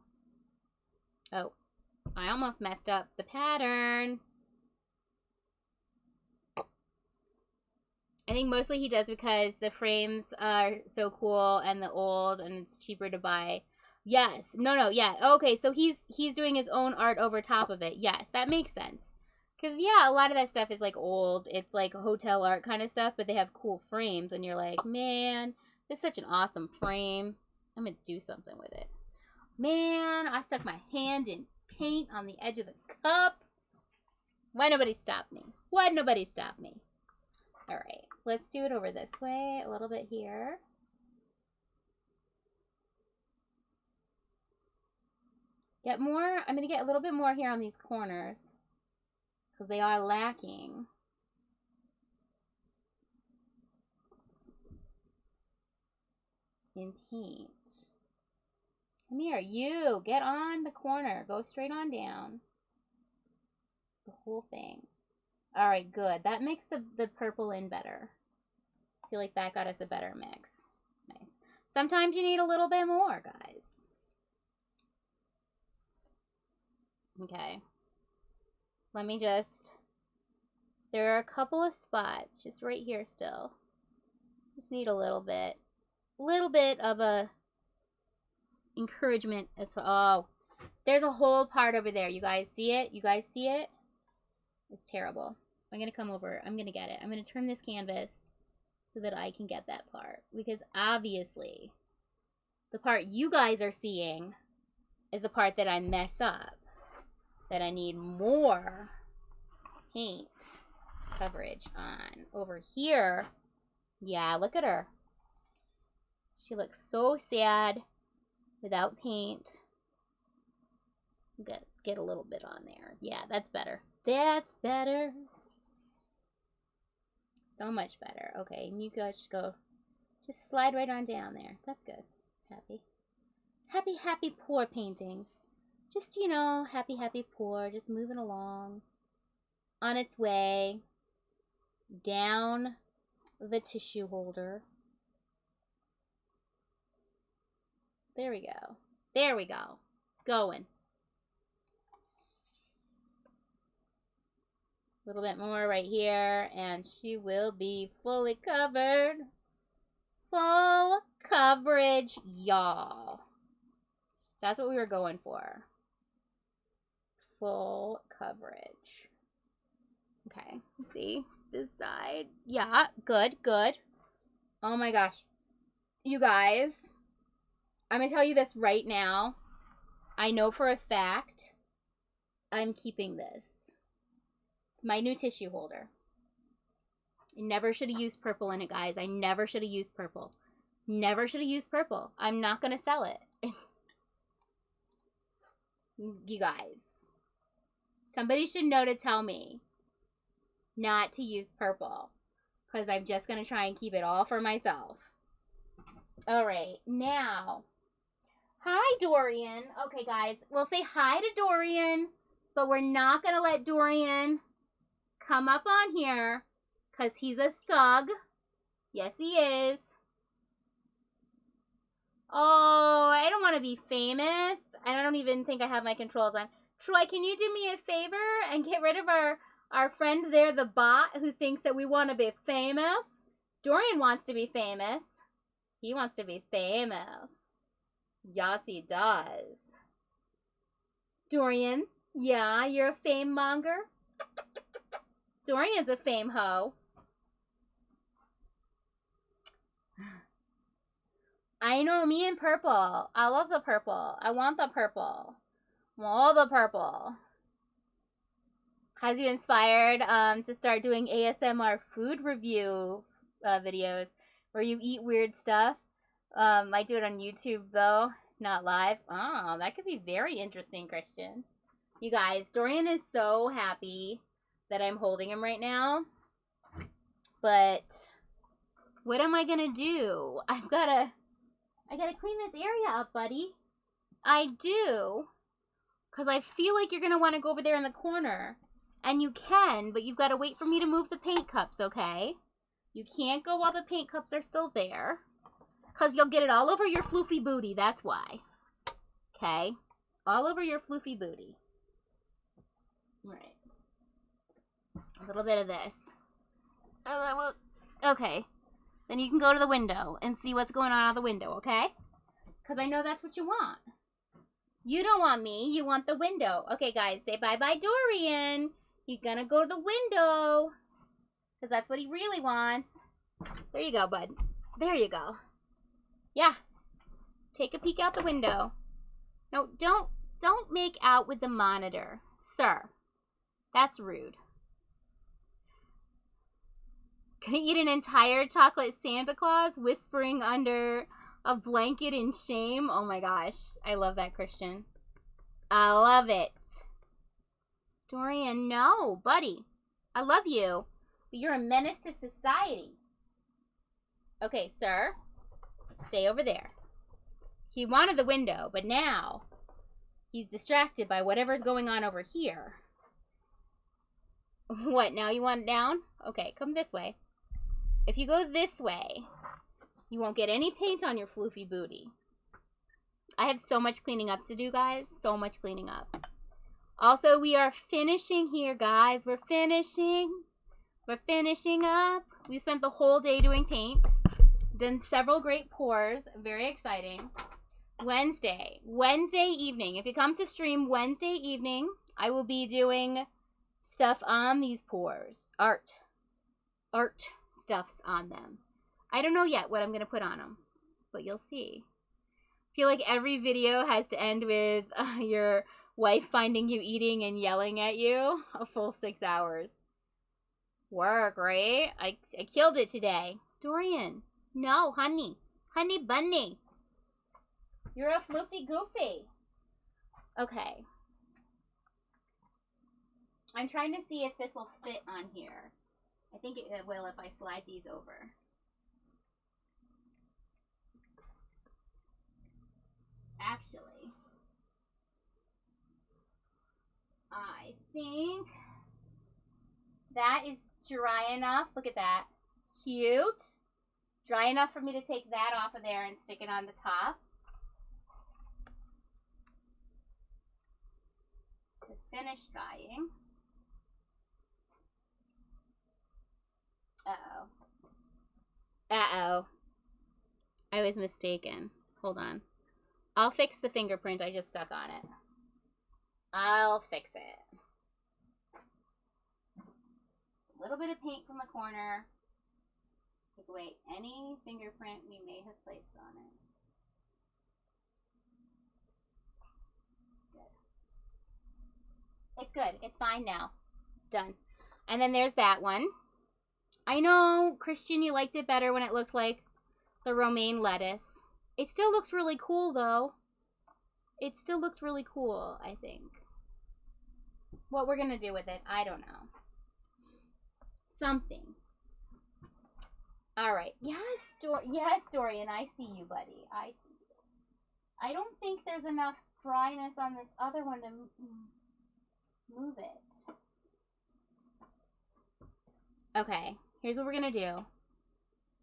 Oh, I almost messed up the pattern. I think mostly he does because the frames are so cool and the old and it's cheaper to buy. Yes. No, yeah. Okay, so he's doing his own art over top of it. Yes, that makes sense. Because, yeah, a lot of that stuff is, like, old. It's, like, hotel art kind of stuff, but they have cool frames. And you're like, man, this is such an awesome frame. I'm going to do something with it. Man, I stuck my hand in paint on the edge of the cup. Why nobody stop me? Why nobody stop me? All right, let's do it over this way. A little bit here. Get more. I'm going to get a little bit more here on these corners. Because they are lacking. In paint. Come here, you. Get on the corner. Go straight on down. The whole thing. Alright, good. That makes the purple in better. I feel like that got us a better mix. Nice. Sometimes you need a little bit more, guys. Okay. Let me just... There are a couple of spots just right here still. Just need a little bit of a encouragement as well. Oh, there's a whole part over there. You guys see it? You guys see it? It's terrible. I'm going to come over. I'm going to get it. I'm going to turn this canvas so that I can get that part. Because obviously, the part you guys are seeing is the part that I mess up. That I need more paint coverage on. Over here, yeah, look at her. She looks so sad without paint. Get a little bit on there. Yeah, that's better. That's better. So much better. Okay, and you guys just slide right on down there. That's good. Happy. Happy, happy pour painting. Just, you know, happy, happy pour. Just moving along. On its way. Down the tissue holder. There we go. There we go. It's going. A little bit more right here, and she will be fully covered. Full coverage, y'all. That's what we were going for. Full coverage. Okay, let's see. This side. Yeah, good, good. Oh my gosh. You guys, I'm going to tell you this right now. I know for a fact I'm keeping this. It's my new tissue holder. I never should have used purple in it, guys. I never should have used purple. Never should have used purple. I'm not going to sell it. You guys. Somebody should know to tell me not to use purple. Because I'm just going to try and keep it all for myself. Alright, now. Hi, Dorian. Okay, guys. We'll say hi to Dorian. But we're not going to let Dorian come up on here. Because he's a thug. Yes, he is. Oh, I don't want to be famous. I don't even think I have my controls on. Troy, can you do me a favor and get rid of our friend there, the bot, who thinks that we want to be famous? Dorian wants to be famous. He wants to be famous. Yes, he does. Dorian, yeah, you're a fame monger? Dorian's a fame hoe. I know, me and purple. I love the purple. I want the purple. All the purple. Has you inspired to start doing ASMR food review videos where you eat weird stuff? I do it on YouTube though, not live. Oh, that could be very interesting, Christian. You guys, Dorian is so happy that I'm holding him right now. But what am I gonna do? I gotta clean this area up, buddy. I do. Because I feel like you're going to want to go over there in the corner. And you can, but you've got to wait for me to move the paint cups, okay? You can't go while the paint cups are still there. Because you'll get it all over your floofy booty, that's why. Okay? All over your floofy booty. Right. A little bit of this. Okay. Then you can go to the window and see what's going on out the window, okay? Because I know that's what you want. You don't want me. You want the window. Okay, guys, say bye-bye, Dorian. He's gonna go to the window. Because that's what he really wants. There you go, bud. There you go. Yeah. Take a peek out the window. No, don't make out with the monitor, sir. That's rude. Gonna eat an entire chocolate Santa Claus whispering under a blanket in shame. Oh my gosh. I love that, Christian. I love it. Dorian, no, buddy. I love you, but you're a menace to society. Okay, sir. Stay over there. He wanted the window, but now he's distracted by whatever's going on over here. What, now you want it down? Okay, come this way. If you go this way, you won't get any paint on your floofy booty. I have so much cleaning up to do, guys. So much cleaning up. Also, we are finishing here, guys. We're finishing. We're finishing up. We spent the whole day doing paint. Done several great pours. Very exciting. Wednesday evening. If you come to stream Wednesday evening, I will be doing stuff on these pours. Art stuffs on them. I don't know yet what I'm going to put on them, but you'll see. I feel like every video has to end with your wife finding you eating and yelling at you. A full 6 hours. Work, right? I killed it today. Dorian, no, honey. Honey bunny. You're a floofy goofy. Okay. I'm trying to see if this will fit on here. I think it will if I slide these over. Actually, I think that is dry enough. Look at that. Cute. Dry enough for me to take that off of there and stick it on the top. To finish drying. Uh-oh. I was mistaken. Hold on. I'll fix the fingerprint I just stuck on it. I'll fix it. A little bit of paint from the corner. Take away any fingerprint we may have placed on it. Good. It's good. It's fine now. It's done. And then there's that one. I know, Christian, you liked it better when it looked like the romaine lettuce. It still looks really cool, though. It still looks really cool, I think. What we're going to do with it, I don't know. Something. All right. Yes, Dorian, I see you, buddy. I see you. I don't think there's enough dryness on this other one to move it. Okay, here's what we're going to do.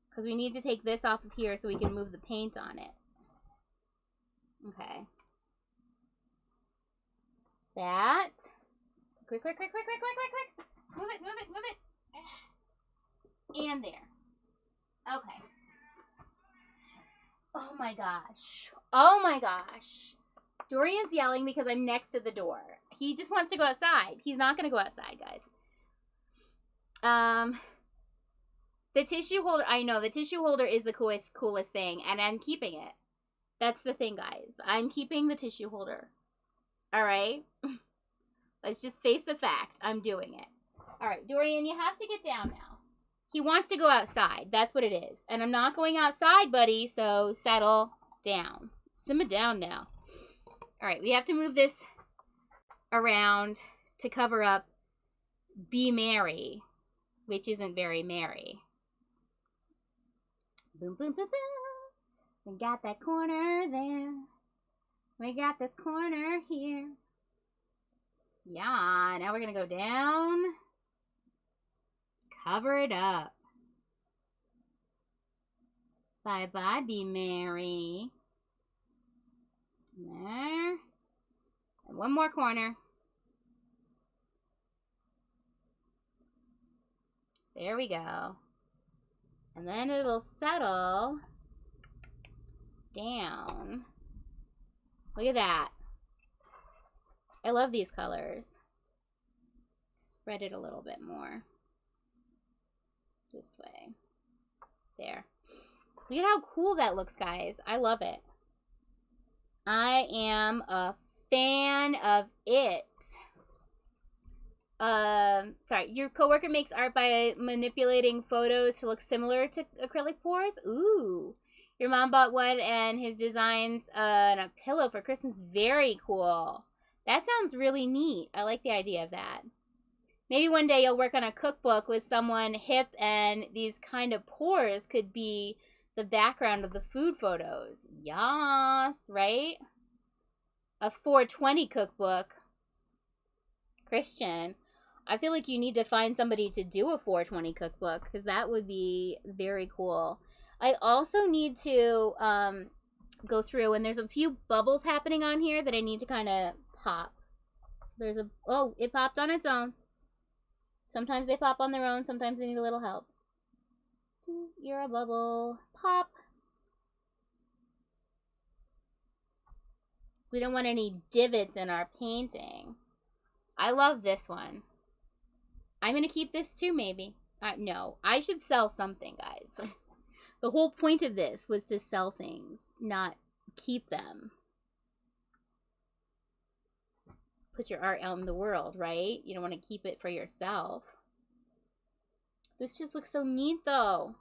Because we need to take this off of here so we can move the paint on it. Okay. That. Quick. Move it. And there. Okay. Oh my gosh. Dorian's yelling because I'm next to the door. He just wants to go outside. He's not going to go outside, guys. The tissue holder, I know, the tissue holder is the coolest thing, and I'm keeping it. That's the thing, guys. I'm keeping the tissue holder. All right? Let's just face the fact. I'm doing it. All right, Dorian, you have to get down now. He wants to go outside. That's what it is. And I'm not going outside, buddy, so settle down. Simmer down now. All right, we have to move this around to cover up Be Merry, which isn't very merry. Boom. We got that corner there. We got this corner here. Yeah, now we're going to go down. Cover it up. Bye-bye, Be Merry. There. And one more corner. There we go. And then it'll settle down. Look at that. I love these colors. Spread it a little bit more. This way. There. Look at how cool that looks, guys. I love it. I am a fan of it. Sorry, your coworker makes art by manipulating photos to look similar to acrylic pours? Ooh. Your mom bought one and his designs a pillow for Christmas. Very cool. That sounds really neat. I like the idea of that. Maybe one day you'll work on a cookbook with someone hip and these kind of pours could be the background of the food photos. Yas, right? A 420 cookbook. Christian, I feel like you need to find somebody to do a 420 cookbook because that would be very cool. I also need to go through, and there's a few bubbles happening on here that I need to kind of pop. There's a, oh, it popped on its own. Sometimes they pop on their own, sometimes they need a little help. You're a bubble. Pop. So we don't want any divots in our painting. I love this one. I'm going to keep this too, maybe. No, I should sell something, guys. The whole point of this was to sell things, not keep them. Put your art out in the world, right? You don't want to keep it for yourself. This just looks so neat, though.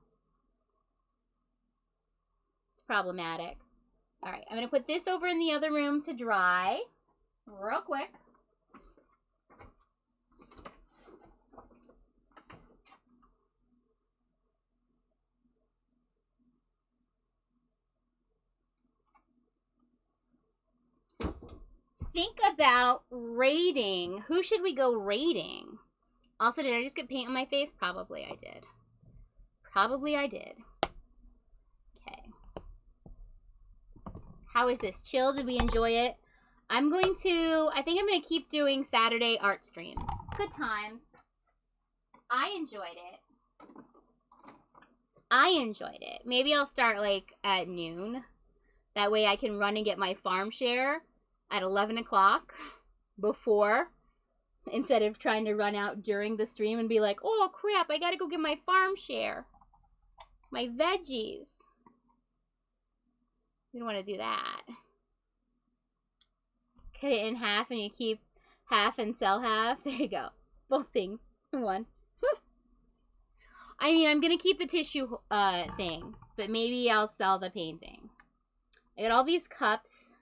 It's problematic. All right, I'm going to put this over in the other room to dry real quick. Think about rating. Who should we go rating? Also, did I just get paint on my face? Probably I did. Probably I did. Okay. How is this? Chill? Did we enjoy it? I think I'm going to keep doing Saturday art streams. Good times. I enjoyed it. I enjoyed it. Maybe I'll start like at noon. That way I can run and get my farm share at 11 o'clock before, instead of trying to run out during the stream and be like, oh crap, I gotta go get my farm share. My veggies. You don't want to do that. Cut it in half and you keep half and sell half. There you go. Both things in one. I mean, I'm going to keep the tissue thing, but maybe I'll sell the painting. I got all these cups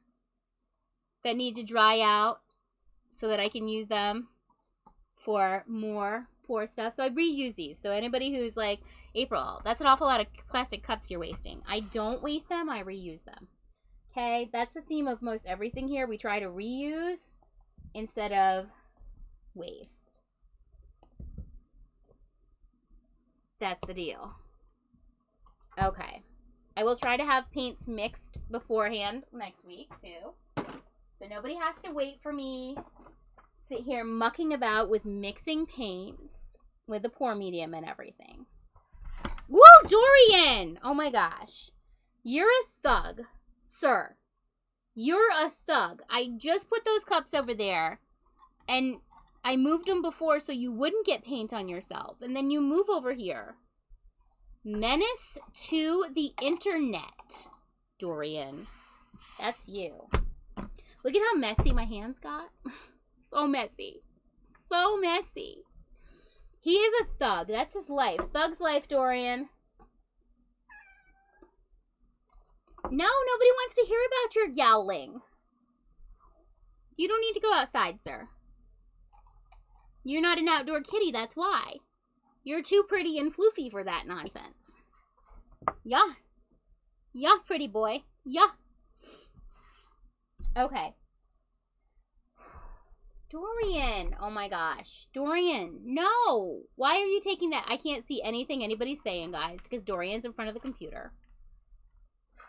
that need to dry out so that I can use them for more pour stuff. So I reuse these. So anybody who's like, April, that's an awful lot of plastic cups you're wasting. I don't waste them. I reuse them. Okay? That's the theme of most everything here. We try to reuse instead of waste. That's the deal. Okay. I will try to have paints mixed beforehand next week, too. So nobody has to wait for me sit here mucking about with mixing paints with the pour medium and everything. Woo, Dorian! Oh my gosh. You're a thug, sir. You're a thug. I just put those cups over there, and I moved them before so you wouldn't get paint on yourself. And then you move over here. Menace to the internet, Dorian. That's you. Look at how messy my hands got. So messy. So messy. He is a thug. That's his life. Thug's life, Dorian. No, nobody wants to hear about your yowling. You don't need to go outside, sir. You're not an outdoor kitty, that's why. You're too pretty and floofy for that nonsense. Yeah. Yeah, pretty boy. Yeah. Okay. Dorian. Oh my gosh. Dorian. No. Why are you taking that? I can't see anything anybody's saying, guys, because Dorian's in front of the computer.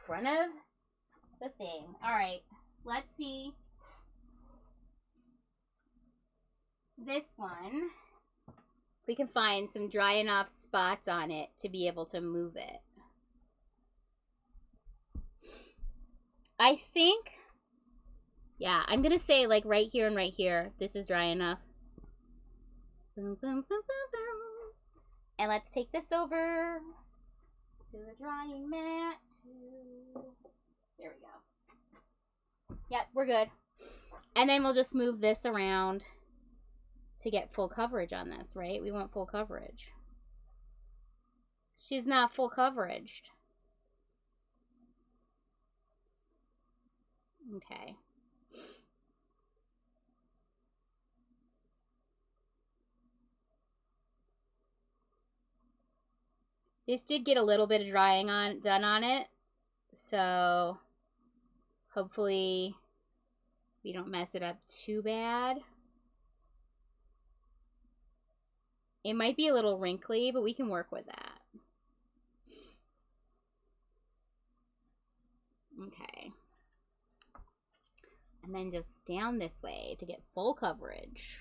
Front of the thing. All right. Let's see. This one. We can find some dry enough spots on it to be able to move it. I think, yeah, I'm going to say like right here and right here, this is dry enough. Boom, boom, boom, boom, boom. And let's take this over to the drying mat. There we go. Yep, we're good. And then we'll just move this around to get full coverage on this, right? We want full coverage. She's not full coveraged. Okay. This did get a little bit of drying done on it, so hopefully we don't mess it up too bad. It might be a little wrinkly, but we can work with that. Okay. And then just down this way to get full coverage.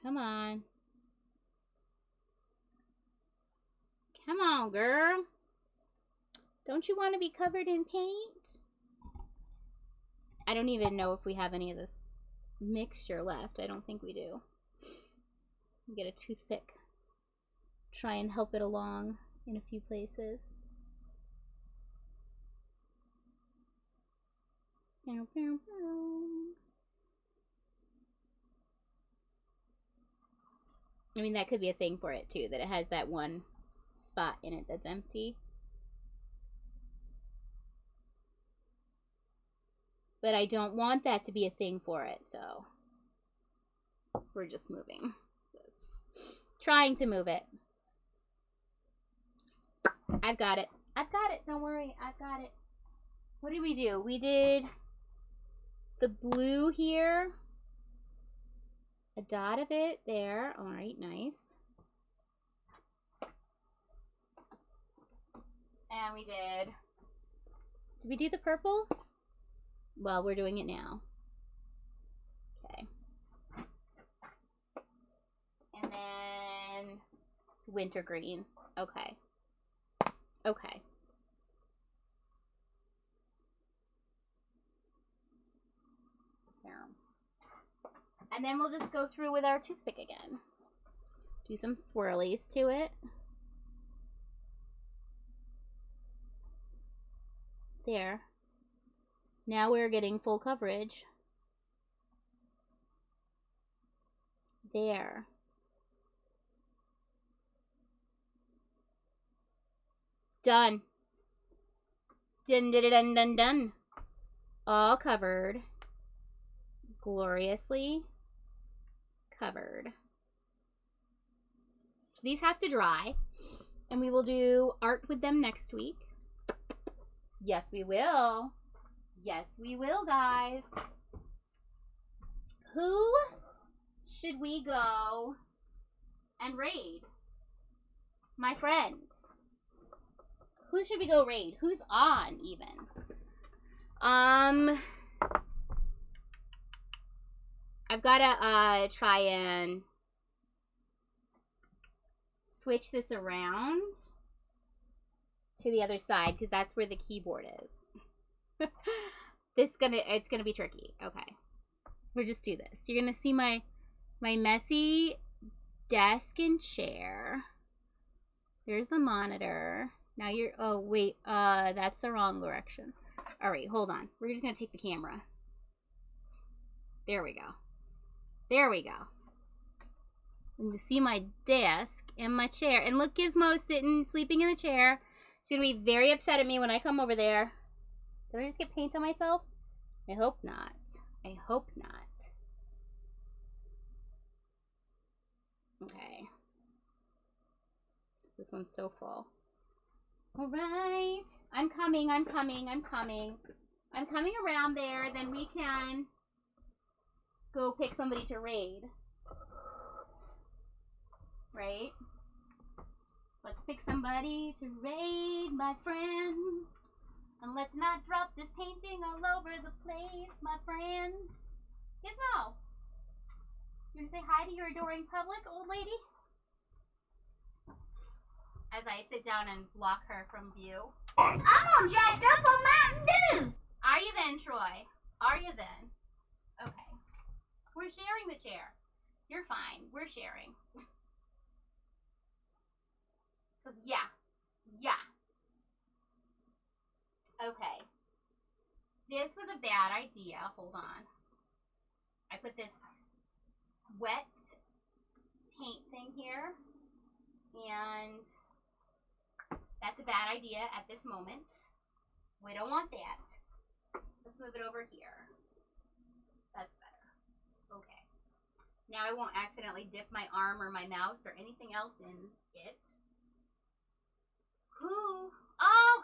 Come on. Come on, girl. Don't you want to be covered in paint? I don't even know if we have any of this mixture left. I don't think we do. Get a toothpick. Try and help it along in a few places. I mean, that could be a thing for it too, that it has that one spot in it that's empty. But I don't want that to be a thing for it, so we're just moving. Trying to move it. I've got it. I've got it. Don't worry. I've got it. What did we do? We did the blue here. A dot of it there. All right, nice. And we did we do the purple? Well, we're doing it now. Okay. It's wintergreen. Okay. Okay. There. And then we'll just go through with our toothpick again. Do some swirlies to it. There. Now we're getting full coverage. There. Done. Dun dun dun dun dun. All covered. Gloriously covered. So these have to dry. And we will do art with them next week. Yes, we will. Yes, we will, guys. Who should we go and raid? My friends. Who should we go raid? Who's on, even? I've gotta try and switch this around to the other side because that's where the keyboard is. It's gonna be tricky. Okay, we'll just do this. You're gonna see my messy desk and chair. There's the monitor. Now you're, oh wait, that's the wrong direction. All right, hold on. We're just gonna take the camera. There we go. There we go. And you see my desk and my chair. And look, Gizmo sleeping in the chair. She's gonna be very upset at me when I come over there. Did I just get paint on myself? I hope not. I hope not. Okay. This one's so full. All right. I'm coming. I'm coming around there. Then we can go pick somebody to raid. Right? Let's pick somebody to raid, my friends. And let's not drop this painting all over the place, my friend. Gizmo, you want to say hi to your adoring public, old lady? As I sit down and block her from view. I'm all jacked up on Mountain Dew. Are you then, Troy? Are you then? Okay. We're sharing the chair. You're fine. We're sharing. Yeah. Okay. This was a bad idea. Hold on. I put this wet paint thing here. And that's a bad idea at this moment. We don't want that. Let's move it over here. That's better. Okay. Now I won't accidentally dip my arm or my mouse or anything else in it. Who? Oh!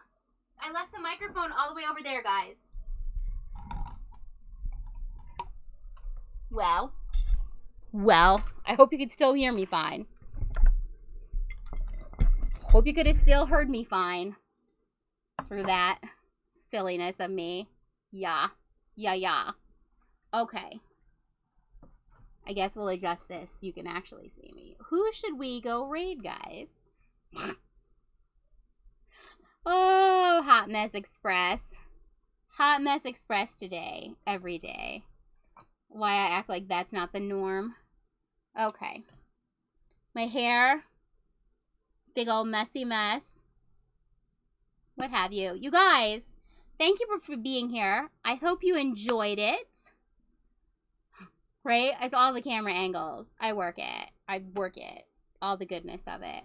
I left the microphone all the way over there, guys. Well, I hope you could still hear me fine. Hope you could have still heard me fine through that silliness of me. Yeah. Okay. I guess we'll adjust this so you can actually see me. Who should we go raid, guys? Oh, Hot Mess Express. Hot Mess Express today. Every day. Why I act like that's not the norm. Okay. My hair. Big old messy mess. What have you. You guys, thank you for being here. I hope you enjoyed it. Right? It's all the camera angles. I work it. All the goodness of it.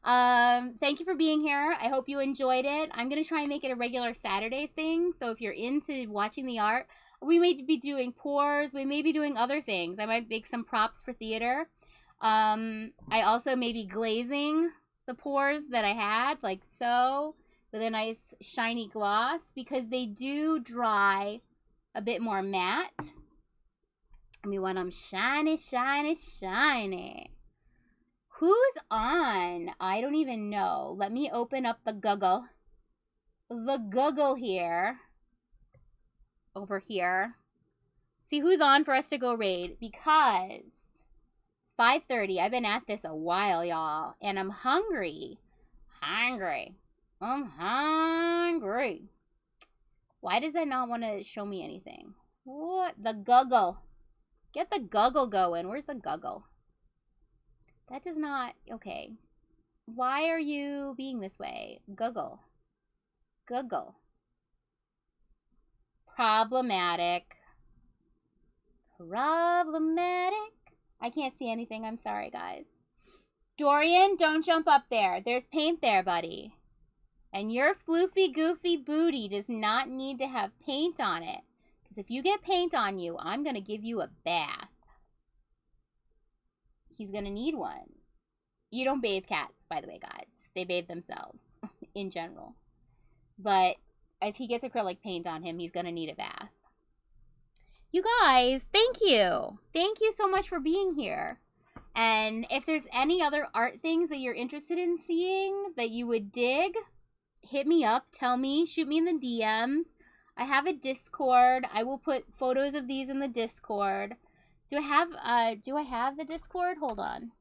Thank you for being here. I hope you enjoyed it. I'm going to try and make it a regular Saturdays thing. So if you're into watching the art, we may be doing pours. We may be doing other things. I might make some props for theater. I also may be glazing the pours that I had, like so, with a nice shiny gloss, because they do dry a bit more matte. And we want them shiny, shiny, shiny. Who's on? I don't even know. Let me open up the Google. The Google here. Over here. See who's on for us to go raid. Because, as 5:30. I've been at this a while, y'all. And I'm hungry. Hungry. I'm hungry. Why does that not want to show me anything? What? The guggle. Get the guggle going. Where's the guggle? That does not... Okay. Why are you being this way? Guggle. Guggle. Problematic. Problematic. I can't see anything. I'm sorry, guys. Dorian, don't jump up there. There's paint there, buddy. And your floofy, goofy booty does not need to have paint on it. Because if you get paint on you, I'm going to give you a bath. He's going to need one. You don't bathe cats, by the way, guys. They bathe themselves in general. But if he gets acrylic paint on him, he's going to need a bath. You guys, thank you. Thank you so much for being here. And if there's any other art things that you're interested in seeing that you would dig, hit me up, tell me, shoot me in the DMs. I have a Discord. I will put photos of these in the Discord. Do I have the Discord? Hold on.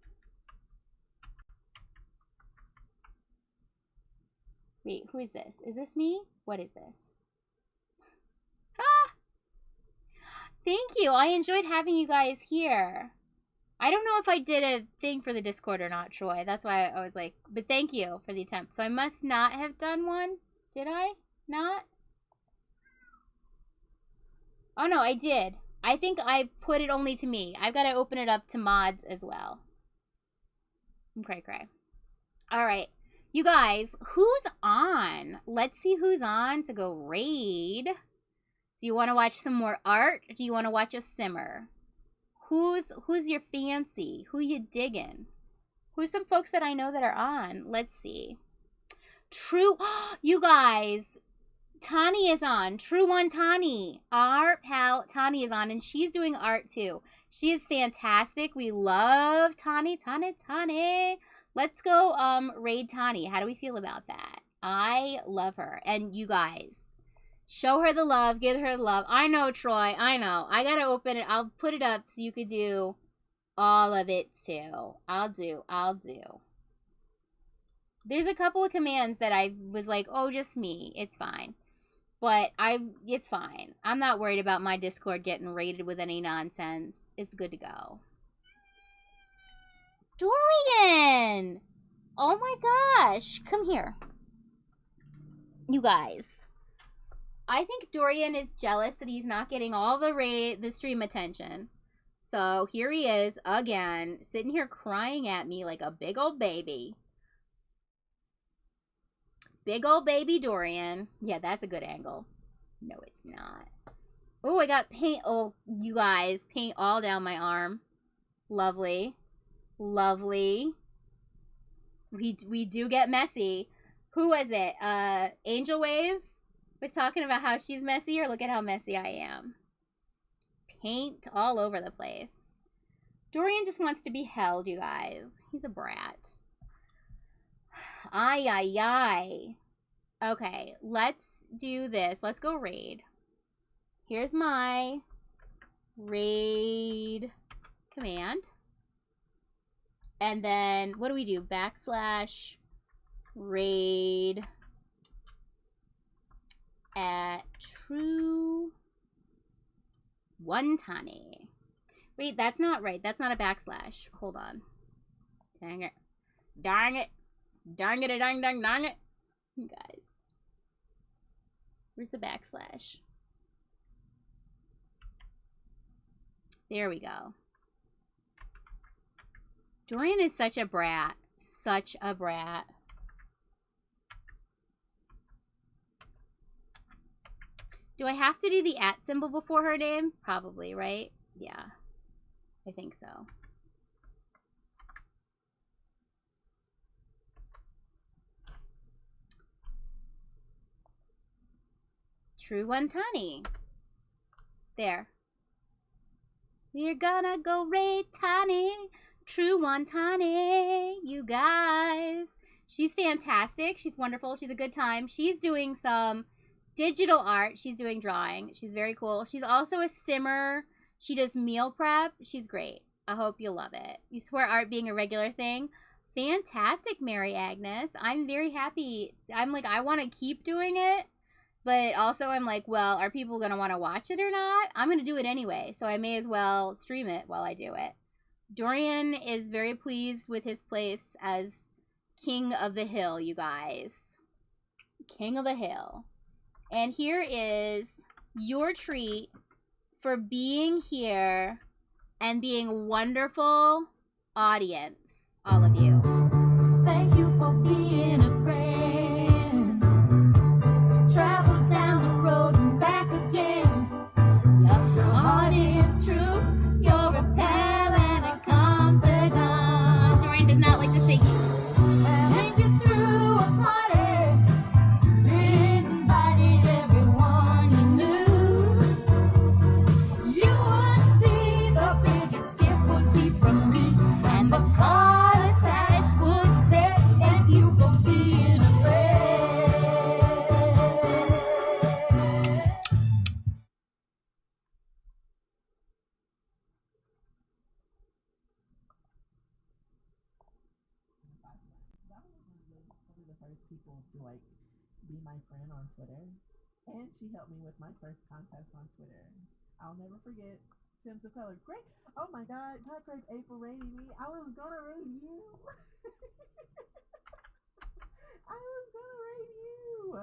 Wait, who is this? Is this me? What is this? Ah! Thank you. I enjoyed having you guys here. I don't know if I did a thing for the Discord or not, Troy. That's why I was like, but thank you for the attempt. So I must not have done one. Did I? Not? Oh, no, I did. I think I put it only to me. I've got to open it up to mods as well. Okay. All right. You guys, who's on? Let's see who's on to go raid. Do you want to watch some more art? Or do you want to watch a simmer? Who's your fancy? Who you digging? Who's some folks that I know that are on? Let's see. True. You guys, Tani is on. True One Tani. Our pal Tani is on, and she's doing art too. She is fantastic. We love Tani. Tani. Let's go raid Tani. How do we feel about that? I love her. And you guys, show her the love. Give her the love. I know, Troy. I know. I got to open it. I'll put it up so you could do all of it too. I'll do. There's a couple of commands that I was like, oh, just me. It's fine. But it's fine. I'm not worried about my Discord getting raided with any nonsense. It's good to go. Dorian! Oh my gosh. Come here. You guys. I think Dorian is jealous that he's not getting all the stream attention. So here he is again, sitting here crying at me like a big old baby. Big old baby Dorian. Yeah, that's a good angle. No, it's not. Oh, I got paint. Oh, you guys, paint all down my arm. Lovely. Lovely. We do get messy. Who was it? Angel Ways was talking about how she's messy, or look at how messy I am. Paint all over the place. Dorian just wants to be held, you guys. He's a brat. Ay. Okay, let's do this. Let's go raid. Here's my raid command. And then, what do we do? /raid at True One Tani. Wait, that's not right. That's not a backslash. Hold on. Dang it. Darn it. Darn it. Darn it. You guys. Where's the backslash? There we go. Dorian is such a brat. Such a brat. Do I have to do the @ symbol before her name? Probably, right? Yeah. I think so. True One Tani. There. We're gonna go raid Tani. True One Tani. You guys. She's fantastic. She's wonderful. She's a good time. She's doing some digital art. She's doing drawing. She's very cool. She's also a simmer. She does meal prep. She's great. I hope you love it. You support art being a regular thing. Fantastic, Mary Agnes. I'm very happy. I'm like, I want to keep doing it, but also I'm like, well, are people going to want to watch it or not? I'm going to do it anyway, so I may as well stream it while I do it. Dorian is very pleased with his place as King of the Hill, you guys. King of the Hill. And here is your treat for being here and being wonderful audience, all of you. Thank you for being a friend. Travel down the road and back again. Your heart is true. You're a pal and a confidant. Dorian does not like to sing. Take you through a party. Invited everyone you knew. You would see the biggest gift would be from me, and the card attached would say, thank you for being a friend. That was one of the first people to like be my friend on Twitter, and she helped me with my first contest on Twitter. I'll never forget. Sims of Color. Great. Oh my God. God praise April rating me. I was gonna rate you. I was gonna rate you.